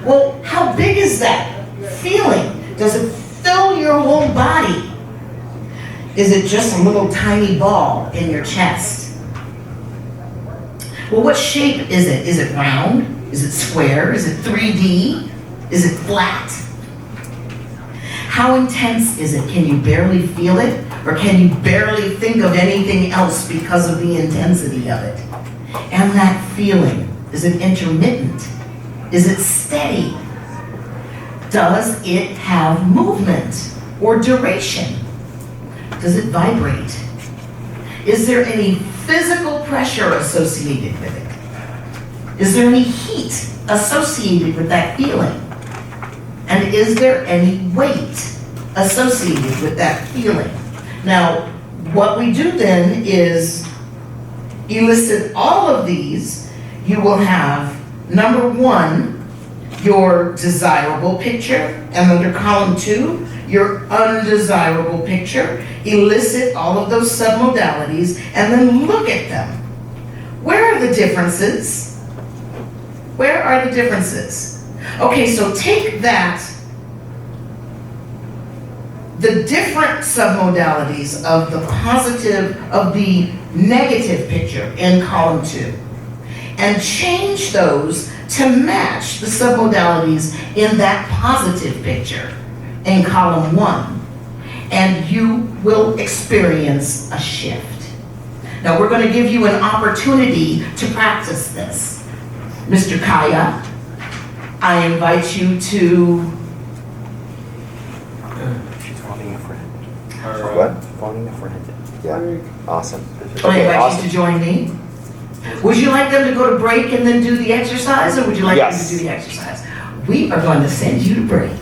Well, how big is that feeling? Does it fill your whole body? Is it just a little tiny ball in your chest? Well, what shape is it? Is it round? Is it square? Is it 3D? Is it flat? How intense is it? Can you barely feel it? Or can you barely think of anything else because of the intensity of it? And that feeling, is it intermittent? Is it steady? Does it have movement or duration? Does it vibrate? Is there any physical pressure associated with it? Is there any heat associated with that feeling? And is there any weight associated with that feeling? Now, what we do then is elicit all of these. You will have, number one, your desirable picture, and under column 2, your undesirable picture. Elicit all of those submodalities, and then look at them. Where are the differences? Where are the differences? Okay, so take that, the different submodalities of the positive, of the negative picture in column 2, and change those to match the submodalities in that positive picture in column 1, and you will experience a shift. Now we're going to give you an opportunity to practice this. Mr. Kaya, I invite you to... She's phoning a friend. What? Phoning a friend. Yeah, awesome. I invite you to join me. Would you like them to go to break and then do the exercise, or would you like them to do the exercise? We are going to send you to break.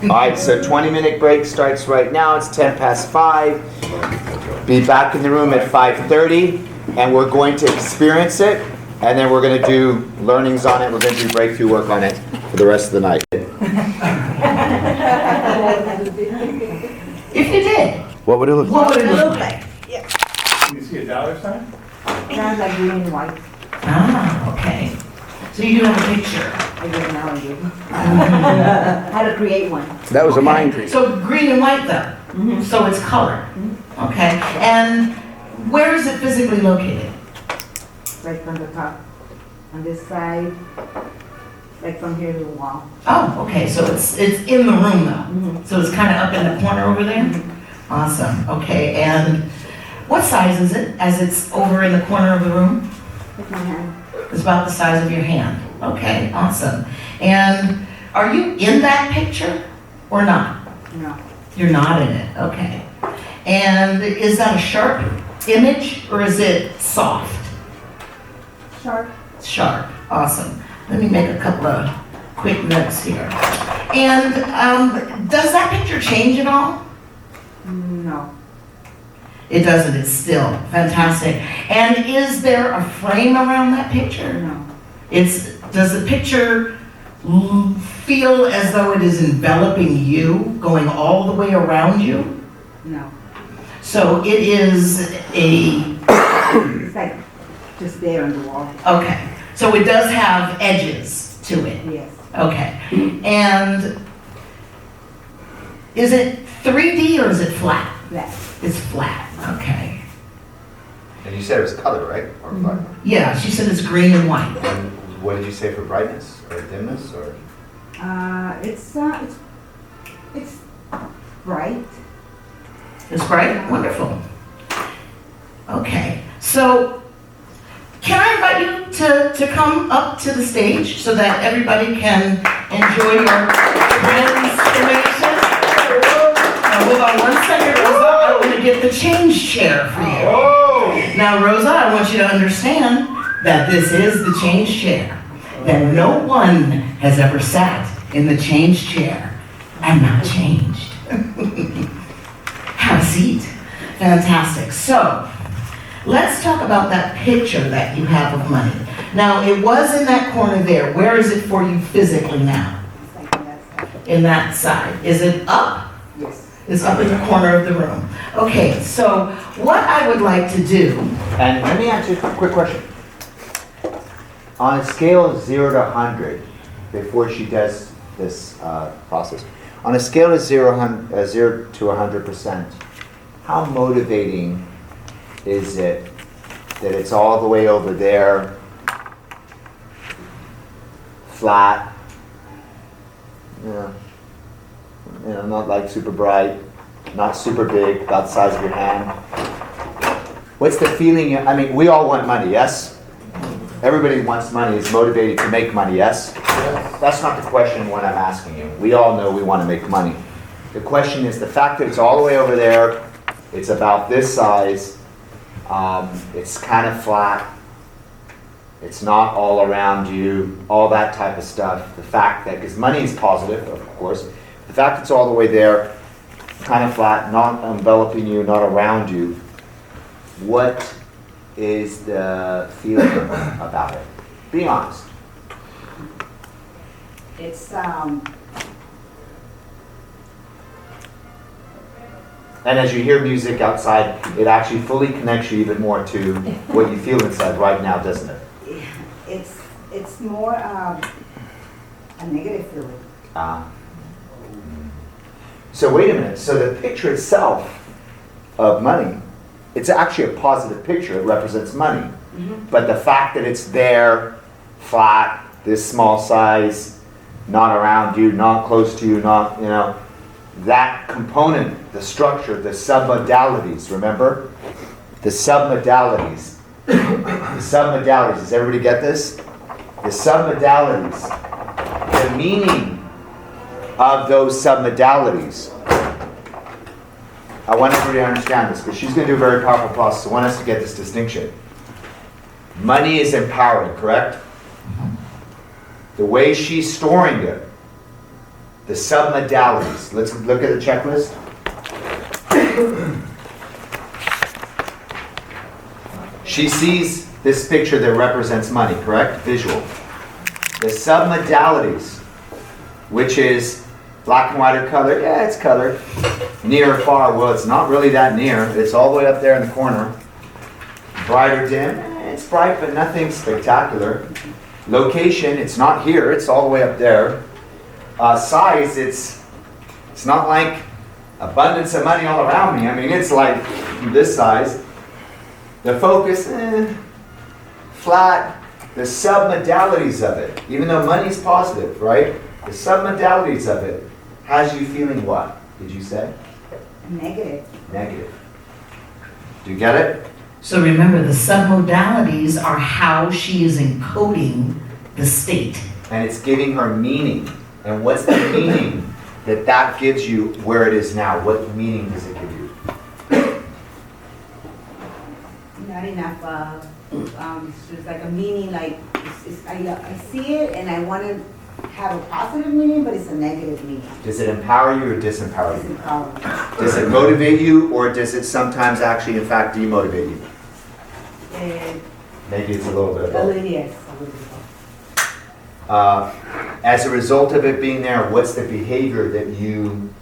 All right, so 20-minute break starts right now. It's 5:10. Be back in the room at 5:30, and we're going to experience it, and then we're going to do learnings on it. We're going to do breakthrough work on it for the rest of the night. If you did, what would it look like? What would it look like? Can you see a dollar sign? Sounds like green and white. Ah, okay. So you do have a picture. I do now, I do. How to create one. That was a mind trick. So green and white though. So it's color. Okay. And where is it physically located? Right on the top. On this side. like from here to the wall. Oh, okay, so it's in the room though? Mhm. So it's kind of up in the corner over there? Awesome, okay, and what size is it as it's over in the corner of the room? With my hand. It's about the size of your hand. Okay, awesome. And are you in that picture or not? No. You're not in it, okay. And is that a sharp image or is it soft? Sharp. Sharp, awesome. Let me make a couple of quick notes here. And does that picture change at all? No. It doesn't, it's still fantastic. And is there a frame around that picture? No. Does the picture feel as though it is enveloping you, going all the way around you? No. So it is It's like just there on the wall. okay. So it does have edges to it? Yes. Okay. And is it 3D or is it flat? Flat. It's flat, okay. And you said it was color, right? Or black? Yeah, she said it's green and white. And what did you say for brightness or dimness or? It's bright. It's bright? Wonderful. Okay, so can I invite you to come up to the stage so that everybody can enjoy your transformation? Now, hold on one second, Rosa. I want to get the change chair for you. Now, Rosa, I want you to understand that this is the change chair. That no one has ever sat in the change chair and not changed. Have a seat. Fantastic. So, let's talk about that picture that you have of money. Now, it was in that corner there. Where is it for you physically now? It's like on that side. In that side. Is it up? Yes. It's up in the corner of the room. Okay, so what I would like to do, And let me ask you a quick question. On a scale of 0 to 100, before she does this process, on a scale of 0 to 100%, how motivating is it that it's all the way over there, flat, not like super bright, not super big, about the size of your hand? What's the feeling? I mean, we all want money, yes? Everybody wants money, is motivated to make money, yes? That's not the question what I'm asking you. We all know we want to make money. The question is the fact that it's all the way over there, it's about this size, it's kind of flat, it's not all around you, all that type of stuff. The fact that, because money is positive, of course, the fact that it's all the way there, kind of flat, not enveloping you, not around you, what is the feeling about it? Be honest. It's And as you hear music outside, it actually fully connects you even more to what you feel inside right now, doesn't it? it's more a negative feeling. So wait a minute. So the picture itself of money, it's actually a positive picture. It represents money. Mm-hmm. But the fact that it's there, flat, this small size, not around you, not close to you, not, that component, the structure, the submodalities, remember? The submodalities. The submodalities. Does everybody get this? The submodalities. The meaning of those submodalities. I want everybody to understand this, because she's going to do a very powerful process. I want us to get this distinction. Money is empowering, correct? The way she's storing it, the submodalities. Let's look at the checklist. She sees this picture that represents money, correct? Visual. The submodalities, which is black and white or color. Yeah, it's color. Near or far, well, it's not really that near. It's all the way up there in the corner. Bright or dim, it's bright, but nothing spectacular. Location, it's not here. It's all the way up there. Size, it's not like abundance of money all around me. I mean, it's like this size. The focus, flat, the submodalities of it, even though money's positive, right? The submodalities of it has you feeling what? Did you say? Negative. Negative. Do you get it? So remember, the submodalities are how she is encoding the state. And it's giving her meaning. And what's the meaning that that gives you where it is now? What meaning does it give you? Not enough, it's like a meaning, like, I see it and I want to have a positive meaning, but it's a negative meaning. Does it empower you or disempower you? Disempower. Does it motivate you or does it sometimes actually, in fact, demotivate you? Maybe it's a little bit of both. Yes, a little bit of As a result of it being there, what's the behavior that you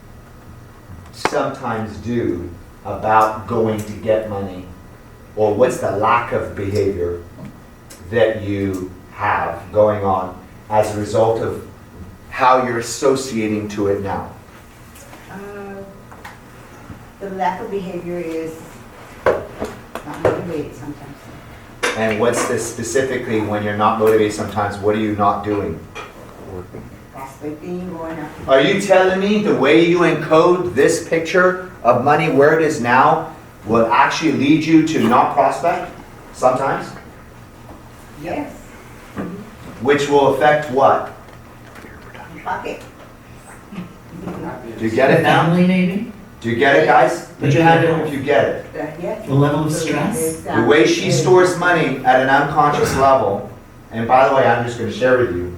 sometimes do about going to get money? Or what's the lack of behavior that you have going on as a result of how you're associating to it now? The lack of behavior is not motivated sometimes. And what's this specifically when you're not motivated sometimes? What are you not doing? Prospecting, going after. Are you telling me the way you encode this picture of money where it is now will actually lead you to not prospect sometimes? Yes. Which will affect what? Pocket. Do you get it now? Family, maybe? Do you get it, guys? But you have If you get it. Yes. the level of stress. The way she stores money at an unconscious level, and by the way, I'm just going to share with you,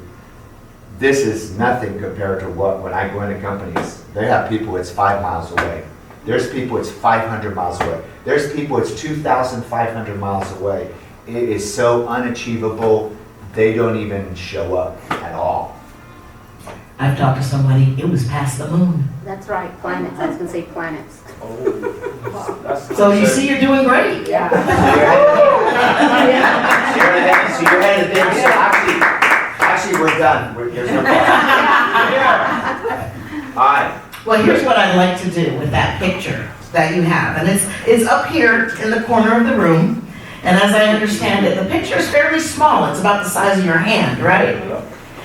this is nothing compared to what, when I go into companies, they have people it's 5 miles away. There's people it's 500 miles away. There's people it's 2,500 miles away. It is so unachievable, they don't even show up at all. I've talked to somebody, it was past the moon. That's right, planets. I was gonna say planets. So you see, you're doing great. Yeah. So you're ahead of things. So actually, we're done. There's no problem. All right. Well, here's what I'd like to do with that picture that you have. And it's up here in the corner of the room. And as I understand it, the picture is fairly small. It's about the size of your hand, right?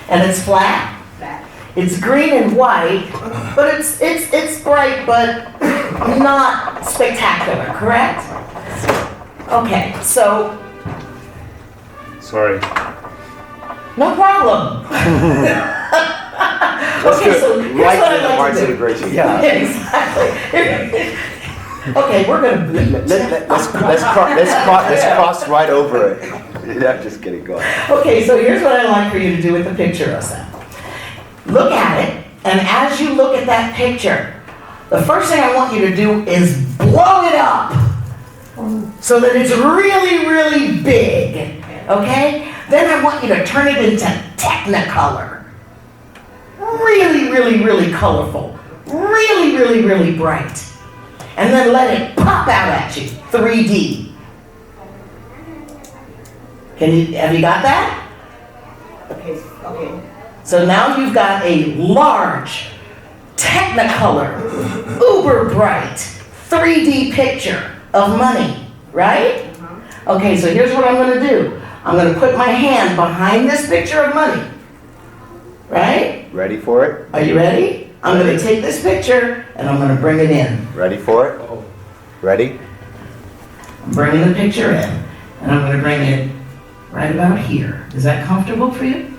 And it's flat. It's green and white, but it's bright, but not spectacular, correct? Okay, so. Sorry. No problem. Okay, so here's what I'd like to do. Yeah. Exactly. Okay, we're gonna. Let's cross right over it. I'm just kidding. Go ahead. Okay, so here's what I'd like for you to do with the picture, Rosa. Look at it, and as you look at that picture, the first thing I want you to do is blow it up so that it's really, really big, okay? Then I want you to turn it into Technicolor. Really, really, really colorful. Really, really, really bright. And then let it pop out at you, 3D. Have you got that? Okay, okay. So now you've got a large, Technicolor, uber bright, 3D picture of money, right? Okay, so here's what I'm going to do. I'm going to put my hand behind this picture of money, right? Ready for it? Are you ready? I'm going to take this picture and I'm going to bring it in. Ready for it? Ready? I'm bringing the picture in and I'm going to bring it right about here. Is that comfortable for you?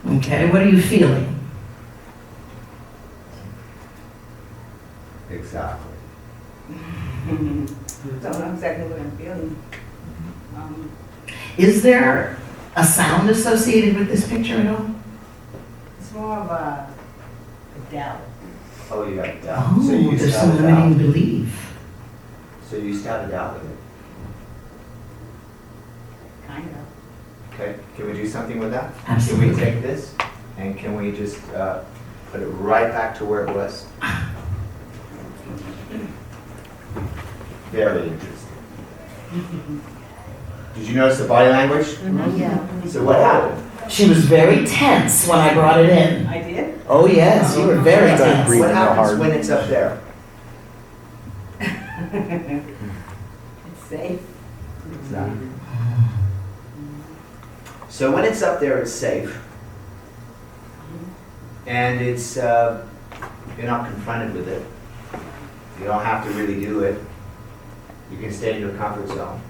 Okay, what are you feeling? Exactly. That's exactly what I'm feeling. Is there a sound associated with this picture at all? It's more of a doubt. Oh, you got doubt. Oh, So you there's started some limiting out. belief. So you started out with it. Kind of. Okay. Can we do something with that? Absolutely. Can we take this and can we just put it right back to where it was? Very interesting. Did you notice the body language? Yeah. So what happened? She was very tense when I brought it in. I did? Oh yes, you were very tense. What happens when it's up there? It's safe. Exactly. So when it's up there, it's safe. And it's, you're not confronted with it. You don't have to really do it. You can stay in your comfort zone.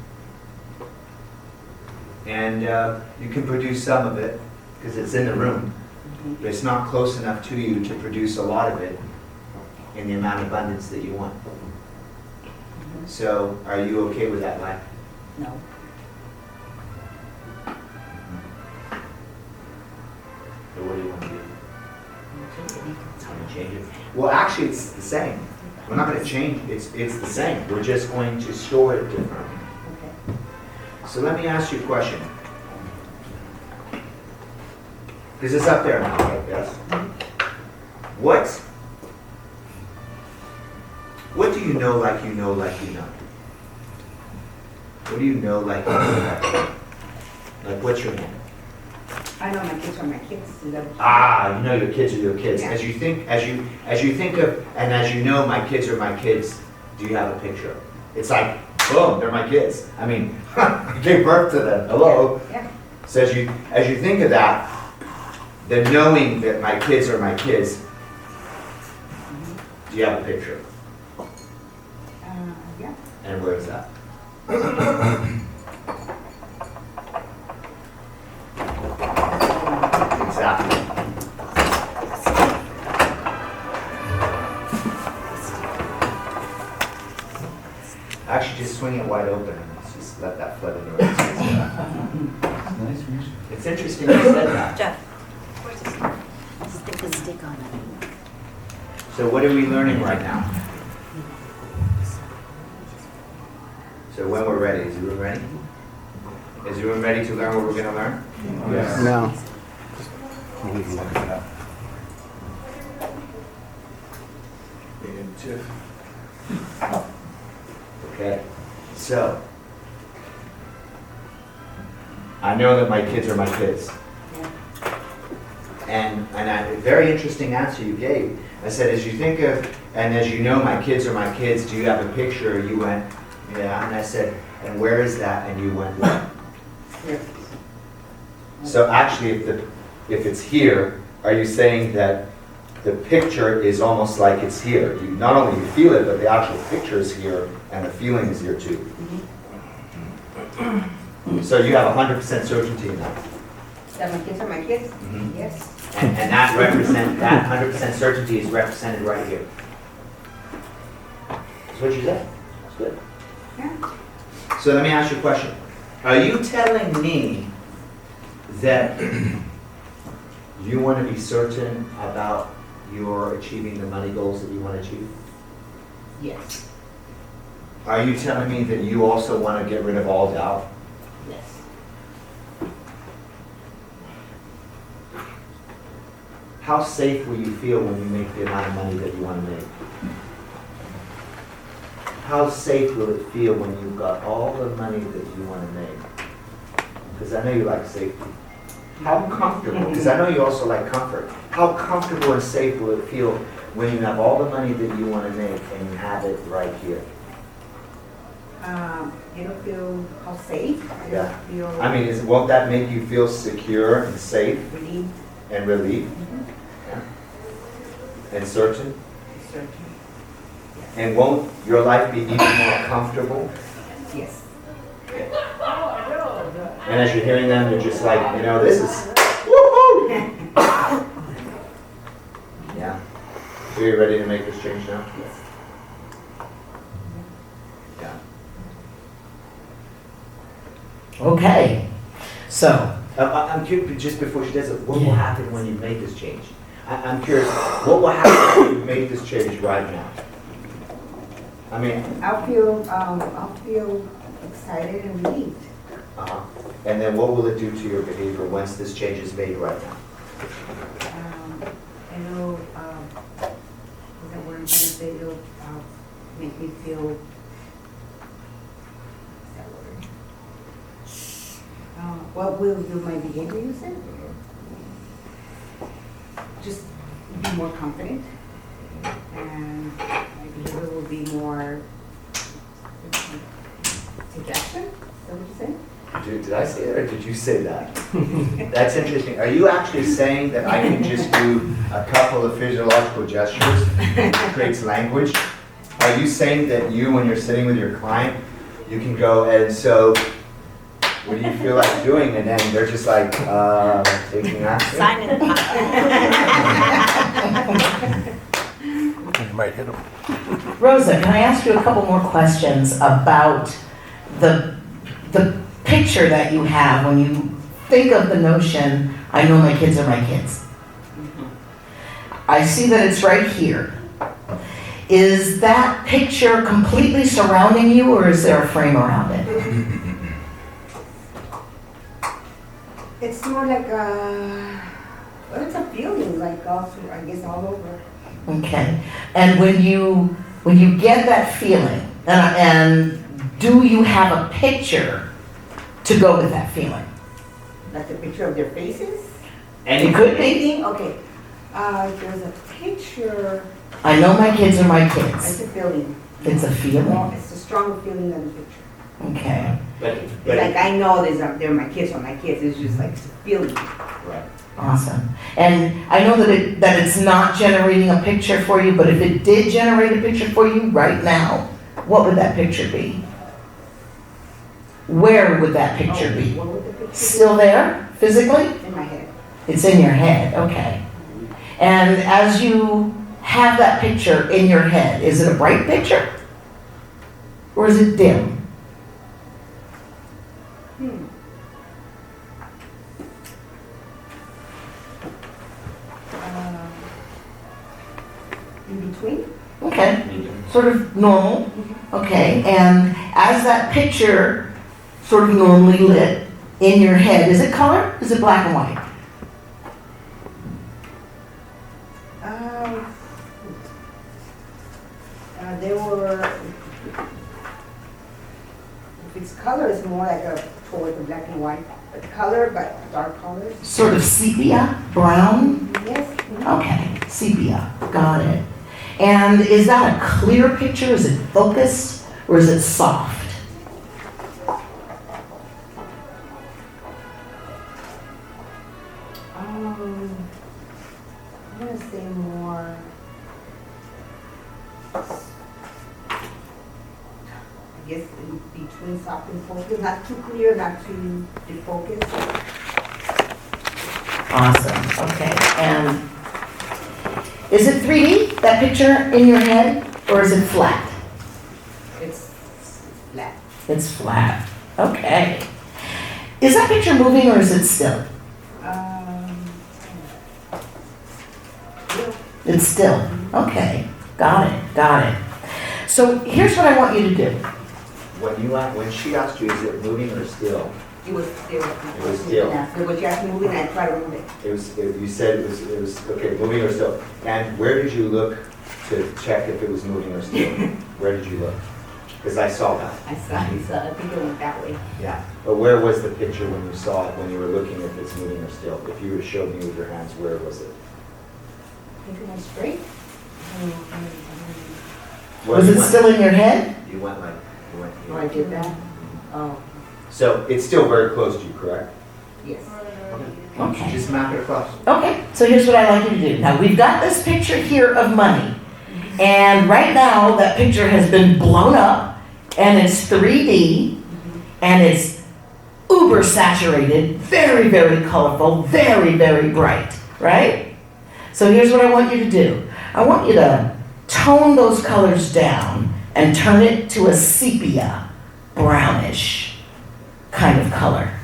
And you can produce some of it because it's in the room. But it's not close enough to you to produce a lot of it in the amount of abundance that you want. So are you okay with that life? No. So what do you want to do? I'm going to change it. Well, actually, it's the same. We're not going to change it. It's the same. We're just going to store it differently. Okay. So let me ask you a question. Because it's up there now, right? Yes? What do you know like you know like you know? What do you know like you know like you know? Like what's your name? I know my kids are my kids. Is that what you Ah, you know your kids are your kids. Yeah. As you think of, and as you know my kids are my kids, do you have a picture? It's like, boom, they're my kids. I mean, I gave birth to them. Hello. Yeah. So as you think of that, the knowing that my kids are my kids, do you have a picture? Yeah. And where is that? Exactly. Actually, just swing it wide open and just let that flood into it. It's interesting you said that. Jeff, where's this? Stick a stick on it. So what are we learning right now? So when we're ready, is the room ready? Is the room ready to learn what we're going to learn? Yes. No. We can look it up. Okay, so I know that my kids are my kids. And a very interesting answer you gave. I said, as you think of, and as you know my kids are my kids, do you have a picture? You went, yeah. And I said, and where is that? And you went, what? Here. So actually, if it's here, are you saying that the picture is almost like it's here? You not only you feel it, but the actual picture is here, and the feeling is here too. So you have 100% certainty in that. That my kids are my kids? Mhm. Yes. And that 100% certainty is represented right here. That's what you said. That's good. Yeah. So let me ask you a question. Are you telling me that you want to be certain about your achieving the money goals that you want to achieve? Yes. Are you telling me that you also want to get rid of all doubt? Yes. How safe will you feel when you make the amount of money that you want to make? How safe will it feel when you've got all the money that you want to make? Because I know you like safety. How comfortable, because I know you also like comfort. How comfortable and safe will it feel when you have all the money that you want to make and you have it right here? It'll feel how safe. Yeah. Feel I mean, won't that make you feel secure and safe relieved. and relieved? Yeah. And certain? Certain. And won't your life be even more comfortable? Yes. And as you're hearing them, you're just like, you know, this is woohoo! Yeah. So you're ready to make this change now? Yes. Yeah. Okay, so. I'm curious, just before she does it, what will happen when you make this change? I'm curious, what will happen when you make this change right now? I mean, I'll feel excited and relieved. And then what will it do to your behavior once this change is made right now? It'll, what's that word I'm trying to say? It'll make me feel, what's that word? What will do my behavior, you said? Just be more confident, and my behavior will be more suggestion. Is that what you said? Did I say that or did you say that? That's interesting. Are you actually saying that I can just do a couple of physiological gestures, creates language? Are you saying that you, when you're sitting with your client, you can go, and so, what do you feel like doing? And then they're just like, taking action? Sign it. You might hit him. Rosa, can I ask you a couple more questions about the picture that you have when you think of the notion, I know my kids are my kids? I see that it's right here. Is that picture completely surrounding you, or is there a frame around it? It's more like well, it's a feeling, like also, I guess, all over. Okay. And when you get that feeling, and do you have a picture to go with that feeling? Like the picture of their faces? And it could be. Anything? Okay. There's a picture. I know my kids are my It's kids. a feeling. It's a feeling. No, it's a stronger feeling than the picture. Okay. It's like I know they're my kids or my kids. It's just like it's a feeling. Right. Awesome. And I know that it's not generating a picture for you, but if it did generate a picture for you right now, what would that picture be? Where would that picture be? What would the picture Still there, physically? be? In my head. It's in your head, okay. And as you have that picture in your head, is it a bright picture? Or is it dim? In between? Okay, sort of normal, okay. And as that picture sort of normally lit in your head, is it color? Is it black and white? They were, if it's color, it's more like toward the black and white. But color, but dark colors. Sort of sepia, brown? Yes. Okay, sepia, got it. And is that a clear picture? Is it focused? Or is it soft? I'm gonna say more. I guess in between soft and focused, not too clear, not too defocused. Awesome, okay. And is it 3D, that picture in your head, or is it flat? It's flat. It's flat, okay. Is that picture moving or is it still? It's still, okay. Got it. So here's what I want you to do. When she asked you, is it moving or still? It was still. It was still. So what you asked me moving, I tried to move it. You said it was, okay, moving or still. And where did you look to check if it was moving or still? Where did you look? Because I saw that. I saw it, so I think it went that way. Yeah, but where was the picture when you saw it, when you were looking if it's moving or still? If you were to show me with your hands, where was it? I think it went straight. Was it still in your head? You went like, Oh, I did that? Oh, So it's still very close to you, correct? yes. Okay. Just map it across. Okay, so here's what I'd like you to do. Now, we've got this picture here of money. And right now, that picture has been blown up, and it's 3D, and it's uber saturated, very, very colorful, very, very bright, right? So here's what I want you to do. I want you to tone those colors down and turn it to a sepia, brownish kind of color.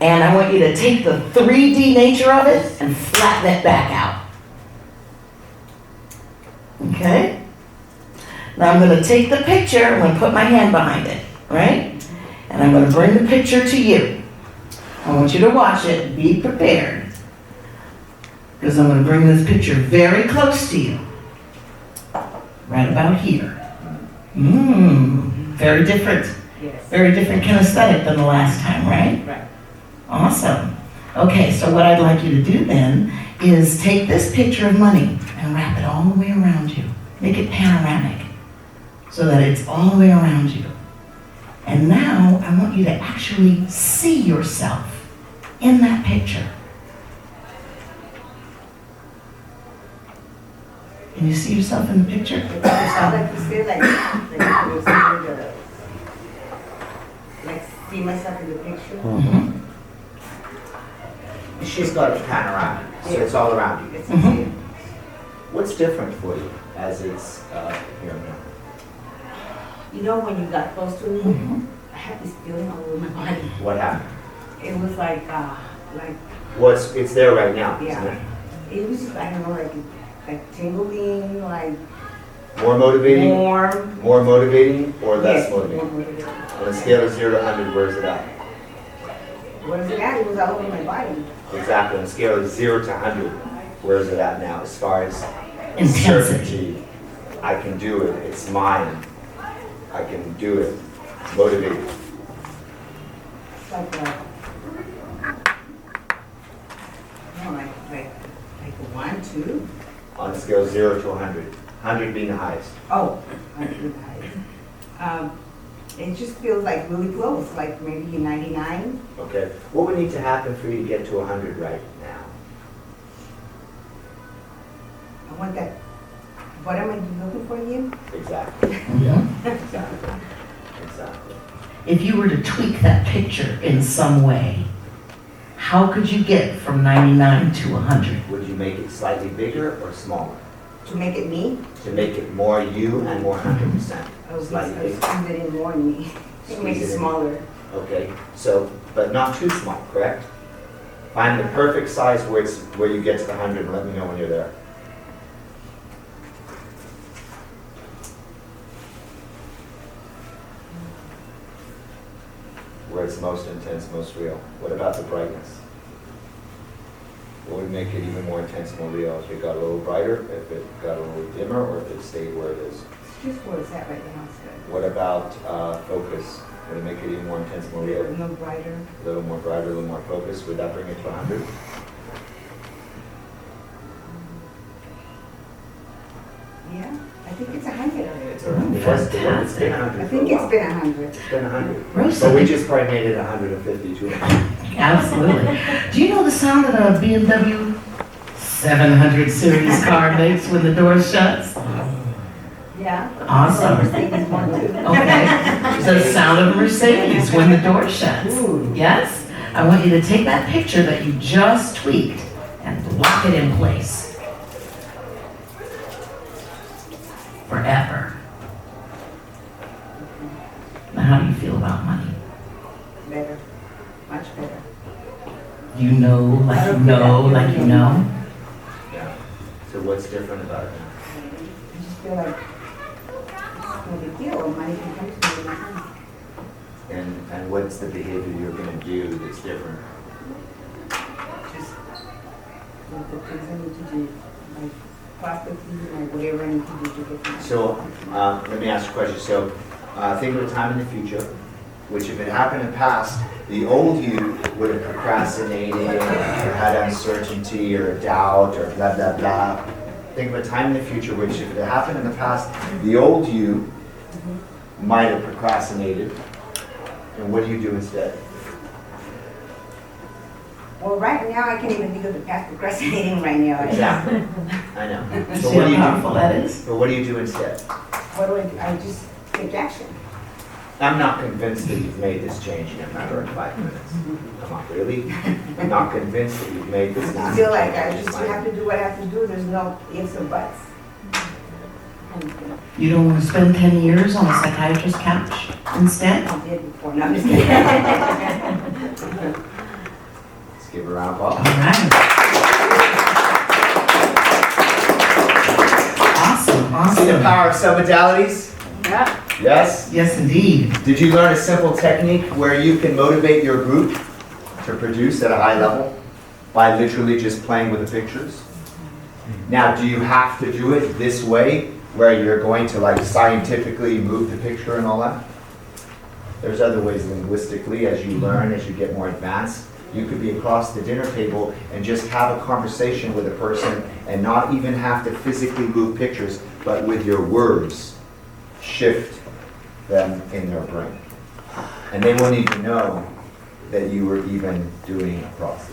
And I want you to take the 3D nature of it and flatten it back out. Okay? Now I'm going to take the picture, I'm going to put my hand behind it, right? And I'm going to bring the picture to you. I want you to watch it and be prepared. Because I'm going to bring this picture very close to you. Right about here. Very different. Yes. Very different kinesthetic than the last time, right? Right. Awesome. Okay, so what I'd like you to do then is take this picture of money and wrap it all the way around you. Make it panoramic so that it's all the way around you. And now I want you to actually see yourself in that picture. Can you see yourself in the picture? I like to say like it was like see myself in the picture. Mhm. She's got a panorama, so it's all around you. Mhm. What's different for you as it's here now? You know, when you got close to me, I had this feeling all over my body. What happened? It was like Well, it's there right now, isn't yeah. it? It was just, I don't know, like tingling, like More motivating? warm. More motivating or less Yes, motivating? more motivating. On a scale of 0 to 100, where's it at? What is it at? It was all over my body. Exactly. On a scale of 0 to 100, where's it at now? As far as Intensity. certainty, I can do it. It's mine. I can do it. Motivated. It's like no, like a 1, 2. On a scale of 0 to 100. 100 being the highest. Oh, I do the highest. It just feels like really close, like maybe a 99. Okay. What would need to happen for you to get to 100 right now? I want that. What am I looking for you? Exactly. Mhm. Exactly. Exactly. If you were to tweak that picture in some way, how could you get from 99 to 100? Would you make it slightly bigger or smaller? To make it me? To make it more you and more 100%. I was Slightly bigger. squeeze it in more in me. Make it Squeeze it in. smaller. Okay, so, but not too small, correct? Find the perfect size where you get to the 100 and let me know when you're there. Where it's most intense, most real. What about the brightness? What would make it even more intense, more real? If it got a little brighter, if it got a little dimmer, or if it stayed where it is? It's just where it's at right now. It's good. What about focus? Would it make it even more intense, more real? A little brighter. A little more brighter, a little more focus. Would that bring it to 100? Yeah, I think it's 100 already. It's around. It's been 100. I think it's been 100. It's been 100. Rosa. But we just probably made it 150 too. Absolutely. Do you know the sound that a BMW 700 series car makes when the door shuts? Yeah. Awesome. Mercedes one too. Okay. The sound of a Mercedes when the door shuts. Yes? I want you to take that picture that you just tweaked and lock it in place. Forever. Now, how do you feel about money? Better. Much better. You know, like you know, like you know? Yeah. So what's different about it now? I just feel like it's no big deal. Money can come to me anytime. And what's the behavior you're going to do that's different? Just like the things I need to do. Like prospecting, like whatever I need to do to get to my So let me ask you a question. So think of a time in the future, which if it happened in the past, the old you would have procrastinated or had uncertainty or doubt or blah, blah, blah. Think of a time in the future, which if it happened in the past, the old you might have procrastinated. And what do you do instead? Well, right now, I can't even think of the past procrastinating right now. Exactly. I know. See So what do you how powerful do? that is? But what do you do instead? What do I do? I just take action. I'm not convinced that you've made this change in a matter of 5 minutes. Come on, really? I'm not convinced that you've made this I massive feel like change I in just 5 have to do what I have to do. There's no ifs or buts. You don't want to spend 10 years on a psychiatrist's couch instead? I did before. No, I'm just kidding. Let's give her a round of applause. All right. Awesome, See the awesome. power of submodalities? Yeah. Yes? Yes, indeed. Did you learn a simple technique where you can motivate your group to produce at a high level by literally just playing with the pictures? Now, do you have to do it this way, where you're going to like scientifically move the picture and all that? There's other ways linguistically, as you learn, as you get more advanced. You could be across the dinner table and just have a conversation with a person and not even have to physically move pictures, but with your words, shift them in their brain. And they won't even know that you were even doing a process.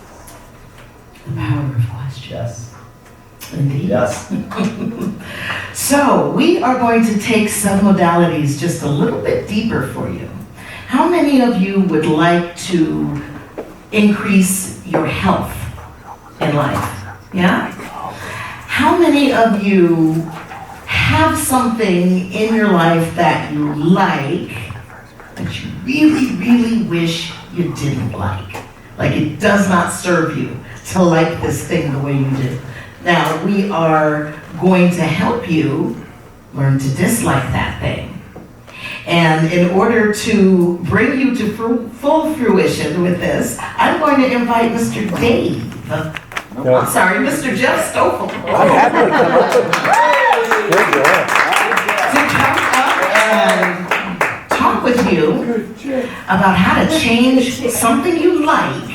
The power of question. Yes. Indeed. Yes. So we are going to take submodalities just a little bit deeper for you. How many of you would like to increase your health in life? Yeah? How many of you have something in your life that you like that you really, really wish you didn't like? Like it does not serve you to like this thing the way you do. Now, we are going to help you learn to dislike that thing. And in order to bring you to full fruition with this, I'm going to invite Mr. Dave. I'm sorry, Mr. Jeff Stoffel. I'm happy to come up with Good job. To come up and talk with you about how to change something you like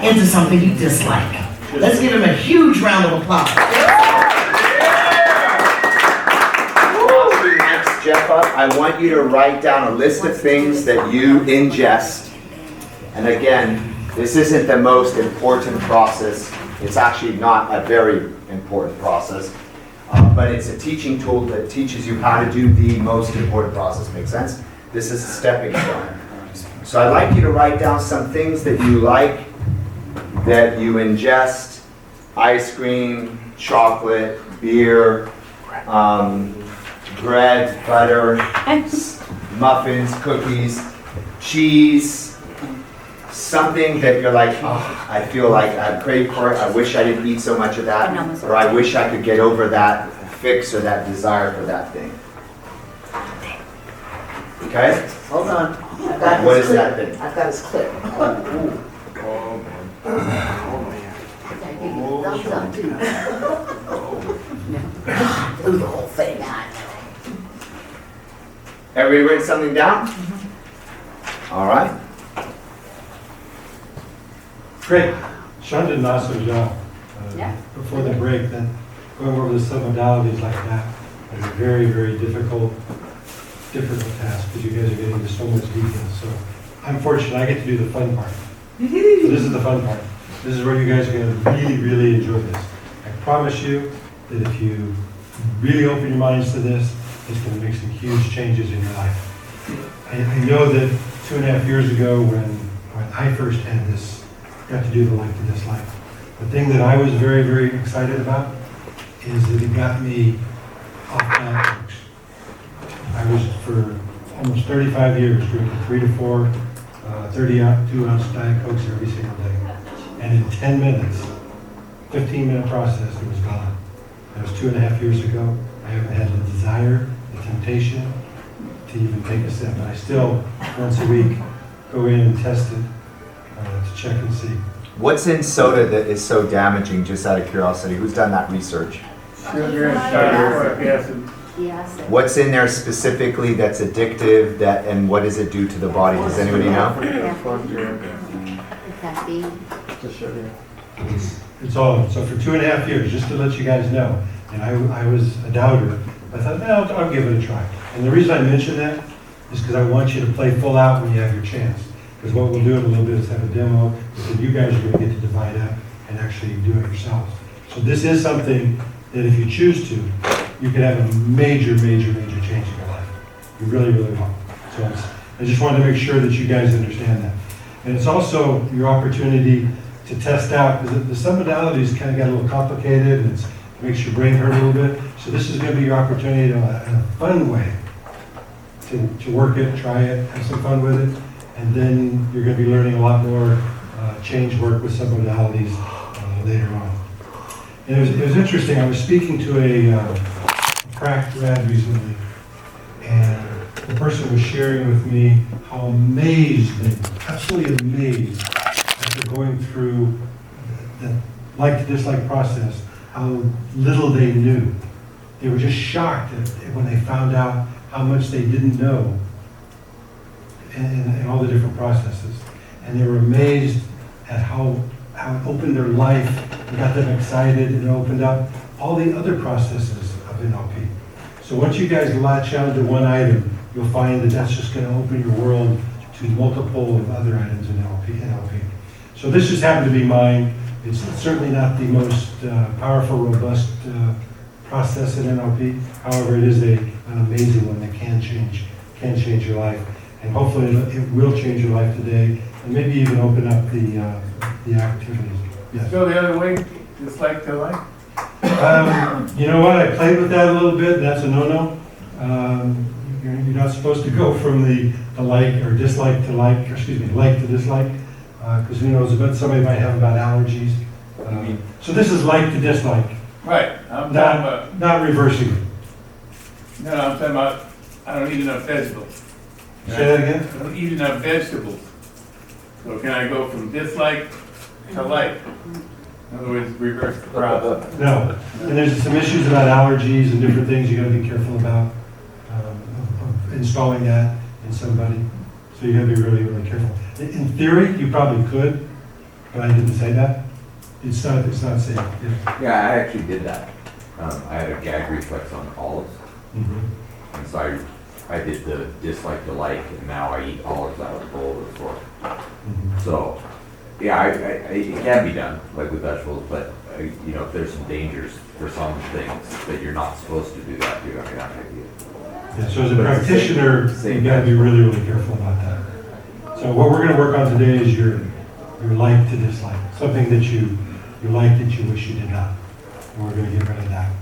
into something you dislike. Let's give him a huge round of applause. Next, Jeff, I want you to write down a list of things that you ingest. And again, this isn't the most important process. It's actually not a very important process. But it's a teaching tool that teaches you how to do the most important process. Make sense? This is a stepping stone. So I'd like you to write down some things that you like, that you ingest: ice cream, chocolate, beer, bread, butter, muffins, cookies, cheese, something that you're like, oh, I feel like I crave for it, I wish I didn't eat so much of that, or I wish I could get over that fix or that desire for that thing. Okay? Hold on. I've got What his is clip. that thing? I've got his clip. Thumbs up, too. Do the whole thing. Everybody write something down? All right. Great. Sean did an awesome job before the break. Then going over the submodalities like that is a very, very difficult task because you guys are getting into so much detail. So I'm fortunate I get to do the fun part. So this is the fun part. This is where you guys are going to really, really enjoy this. I promise you that if you really open your minds to this, it's going to make some huge changes in your life. I know that 2.5 years ago when I first had this, got to do the like to dislike, the thing that I was very, very excited about is that it got me off Diet Cokes. I was for almost 35 years drinking 3 to 4 32-ounce Diet Cokes every single day. And in 10 minutes, 15-minute process, it was gone. That was 2.5 years ago. I haven't had the desire, the temptation to even take a sip. But I still, once a week, go in and test it to check and see. What's in soda that is so damaging, just out of curiosity? Who's done that research? Sugar and sulfuric acid. Yes. What's in there specifically that's addictive, and what does it do to the body? Does anybody know? Caffeine. It's all, so for 2.5 years, just to let you guys know, and I was a doubter, I thought, no, I'll give it a try. And the reason I mention that is because I want you to play full out when you have your chance. Because what we'll do in a little bit is have a demo, and you guys are going to get to divide up and actually do it yourselves. So this is something that if you choose to, you can have a major, major, major change in your life. You really, really will. So I just wanted to make sure that you guys understand that. And it's also your opportunity to test out, because the submodalities kind of got a little complicated, and it makes your brain hurt a little bit. So this is going to be your opportunity to, in a fun way to work it, try it, have some fun with it, and then you're going to be learning a lot more change work with submodalities later on. And it was interesting. I was speaking to a PRAC grad recently, and the person was sharing with me how amazed, absolutely amazed, after going through the like to dislike process, how little they knew. They were just shocked when they found out how much they didn't know in all the different processes. And they were amazed at how it opened their life, and got them excited, and opened up all the other processes of NLP. So once you guys latch on to one item, you'll find that that's just going to open your world to multiple of other items in NLP. So this just happened to be mine. It's certainly not the most powerful, robust process in NLP. However, it is an amazing one that can change your life. And hopefully it will change your life today, and maybe even open up the activities. Yes. Go the other way, just like to like? You know what, I played with that a little bit, that's a no-no. You're not supposed to go from the like or dislike to like, or excuse me, like to dislike, because who knows, but somebody might have about allergies. So this is like to dislike. Right, I'm talking about. Not reversing it. No, I'm talking about, I don't eat enough vegetables. Say that again? I don't eat enough vegetables. So can I go from dislike to like? In other words, reverse the process. No, and there's some issues about allergies and different things you gotta be careful about, of installing that in somebody. So you gotta be really, really careful. In theory, you probably could, but I didn't say that. It's not safe. Yeah, I actually did that. I had a gag reflex on olives. Mm-hmm. And so I did the dislike to like, and now I eat olives out of the bowl or the fork. Mm-hmm. So, yeah, it can be done, like with vegetables, but, you know, if there's some dangers for some things that you're not supposed to do that, you're not gonna do it. Yeah, so as a practitioner, you gotta be really, really careful about that. So what we're gonna work on today is your like to dislike, something that you like that you wish you did not. And we're gonna get rid of that.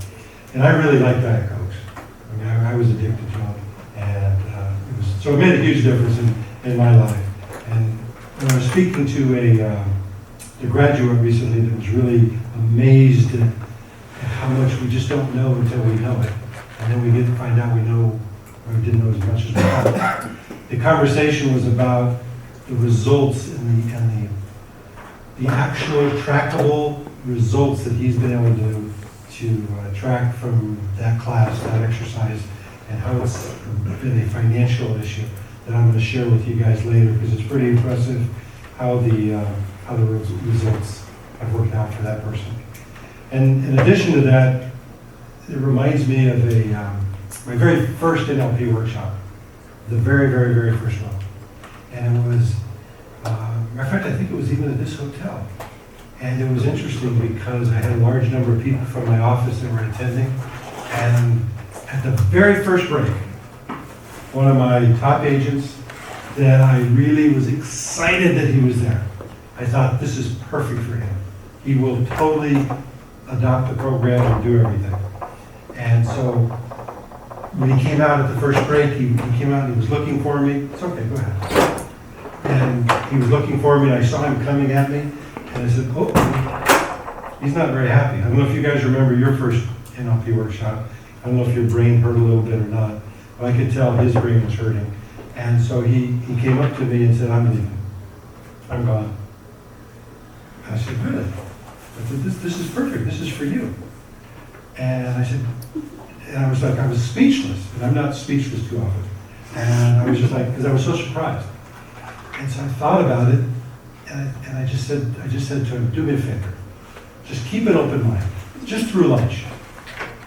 And I really like Diet Cokes. I mean, I was addicted to them, and so it made a huge difference in my life. And when I was speaking to a graduate recently that was really amazed at how much we just don't know until we know it. And then we get to find out we know, or we didn't know as much as we thought. The conversation was about the results and the actual trackable results that he's been able to track from that class, that exercise, and how it's been a financial issue that I'm going to share with you guys later, because it's pretty impressive how the results have worked out for that person. And in addition to that, it reminds me of my very first NLP workshop, the very, very, very first one. And it was, matter of fact, I think it was even at this hotel. And it was interesting because I had a large number of people from my office that were attending. And at the very first break, one of my top agents that I really was excited that he was there. I thought, this is perfect for him. He will totally adopt the program and do everything. And so when he came out at the first break, he came out and he was looking for me. It's okay, go ahead. And he was looking for me, and I saw him coming at me, and I said, oh, he's not very happy. I don't know if you guys remember your first NLP workshop. I don't know if your brain hurt a little bit or not, but I could tell his brain was hurting. And so he came up to me and said, I'm leaving. I'm gone. I said, really? I said, this is perfect. This is for you. And I said, and I was like, I was speechless. And I'm not speechless too often. And I was just like, because I was so surprised. And so I thought about it, and I just said to him, do me a favor. Just keep an open mind. Just through lunch.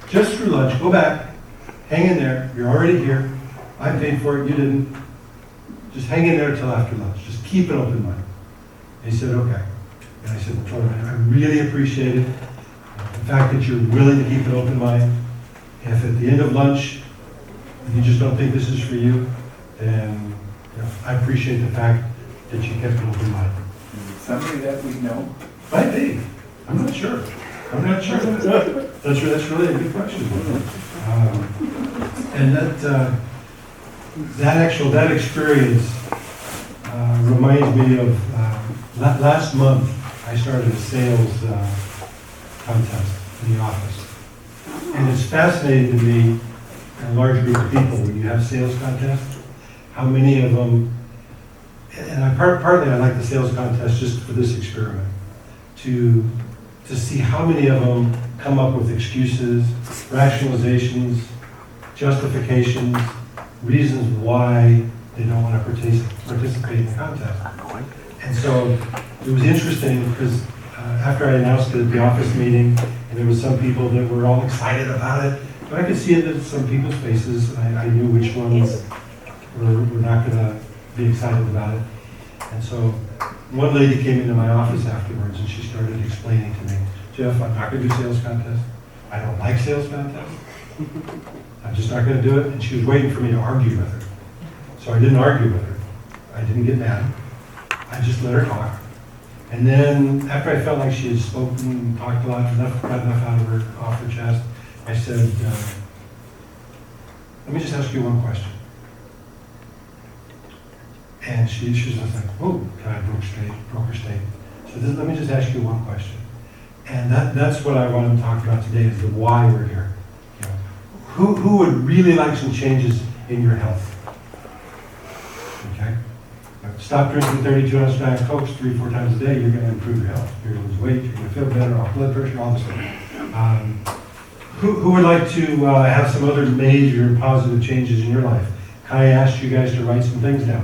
Just through lunch. Go back. Hang in there. You're already here. I paid for it. You didn't. Just hang in there till after lunch. Just keep an open mind. And he said, okay. And I said, I really appreciate it. The fact that you're willing to keep an open mind. And if at the end of lunch, you just don't think this is for you, then I appreciate the fact that you kept an open mind. Somebody that we know? Might be. I'm not sure. That's really a good question. And that experience reminds me of last month. I started a sales contest in the office, and it's fascinating to me, a large group of people, when you have sales contests, how many of them. And partly I like the sales contest just for this experiment, to see how many of them come up with excuses, rationalizations, justifications, reasons why they don't want to participate in the contest. And so it was interesting because after I announced it at the office meeting, and there was some people that were all excited about it, but I could see it in some people's faces. I knew which ones were not going to be excited about it. And so one lady came into my office afterwards and she started explaining to me, Jeff, I'm not going to do sales contests. I don't like sales contests. I'm just not going to do it. And she was waiting for me to argue with her. So I didn't argue with her. I didn't get mad. I just let her talk. And then after I felt like she had spoken, talked a lot, got enough off her chest, I said, let me just ask you one question. And she was just like, whoa, kind of broke her state. So let me just ask you one question. And that's what I want to talk about today is the why we're here. You know, who would really like some changes in your health? Okay? Stop drinking 32 ounce Diet Cokes 3-4 times a day, you're going to improve your health. You're going to lose weight, you're going to feel better, off blood pressure, all this stuff. Who would like to have some other major positive changes in your life? Kai asked you guys to write some things down.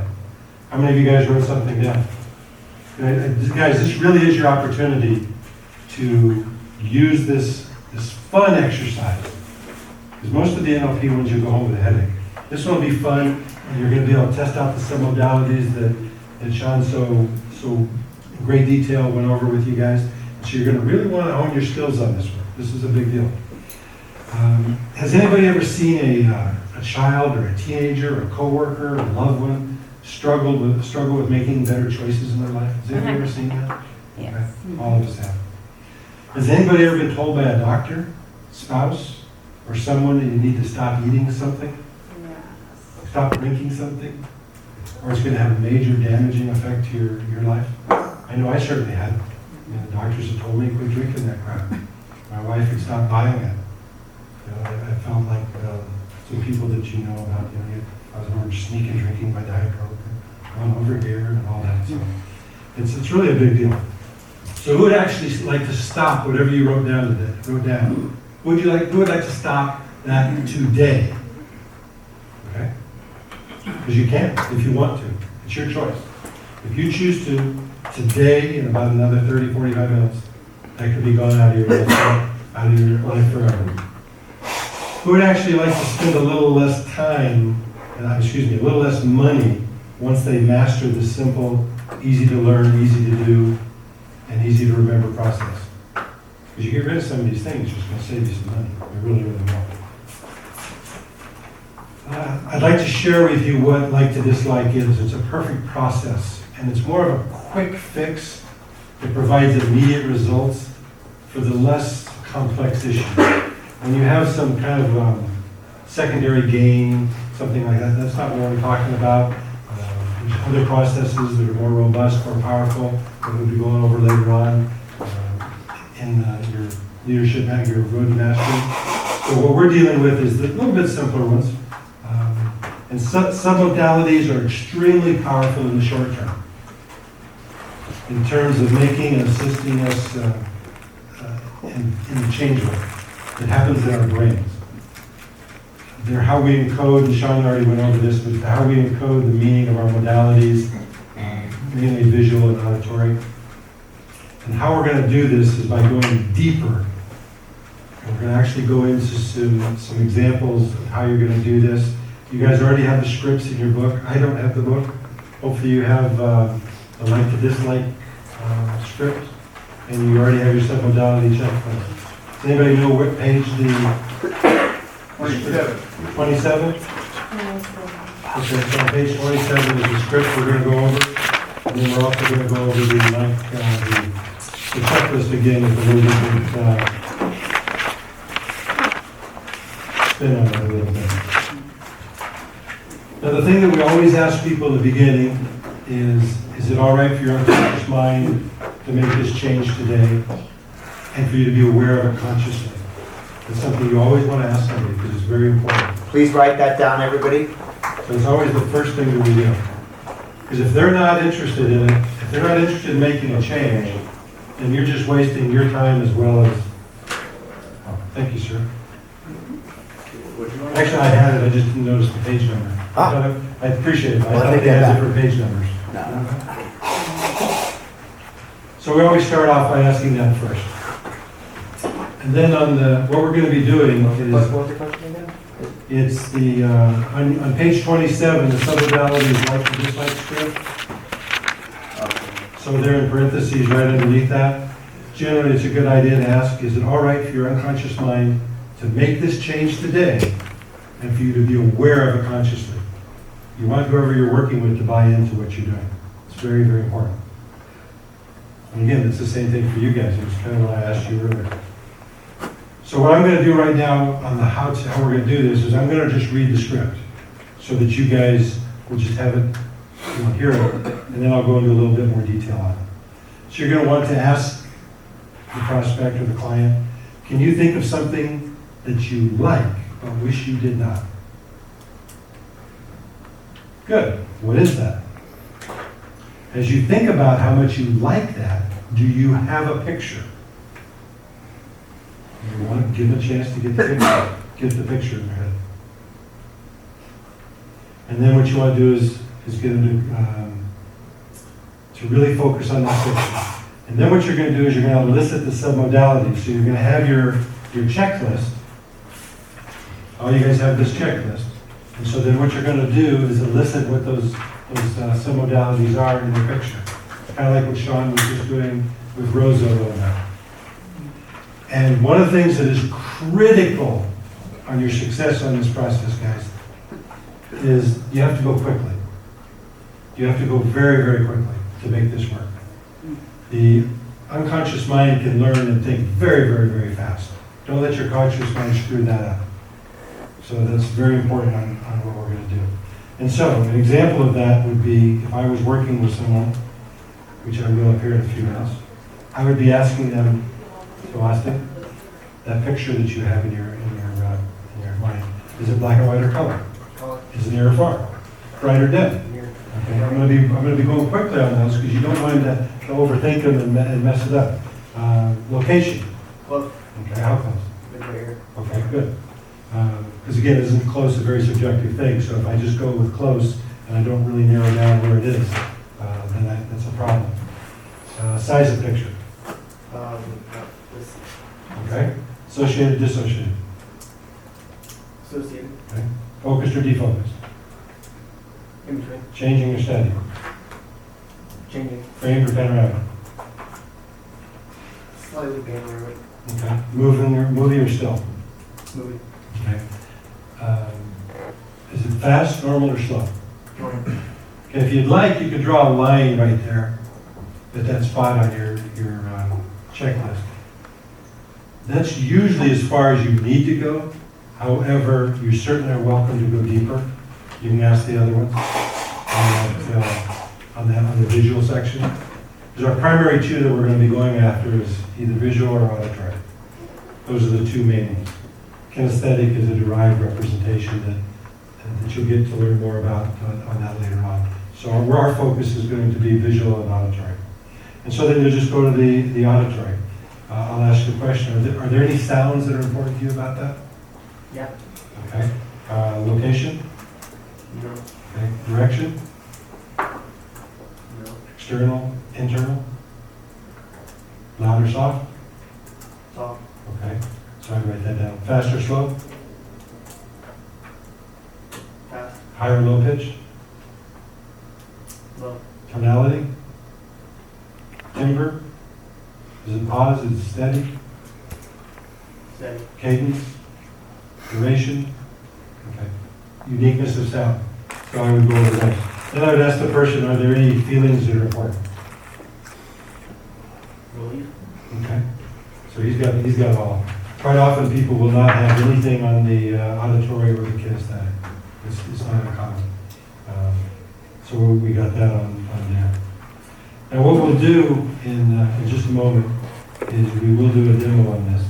How many of you guys wrote something down? Guys, this really is your opportunity to use this fun exercise. Because most of the NLP ones you go home with a headache. This one will be fun, and you're going to be able to test out the some modalities that Sean so in great detail went over with you guys. And so you're going to really want to hone your skills on this one. This is a big deal. Has anybody ever seen a child or a teenager or a coworker or a loved one struggle with making better choices in their life? Has anybody ever seen that? Yes. Okay. All of us have. Has anybody ever been told by a doctor, spouse, or someone that you need to stop eating something? Stop drinking something? Or it's going to have a major damaging effect to your life? I know I certainly had. You know, the doctors have told me quit drinking that crap. My wife had stopped buying it. You know, I felt like some people that you know about, you know, I was over sneaking drinking my Diet Coke, going over here and all that. So it's really a big deal. So who would actually like to stop whatever you wrote down today? Who would like to stop that today? Okay? Because you can, if you want to. It's your choice. If you choose to, today, in about another 30, 45 minutes, that could be gone out of your life forever. Who would actually like to spend a little less time, a little less money once they master the simple, easy to learn, easy to do, and easy to remember process? Because you get rid of some of these things, it's just going to save you some money. They really, really will. I'd like to share with you what like to dislike is. It's a perfect process, and it's more of a quick fix that provides immediate results for the less complex issues. When you have some kind of secondary gain, something like that, that's not what we're talking about. There's other processes that are more robust, more powerful, that we'll be going over later on in your leadership and your road to mastery. So what we're dealing with is the little bit simpler ones. And submodalities are extremely powerful in the short term in terms of making and assisting us in the change that happens in our brains. They're how we encode, and Sean already went over this, but how we encode the meaning of our modalities, mainly visual and auditory. And how we're going to do this is by going deeper. And we're going to actually go into some examples of how you're going to do this. You guys already have the scripts in your book. I don't have the book. Hopefully you have a like to dislike script, and you already have your submodality checklist. Does anybody know what page the 27. 27? Okay, so on page 27 is the script we're going to go over, and then we're also going to go over the checklist again with a little different spin on it a little bit. Now, the thing that we always ask people in the beginning is it all right for your unconscious mind to make this change today and for you to be aware of it consciously? It's something you always want to ask somebody because it's very important. Please write that down, everybody. So it's always the first thing that we do. Because if they're not interested in it, if they're not interested in making a change, then you're just wasting your time as well as... Oh, thank you, sir. Actually, I had it, I just didn't notice the page number. I appreciate it. I thought they had different page numbers. No. So we always start off by asking that first. And then on what we're going to be doing is... What was the question again? It's the, on page 27, the submodality is like to dislike script. So there in parentheses right underneath that, generally it's a good idea to ask, is it all right for your unconscious mind to make this change today and for you to be aware of it consciously? You want whoever you're working with to buy into what you're doing. It's very, very important. And again, it's the same thing for you guys. It's kind of what I asked you earlier. So what I'm going to do right now on the how we're going to do this is I'm going to just read the script so that you guys will just have it, hear it, and then I'll go into a little bit more detail on it. So you're going to want to ask the prospect or the client, can you think of something that you like but wish you did not? Good. What is that? As you think about how much you like that, do you have a picture? You want to give them a chance to get the picture in their head. And then what you want to do is get them to really focus on that picture. And then what you're going to do is you're going to elicit the submodalities. So you're going to have your checklist. All you guys have this checklist. And so then what you're going to do is elicit what those submodalities are in your picture. Kind of like what Sean was just doing with Rosa over there. And one of the things that is critical on your success on this process, guys, is you have to go quickly. You have to go very, very quickly to make this work. The unconscious mind can learn and think very, very, very fast. Don't let your conscious mind screw that up. So that's very important on what we're going to do. And so, an example of that would be if I was working with someone, which I will up here in a few minutes, I would be asking them, so Austin, that picture that you have in your mind, is it black and white or color? Is it near or far? Bright or dim? Okay, I'm going to be going quickly on those because you don't want to overthink them and mess it up. Location. Close. Okay, how close? Right here. Okay, good. Because again, isn't close a very subjective thing? So if I just go with close and I don't really narrow down where it is, then that's a problem. Size of picture. This. Okay. Associated, dissociated. Associated. Okay. Focused or defocused. In between. Changing or steady. Changing. Framed or panoramic. Slightly panoramic. Okay. Movie or still. Movie. Okay. Is it fast, normal, or slow? Normal. Okay, if you'd like, you could draw a line right there at that spot on your checklist. That's usually as far as you need to go. However, you certainly are welcome to go deeper. You can ask the other ones on the visual section. Because our primary two that we're going to be going after is either visual or auditory. Those are the two main ones. Kinesthetic is a derived representation that you'll get to learn more about on that later on. So our focus is going to be visual and auditory. And so then you'll just go to the auditory. I'll ask you a question. Are there any sounds that are important to you about that? Yeah. Okay. Location? No. Okay. Direction? No. External? Internal? Loud or soft? Soft. Okay. So I write that down. Fast or slow? Fast. High or low pitch? Low. Tonality? Timbre? Is it pause? Is it steady? Steady. Cadence? Duration? Okay. Uniqueness of sound. So I would go over those. Then I would ask the person, are there any feelings that are important? Relief. Okay. So he's got all. Quite often people will not have anything on the auditory or the kinesthetic. It's not uncommon. So we got that on there. Now what we'll do in just a moment is we will do a demo on this,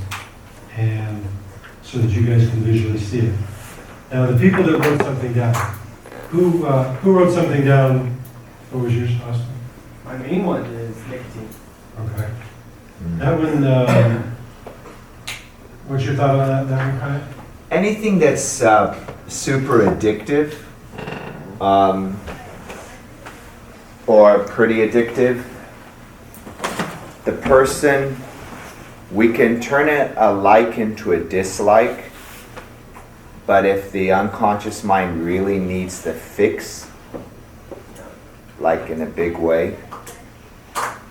and so that you guys can visually see it. Now the people that wrote something down, who wrote something down? What was yours, Austin? My main one is nicotine. Okay. That one. What's your thought on that one, Kyle? Anything that's super addictive or pretty addictive, the person, we can turn a like into a dislike But if the unconscious mind really needs the fix, like in a big way,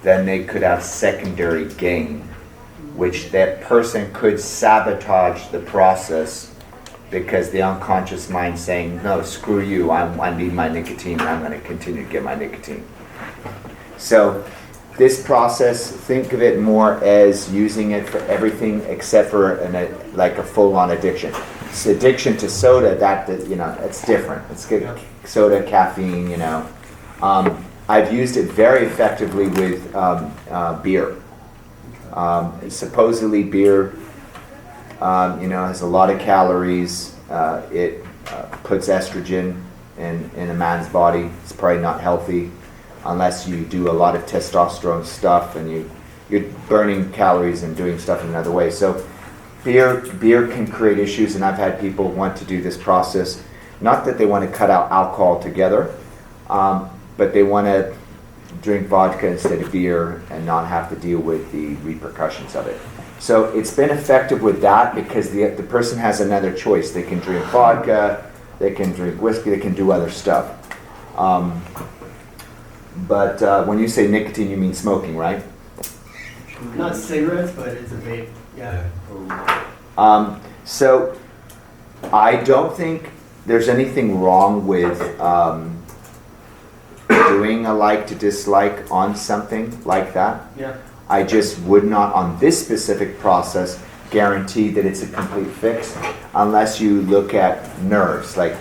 then they could have secondary gain, which that person could sabotage the process because the unconscious mind saying, no, screw you, I need my nicotine, and I'm going to continue to get my nicotine. So this process, think of it more as using it for everything except for like a full-on addiction. So addiction to soda, it's different. It's good. Soda, caffeine, I've used it very effectively with beer. Supposedly beer, has a lot of calories. It puts estrogen in a man's body. It's probably not healthy unless you do a lot of testosterone stuff and you're burning calories and doing stuff in another way. So beer can create issues, and I've had people want to do this process. Not that they want to cut out alcohol altogether, but they want to drink vodka instead of beer and not have to deal with the repercussions of it. So it's been effective with that because the person has another choice. They can drink vodka, they can drink whiskey, they can do other stuff. But when you say nicotine, you mean smoking, right? Not cigarettes, but it's a vape. Yeah. So I don't think there's anything wrong with doing a like to dislike on something like that. Yeah. I just would not, on this specific process, guarantee that it's a complete fix unless you look at nerves. Like,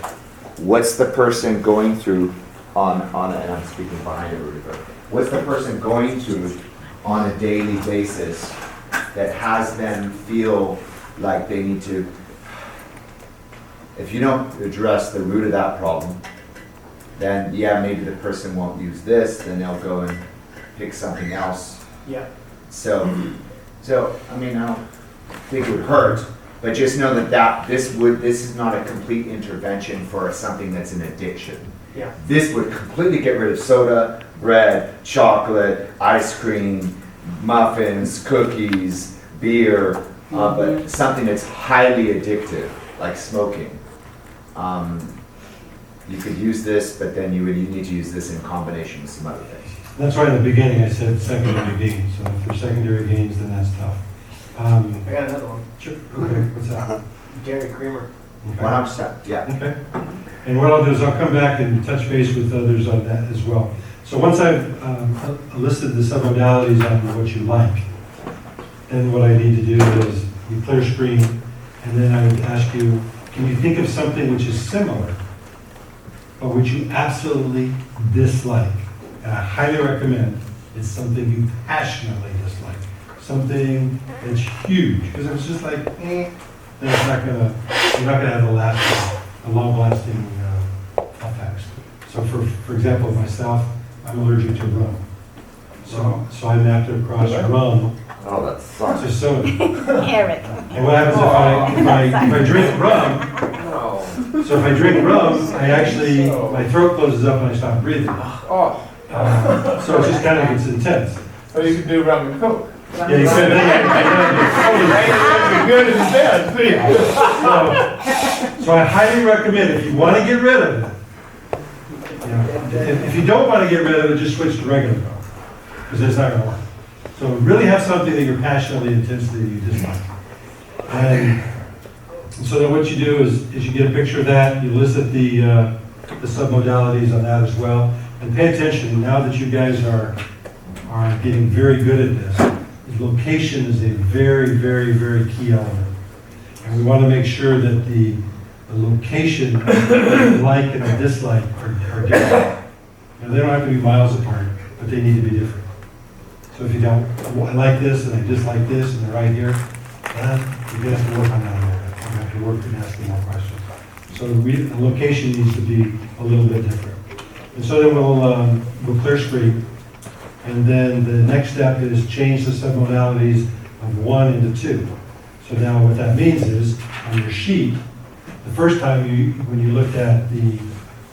what's the person going through on and I'm speaking behind everybody, what's the person going through on a daily basis that has them feel like they need to, if you don't address the root of that problem, then yeah, maybe the person won't use this, then they'll go and pick something else. Yeah. So I mean, I don't think it would hurt, but just know that this is not a complete intervention for something that's an addiction. Yeah. This would completely get rid of soda, bread, chocolate, ice cream, muffins, cookies, beer, but something that's highly addictive, like smoking. You could use this, but then you need to use this in combination with some other things. That's why in the beginning I said secondary gains. So if there's secondary gains, then that's tough. I got another one. Sure. Okay, what's that? Gary Creamer. Okay. 100%, yeah. Okay. And what I'll do is I'll come back and touch base with others on that as well. So once I've listed the submodalities on what you like, then what I need to do is you clear screen, and then I would ask you, can you think of something which is similar, but which you absolutely dislike? And I highly recommend it's something you passionately dislike. Something that's huge, because if it's just like, then it's not gonna, you're not gonna have a long-lasting effects. So for example, myself, I'm allergic to rum. So I mapped it across rum Oh, that sucks. to soda. Eric. And what happens if I drink rum? No. So if I drink rum, my throat closes up and I stop breathing. Oh. So it's just kind of, it's intense. So you could do rum and coke. Yeah, you could. That'd be good instead, So I highly recommend, if you want to get rid of it, if you don't want to get rid of it, just switch to regular rum, because it's not going to work. So really have something that you're passionately, intensely, you dislike. And so then what you do is you get a picture of that, you list the submodalities on that as well, and pay attention, now that you guys are getting very good at this, location is a very, very, very key element. And we want to make sure that the location of the like and the dislike are different. They don't have to be miles apart, but they need to be different. So if you don't, I like this and I dislike this and they're right here, then you're going to have to work on that a little bit. You're going to have to work and ask more questions. So the location needs to be a little bit different. And so then we'll clear screen. And then the next step is change the submodalities of 1 into 2. So now what that means is, on your sheet, the first time when you looked at the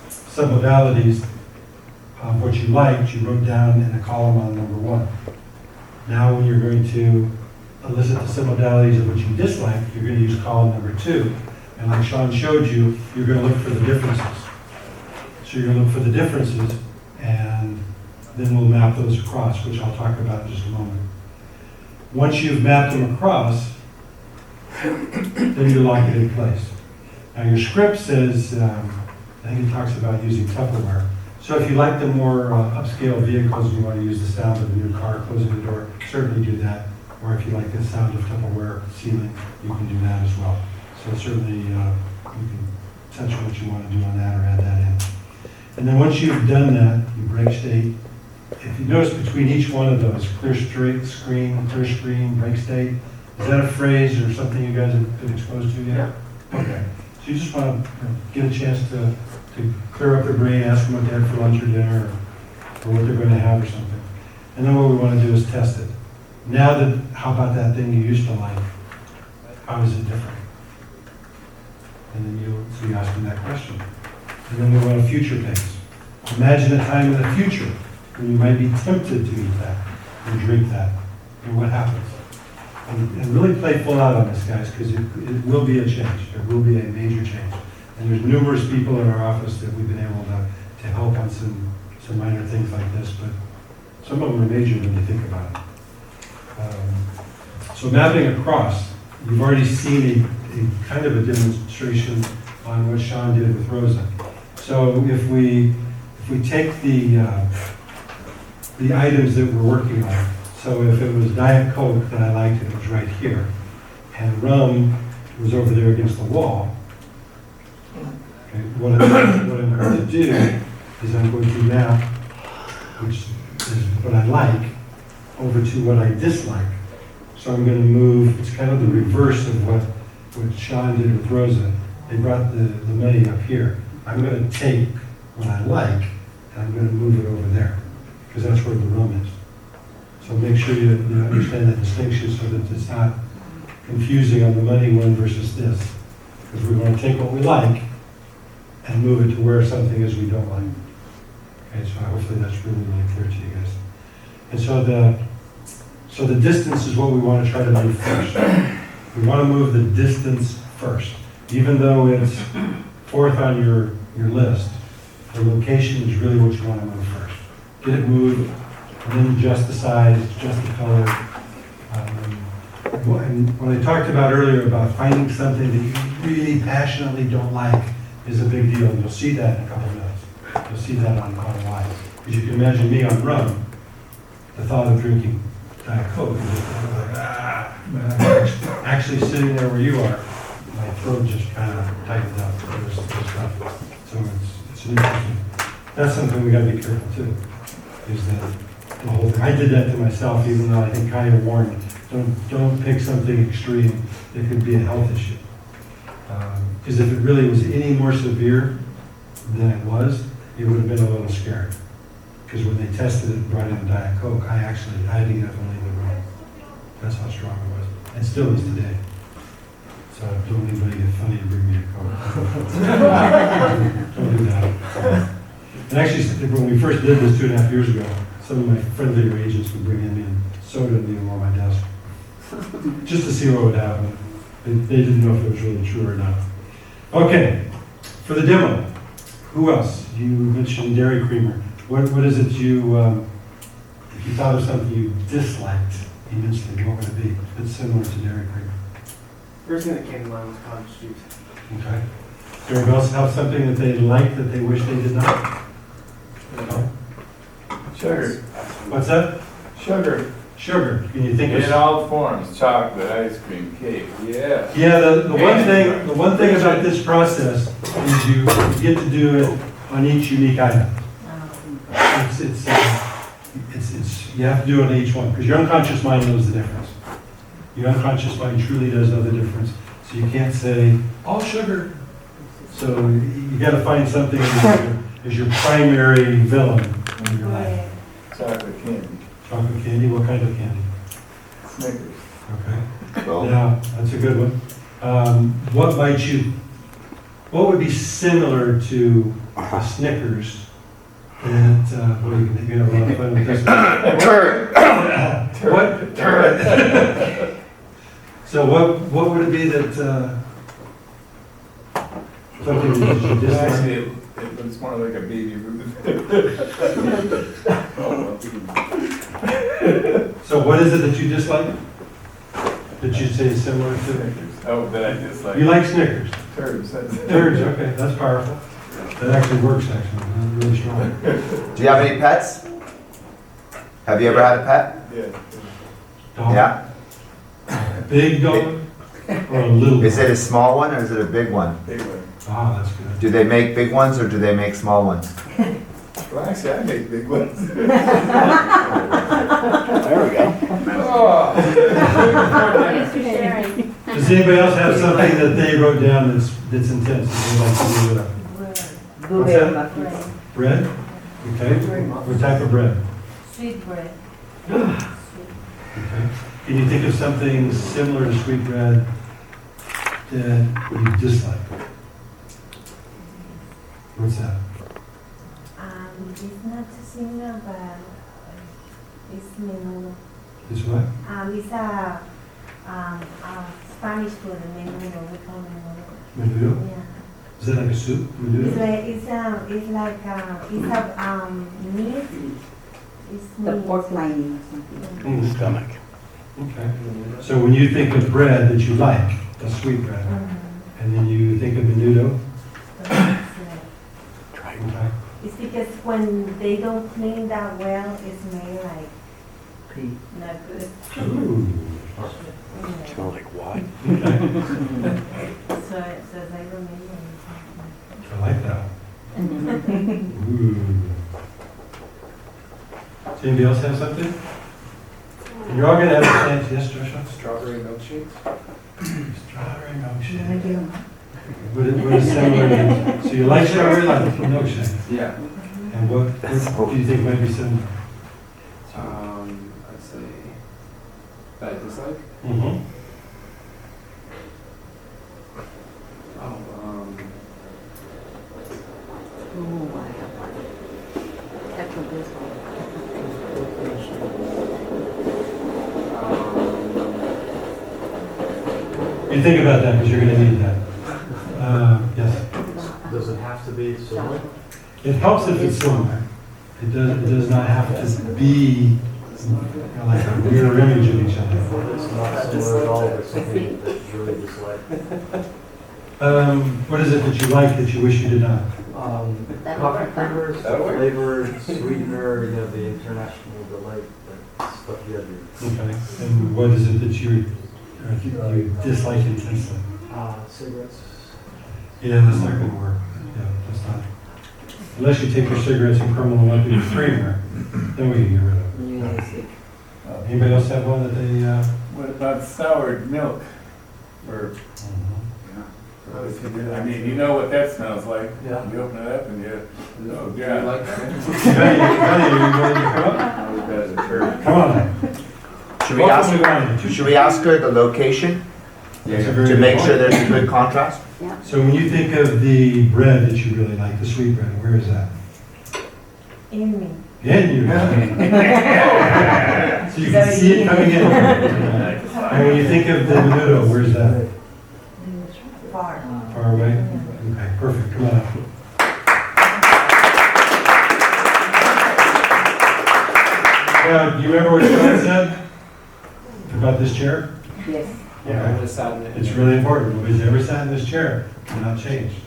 submodalities of what you liked, you wrote down in a column on number 1. Now when you're going to elicit the submodalities of what you dislike, you're going to use column number 2. And like Sean showed you, you're going to look for the differences. So you're going to look for the differences, and then we'll map those across, which I'll talk about in just a moment. Once you've mapped them across, then you lock it in place. Now your script says, I think it talks about using Tupperware. So if you like the more upscale vehicles and you want to use the sound of a new car closing the door, certainly do that. Or if you like the sound of Tupperware sealing, you can do that as well. So certainly you can touch what you want to do on that or add that in. And then once you've done that, you break state. If you notice between each one of those, clear screen, break state, is that a phrase or something you guys have been exposed to yet? Yeah. Okay. So you just want to get a chance to clear up their brain, ask them what they had for lunch or dinner, or what they're going to have or something. And then what we want to do is test it. Now that, how about that thing you used to like? How is it different? And then so you ask them that question. And then we want a future pace. Imagine a time in the future when you might be tempted to eat that and drink that. And what happens? And really play full out on this, guys, because it will be a change. There will be a major change. And there's numerous people in our office that we've been able to help on some minor things like this, but some of them are major when you think about it. So mapping across, you've already seen a kind of a demonstration on what Sean did with Rosa. So if we take the items that we're working on, so if it was Diet Coke that I liked, it was right here, and rum was over there against the wall. Okay, what I'm going to do is I'm going to map, which is what I like, over to what I dislike. So I'm going to move, it's kind of the reverse of what Sean did with Rosa. They brought the money up here. I'm going to take what I like, and I'm going to move it over there, because that's where the rum is. So make sure you understand that distinction so that it's not confusing on the money one versus this. Because we want to take what we like and move it to where something is we don't like. Okay, so hopefully that's really, really clear to you guys. And so the distance is what we want to try to move first. We want to move the distance first. Even though it's fourth on your list, the location is really what you want to move first. Get it moved, and then adjust the size, adjust the color. And what I talked about earlier about finding something that you really passionately don't like is a big deal. And you'll see that in a couple of minutes. You'll see that on why. Because you can imagine me on rum, the thought of drinking Diet Coke, and just like, but actually sitting there where you are, my throat just kind of tightened up. It was tough. So it's an interesting. That's something we got to be careful too. Is that the whole thing? I did that to myself, even though I think Kaya warned me. Don't pick something extreme that could be a health issue. Because if it really was any more severe than it was, it would have been a little scary. Because when they tested it and brought in a Diet Coke, I had to get up and leave the room. That's how strong it was. And still is today. So don't anybody get funny and bring me a Coke. Don't do that. And actually, when we first did this 2.5 years ago, some of my friendlier agents would bring in soda and leave them on my desk. Just to see what would happen. They didn't know if it was really true or not. Okay, for the demo, who else? You mentioned Dairy Creamer. What is it if you thought of something you disliked immensely, what would it be? It's similar to Dairy Creamer. First thing that came to mind was cottage cheese. Okay. Does anyone else have something that they like that they wish they did not? No? Sugar. What's that? Sugar. Sugar. Can you think of In all forms, chocolate, ice cream, cake, yeah. Yeah, the one thing about this process is you get to do it on each unique item. You have to do it on each one because your unconscious mind knows the difference. Your unconscious mind truly does know the difference. So you can't say all sugar. So you got to find something as your primary villain in your life. Chocolate candy. Chocolate candy. What kind of candy? Snickers. Okay. Now that's a good one. What would be similar to a Snickers? And you're gonna have a lot of fun with this. Turd. What? Turd. So what would it be that Something that you dislike? Actually, it's more like a baby Ruth. So what is it that you dislike? That you say is similar to? Oh, that I dislike. You like Snickers? Turds. Turds, okay, that's powerful. That actually works, actually, really strong. Do you have any pets? Have you ever had a pet? Yeah. Dog? Yeah? Big dog or a little? Is it a small one or is it a big one? Big one. Ah, that's good. Do they make big ones or do they make small ones? Well, actually, I make big ones. There we go. Thanks for sharing. Does anybody else have something that they wrote down that's intense that they'd like to do with it? What's that? Bread? Okay. What type of bread? Sweet bread. Okay. Can you think of something similar to sweet bread that you dislike? What's that? It's not too similar, but it's menudo. It's what? It's a Spanish food, menudo. We call menudo. Menudo? Yeah. Is that like a soup? Menudo? It's like meat. It's The meat. pork lining or something. Stomach. Okay. So when you think of bread that you like, a sweet bread, and then you think of menudo, okay. It's because when they don't clean that well, it's made like not good. Ooh. Smell like what? So as I remember. I like that. Ooh. Does anybody else have something? And you're all gonna have a chance, yes, Joshua? Strawberry milkshakes? Strawberry milkshake. What is similar to, so you like strawberry milkshake? Yeah. And what do you think might be similar? I'd say that I dislike. Mm-hmm. You think about that because you're going to need that. Yes. Does it have to be similar? It helps if it's similar. It does not have to be like a mirror image of each other. It's not similar at all, it's something that you really dislike. What is it that you like that you wish you did not? Coffee creamers, flavor, sweetener, you know, the international delight, that stuff you have to. Okay. And what is it that you dislike intensely? Cigarettes. Yeah, that's not going to work. Yeah, that's not. Unless you take your cigarettes and crumble them up into creamer, then we can get rid of it. Anybody else have one that they? What about soured milk? Or, I mean, you know what that smells like. Yeah. You open it up and you, oh, Do you God. like that? Come on. Should we ask her the location to make sure there's a good contrast? So when you think of the bread that you really like, the sweet bread, where is that? In me. In you. So you can see it coming in. And when you think of the menudo, where's that? Far. Far away? Okay, perfect. Come on up. Do you remember what Sean said about this chair? Yes. Yeah, I would have sat in it. It's really important. Nobody's ever sat in this chair and not changed.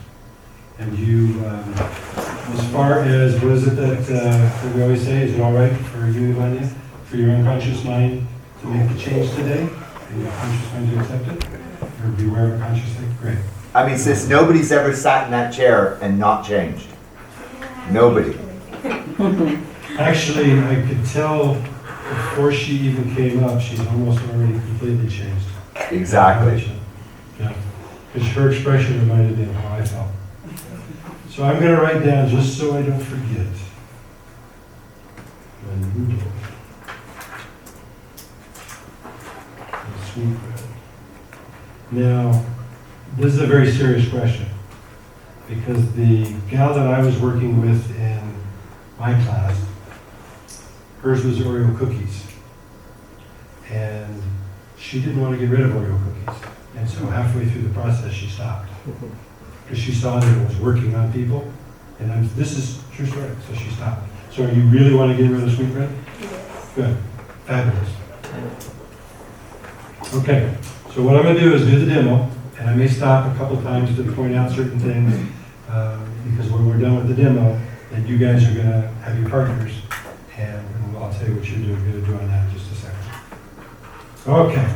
And you, as far as, what is it that we always say, is it all right for you, Vanya, for your unconscious mind to make the change today? And your conscious mind to accept it? Or be aware of it consciously? Great. I mean, since nobody's ever sat in that chair and not changed. Nobody. Actually, I could tell before she even came up, she's almost already completely changed. Exactly. Yeah, because her expression reminded me of how I felt. So I'm going to write down, just so I don't forget. Sweet bread. Now, this is a very serious question, because the gal that I was working with in my class, hers was Oreo cookies. And she didn't want to get rid of Oreo cookies. And so halfway through the process, she stopped. because she saw that it was working on people. And this is true story, so she stopped. So you really want to get rid of sweetbread? Yes. Good, fabulous. Okay, so what I'm going to do is do the demo, and I may stop a couple times to point out certain things, because when we're done with the demo, then you guys are going to have your partners, and I'll tell you what you're going to do on that in just a second. Okay.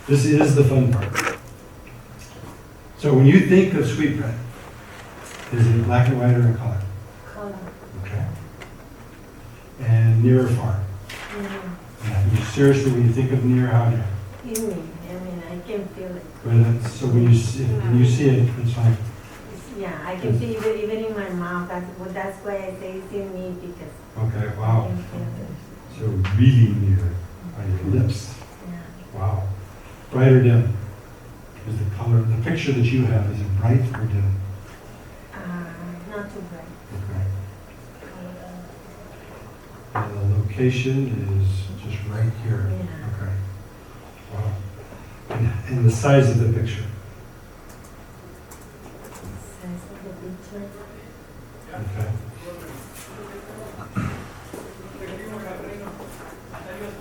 This is the fun part. So when you think of sweetbread, is it black and white or in color? Color. Okay. And near or far? Yeah, you seriously, when you think of near, how do you? In me. I mean, I can feel it. But so when you see it, it's like, Yeah, I can feel it even in my mouth. That's why I say it's in me because okay, I wow. can feel it. So really near on your lips. Yeah. Wow. Bright or dim? Is the color, the picture that you have, is it bright or dim? Not too bright. Okay. And the location is just right here. Yeah. Okay. Wow. And the size of the picture? Size of the picture. Okay.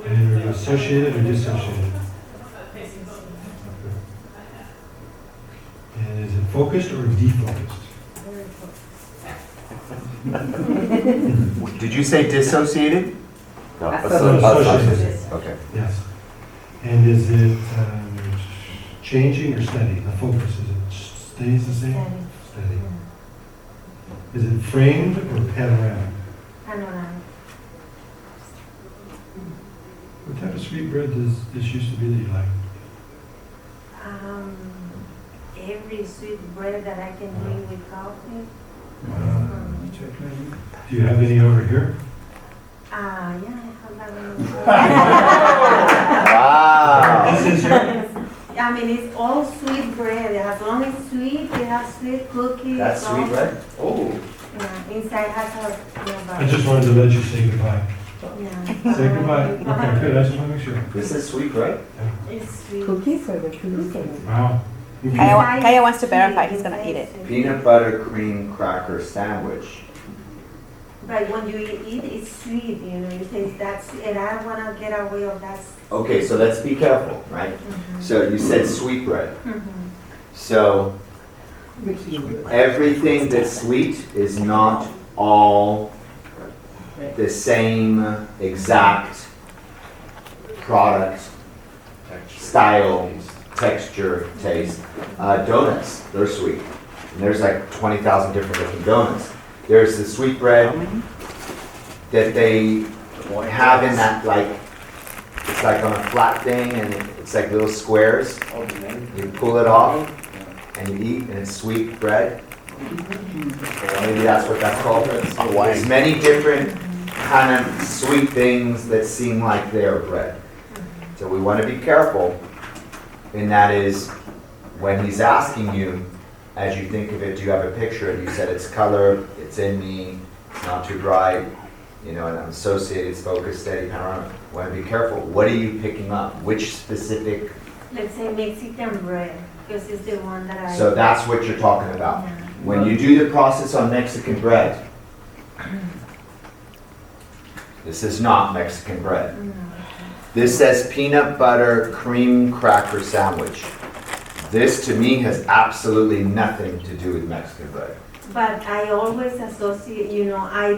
And are you associated or dissociated? And is it focused or defocused? Did you say dissociated? No, Associated. Okay. Yes. And is it changing or steady? The focus, is it stays the same? Steady. Steady. Is it framed or panoramic? Panoramic. What type of sweetbread does this used to be that you like? Every sweet bread that I can drink with coffee. Do you have any over here? Yeah, I have that one. Wow. This is your, I mean, it's all sweet bread. As long as it's sweet, it has sweet cookies. That's all- sweetbread? Oh. Yeah, inside has a. I just wanted to let you say goodbye. Yeah. Say goodbye. Okay, good. I just want to make sure. This is sweetbread? It's sweet. Cookies or the cookies? Wow. Kaya wants to verify he's gonna eat it. Peanut butter cream cracker sandwich. But when you eat, it's sweet, you know, you taste that, and I don't want to get away of that. Okay, so let's be careful, right? So you said sweetbread. So everything that's sweet is not all the same exact product, style, texture, taste. Donuts, they're sweet. And there's like 20,000 different looking donuts. There's the sweetbread that they have in that, like, it's like on a flat thing and it's like little squares. You pull it off and you eat and it's sweet bread. Maybe that's what that's called. There's many different kind of sweet things that seem like they're bread. So we want to be careful, and that is when he's asking you, as you think of it, do you have a picture? And you said it's color, it's in me, it's not too bright, you know, and I'm associated, it's focused, steady, panoramic. We want to be careful. What are you picking up? Which specific? Let's say Mexican bread, because it's the one that I. So that's what you're talking about. Yeah. When you do the process on Mexican bread, this is not Mexican bread. No. This says peanut butter cream cracker sandwich. This to me has absolutely nothing to do with Mexican bread. But I always associate, you know, I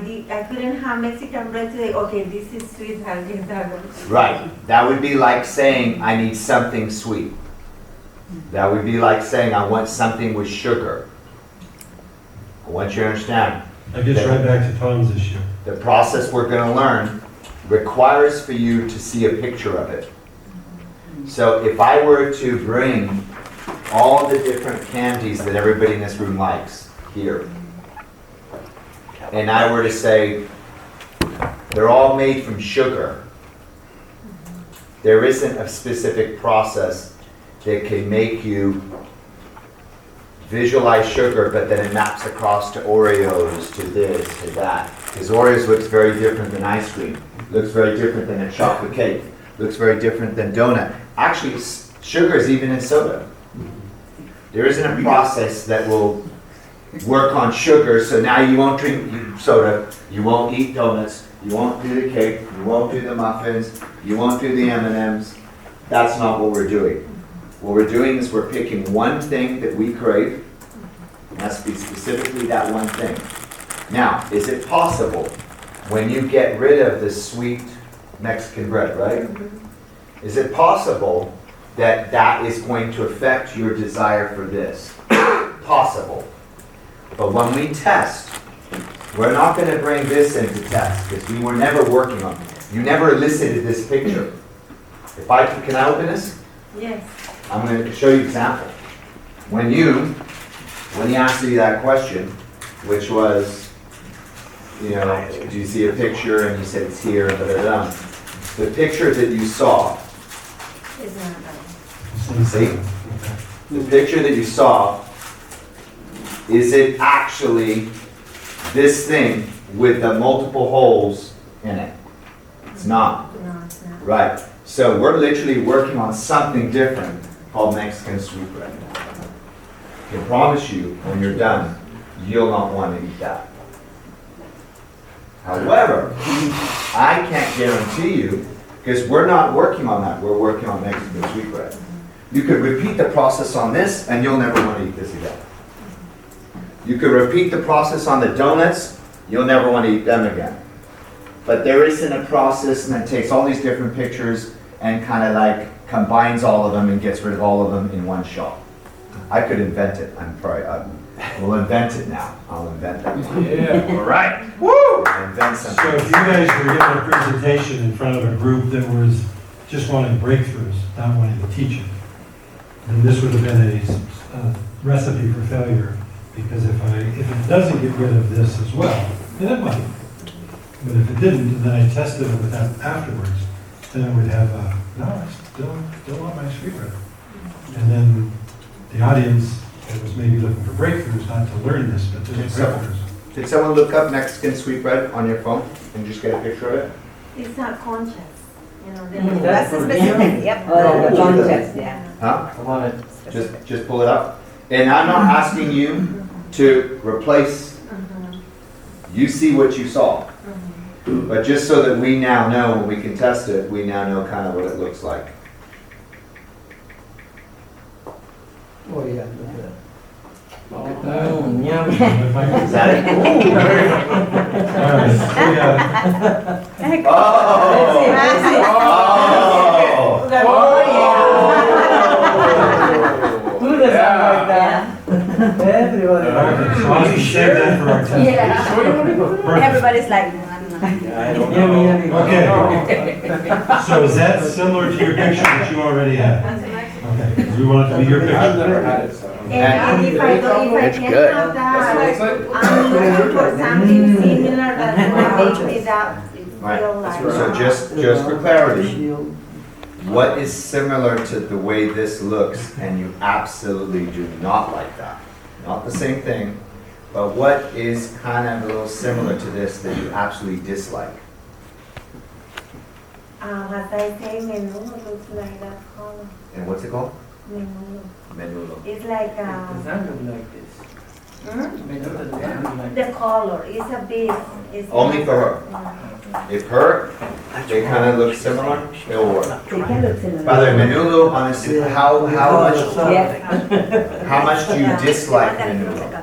couldn't have Mexican bread today. Okay, this is sweet. I'll get that one. Right. That would be like saying I need something sweet. That would be like saying I want something with sugar. I want you to understand. That gets right back to Tom's issue. The process we're going to learn requires for you to see a picture of it. So if I were to bring all the different candies that everybody in this room likes here, and I were to say they're all made from sugar, there isn't a specific process that can make you visualize sugar, but then it maps across to Oreos, to this, to that. Because Oreos looks very different than ice cream, looks very different than a chocolate cake, looks very different than donut. Actually, sugar is even in soda. There isn't a process that will work on sugar, so now you won't drink soda, you won't eat donuts, you won't do the cake, you won't do the muffins, you won't do the M&Ms. That's not what we're doing. What we're doing is we're picking one thing that we crave. It has to be specifically that one thing. Now, is it possible when you get rid of the sweet Mexican bread, right? Is it possible that that is going to affect your desire for this? Possible. But when we test, we're not going to bring this into test because we were never working on it. You never elicited this picture. If I can I open this? Yes. I'm going to show you an example. When he asked you that question, which was, you know, do you see a picture? And you said it's here, da da da. The picture that you saw, It's not see? The picture that you saw, is it actually this thing with the multiple holes in it? It's not. No, it's not. Right. So we're literally working on something different called Mexican sweetbread. I can promise you, when you're done, you'll not want to eat that. However, I can't guarantee you, because we're not working on that, we're working on Mexican sweetbread. You could repeat the process on this, and you'll never want to eat this again. You could repeat the process on the donuts, you'll never want to eat them again. But there isn't a process that takes all these different pictures and kind of like combines all of them and gets rid of all of them in one shot. I could invent it. We'll invent it now. I'll invent that. Yeah. All right. Woo! Invent So something. if you guys were given a presentation in front of a group that was just wanting breakthroughs, not wanting to teach it, then this would have been a recipe for failure. Because if it doesn't get rid of this as well, then it might. But if it didn't, and then I tested it with that afterwards, then I would have no, I still want my sweetbread. And then the audience that was maybe looking for breakthroughs, not to learn this, but just breakthroughs. Did someone look up Mexican sweetbread on your phone and just get a picture of it? It's not conscious, you know. That's the specific, yep. Oh, the context, yeah. Huh? I want it. Just pull it up. And I'm not asking you to replace. You see what you saw. But just so that we now know when we can test it, we now know kind of what it looks like. Oh, yeah, look at that. Mm, Is that it? Who doesn't like that? Everybody. Okay, so I'll just save that for our test. Yeah. Everybody's like, Okay. So is that similar to your picture that you already had? Okay, because we want it to be your picture. I've never had it, so. And if I It's can't good. have that, I'm looking for something similar that will make me that Right. feel like. So just for clarity, what is similar to the way this looks and you absolutely do not like that? Not the same thing, but what is kind of a little similar to this that you absolutely dislike? As I say, menudo looks like that color. And what's it called? Menudo. Menudo. It's like, Does that look like this? Menudo does that look like the color, it's a bit. It's Only not- for her. If they kind of look similar, it'll work. they can look similar. By the way, menudo, honestly, how Yeah. much do you dislike menudo?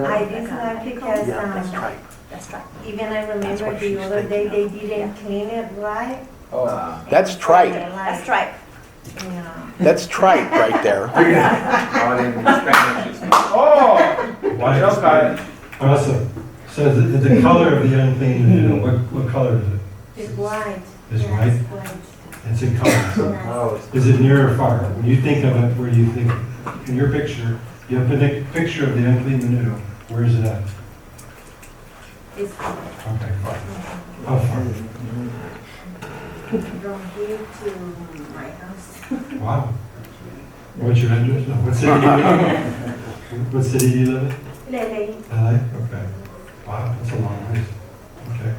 I dislike because, even I remember the other day, they didn't clean it right. That's tripe. That's right. Yeah. That's tripe right there. Oh! Why? Joe got it. Also, so the color of the unclean menudo, what color is it? It's white. It's Yeah, white? white. It's in color. Oh, Is it near or far? When you think of it, where do you think, in your picture, you have a picture of the unclean menudo, where is it at? It's Okay, far. How far? from here to my house. Wow. What's your address? No, what city do you live in? What city do you live in? Lele. LA? Okay. Wow, that's a long ways. Okay.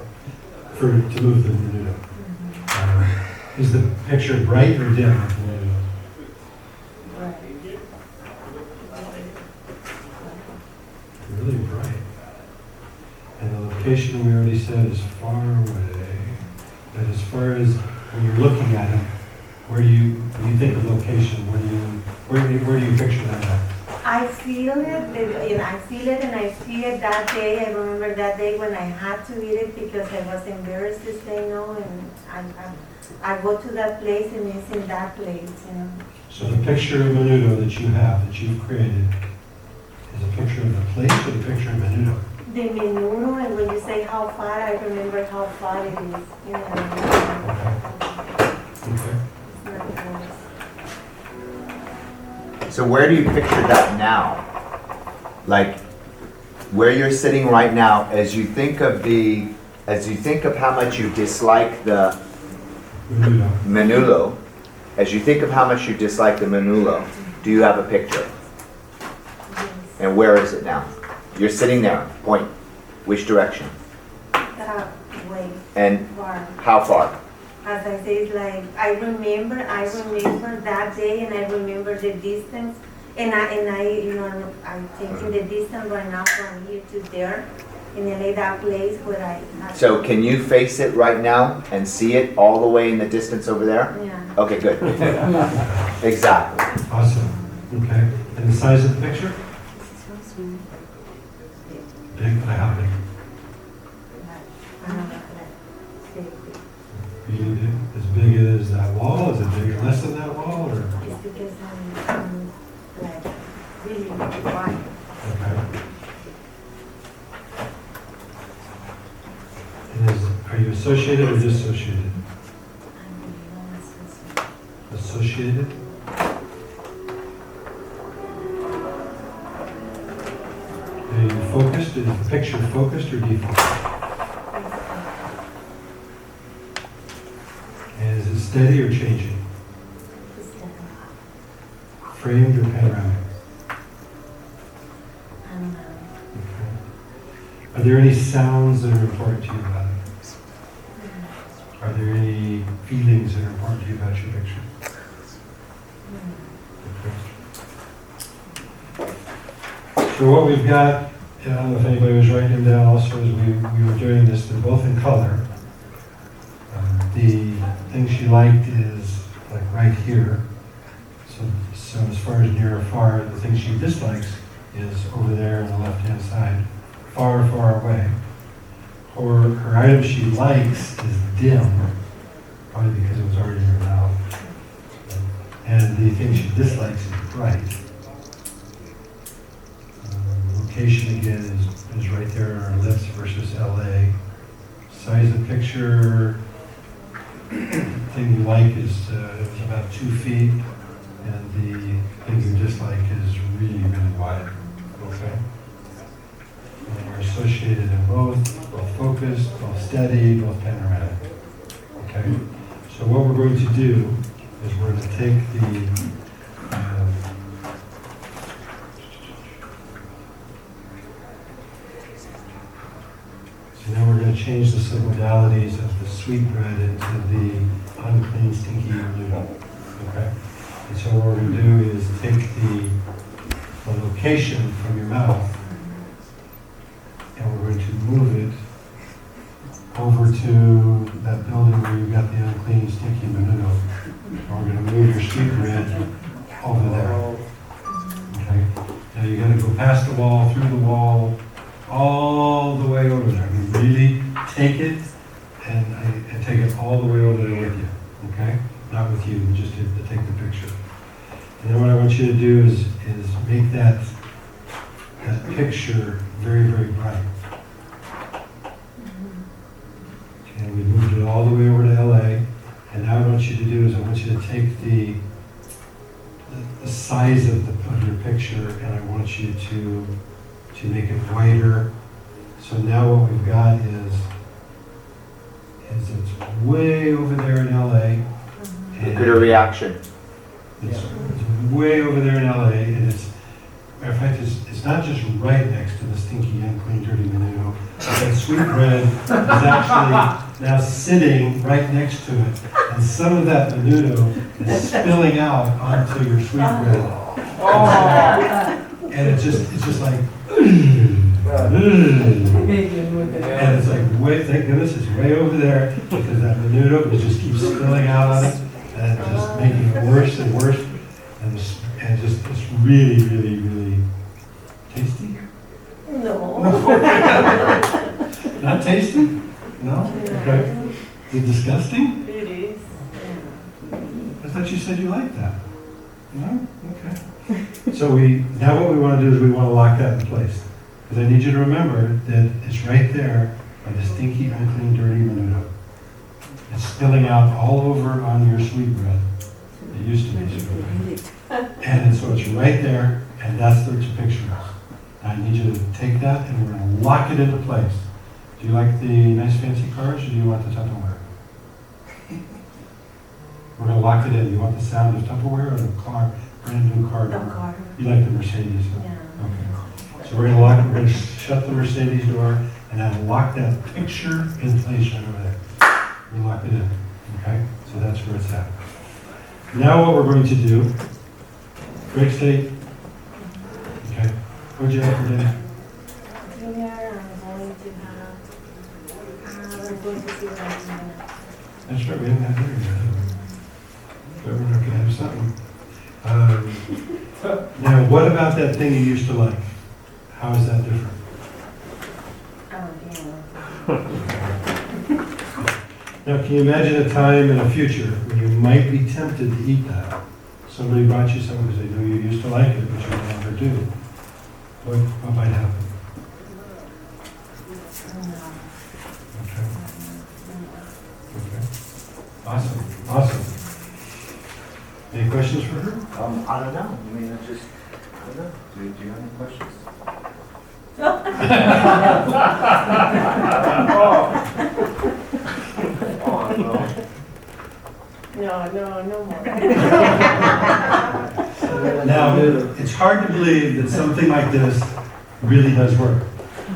To move the menudo. Is the picture bright or dim? location we already said is far away. But as far as when you're looking at it, when you think of location, where do you picture that at? I feel it, and I feel it, and I see it that day. I remember that day when I had to eat it because I was embarrassed to say no, and I go to that place and it's in that place, you know. So the picture of menudo that you have, that you've created, is a picture of the place or the picture of menudo? The menudo, and when you say how far, I remember how far it is, you know. Okay. So where do you picture that now? Like where you're sitting right now, as you think of how much you dislike the menudo, as you think of how much you dislike the menudo, do you have a picture? And where is it now? You're sitting there, point. Which direction? That way. And far. how far? As I say, it's like, I remember that day, and I remember the distance, and I, you know, I'm taking the distance right now from here to there, in LA, that place where I. So can you face it right now and see it all the way in the distance over there? Yeah. Okay, good. Exactly. Awesome. Okay. And the size of the picture? Big, but how big? Really big? As big as that wall? Is it bigger, less than that wall, or? It's because I'm like really wide. Okay. And are you associated or dissociated? Associated? Are you focused? Is the picture focused or defocused? And is it steady or changing? Framed or panoramic? Okay. Are there any sounds that are important to you about it? Are there any feelings that are important to you about your picture? Okay. So what we've got, I don't know if anybody was writing them down also as we were doing this, they're both in color. The thing she liked is like right here. So as far as near or far, the thing she dislikes is over there on the left-hand side, far, far away. Or her item she likes is dim, probably because it was already in her mouth. And the thing she dislikes is bright. Location again is right there on her lips versus LA. Size of picture, thing you like is about 2 feet, and the thing you dislike is really, really wide. Okay? And you're associated in both focused, both steady, both panoramic. Okay? So what we're going to do is we're going to take the so now we're going to change the submodalities of the sweetbread into the unclean, stinky noodle. Okay? And so what we're going to do is take the location from your mouth and we're going to move it over to that building where you've got the unclean, stinky menudo. And we're going to move your sweetbread over there. Okay? Now you got to go past the wall, through the wall, all the way over there. You really take it and take it all the way over there with you. Okay? Not with you, just to take the picture. And then what I want you to do is make that picture very, very bright. Okay, we moved it all the way over to LA. And now what I want you to do is I want you to take the size of your picture and I want you to make it whiter. So now what we've got is it's way over there in LA. Look at her reaction. It's way over there in LA, and matter of fact, it's not just right next to the stinky, unclean, dirty menudo. That sweetbread is actually now sitting right next to it, and some of that menudo is spilling out onto your sweetbread. And it's just like, And it's like, wait, thank goodness it's way over there, because that menudo just keeps spilling out on it, and just making it worse and worse, and it's really, really, really tasty. No. Not tasty? No? Okay. Is it disgusting? It is. I thought you said you liked that. No? Okay. So now what we want to do is we want to lock that in place. Because I need you to remember that it's right there by the stinky, unclean, dirty menudo. It's spilling out all over on your sweet bread. It used to be sweet bread. And so it's right there, and that's what your picture is. I need you to take that and we're going to lock it into place. Do you like the nice fancy cars, or do you want the Tupperware? We're going to lock it in. You want the sound of Tupperware or the car, brand new car? The car. You like the Mercedes? Yeah. Okay. So we're going to shut the Mercedes door and then lock that picture in place right over there. We lock it in. Okay? So that's where it's at. Now what we're going to do, break state. Okay. What'd you have for dinner? Dinner, I'm going to have, I'm going to see what I'm doing. That's right, we haven't had dinner yet. But we're not going to have something. Now, what about that thing you used to like? How is that different? Now, can you imagine a time in the future when you might be tempted to eat that? Somebody brought you something because they knew you used to like it, but you no longer do. What might happen? Okay. Awesome. Awesome. Any questions for her? I don't know. I mean, I don't know. Do you have any questions? No more. Now, it's hard to believe that something like this really does work.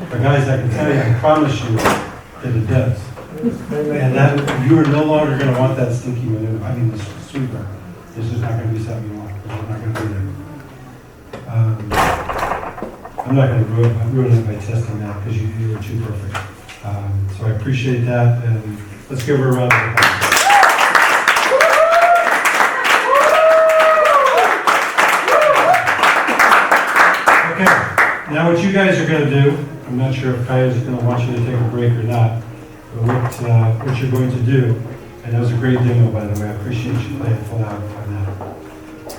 But guys, I can tell you, I promise you that it does. And that you are no longer going to want that stinky manure. I mean, this sweet burn. This is not going to be something you want. We're not going to be there. I'm not going to ruin it by testing that because you were too perfect. So I appreciate that, and let's give her a round of applause. Okay, now what you guys are going to do, I'm not sure if Kaya is going to want you to take a break or not, but what you're going to do, and that was a great demo, by the way, I appreciate you playing full out on that.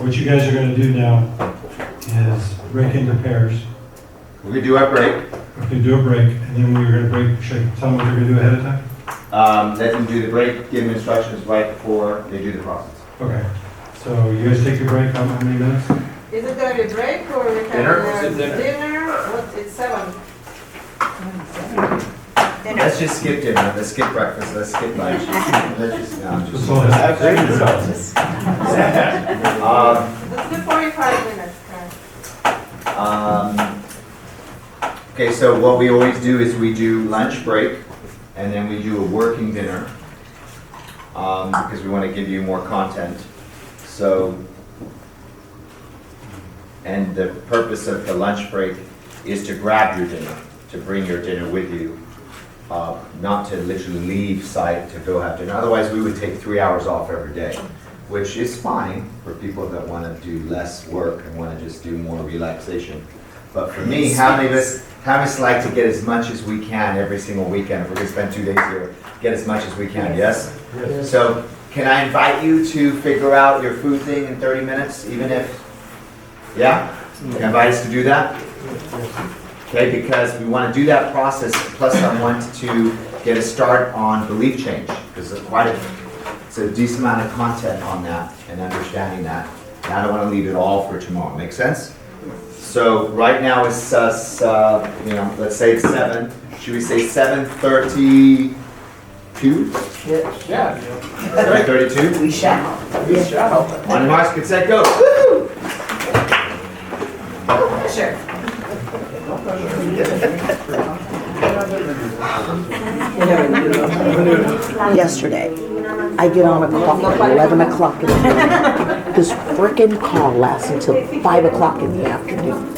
What you guys are going to do now is break into pairs. We're going to do our break. We're going to do a break, and then we're going to break. Should I tell them what they're going to do ahead of time? Let them do the break, give them instructions right before they do the process. Okay. So you guys take your break, how many minutes? Is it gonna be a break or we can dinner? What, it's 7. Let's just skip dinner, let's skip breakfast, let's skip lunch. Let's just, no, just. Let's do 45 minutes, guys. Okay, so what we always do is we do lunch break, and then we do a working dinner, because we want to give you more content. So, and the purpose of the lunch break is to grab your dinner, to bring your dinner with you, not to literally leave site to go have dinner. Otherwise, we would take 3 hours off every day, which is fine for people that want to do less work and want to just do more relaxation. But for me, how many of us like to get as much as we can every single weekend? If we're going to spend 2 days here, get as much as we can, yes? Yes. So can I invite you to figure out your food thing in 30 minutes, even if, yeah? Can I invite us to do that? Okay, because we want to do that process, plus I want to get a start on belief change, because it's a decent amount of content on that and understanding that. And I don't want to leave it all for tomorrow. Make sense? So right now it's let's say it's 7. Should we say 7:32? Yeah. 7:32? We shall. We shall. On your marks, get set, go. Woo! Sure. Yesterday, I get on a call at 11 o'clock in the morning. This frickin' call lasts until 5 o'clock in the afternoon.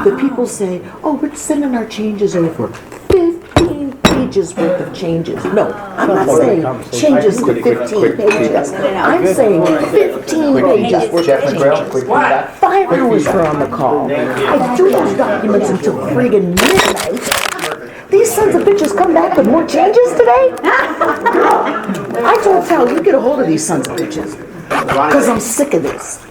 The people say, oh, we're sending our changes over. 15 pages worth of changes. No, I'm not saying changes to 15 pages. I'm saying 15 pages. Jeff McGrail, quick feedback. 5 hours for on the call. I do those documents until friggin' midnight. These sons of bitches come back with more changes today? I told Sal, you get a hold of these sons of bitches. Because I'm sick of this.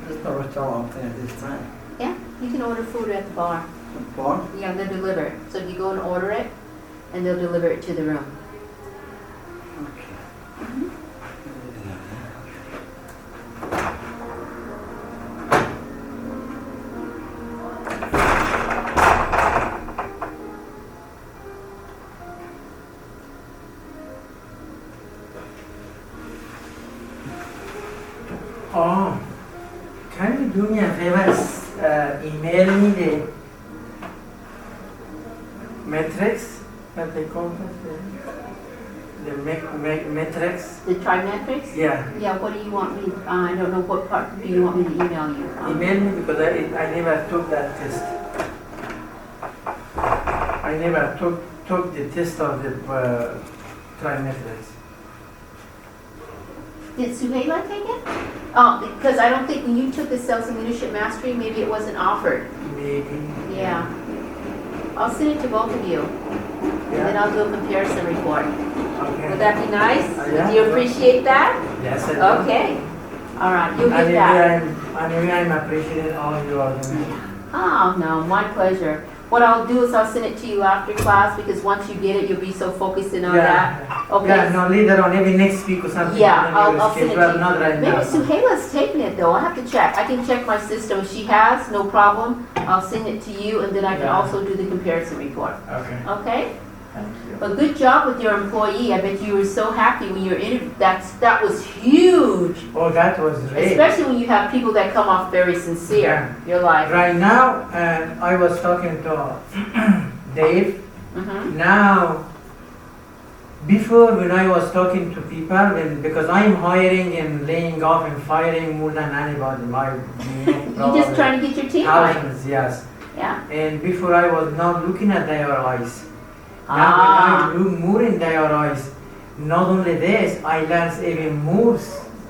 There's no restaurant open at this time. Yeah, you can order food at the bar. Bar? Yeah, they'll deliver it. So you go and order it, and they'll deliver it to the room. Oh, can you do me a favor? Email me the metrics that they call it, the metrics. The trimetrics? Yeah. Yeah, what do you want me, I don't know what part do you want me to email you? Email me because I never took that test. I never took the test of the trimetrics. Did Suhaila take it? Because I don't think when you took the Sales and Leadership Mastery, maybe it wasn't offered. Maybe. Yeah. I'll send it to both of you. And then I'll do a comparison report. Okay. Would that be nice? Yeah. Do you appreciate that? Yes, I do. Okay. All right, you'll get that. Anyway, I'm appreciating all you are doing. Oh, no, my pleasure. What I'll do is I'll send it to you after class because once you get it, you'll be so focused in on that. Okay. Yeah, no, later on, maybe next week or something. Yeah, I'll send it to you. Not right Maybe now. Suhaila's taking it though. I have to check. I can check my system. If she has, no problem. I'll send it to you and then I can also do the comparison report. Okay. Okay? Thank you. But good job with your employee. I bet you were so happy when you were interviewed. That was huge. Oh, that was great. Especially when you have people that come off very sincere. You're like, Right now, I was talking to Dave. Now, before when I was talking to people, because I'm hiring and laying off and firing more than anybody, you're just trying to get your team right. thousands, yes. Yeah. And before I was not looking at their eyes. Now Ah. when I look more in their eyes, not only this, I learned even more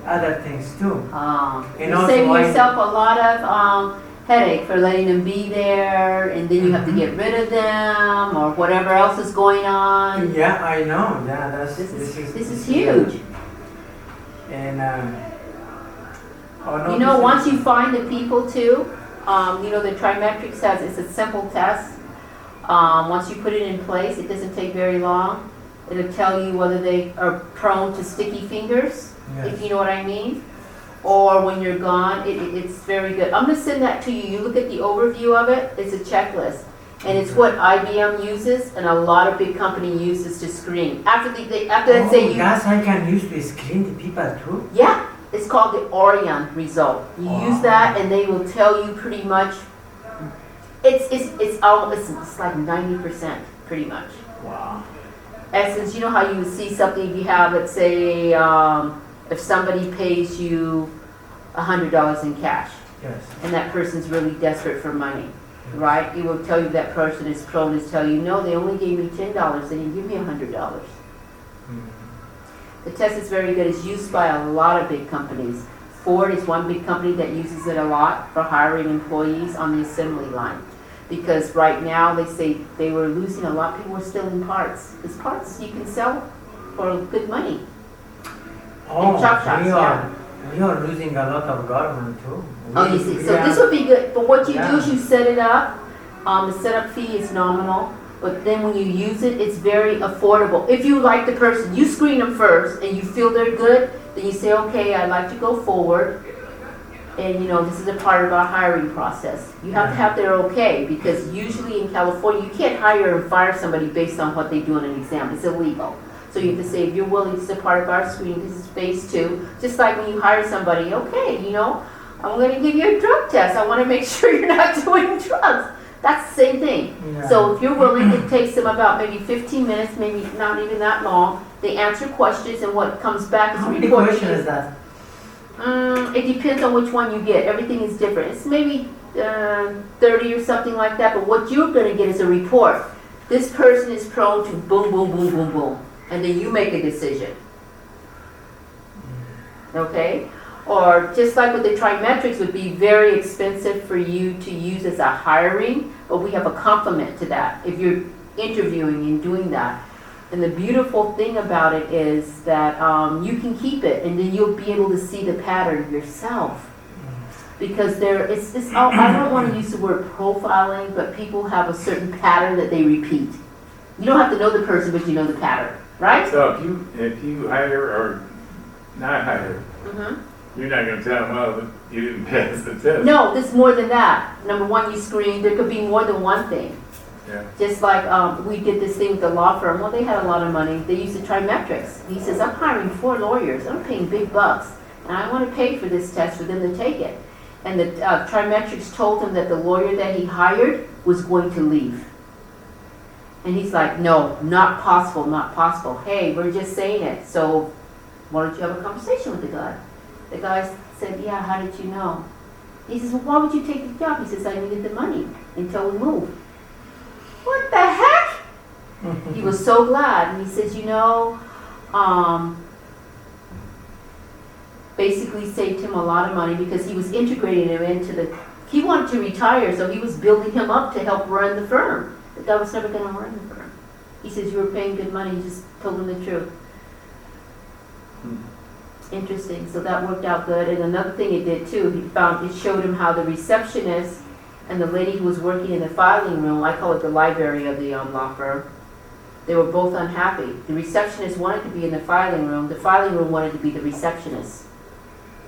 other things too. And You're also saving I- yourself a lot of headache for letting them be there, and then you have to get rid of them, or whatever else is going on. Yeah, I know. Yeah, This is huge. And You know, once you find the people too, you know, the trimetric says it's a simple test. Once you put it in place, it doesn't take very long. It'll tell you whether they are prone to sticky fingers, if you know what I mean. Or when you're gone, it's very good. I'm gonna send that to you. You look at the overview of it, it's a checklist. And it's what IBM uses and a lot of big company uses to screen. After that say you... That's I can use to screen the people too? Yeah, it's called the Orion result. You use that and they will tell you pretty much, it's like 90% pretty much. Wow. Essence, you know how you would see something if you have, let's say, if somebody pays you $100 in cash. Yes. And that person's really desperate for money, right? It will tell you that person is prone to tell you, no, they only gave me $10, they didn't give me $100. The test is very good. It's used by a lot of big companies. Ford is one big company that uses it a lot for hiring employees on the assembly line. Because right now they say they were losing a lot. People were stealing parts. Because parts you can sell for good money. Oh, And chop shops, we are losing a lot of government too. Oh, you see. So this would be good. But what you do is you set it up. The setup fee is nominal. But then when you use it, it's very affordable. If you like the person, you screen them first and you feel they're good, then you say, okay, I'd like to go forward. And you know, this is a part of our hiring process. You have to have their okay, because usually in California, you can't hire and fire somebody based on what they do on an exam. It's illegal. So you have to say, if you're willing, this is a part of our screening, this is phase 2. Just like when you hire somebody, okay, you know, I'm going to give you a drug test. I want to make sure you're not doing drugs. That's the same thing. Yeah. So if you're willing, it takes them about maybe 15 minutes, maybe not even that long. They answer questions, and what comes back is a How many report. questions is that? It depends on which one you get. Everything is different. It's maybe 30 or something like that, but what you're going to get is a report. This person is prone to boom, boom, boom, boom, boom. And then you make a decision. Okay? Or just like with the trimetrics would be very expensive for you to use as a hiring, but we have a complement to that. If you're interviewing and doing that, And the beautiful thing about it is that you can keep it, and then you'll be able to see the pattern yourself. Because I don't want to use the word profiling, but people have a certain pattern that they repeat. You don't have to know the person, but you know the pattern, right? So if you hire or not hire, you're not going to tell them, oh, you didn't pass the test. No, there's more than that. Number one, you screen. There could be more than one thing. Yeah. Just like we did this thing with the law firm. Well, they had a lot of money. They used the trimetrics. He says, I'm hiring 4 lawyers. I'm paying big bucks. And I want to pay for this test for them to take it. And the trimetrics told him that the lawyer that he hired was going to leave. And he's like, no, not possible, not possible. Hey, we're just saying it. So why don't you have a conversation with the guy? The guy said, yeah, how did you know? He says, well, why would you take the job? He says, I needed the money until we moved. What the heck? He was so glad. And he says, you know, basically saved him a lot of money because he was integrating him into he wanted to retire, so he was building him up to help run the firm. The guy was never going to run the firm. He says, you were paying good money, you just told him the truth. Interesting, so that worked out good. And another thing it did too, it showed him how the receptionist and the lady who was working in the filing room, I call it the library of the law firm, they were both unhappy. The receptionist wanted to be in the filing room wanted to be the receptionist.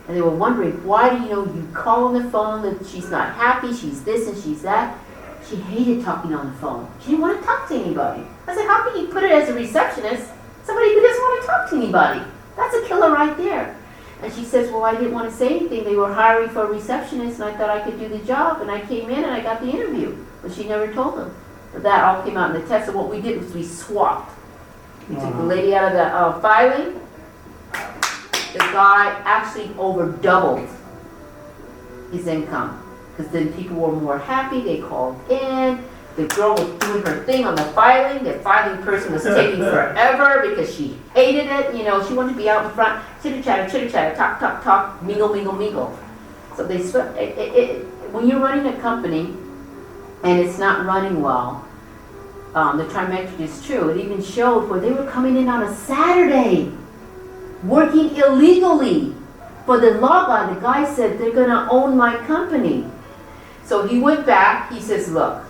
And they were wondering, why do you call on the phone that she's not happy, she's this and she's that. She hated talking on the phone. She didn't want to talk to anybody. I said, how can you put it as a receptionist, somebody who doesn't want to talk to anybody? That's a killer right there. And she says, well, I didn't want to say anything. They were hiring for a receptionist, and I thought I could do the job. And I came in, and I got the interview. But she never told them. But that all came out in the test. So what we did was we swapped. We took the lady out of the filing. The guy actually over doubled his income. Because then people were more happy. They called in. The girl was doing her thing on the filing. The filing person was taking forever because she hated it. She wanted to be out in front, chitter-chatter, talk, mingle. So they swept. When you're running a company and it's not running well, the trimetric is true. It even showed where they were coming in on a Saturday, working illegally. For the law guy, the guy said, they're going to own my company. So he went back. He says, look,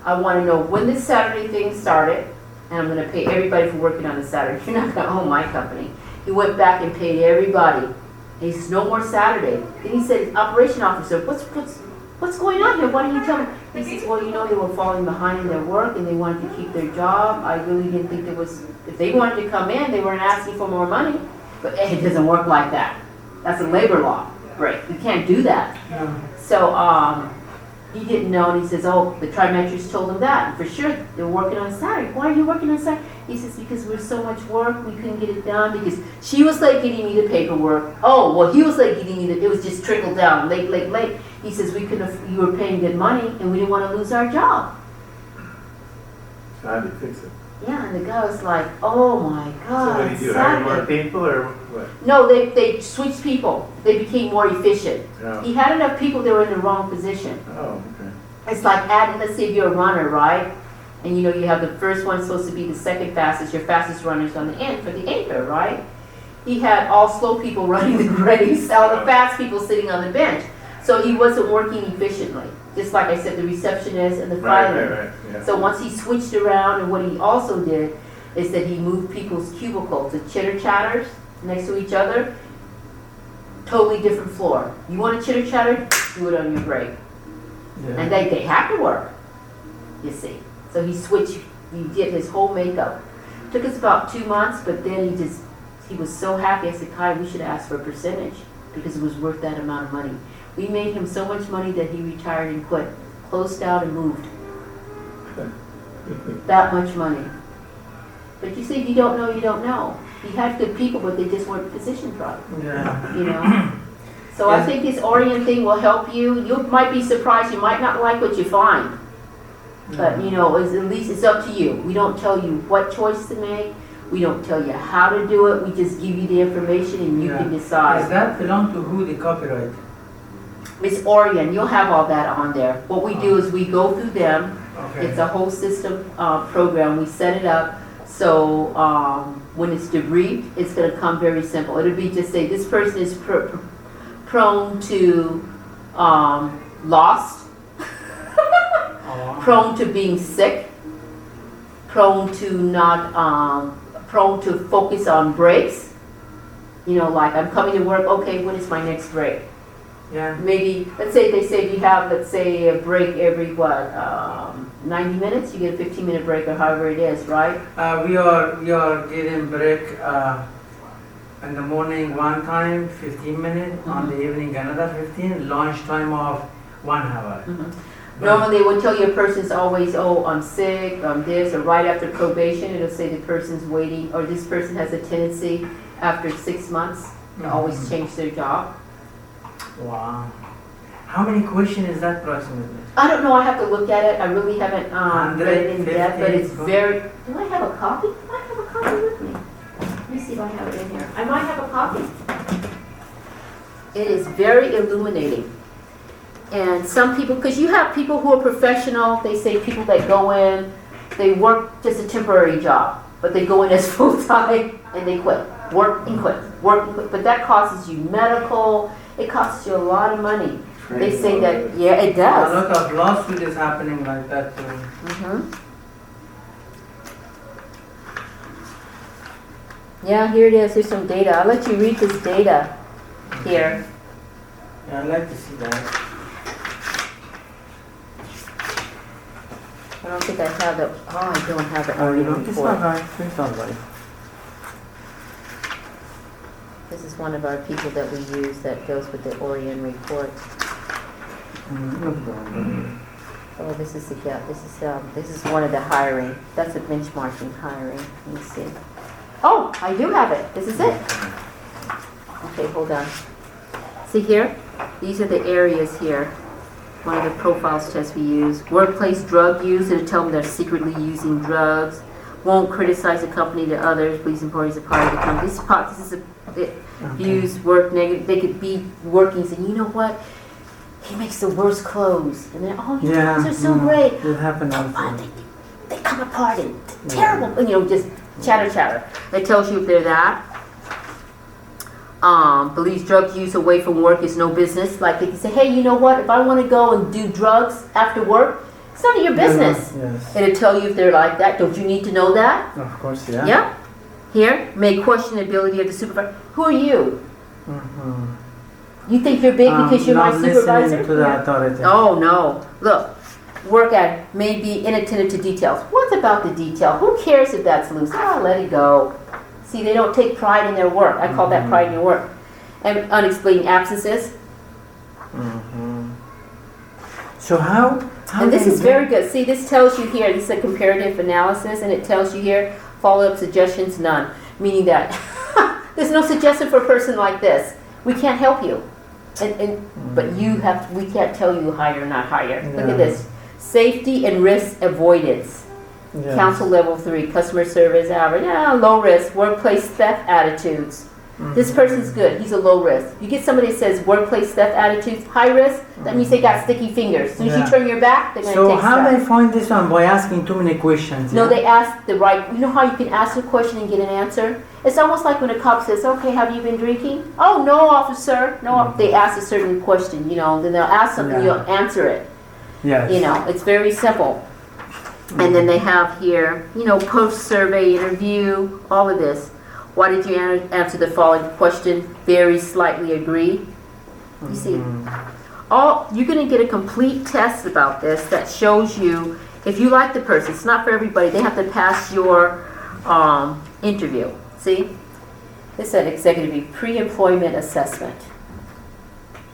I want to know when this Saturday thing started, and I'm going to pay everybody for working on a Saturday. You're not going to own my company. He went back and paid everybody. He says, no more Saturday. Then he said, operation officer, what's going on here? Why didn't you tell me? He says, well, they were falling behind in their work, and they wanted to keep their job. I really didn't think if they wanted to come in, they weren't asking for more money. But it doesn't work like that. That's a labor law. Right. You can't do that. So, he didn't know, and he says, oh, the trimetrics told him that. And for sure, they were working on Saturday. Why are you working on Saturday? He says, because there was so much work, we couldn't get it done, because she was late getting me the paperwork. Oh, well, he was late getting me it was just trickled down, late. He says, you were paying good money, and we didn't want to lose our job. So how did you fix it? Yeah, and the guy was like, oh my God. So what did you do, hire more people, or what? No, they switched people. They became more efficient. Oh. He had enough people that were in the wrong position. Oh, okay. It's like let's say if you're a runner, right? And you have the first one supposed to be the second fastest, your fastest runner's on the end for the anchor, right? He had all slow people running the race, all the fast people sitting on the bench. So he wasn't working efficiently. Just like I said, the receptionist and the filer. Right, yeah. So once he switched around, and what he also did is that he moved people's cubicles, the chitter-chatters next to each other, totally different floor. You want a chitter-chatter? Do it on your break. Yeah. And they have to work, you see. So he switched, he did his whole makeup. Took us about 2 months, but then he was so happy. I said, Kai, we should ask for a percentage because it was worth that amount of money. We made him so much money that he retired and quit, closed out and moved. That much money. But you see, if you don't know, you don't know. He had good people, but they just weren't positioned right. Yeah. So I think this Orient thing will help you. You might be surprised. You might not like what you find. But, at least it's up to you. We don't tell you what choice to make. We don't tell you how to do it. We just give you the information and you can decide. Does that belong to who, the copyright? It's Orient. You'll have all that on there. What we do is we go through them. Okay. It's a whole system program. We set it up So when it's debriefed, it's going to come very simple. It'll be just say this person is prone to loss, prone to being sick, prone to focus on breaks. You know, like I'm coming to work, okay, when is my next break? Yeah. Maybe, let's say they say you have, let's say, a break every, 90 minutes? You get a 15-minute break or however it is, right? We are getting break in the morning one time, 15 minutes, on the evening another 15, lunch time of 1 hour. Normally, it would tell you a person's always, oh, I'm sick, I'm this, or right after probation, it'll say the person's waiting, or this person has a tendency after 6 months to always change their job. Wow. How many questions is that approximately? I don't know, I have to look at it. I really haven't read it in depth, but it's very, do I have a copy? I have a copy with me. Let me see if I have it in here. I might have a copy. It is very illuminating. And some people, because you have people who are professional, they say people that go in, they work just a temporary job, but they go in as full-time and they quit. Work and quit, work and quit. But that costs you medical, it costs you a lot of money. They say that, yeah, it does. A lot of lawsuit is happening like that too. Yeah, here it is. Here's some data. I'll let you read this data here. Yeah, I'd like to see that. I don't think I have it. Oh, I don't have it. Oh, you don't? It's not right. It's all right. This is one of our people that we use that goes with the Orion report. Oh, this is the gap. This is one of the hiring. That's a benchmarking hiring. Let me see. Oh, I do have it. This is it. Okay, hold on. See here? These are the areas here. One of the profiles tests we use. Workplace drug use. It'll tell them they're secretly using drugs. Won't criticize the company to others. Please employees are part of the company. This is views work negative. They could be working saying, you know what? He makes the worst clothes. And then, oh, your clothes are so great. It happened also. They come apart and terrible. You know, just chatter. It tells you if they're that. Believes drug use away from work is no business. Like they can say, hey, you know what? If I want to go and do drugs after work, it's none of your business. Yes. It'll tell you if they're like that. Don't you need to know that? Of course, yeah. Yeah. Here, may question the ability of the supervisor. Who are you? You think you're big because you're my supervisor? To the authority. Oh no. Look, work at may be inattentive to details. What's about the detail? Who cares if that's loose? Oh, let it go. See, they don't take pride in their work. I call that pride in your work. And unexplained absences. So how and this is very good. See, this tells you here, this is a comparative analysis, and it tells you here, follow-up suggestions, none. Meaning that there's no suggestion for a person like this. We can't help you. But we can't tell you hire or not hire. Yeah. Look at this. Safety and risk avoidance. Yeah. Council level 3, customer service average, low risk, workplace theft attitudes. This person's good, he's a low risk. You get somebody that says workplace theft attitudes, high risk, that means they got sticky fingers. As soon as you turn your back, they're going to take So how stuff. they find this one? By asking too many questions? No, yeah? they ask the right, you know how you can ask a question and get an answer? It's almost like when a cop says, okay, have you been drinking? Oh, no, officer. No, they ask a certain question, you know, then they'll ask something, you'll answer it. Yes. You know, it's very simple. And then they have here, you know, post-survey interview, all of this. Why did you answer the following question? Very slightly agree. You see, you're going to get a complete test about this that shows you if you like the person. It's not for everybody. They have to pass your interview. See, this is an executive pre-employment assessment.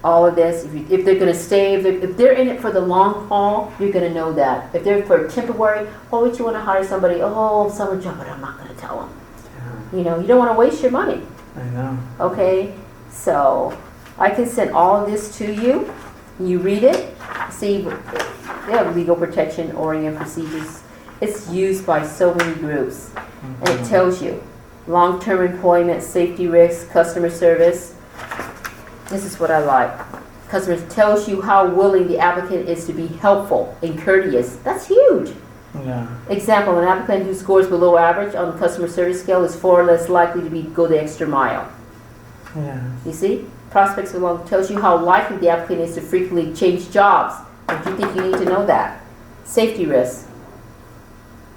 All of this, if they're going to stay, if they're in it for the long haul, you're going to know that. If they're for temporary, why would you want to hire somebody? Oh, summer job, but I'm not going to tell them. You know, you don't want to waste your money. I know. Okay, so I can send all of this to you. You read it. See, they have legal protection, Orion procedures. It's used by so many groups. And it tells you long-term employment, safety risks, customer service. This is what I like. Customers tells you how willing the applicant is to be helpful and courteous. That's huge. Yeah. Example, an applicant who scores below average on the customer service scale is far less likely to go the extra mile. Yeah. You see? Prospects belong tells you how likely the applicant is to frequently change jobs. Don't you think you need to know that? Safety risks.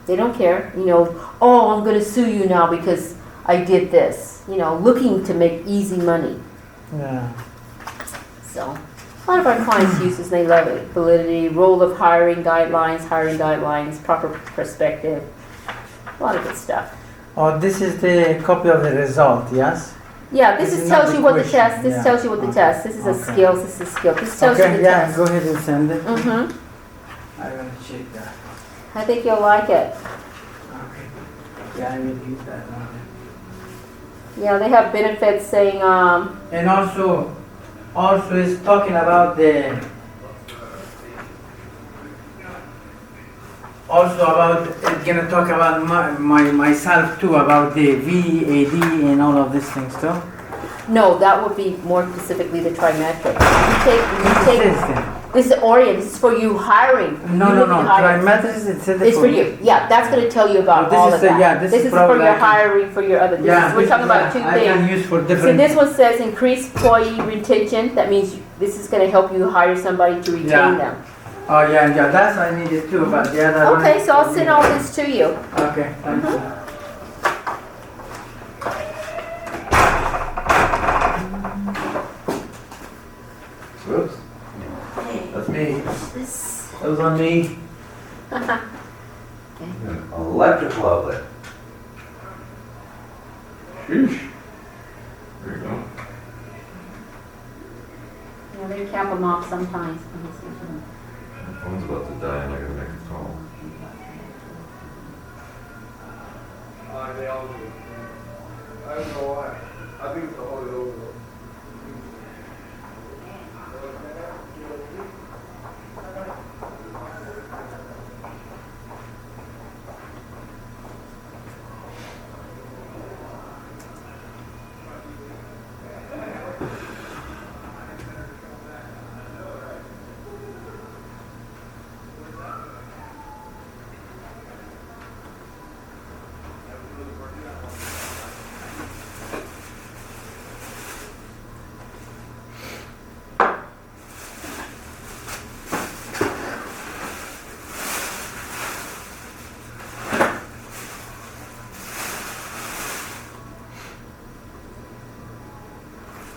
They don't care. You know, oh, I'm going to sue you now because I did this. You know, looking to make easy money. Yeah. So, a lot of our clients use this, they love it. Validity, role of hiring guidelines, proper perspective. A lot of good stuff. Oh, this is the copy of the result, yes? Yeah, this This is is not tells the you what the question, test, this yeah. tells you what the Okay. test. This is a Okay. skills, this is skill. This tells you Okay, the yeah, test. go ahead and send it. Mm-hmm. I'm gonna check that. I think you'll like it. Okay. Yeah, I will use that one. Yeah, they have benefits saying, And also it's talking about it's gonna talk about myself too, about the VAD and all of these things too. no, that would be more specifically the trimetric. What is this then? This is Orient, this is for you hiring. No, You no, look no, at hiring. trimetrics, It's for you, yeah, that's gonna tell you about This all is of the- that. yeah, this is is for probably your I can- hiring, for your other, Yeah, we're talking about two I can things. use for So different. this one says increase employee retention, that means this is gonna help you hire somebody to retain Yeah. them. Oh, yeah, that's I needed too, but the other one. Okay, so I'll send all this to you. Okay, thank you. Whoops. That's me. That was on me. Electrical outlet. Sheesh. There you go. Yeah, they cap them off sometimes. My phone's about to die and I gotta make a call. They all do. I don't know why. I think it's the Holy Ghost.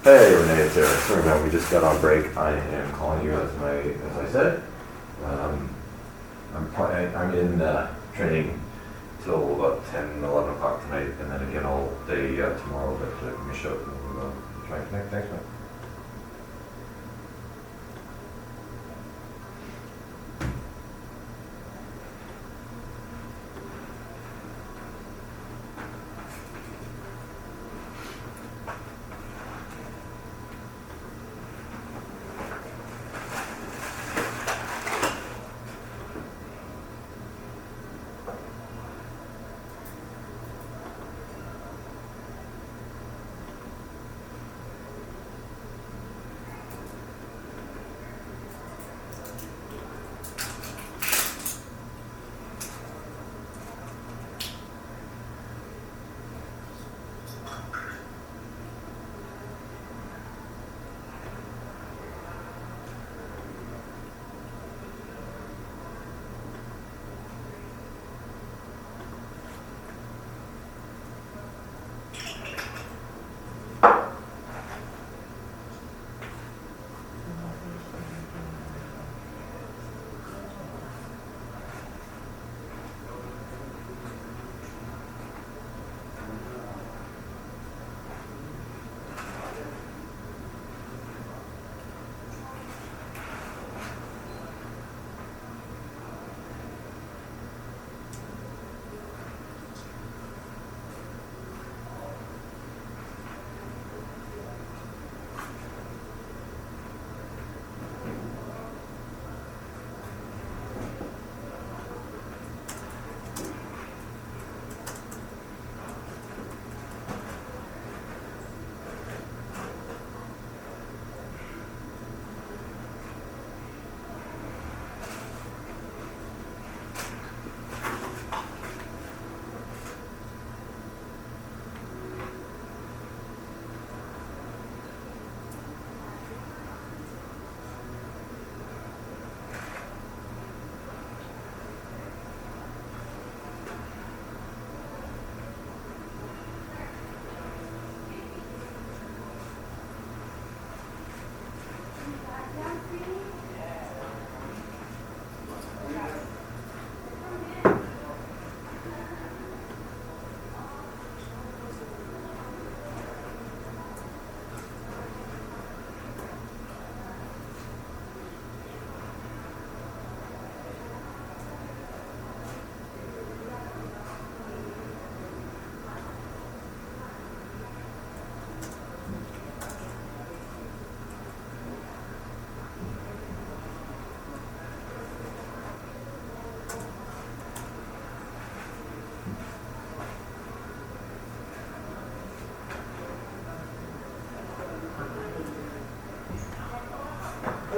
Hey Renee, it's Eric. Sorry man, we just got on break. I am calling you as I said. I'm in training till about 10, 11 o'clock tonight, and then again all day tomorrow. But give me a shout and we'll try and connect. Thanks, man.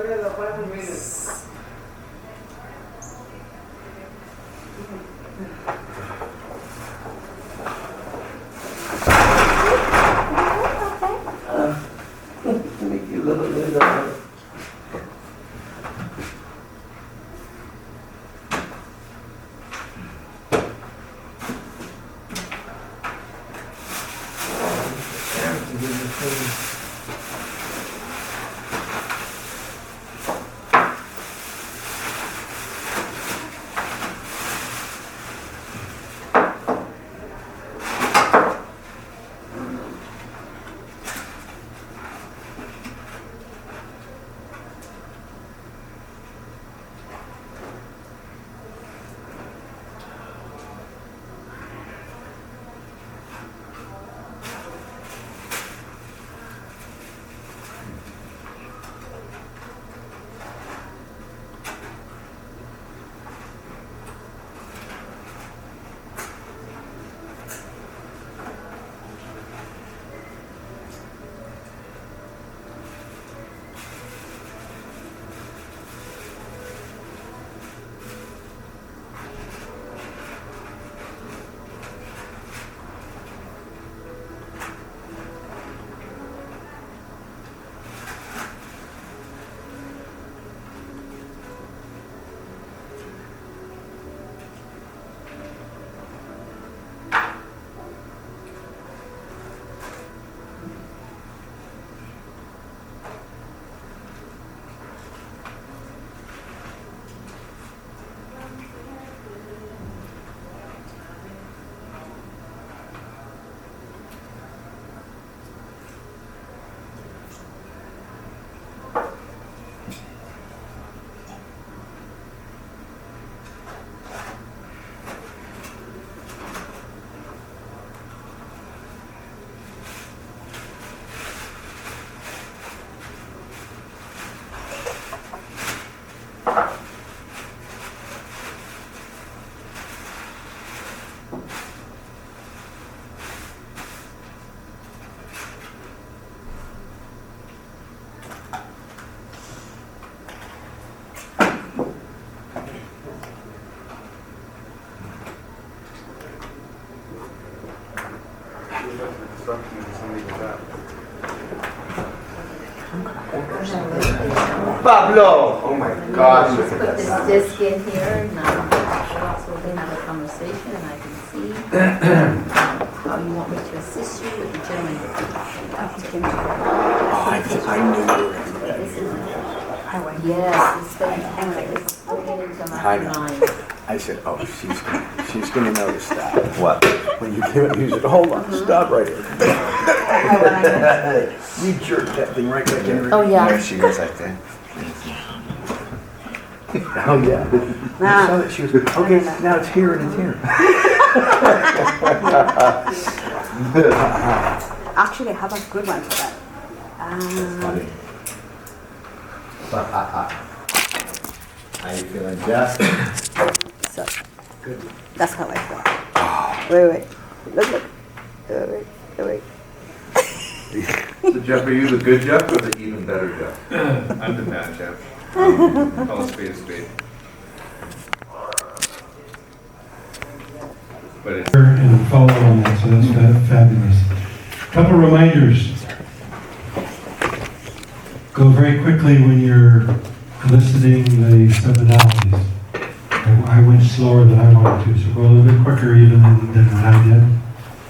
Make you a little bit Pablo! Oh my gosh, look at Put this. this disc in here, and so we can have a conversation, and I can see how you want me to assist you with the gentleman. I knew you were going to do that. Yes, it's fantastic. We'll get into I know. mastermind. I said, oh, she's gonna notice that. What? When you give it, you said, hold on, stop right here. You jerked that thing right back in her. Oh, yeah. There she goes right there. Oh, yeah. You saw that she was, okay, now it's here and it's here. Actually, I have a good one for that. Funny. How you feeling, Jeff? So, that's how I feel. Wait. Look. Wait. So Jeff, are you the good Jeff or the even better Jeff? I'm the bad Jeff. Call a spade a spade. But it's and follow on that, so that's fabulous. Couple reminders. Go very quickly when you're eliciting the sub-analogies. I went slower than I wanted to, so go a little bit quicker even than what I did.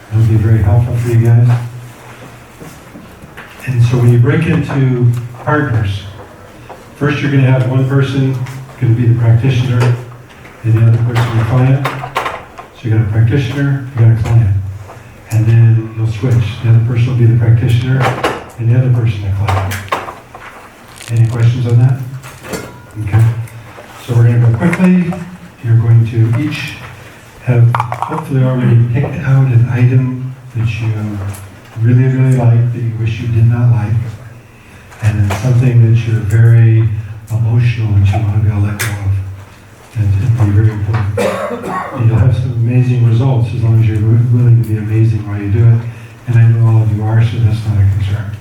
It'll be very helpful for you guys. And so when you break into partners, first you're going to have one person going to be the practitioner, and the other person the client. So you got a practitioner, you got a client. And then you'll switch. The other person will be the practitioner, and the other person the client. Any questions on that? Okay. So we're going to go quickly. You're going to each have hopefully already picked out an item that you really, really like, that you wish you did not like, and then something that you're very emotional that you want to be able to let go of. And it'll be very important. And you'll have some amazing results as long as you're willing to be amazing while you do it. And I know all of you are, so that's not a concern.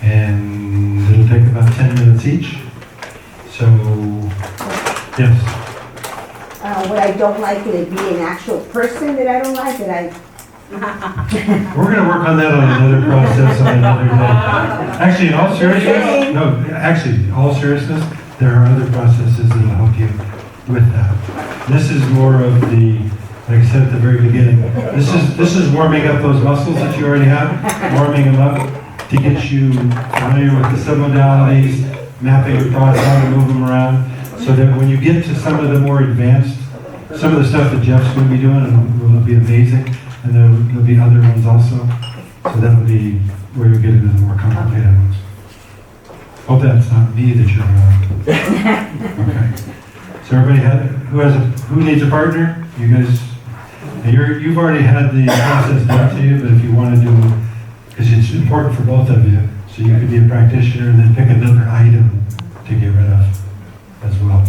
And it'll take about 10 minutes each. So, yes. What I don't like, could it be an actual person that I don't like, that I? We're gonna work on that on another process on another day. Actually, in all seriousness, no, actually, in all seriousness, there are other processes that'll help you with that. This is more of the, like I said at the very beginning, this is warming up those muscles that you already have, warming them up to get you familiar with the submodalities, mapping your thoughts, how to move them around, so that when you get to some of the more advanced, some of the stuff that Jeff's going to be doing will be amazing, and there'll be other ones also. So that'll be where you get into the more complicated ones. Hope that's not me that you're around. Okay. So everybody who needs a partner? You guys, you've already had the process done to you, but if you want to do, because it's important for both of you, so you could be a practitioner and then pick another item to get rid of as well.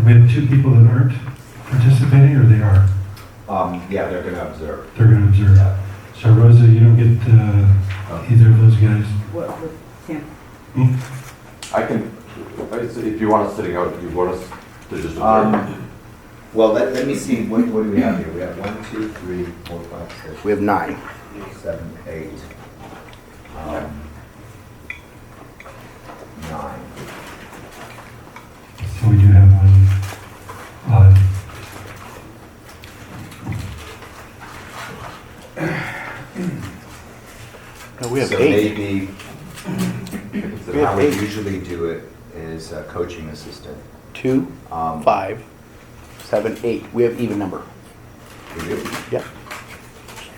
We have 2 people that aren't participating, or they are? Yeah, they're gonna observe. They're going to observe. Yeah. So Rosa, you don't get either of those guys. What, Tim? I can, if you want us sitting out, if you want us to just observe. Well, let me see, what do we have here? We have 1, 2, 3, 4, 5, 6. We have 9. 7, 8. 9. So we do have one odd. No, we have So 8. maybe, We have how we 8. usually do it is a coaching assistant. 2, 5, 7, 8. We have even number. We do? Yep.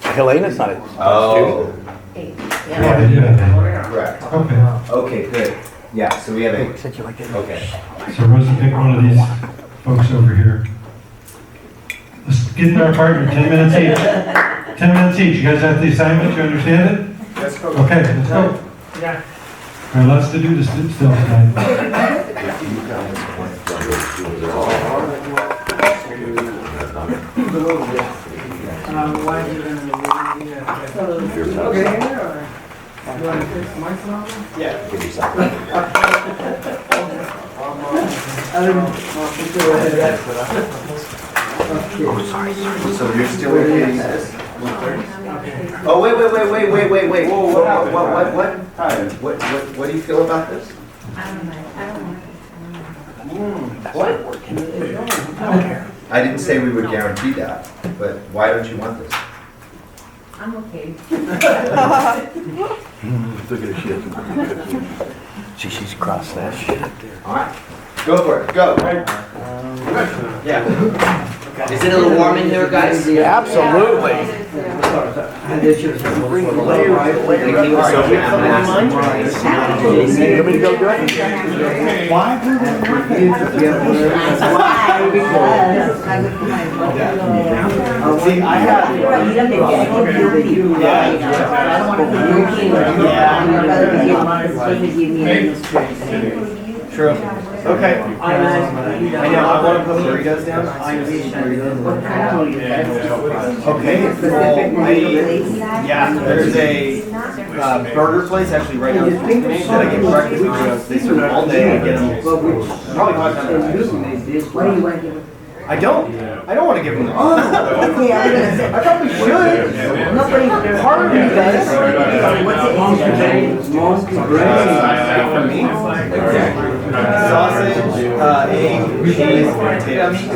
Helena's not it. Oh. 8. Yeah, we do have 8. Correct. Okay. Okay, good. Yeah, so we have 8. Said you like it. Okay. So Rosa, pick one of these folks over here. Let's get into our partner, 10 minutes each. 10 minutes each. You guys have the assignment, you understand it? Let's go. Okay, let's go. Yeah. All right, lots to do still tonight. Why are you gonna be okay, or you want to fix my phone? Yeah. Give you something. So you're still reading this? Oh, wait. Whoa, what happened? What do you feel about this? I don't know. What? I didn't say we would guarantee that, but why don't you want this? I'm okay. Look at her shit. See, she's crossed that shit up there. All right, go for it, go. Yeah. Is it a little warm in here, guys? Absolutely. And they should have bring the layer. You want me to go do it? Why do See, I have. True. Okay. I know, I want to put burritos down. Okay. Yeah, there's a burger place actually right down the street from me that I get breakfast burritos. They serve them all day. I get them probably 5 times a day. I don't want to give them the Okay, I'm gonna say. I probably should. Nobody, Part of me does. For me. Sausage, egg, cheese, potato meat.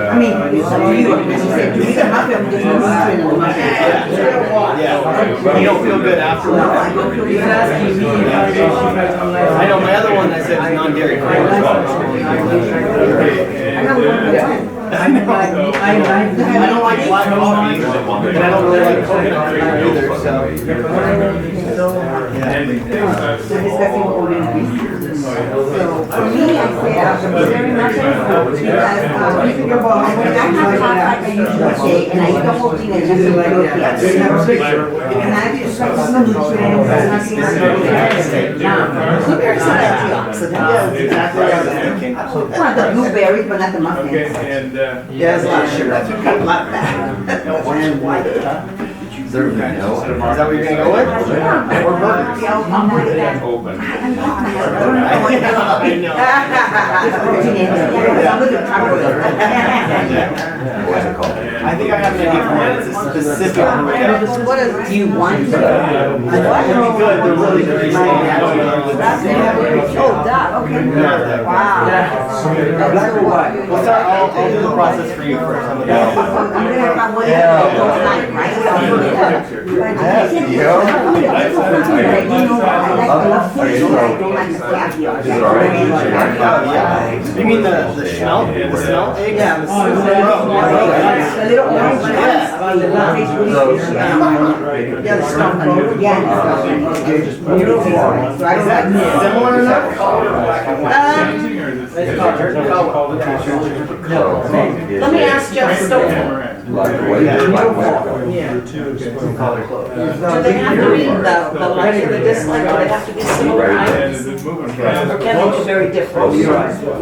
I mean, it's up to you. You said you said my family doesn't want to muffin. Yeah. You don't feel good afterwards. No, I don't feel good. I know my other one I said is non-dairy free as well. I know one. I don't like black coffee, and I don't really like coconut either, so. Discussing what we're going to do. So for me, I say I'm very much because when I have hot like I usually say, and I eat the whole thing and just like and I just like some nutrients and nothing. Now, blueberries are antioxidants. That's exactly what I was thinking. I want the blueberries, but not the muffins. Yeah, there's a lot of sugar. I think I like that. Certainly no. Is that what you're gonna go with? Or burgers? Open. What's it called? I think I have an idea for it. It's a specific. What is it? Do you want to? They're good, they're really good. Oh, that, okay. Wow. Black or white? Well, sir, I'll do the process for you first. I'm gonna I'm gonna have one of those night, right? You mean the smell? The smell egg? Yeah. The little orange ones. Yeah, the stuff. Yeah, the stuff. Is that similar enough? Let me ask Jeff Stover. Do they have to be the like and the dislike, or they have to be similar items? Or can they be very different?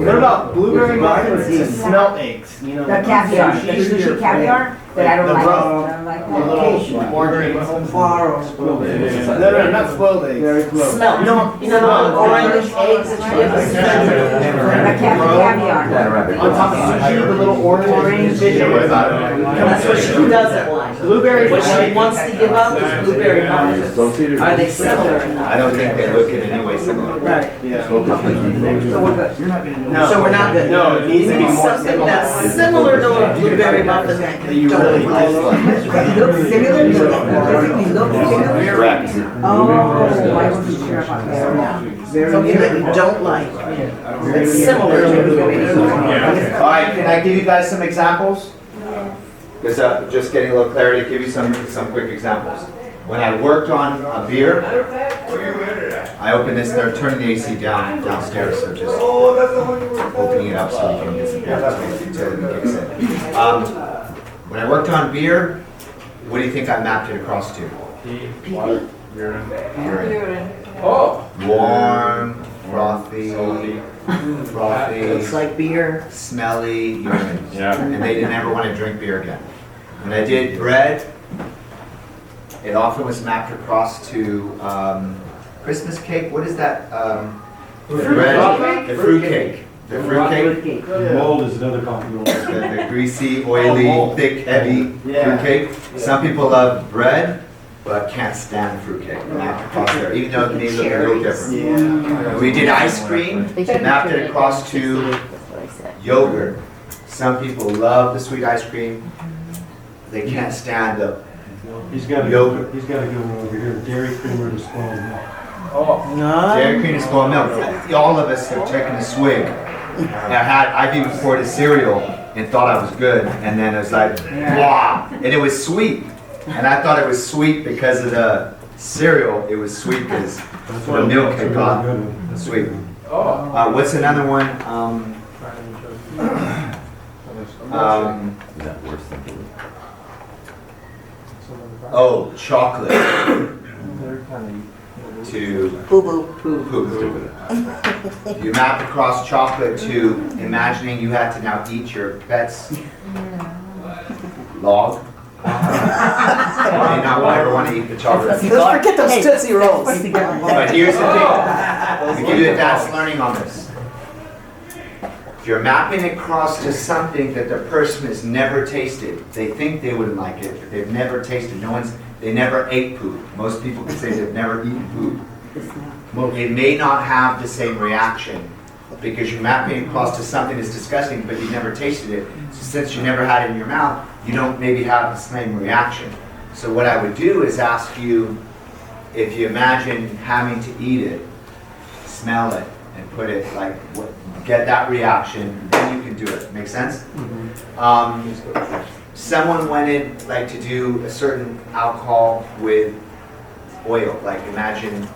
What about blueberry muffins to smell eggs? You know, The caviar, the sushi caviar, that I don't like. I don't like that. orange eggs. No, not spoiled eggs. Smell. You know the orange eggs that you give us? The caviar. On top of sushi, the little orange vision. That's what she doesn't like. Blueberry. What she wants to give up is blueberry muffins. Are they similar enough? I don't think they look in any way similar. Right. Yeah. So we're good. You're not gonna do No. So we're not good. No, it needs to be more Something similar. that's similar to a blueberry muffin that That you you don't really like. Look similar to physically look similar? Correct. Oh, I wasn't sure about that. Something that you don't like. It's similar to blueberry muffin. All right, can I give you guys some examples? Because just getting a little clarity, give you some quick examples. When I worked on a beer, I opened this, they're turning the AC downstairs, so just opening it up so you can get some beer until it kicks in. When I worked on beer, what do you think I mapped it across to? Urine. Oh. Warm, frothy, Looks like beer. smelly urine. Yeah. And they didn't ever want to drink beer again. When I did bread, it often was mapped across to Christmas cake. What is that? Bread, the fruit cake. The fruit cake. Mold is another common one. The greasy, oily, thick, heavy fruit cake. Some people love bread, but can't stand fruit cake. Mapped across there, even though it may look a little different. Yeah. We did ice cream, mapped it across to yogurt. Some people love the sweet ice cream. They can't stand the He's got to go over here, dairy cream or the spoiled milk. dairy cream and spoiled milk. All of us have taken a swig. I've even poured a cereal and thought I was good, and then it was like, blah, and it was sweet. And I thought it was sweet because of the cereal. It was sweet because the milk had got sweet. What's another one? Is that worse than blue? Oh, chocolate. To poo-poo. You map across chocolate to imagining you had to now eat your pet's log. You may not ever want to eat the chocolate. Let's forget those Tootsie Rolls. But here's the thing, to give you advanced learning on this. If you're mapping across to something that the person has never tasted, they think they wouldn't like it, but they've never tasted. They never ate poop. Most people can say they've never eaten poop. It may not have the same reaction because you're mapping across to something that's disgusting, but you've never tasted it. So since you never had it in your mouth, you don't maybe have the same reaction. So what I would do is ask you, if you imagine having to eat it, smell it, and put it like, get that reaction, then you can do it. Make sense? Someone went in like to do a certain alcohol with oil, like imagine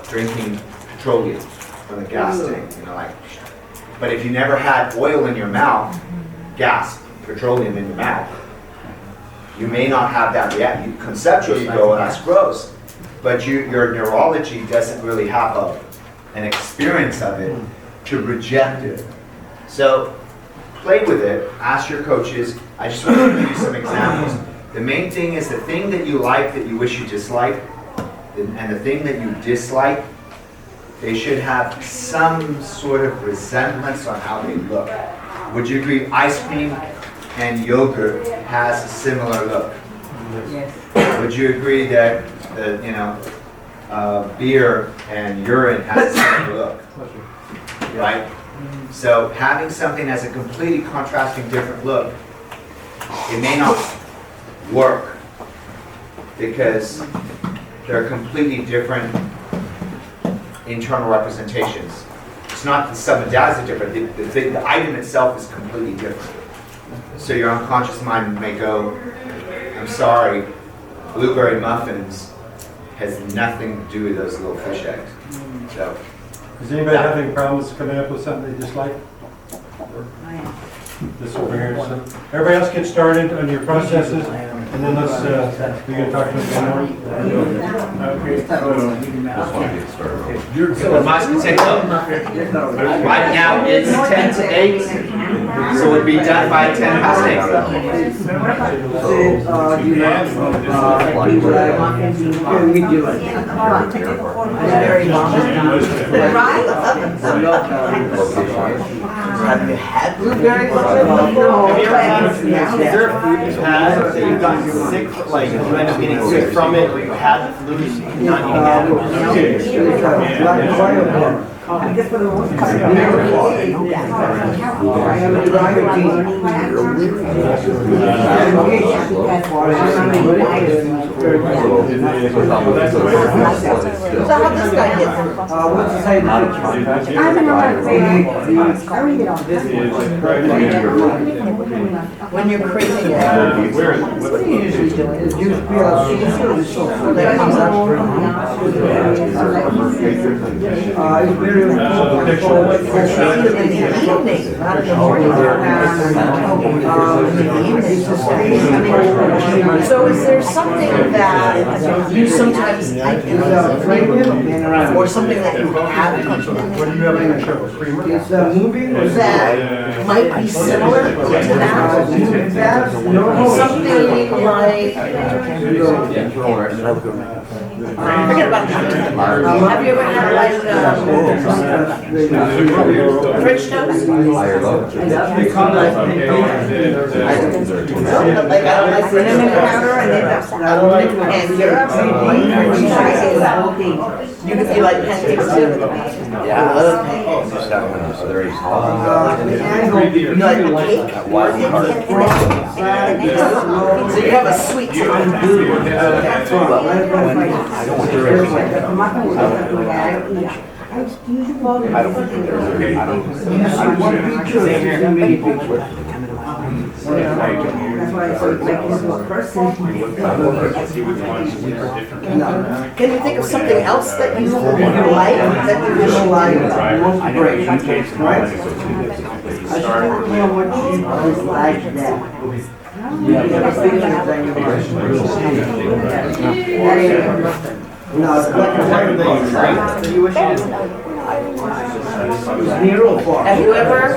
drinking petroleum from the gas tank, but if you never had oil in your mouth, gas, petroleum in your mouth, you may not have that reaction. You conceptually go, oh, that's gross, but your neurology doesn't really have an experience of it to reject it. So play with it, ask your coaches. I just want to give you some examples. The main thing is the thing that you like that you wish you disliked, and the thing that you dislike, they should have some sort of resemblance on how they look. Would you agree ice cream and yogurt has a similar look? Yes. Would you agree that beer and urine has a similar look? Right? So having something that's a completely contrasting different look, it may not work because they're completely different internal representations. It's not that some modalities are different, the item itself is completely different. So your unconscious mind may go, I'm sorry, blueberry muffins has nothing to do with those little fish eggs. So, Does anybody have any problems coming up with something they dislike? This over here. So everybody else get started on your processes, and then let's, we can talk to them more. So Mike can take up. Right now it's 10 to 8, so we'll be done by 10 past 8. Have you had blueberry muffins? Is there a food you've had that you've gotten sick, like you end up getting sick from it, or you had the flu, you not eating Because for the most part, So how this guy get? What's the same? I don't know how to say it. I read it on this When you're crazy. What are you usually doing? Is use PLC that comes up for it's very important for what you're In the evening, not in the morning. So is there something that you sometimes like or something that you have What do you have in the show? Creamer? It's a movie or that might be similar to that? Something like, forget about that. Have you ever had like French toast? Like I don't like cinnamon powder and syrup. You can do like pancakes too. Yeah, I love pancakes. You like a cake? So you have a sweet tooth. That's why I said, like, this was person. Can you think of something else that you like, that you wish you liked? I don't know what she was like that. No, it's like a white thing, right? So you wish you didn't. Have you ever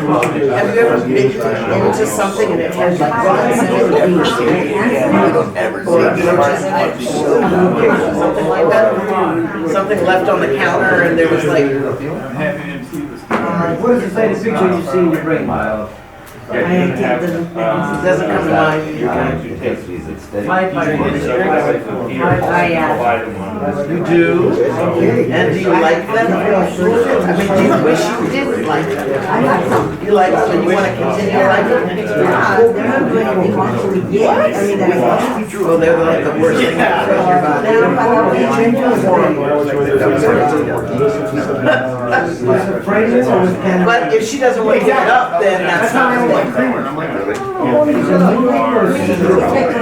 bitten into something and it had like bugs in it? Something like that? Something left on the counter and there was like. What does it say, the picture you see in your brain? It doesn't come to mind. You do? And do you like them? I mean, do you wish you didn't like them? You like them and you want to continue liking them? Well, they're like the worst thing that's in your body. But if she doesn't want to give it up, then that's not her. You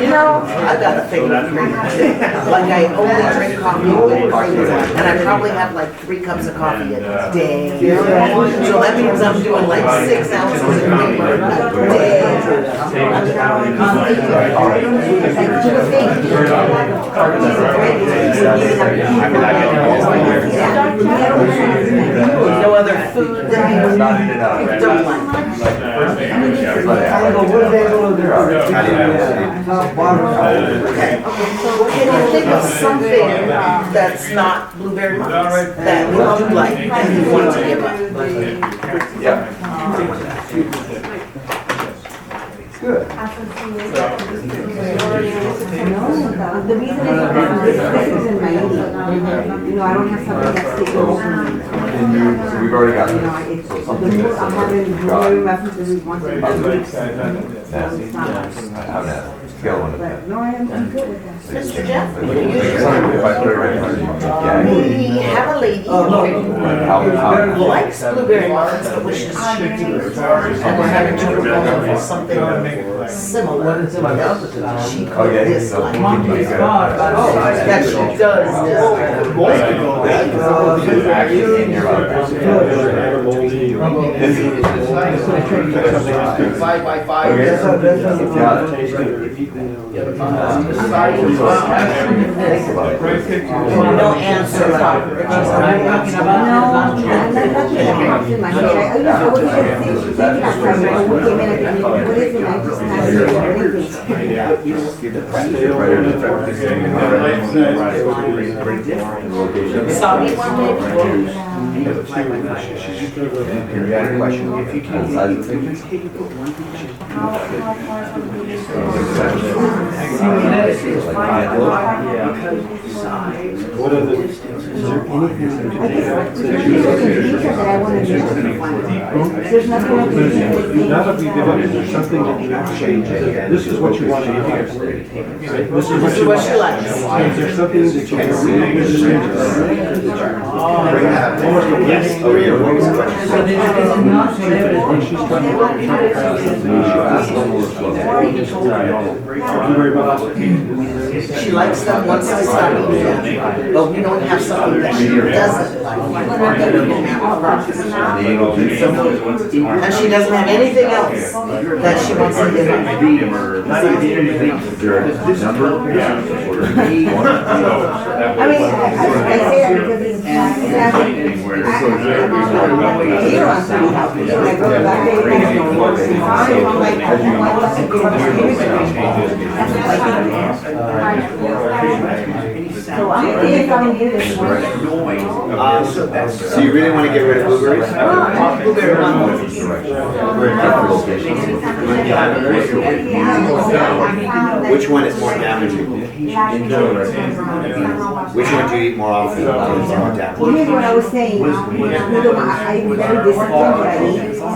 know, I've got a thing of creamer. Like I only drink coffee with creamer, and I probably have like 3 cups of coffee a day. So that means I'm doing like 6 ounces of creamer a day. No other food that you don't like. Can you think of something that's not blueberry muffins that you like and you want to give up? Yeah. Good. No, the reason is because this isn't my need. You know, I don't have something that's taking over me. So we've already got You know, this. it's, So the something more that's I'm having blueberry muffins every once in a while. Scale one to But 10. no, I'm good with that. Mr. Jeff? If I put it right in front of you, yeah. We have a lady who likes blueberry muffins but wishes she did. And we're having to remove something similar. She could Okay, dislike. so we can do it. That she does. Five by five. No answer. I'm not talking my head. I was just thinking that time when we came in and thinking, what is it? I just not Sorry, one minute. You had a question. What are the, is there anything that there's nothing I can do. now that we give up, is there something that you have to change? This is what you want to do. This is what you want. Is there something that you can Yes. Oh, yeah. What was the question? She likes them once they start eating them, but we don't have something that she doesn't like. And she doesn't have anything else that she wants to give up. I mean, I say that because it's so I'm thinking I'm gonna do this one. So you really want to get rid of blueberries? Which one is more damaging? Which one do you eat more often? More damaging? Well, here's what I was saying, I'm very disciplined what I eat. So I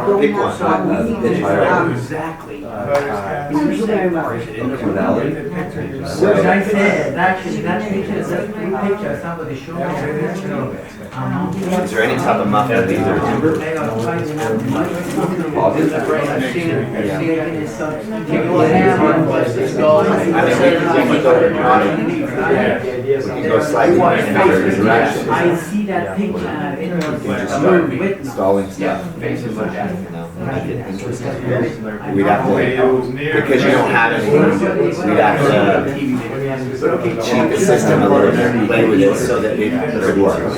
don't Pick have one. problems. Blueberry muffins. As I said, actually, that picture, that picture somebody showed me. Is there any type of muffin that either we can go slightly in another direction. I see that picture, You can just start installing stuff. You know, make it interesting. We'd have to, because you don't have any, we'd have to cheat the system a little bit, play with it so that it could work. Would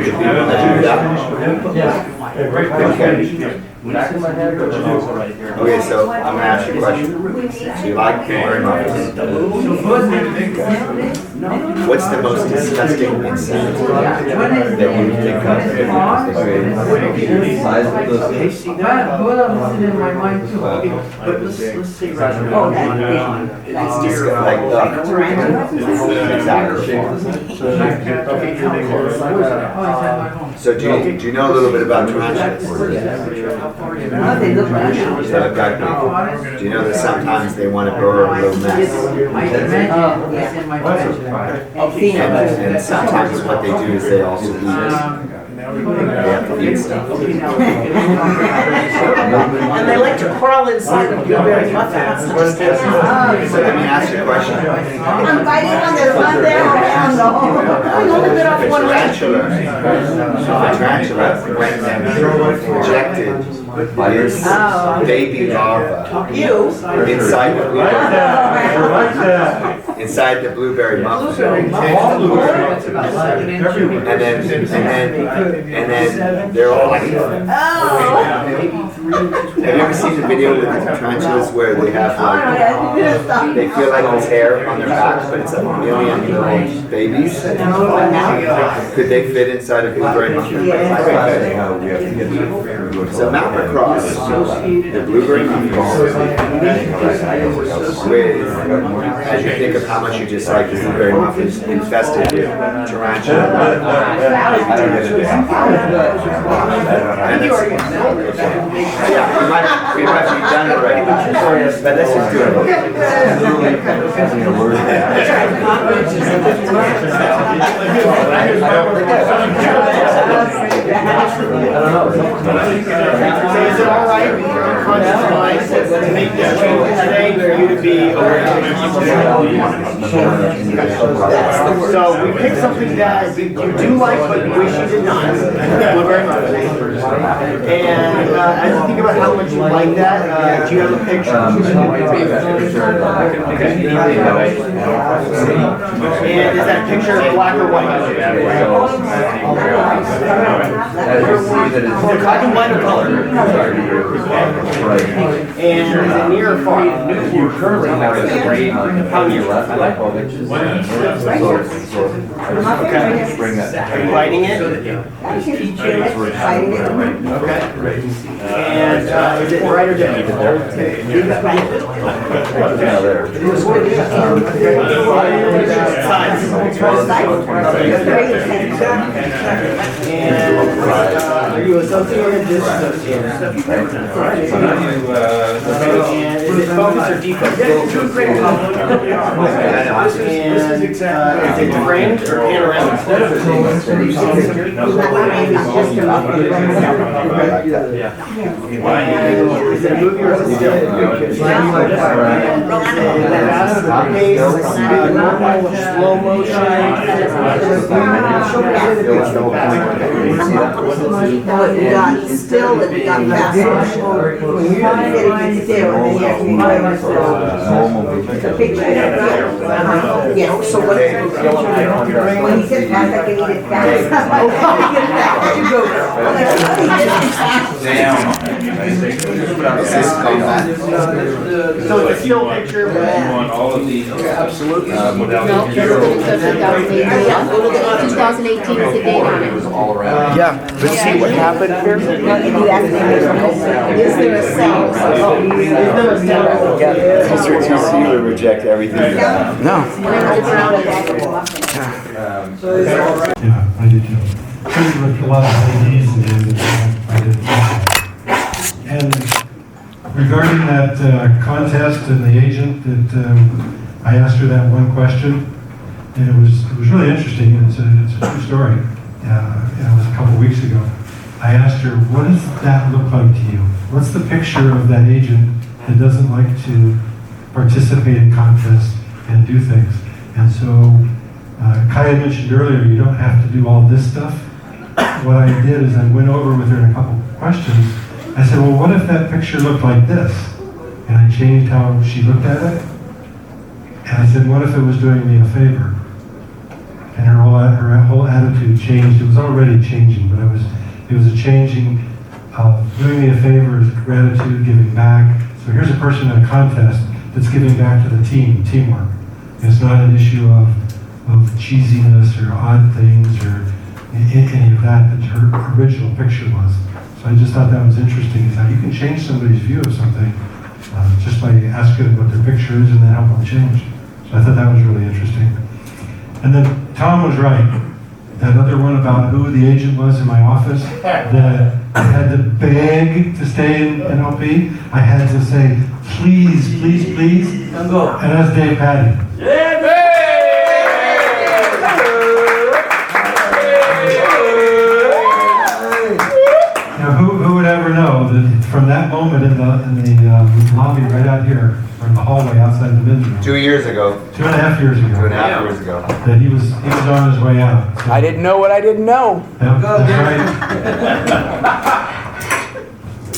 you be able to do that? Okay, so I'm gonna ask you a question. So you like blueberry muffins? What's the most disgusting insect that you think of? Both of them in my mind too. Oh, It's disgusting, like duck. Exactly. So do you know a little bit about tarantulas? they look like Do you know that sometimes they want to burrow a little nest? And sometimes what they do is they also eat. They have to eat stuff. And they like to crawl inside of blueberry muffins. So let me ask you a question. I'm biting on their front there, I don't know. I'm gonna bit off one right. The tarantula, when injected There's baby larva You. inside the blueberry. Inside the blueberry muffin. And then they're all like. Have you ever seen the video with the tarantulas where they have like, they feel like there's hair on their back, but it's a million little babies? Could they fit inside a blueberry muffin? So Mount across the blueberry muffin with, as you think of how much you dislike the blueberry muffins infested with tarantula. Yeah, we might be done already, but let's just do it. Is it all right with your unconscious mind to make this change today for you to be aware of? So we picked something that you do like but you wish you did not. Blueberry muffin. And as you think about how much you like that, do you have a picture? And is that picture black or white? Black and white or color? And is it near or far? You currently have a great How near? Okay. Bring that. Are you lighting it? Okay. And is it bright or dim? And are you associated this? And is it focus or defocus? And is it framed or panoramic? And is it a movie or is it still? Normal, slow motion. No, it got still, it got fast motion. When you get it still, and then you have to be it's a picture. Yeah, so what? When he said fast, I can eat it fast. You go, So it's a still picture. All of these. Absolutely. No, 2018 is the date on it. All around. Yeah, but see what happened here? Is there a cell? You would reject everything. No. Yeah, I did too. With a lot of ladies and I did. And regarding that contest and the agent, that I asked her that one question, and it was really interesting. And it's a true story. It was a couple weeks ago. I asked her, "What does that look like to you? What's the picture of that agent that doesn't like to participate in contests and do things?" And so Kaya mentioned earlier, you don't have to do all this stuff. What I did is I went over with her in a couple questions. I said, well, what if that picture looked like this? And I changed how she looked at it. And I said, what if it was doing me a favor? And her whole attitude changed. It was already changing, but it was a changing of doing me a favor is gratitude, giving back. So here's a person in a contest that's giving back to the team, teamwork. It's not an issue of cheesiness or odd things or any of that her original picture was. So I just thought that was interesting, is how you can change somebody's view of something just by asking them what their picture is and then help them change. So I thought that was really interesting. And then Tom was right. That other one about who the agent was in my office, that I had to beg to stay in NLP. I had to say, please, please, please. And that's Dave Patty. Now, who would ever know that from that moment in the lobby right out here, or in the hallway outside the men's room, 2 years ago. 2.5 years ago. 2.5 years ago. That he was on his way out. So I didn't know what I didn't know. that's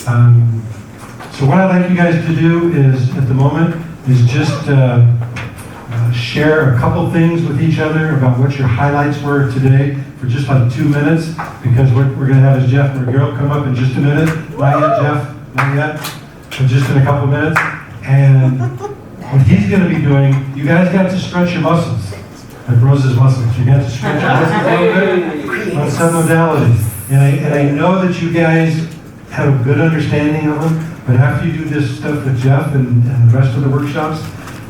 right. So what I'd like you guys to do is, at the moment, is just share a couple things with each other about what your highlights were today for just like 2 minutes, because what we're going to have is Jeff Miguel come up in just a minute. Not yet, Jeff, not yet, but just in a couple minutes. And what he's going to be doing, you guys got to stretch your muscles, like Rose's muscles. You got to stretch your muscles a little bit on some modalities. And I know that you guys have a good understanding of them, but after you do this stuff with Jeff and the rest of the workshops,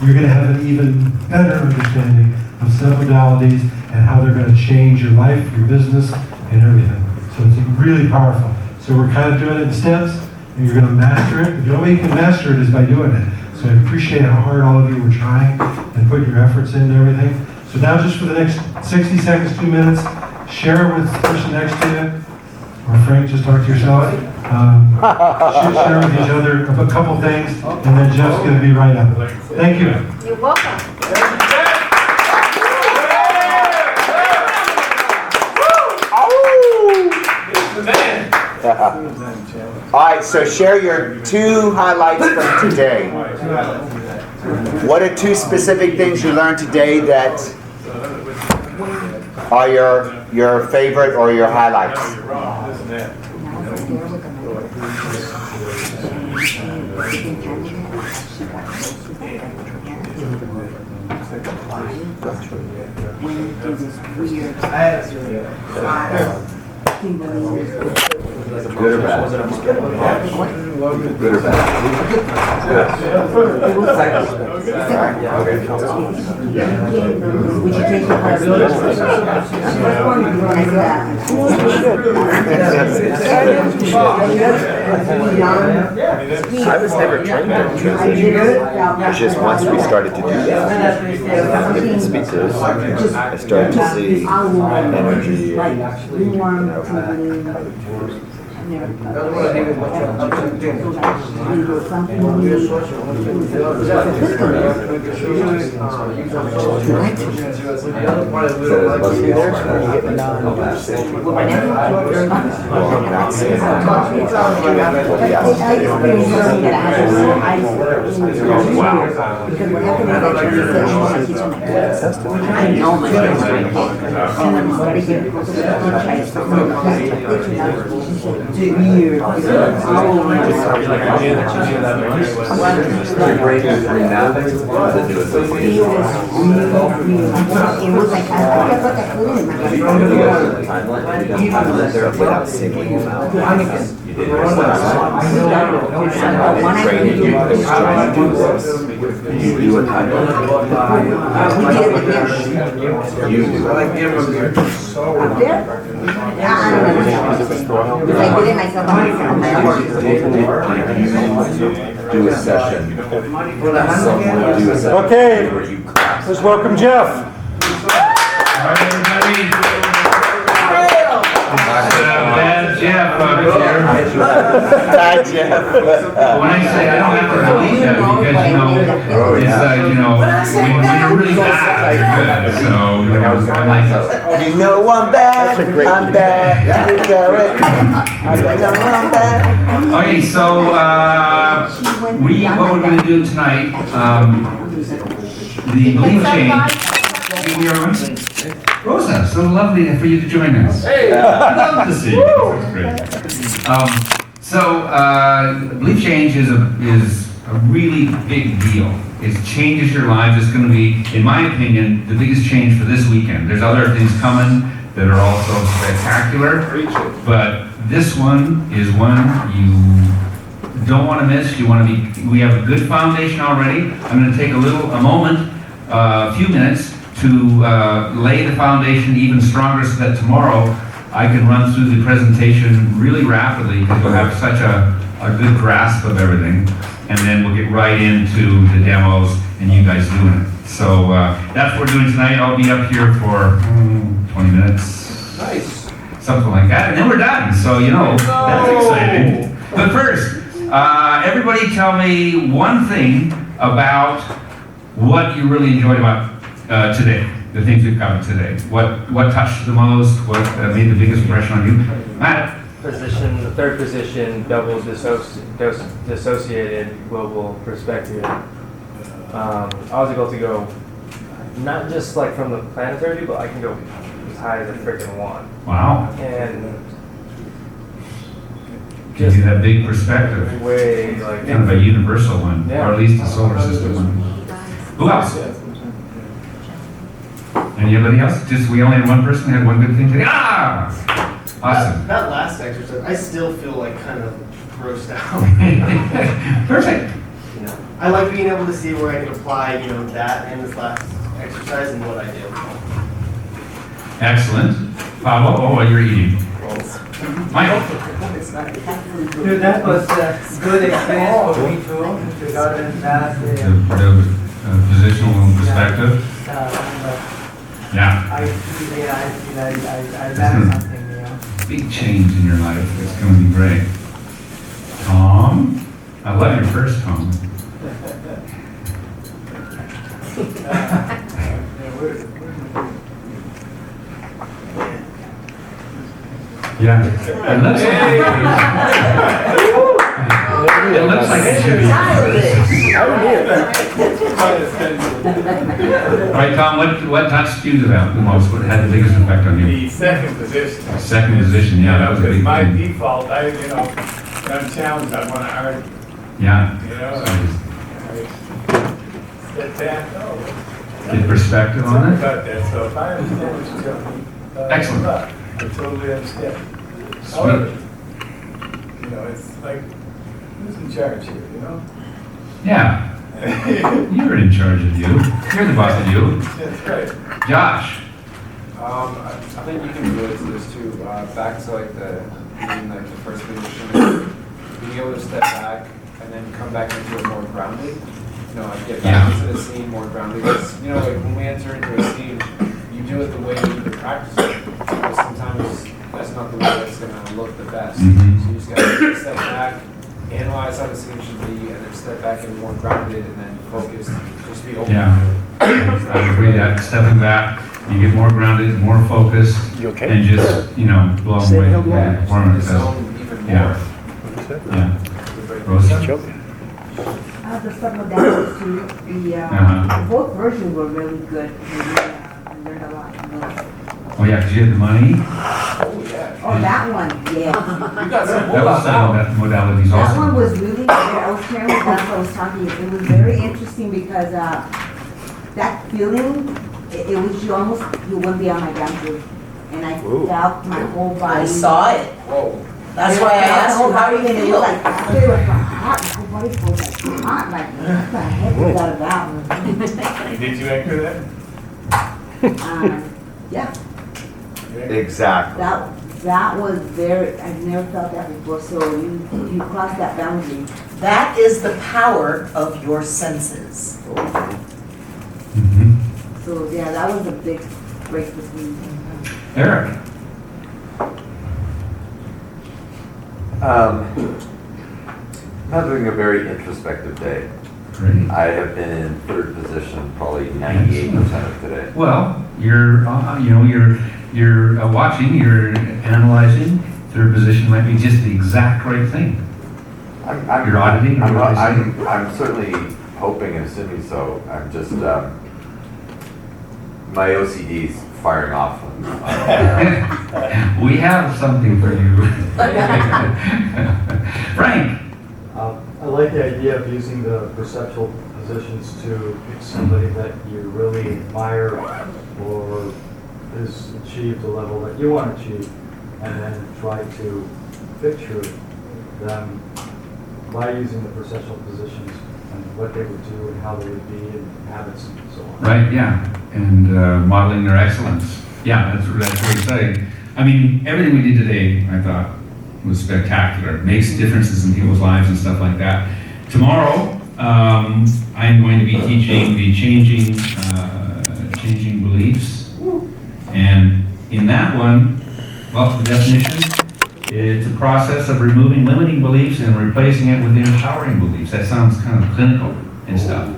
you're going to have an even better understanding of submodalities and how they're going to change your life, your business, and everything. So it's really powerful. So we're kind of doing it in steps, and you're going to master it. The only way you can master it is by doing it. So I appreciate how hard all of you were trying and putting your efforts into everything. So now just for the next 60 seconds, 2 minutes, share it with the person next to you. Or Frank, just talk to yourself. Share with each other a couple things, and then Jeff's going to be right up. Thank you. You're welcome. All right, so share your 2 highlights from today. What are 2 specific things you learned today that are your favorite or your highlights? Good or bad? Good or bad? Would you take the I was never trained in transition. It's just once we started to do that, with speakers, I started to see energy do a session. Okay, let's welcome Jeff. All right, everybody. Bad Jeff over here. Bad Jeff. When I say I don't have to believe that, because it's when you're really bad, you're good. So I'm like, You know I'm bad. I'm bad. You know it. You know I'm bad. okay, so what we're going to do tonight, the belief change. We are on. Rosa, so lovely for you to join us. Hey, I'd love to see you. That's great. Belief change is a really big deal. It changes your lives. It's going to be, in my opinion, the biggest change for this weekend. There's other things coming that are also spectacular, but this one is one you don't want to miss. We have a good foundation already. I'm going to take a few minutes to lay the foundation even stronger so that tomorrow I can run through the presentation really rapidly because we'll have such a good grasp of everything, and then we'll get right into the demos and you guys doing it. So that's what we're doing tonight. I'll be up here for 20 minutes. Nice. Something like that, and then we're done. So, that's exciting. But first, everybody tell me one thing about what you really enjoyed about today, the things we've covered today. What touched the most? What made the biggest impression on you? Matt? position, the third position, double dissociated global perspective. I was able to go not just like from the planetary view, but I can go as high as I freaking want. Wow. And Gives you that big perspective. way like Kind of a universal one, Yeah. or at least a solar system one. Who else? Anybody else? Just, we only had one person had one good thing today. Ah! Awesome. That last exercise, I still feel like kind of grossed out. Perfect. You know, I like being able to see where I can apply, you know, that in this last exercise and what I do. Excellent. What you're eating? Michael? Dude, that was a good experience for me too. Regarding that, The positional perspective. Yeah. I feel I learned something, you know. Big change in your life. It's going to be great. Tom? I love your first Tom. Yeah. It looks like it should be. Right, Tom, what touched you the most? What had the biggest effect on you? The second position. Second position, yeah, that was a Because big my thing. default, when I'm challenged, I want to argue. Yeah. You know, I step back, Get perspective on it? about that, so if I understand what you're telling me. Excellent. I totally understand. However, it's like, who's in charge here, you know? Yeah. You're in charge of you. You're the boss of you. That's right. Josh. I think you can relate to this too. Back to like the first position, being able to step back and then come back into it more grounded. Like get back into the scene more grounded. Because like when we enter into a scene, you do it the way you need to practice it. But sometimes that's not the way that's gonna look the best. Mhm. So you just gotta step back, analyze how the scene should be, and then step back and more grounded, and then focus. Just be open. Yeah. I agree that stepping back, you get more grounded, more focused, and just, blow away the performance. Yeah. Yeah. Rosie? The stuff with that was too, both versions were really good. I learned a lot. Oh, yeah, because you had the money? Oh, that one, yeah. That was some modalities That also. one was really, I was sharing with that's what I was talking, it was very interesting because, that feeling, it was you wouldn't be on my ground too. And I felt my whole body. I saw it. Whoa. That's why I asked you, how do you feel? Like, after it was like hot, my whole body felt like hot, like, what the heck was that about? Did you echo that? Yeah. Exactly. That was very, I've never felt that before, so you crossed that boundary. That is the power of your senses. So, yeah, that was a big break between. Eric? I'm having a very introspective day. Great. I have been in third position probably 98% of today. Well, you're watching, you're analyzing. Third position might be just the exact right thing. You're auditing. I'm certainly hoping and assuming so. I'm just my OCD's firing off. We have something for you. Frank. I like the idea of using the perceptual positions to pick somebody that you really admire or has achieved the level that you want to achieve, and then try to picture them by using the perceptual positions and what they would do and how they would be and habits and so on. Right, yeah, and modeling their excellence. Yeah, that's really exciting. I mean, everything we did today, I thought, was spectacular. Makes differences in people's lives and stuff like that. Tomorrow, I'm going to be teaching the changing beliefs, and in that one, well, the definition, it's a process of removing limiting beliefs and replacing it with empowering beliefs. That sounds kind of clinical and stuff.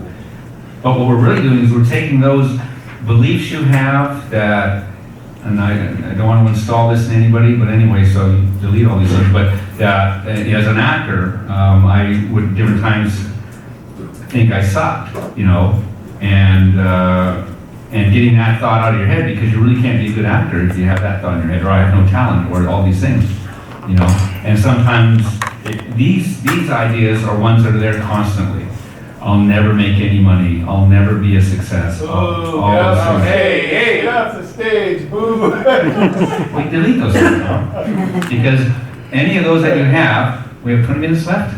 But what we're really doing is we're taking those beliefs you have that, and I don't want to install this in anybody, but anyway, so delete all these things, but as an actor, I would different times think I sucked, you know, and getting that thought out of your head, because you really can't be a good actor if you have that thought in your head, or I have no talent, or all these things, you know. And sometimes these ideas are ones that are there constantly. I'll never make any money. I'll never be a success. Hey, get off the stage, boo. We delete those things now. Because any of those that you have, we have 20 minutes left?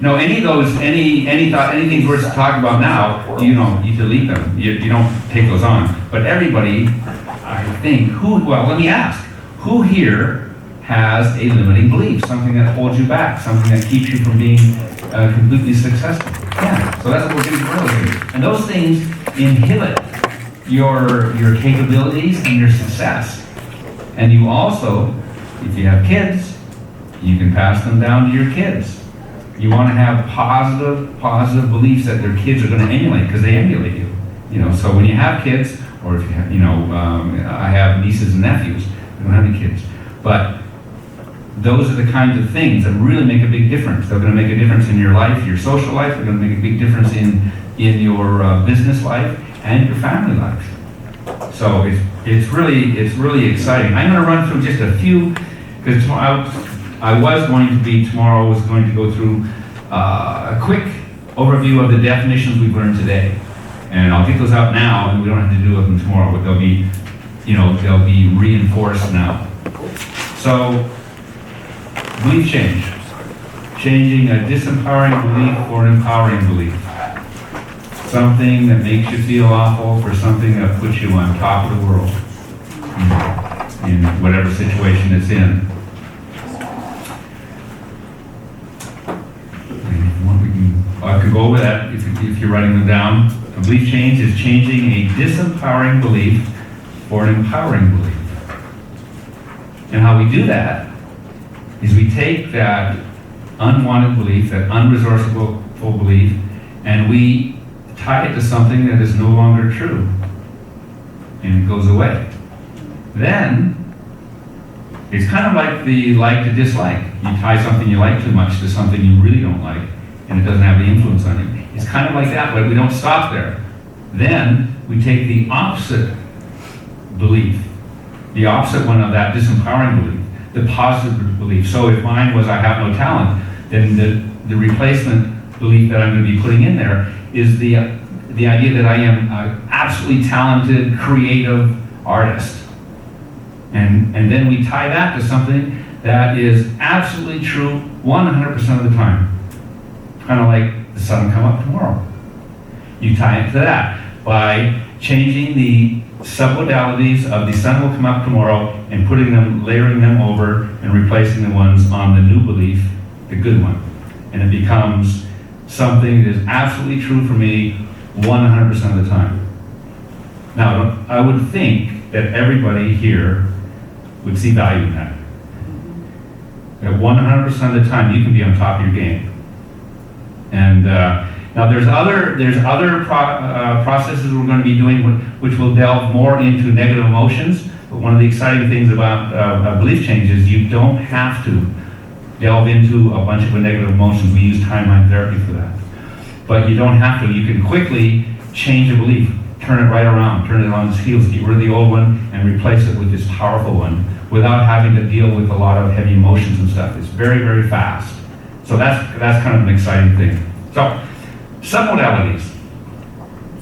No, any of those, anything worth talking about now, you delete them. You don't take those on. But everybody, I think, well, let me ask, who here has a limiting belief, something that holds you back, something that keeps you from being completely successful? Yeah, so that's what we're doing earlier. And those things inhibit your capabilities and your success. And you also, if you have kids, you can pass them down to your kids. You want to have positive beliefs that their kids are going to emulate, because they emulate you. You know, so when you have kids, or if you have, I have nieces and nephews. I don't have any kids, but those are the kinds of things that really make a big difference. They're going to make a difference in your life, your social life. They're going to make a big difference in your business life and your family life. So it's really exciting. I'm going to run through just a few, because I was going to go through a quick overview of the definitions we've learned today, and I'll get those out now, and we don't have to do them tomorrow, but they'll be reinforced now. So, belief change. Changing a disempowering belief for an empowering belief. Something that makes you feel awful for something that puts you on top of the world in whatever situation it's in. I could go over that if you're writing them down. A belief change is changing a disempowering belief for an empowering belief. And how we do that is we take that unwanted belief, that unresourceful belief, and we tie it to something that is no longer true. And it goes away. Then, it's kind of like the like to dislike. You tie something you like too much to something you really don't like, and it doesn't have the influence on you. It's kind of like that, but we don't stop there. Then, we take the opposite belief, the opposite one of that disempowering belief, the positive belief. So if mine was I have no talent, then the replacement belief that I'm going to be putting in there is the idea that I am an absolutely talented, creative artist. And then we tie that to something that is absolutely true 100% of the time. Kind of like the sun will come up tomorrow. You tie it to that by changing the submodalities of the sun will come up tomorrow and layering them over and replacing the ones on the new belief, the good one. And it becomes something that is absolutely true for me 100% of the time. Now, I would think that everybody here would see value in that. That 100% of the time you can be on top of your game. And now there's other processes we're going to be doing which will delve more into negative emotions. But one of the exciting things about belief change is you don't have to delve into a bunch of negative emotions. We use timeline therapy for that. But you don't have to. You can quickly change a belief, turn it right around, turn it on its heels, get rid of the old one and replace it with this powerful one without having to deal with a lot of heavy emotions and stuff. It's very, very fast. So that's kind of an exciting thing. So, submodalities.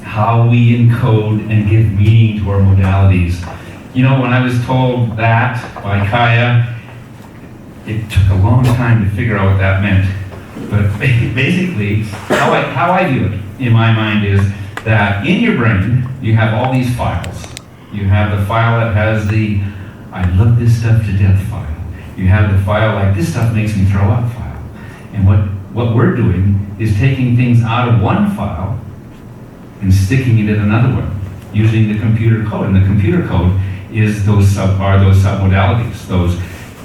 How we encode and give meaning to our modalities. You know, when I was told that by Kaya, it took a long time to figure out what that meant. But basically, how I view it in my mind is that in your brain, you have all these files. You have the file that has the I love this stuff to death file. You have the file like this stuff makes me throw up file. And what we're doing is taking things out of one file and sticking it in another one using the computer code. And the computer code is those submodalities. Those,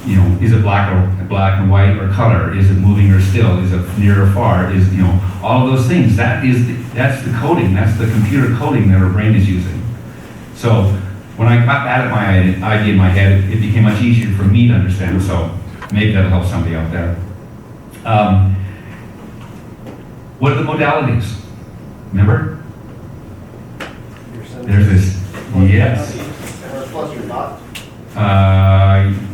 you know, is it black and white or color? Is it moving or still? Is it near or far? Is, you know, all of those things. That's the coding. That's the computer coding that our brain is using. So when I got that idea in my head, it became much easier for me to understand. So maybe that'll help somebody out there. What are the modalities? Remember? There's this. Yes. Plus your thought.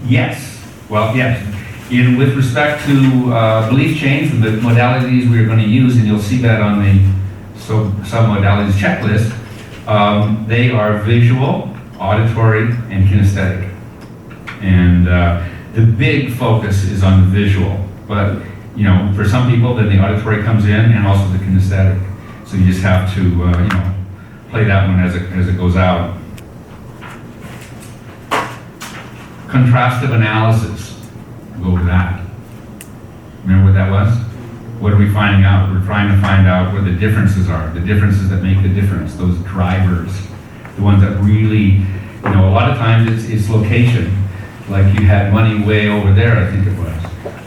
Yes. Well, yes. With respect to belief chains and the modalities we are going to use, and you'll see that on the sub-modalities checklist, they are visual, auditory, and kinesthetic. And the big focus is on the visual. But, you know, for some people, then the auditory comes in and also the kinesthetic. So you just have to, you know, play that one as it goes out. Contrastive analysis. Go with that. Remember what that was? What are we finding out? We're trying to find out where the differences are, the differences that make the difference, those drivers, the ones that really, you know, a lot of times it's location. Like you had money way over there, I think it was,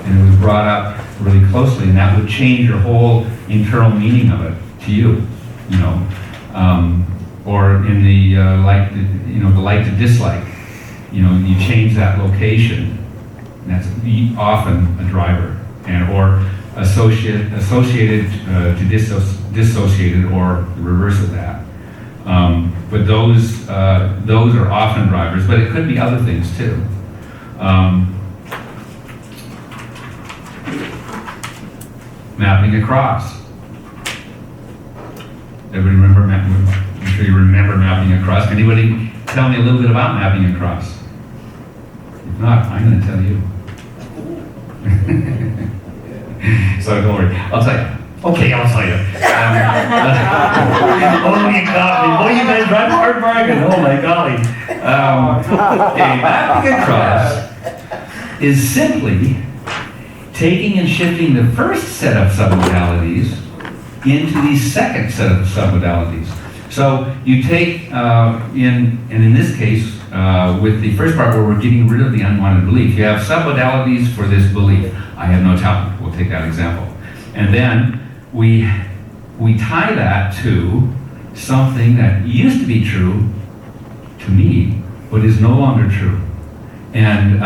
and it was brought up really closely, and that would change your whole internal meaning of it to you, you know. Or in the the like to dislike, you know, you change that location. And that's often a driver, and or associated to dissociated, or the reverse of that. But those are often drivers, but it could be other things too. Mapping across. Everybody remember mapping? I'm sure you remember mapping across. Can anybody tell me a little bit about mapping across? If not, I'm going to tell you. So don't worry, I'll tell you. Okay, I'll tell you. Oh, you got me. Boy, you guys drive a hard bargain. Oh my golly. Mapping across is simply taking and shifting the first set of submodalities into the second set of submodalities. So you take, in this case, with the first part where we're getting rid of the unwanted belief, you have submodalities for this belief. I have no talent. We'll take that example. And then we tie that to something that used to be true to me, but is no longer true. And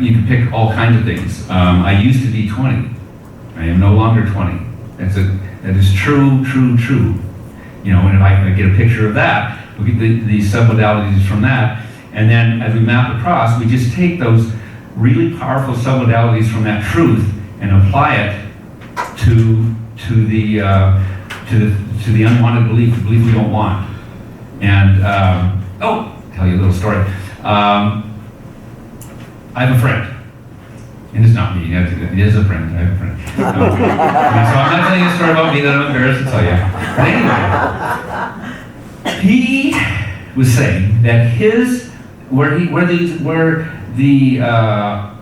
you can pick all kinds of things. I used to be 20. I am no longer 20. That is true, true, true. You know, and if I get a picture of that, we get the submodalities from that, and then as we map across, we just take those really powerful submodalities from that truth and apply it to the unwanted belief, the belief we don't want. And I'll tell you a little story. I have a friend. And it's not me, it is a friend. I have a friend. So I'm not telling you a story about me that I'm embarrassed to tell you. But anyway, he was saying that where the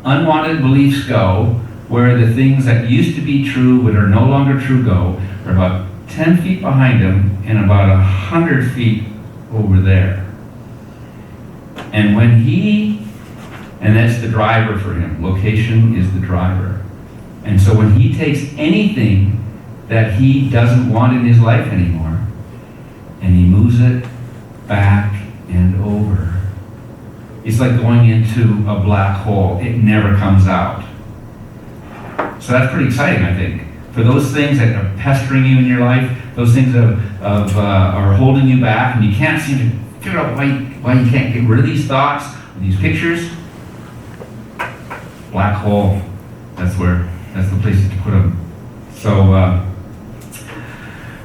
unwanted beliefs go, where the things that used to be true but are no longer true go, are about 10 feet behind him and about 100 feet over there. And and that's the driver for him. Location is the driver. And so when he takes anything that he doesn't want in his life anymore, and he moves it back and over, it's like going into a black hole. It never comes out. So that's pretty exciting, I think. For those things that are pestering you in your life, those things that are holding you back, and you can't seem to figure out why you can't get rid of these thoughts, these pictures, black hole. That's the place to put them. So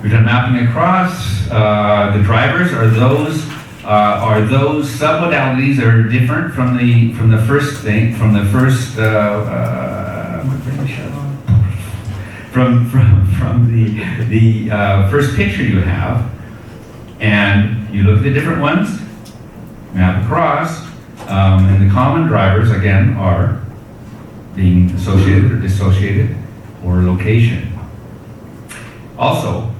we've done mapping across. The drivers are those submodalities that are different from the first thing, from the first the first picture you have, and you look at the different ones, map across, and the common drivers again are being associated or dissociated, or location. Also,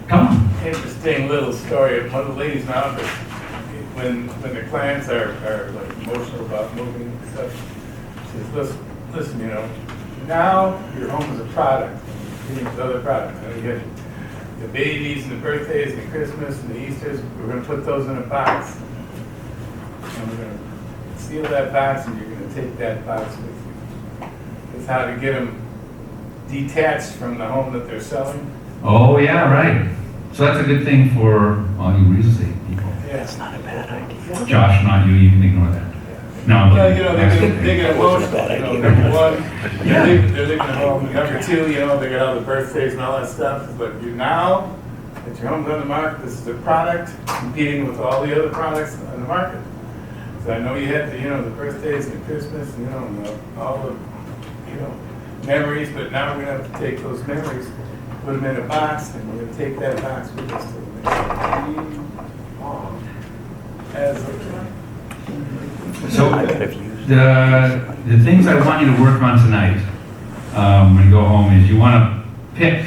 come on. Interesting little story of one of the ladies in my office. When the clients are like emotional about moving and stuff, she says, listen, you know, now your home is a product, you're getting other products. You know, you get the babies and the birthdays and the Christmas and the Easters, we're gonna put those in a box. And we're gonna seal that box and you're gonna take that box with you. It's how to get them detached from the home that they're selling. Oh, yeah, right. So that's a good thing for all you real estate people. Yeah. That's not a bad idea. Josh, not you can ignore that. No, I'm Well, kidding. you know, they're gonna number one, they're living at home. Number two, you know, they got all the birthdays and all that stuff. But you now, that your home's on the market, this is a product competing with all the other products on the market. So I know you had the, you know, the birthdays and the Christmas, you know, and all the, you know, memories, but now we're gonna have to take those memories, put them in a box, and we're gonna take that box with us to the next long as a So the things I want you to work on tonight, when you go home, is you want to pick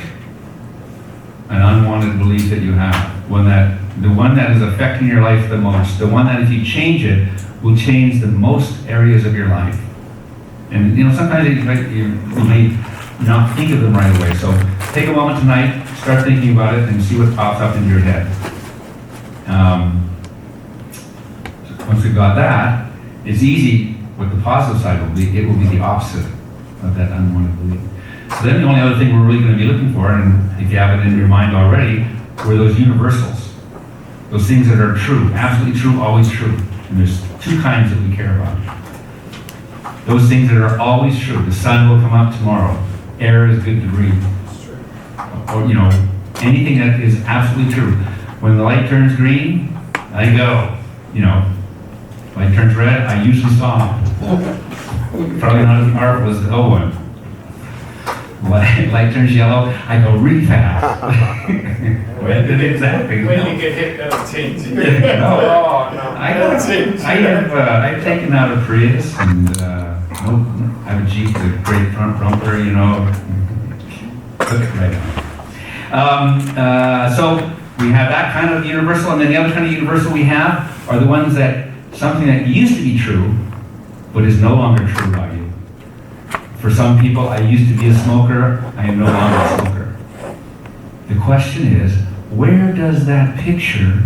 an unwanted belief that you have, the one that is affecting your life the most, the one that if you change it will change the most areas of your life. And you know, sometimes you may not think of them right away. So take a moment tonight, start thinking about it, and see what pops up into your head. Once we've got that, it's easy. What the positive side will be, it will be the opposite of that unwanted belief. So then the only other thing we're really going to be looking for, and if you have it in your mind already, were those universals. Those things that are true, absolutely true, always true. And there's two kinds that we care about. Those things that are always true. The sun will come up tomorrow. Air is good to breathe. Or, you know, anything that is absolutely true. When the light turns green, I go. You know, light turns red, I usually stop. Probably not as powerful as the O one. Light turns yellow, I go really fast. Exactly. When you get hit, that'll change. No. I've taken out a Prius and I have a Jeep with a great front bumper, you know. Look it right now. So we have that kind of universal, and then the other kind of universal we have are the ones that something that used to be true, but is no longer true about you. For some people, I used to be a smoker, I am no longer a smoker. The question is, where does that picture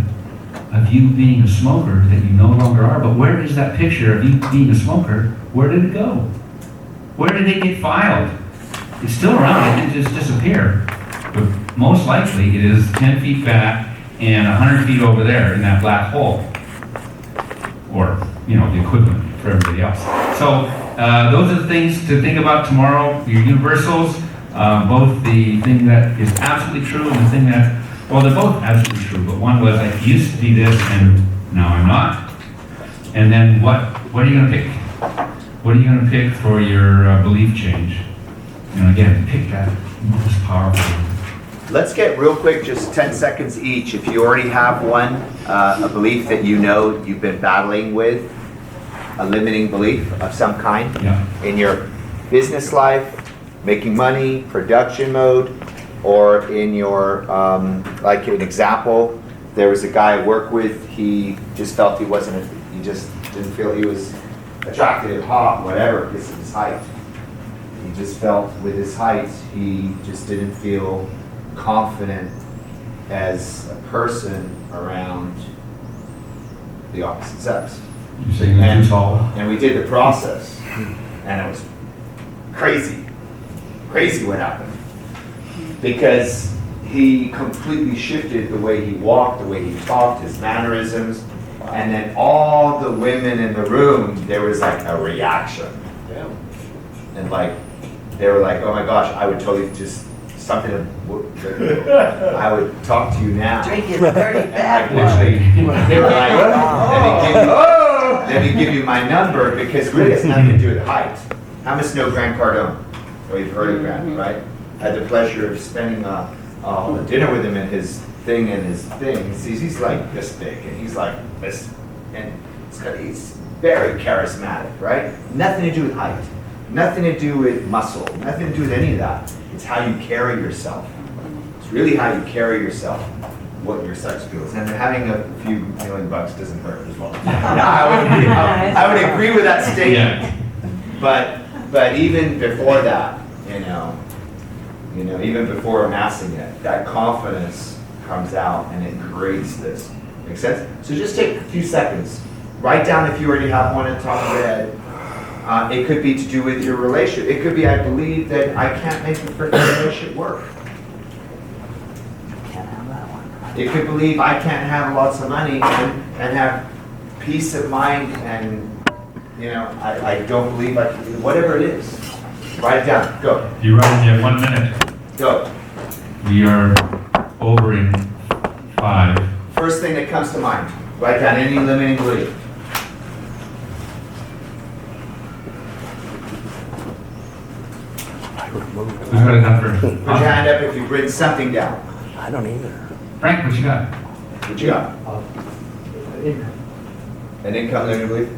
of you being a smoker that you no longer are, but where is that picture of you being a smoker, where did it go? Where did it get filed? It's still around, it didn't just disappear. But most likely it is 10 feet back and 100 feet over there in that black hole. Or, you know, the equivalent for everybody else. So those are the things to think about tomorrow, your universals, both the thing that is absolutely true and the thing that, well, they're both absolutely true, but one was, I used to be this and now I'm not. And then what are you going to pick? What are you going to pick for your belief change? And again, pick that most powerful. Let's get real quick, just 10 seconds each. If you already have one, a belief that you know you've been battling with, a limiting belief of some kind in your business life, making money, production mode, or in your, like an example, there was a guy I work with, he just felt he just didn't feel he was attractive, hot, whatever, because of his height. He just felt with his height, he just didn't feel confident as a person around the opposite sex. You're saying you're too tall? And we did the process, and it was crazy what happened. Because he completely shifted the way he walked, the way he talked, his mannerisms, and then all the women in the room, there was like a reaction. And like, they were like, oh my gosh, I would totally just, something, I would talk to you now. Drink is very bad. They were like, let me give you my number, because really it's nothing to do with height. How much know Grant Cardone? Oh, you've heard of Grant, right? I had the pleasure of spending a dinner with him and his thing. He's like this big, and he's like this, and he's very charismatic, right? Nothing to do with height, nothing to do with muscle, nothing to do with any of that. It's how you carry yourself. It's really how you carry yourself, what your sex feels. And having a few $1 million doesn't hurt as well. I would agree with that statement. But even before that, you know, You know, even before amassing it, that confidence comes out and it creates this. Make sense? So just take a few seconds. Write down if you already have one on top of your head. It could be to do with your relationship. It could be, I believe that I can't make the freaking relationship work. Can't have that one. It could believe I can't have lots of money and have peace of mind and, you know, I don't believe I can do whatever it is. Write it down. Go. You're right, you have 1 minute. Go. We are over in 5. First thing that comes to mind. Write down any limiting belief. Who's got a number? Put your hand up if you've written something down. I don't either. Frank, what you got? What you got? An income limiting belief?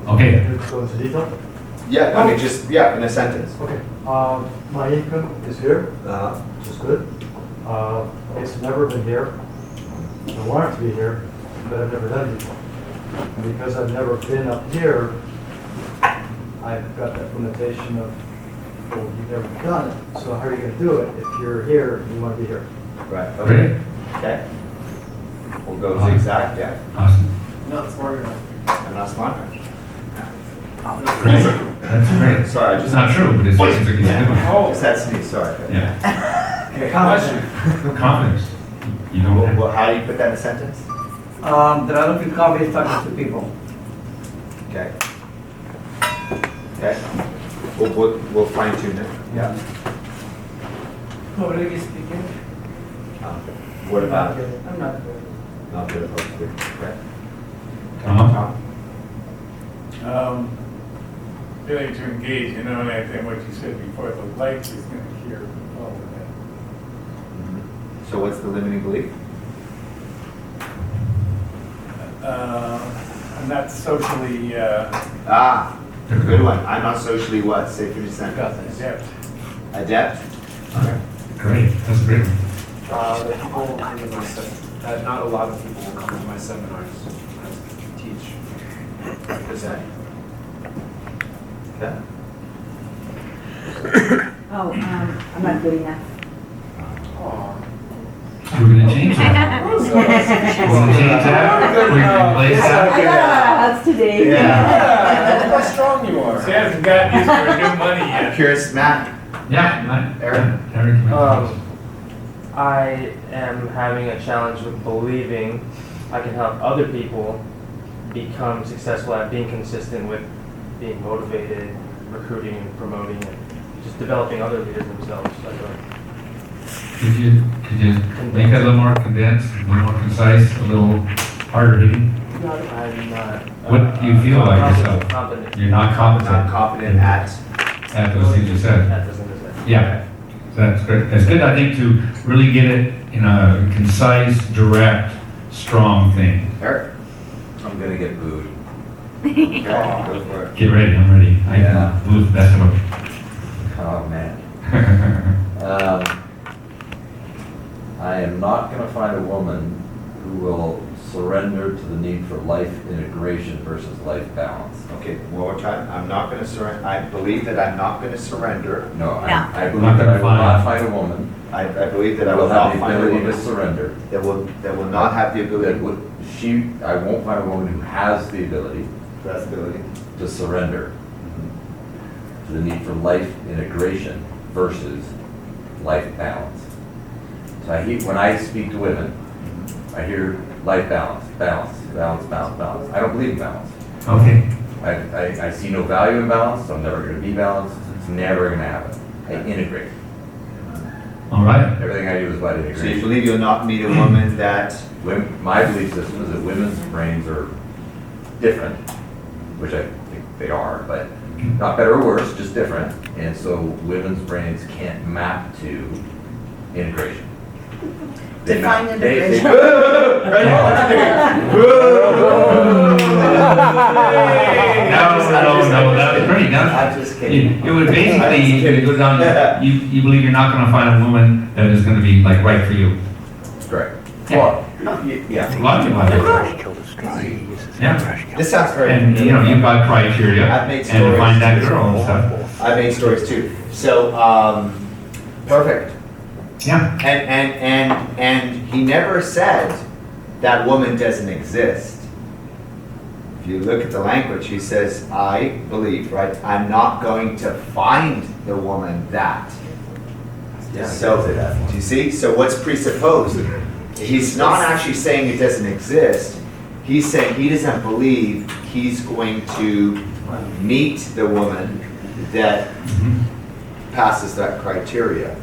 Okay. Go into detail? Yeah, I mean, just, yeah, in a sentence. Okay. My income is here, which is good. It's never been here. I want it to be here, but I've never done it before. And because I've never been up here, I've got that limitation of, well, you've never done it, so how are you gonna do it if you're here and you wanna be here? Right, okay. Okay. We'll go zigzag, yeah. Awesome. Not smart enough. I'm not smart enough. Great. That's great. Sorry, I It's just. not true, but it's a good one. Just had sneeze, sorry. Yeah. Okay, Confidence. You don't have. Well, how do you put that in a sentence? That I don't feel confident talking to people. Okay. Okay. We'll fine tune it. Yeah. Publicly speaking, What about it? I'm not good. Not good at public speaking. Okay. Tom? Feeling to engage, you know, and I think what you said before, the light is going to hear all of that. So what's the limiting belief? I'm not socially Good one. I'm not socially what? Say 50%. adept. Adept? Okay. Great. That's a great one. Not a lot of people will come to my seminars I teach. Percent. Okay. Oh, I'm not good enough. We're gonna change that. We're gonna change that. We're gonna replace that. That's today. Yeah. Look how strong you are. She hasn't got used to her new money I'm yet. curious, Matt. Yeah, Matt. Eric. Eric. I am having a challenge with believing I can help other people become successful at being consistent with being motivated, recruiting and promoting, and just developing other leaders themselves. Could you make that a little more condensed, a little more concise, a little harder hitting? I'm not. What do you feel like yourself? Confident. You're not competent. Not confident at. At those things you said. At those things I said. Yeah. That's great. That's good, I think, to really get it in a concise, direct, strong thing. Eric. I'm gonna get booed. Okay, go for it. Get ready, I'm ready. I Yeah. can lose the best of them. Oh, man. I am not gonna find a woman who will surrender to the need for life integration versus life balance. Okay, one more time. I'm not going to surrender. I believe that I'm not going to surrender. No, No. I believe that I will not find a woman I believe that I that will will not have the find a ability woman to surrender. that will not have the That ability. would, I won't find a woman who has the ability to surrender to the need for life integration versus life balance. So when I speak to women, I hear life balance, balance, balance, balance, balance. I don't believe in balance. Okay. I see no value in balance, so I'm never going to be balanced. It's never going to happen. I integrate. All right. Everything I do is about So you integration. believe you'll not meet a woman that. My belief system is that women's brains are different, which I think they are, but not better or worse, just different. And so women's brains can't map to integration. They Define map- they- integration. No, that was pretty good. I'm just kidding. It would basically, it goes down, you believe you're not gonna find a woman that is gonna be like right for you. Correct. Well, A lot of people have that. Yeah. This sounds very. And, you know, you've got criteria I've made and stories find that too. girl and stuff. I've made stories too. So, Perfect. Yeah. And he never said that woman doesn't exist. If you look at the language, he says, I believe, right? I'm not going to find the woman that. Yeah, So, do you see? So what's presupposed? He's not actually saying it doesn't exist. He's saying he doesn't believe he's going to meet the woman that passes that criteria.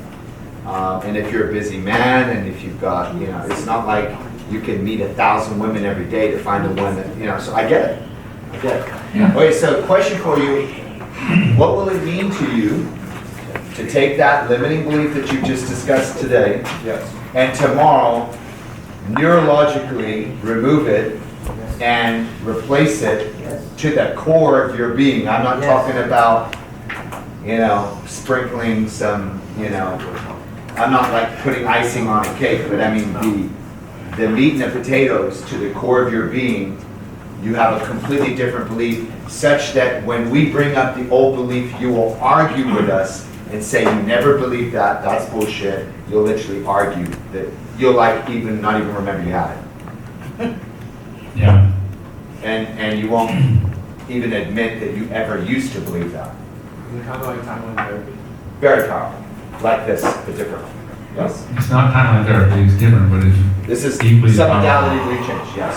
And if you're a busy man, and if you've got, you know, it's not like you can meet 1,000 women every day to find the one that, you know, so I get it. I get it. Yeah. Okay, so question for you. What will it mean to you to take that limiting belief that you just discussed today, and tomorrow neurologically remove it and replace it to the core of your being? I'm not talking about, you know, sprinkling some, you know, I'm not like putting icing on a cake, but I mean the meat and the potatoes to the core of your being. You have a completely different belief, such that when we bring up the old belief, you will argue with us and say you never believed that, that's bullshit. You'll literally argue that you'll like even not even remember you had it. Yeah. And you won't even admit that you ever used to believe that. Kind of like timeline therapy. Very powerful. Like this, but different. Yes? It's not timeline therapy, it's different, but it's This is equally submodality powerful. rechange, yes.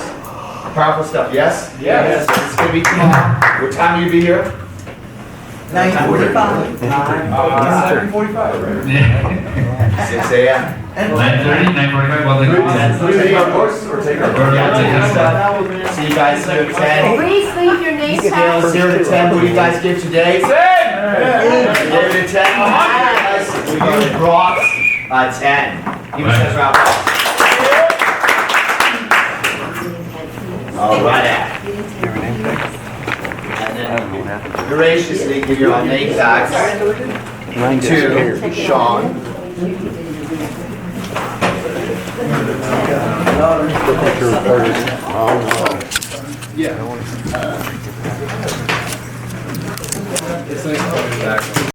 Powerful stuff, yes? Yes. It's gonna be tomorrow. What time will you be here? 9:45. 7:45, right? Yeah. 6 a.m. 9:30, 9:45, well, they Take our course or take our course? See you guys here at 10. Please leave your name tag. 0 to 10, what do you guys give today? 10! 0 to 10. Yes. You brought a 10. Give yourselves a round of applause. All right. And then graciously give your name tags to Sean. Yeah. It's nice coming back.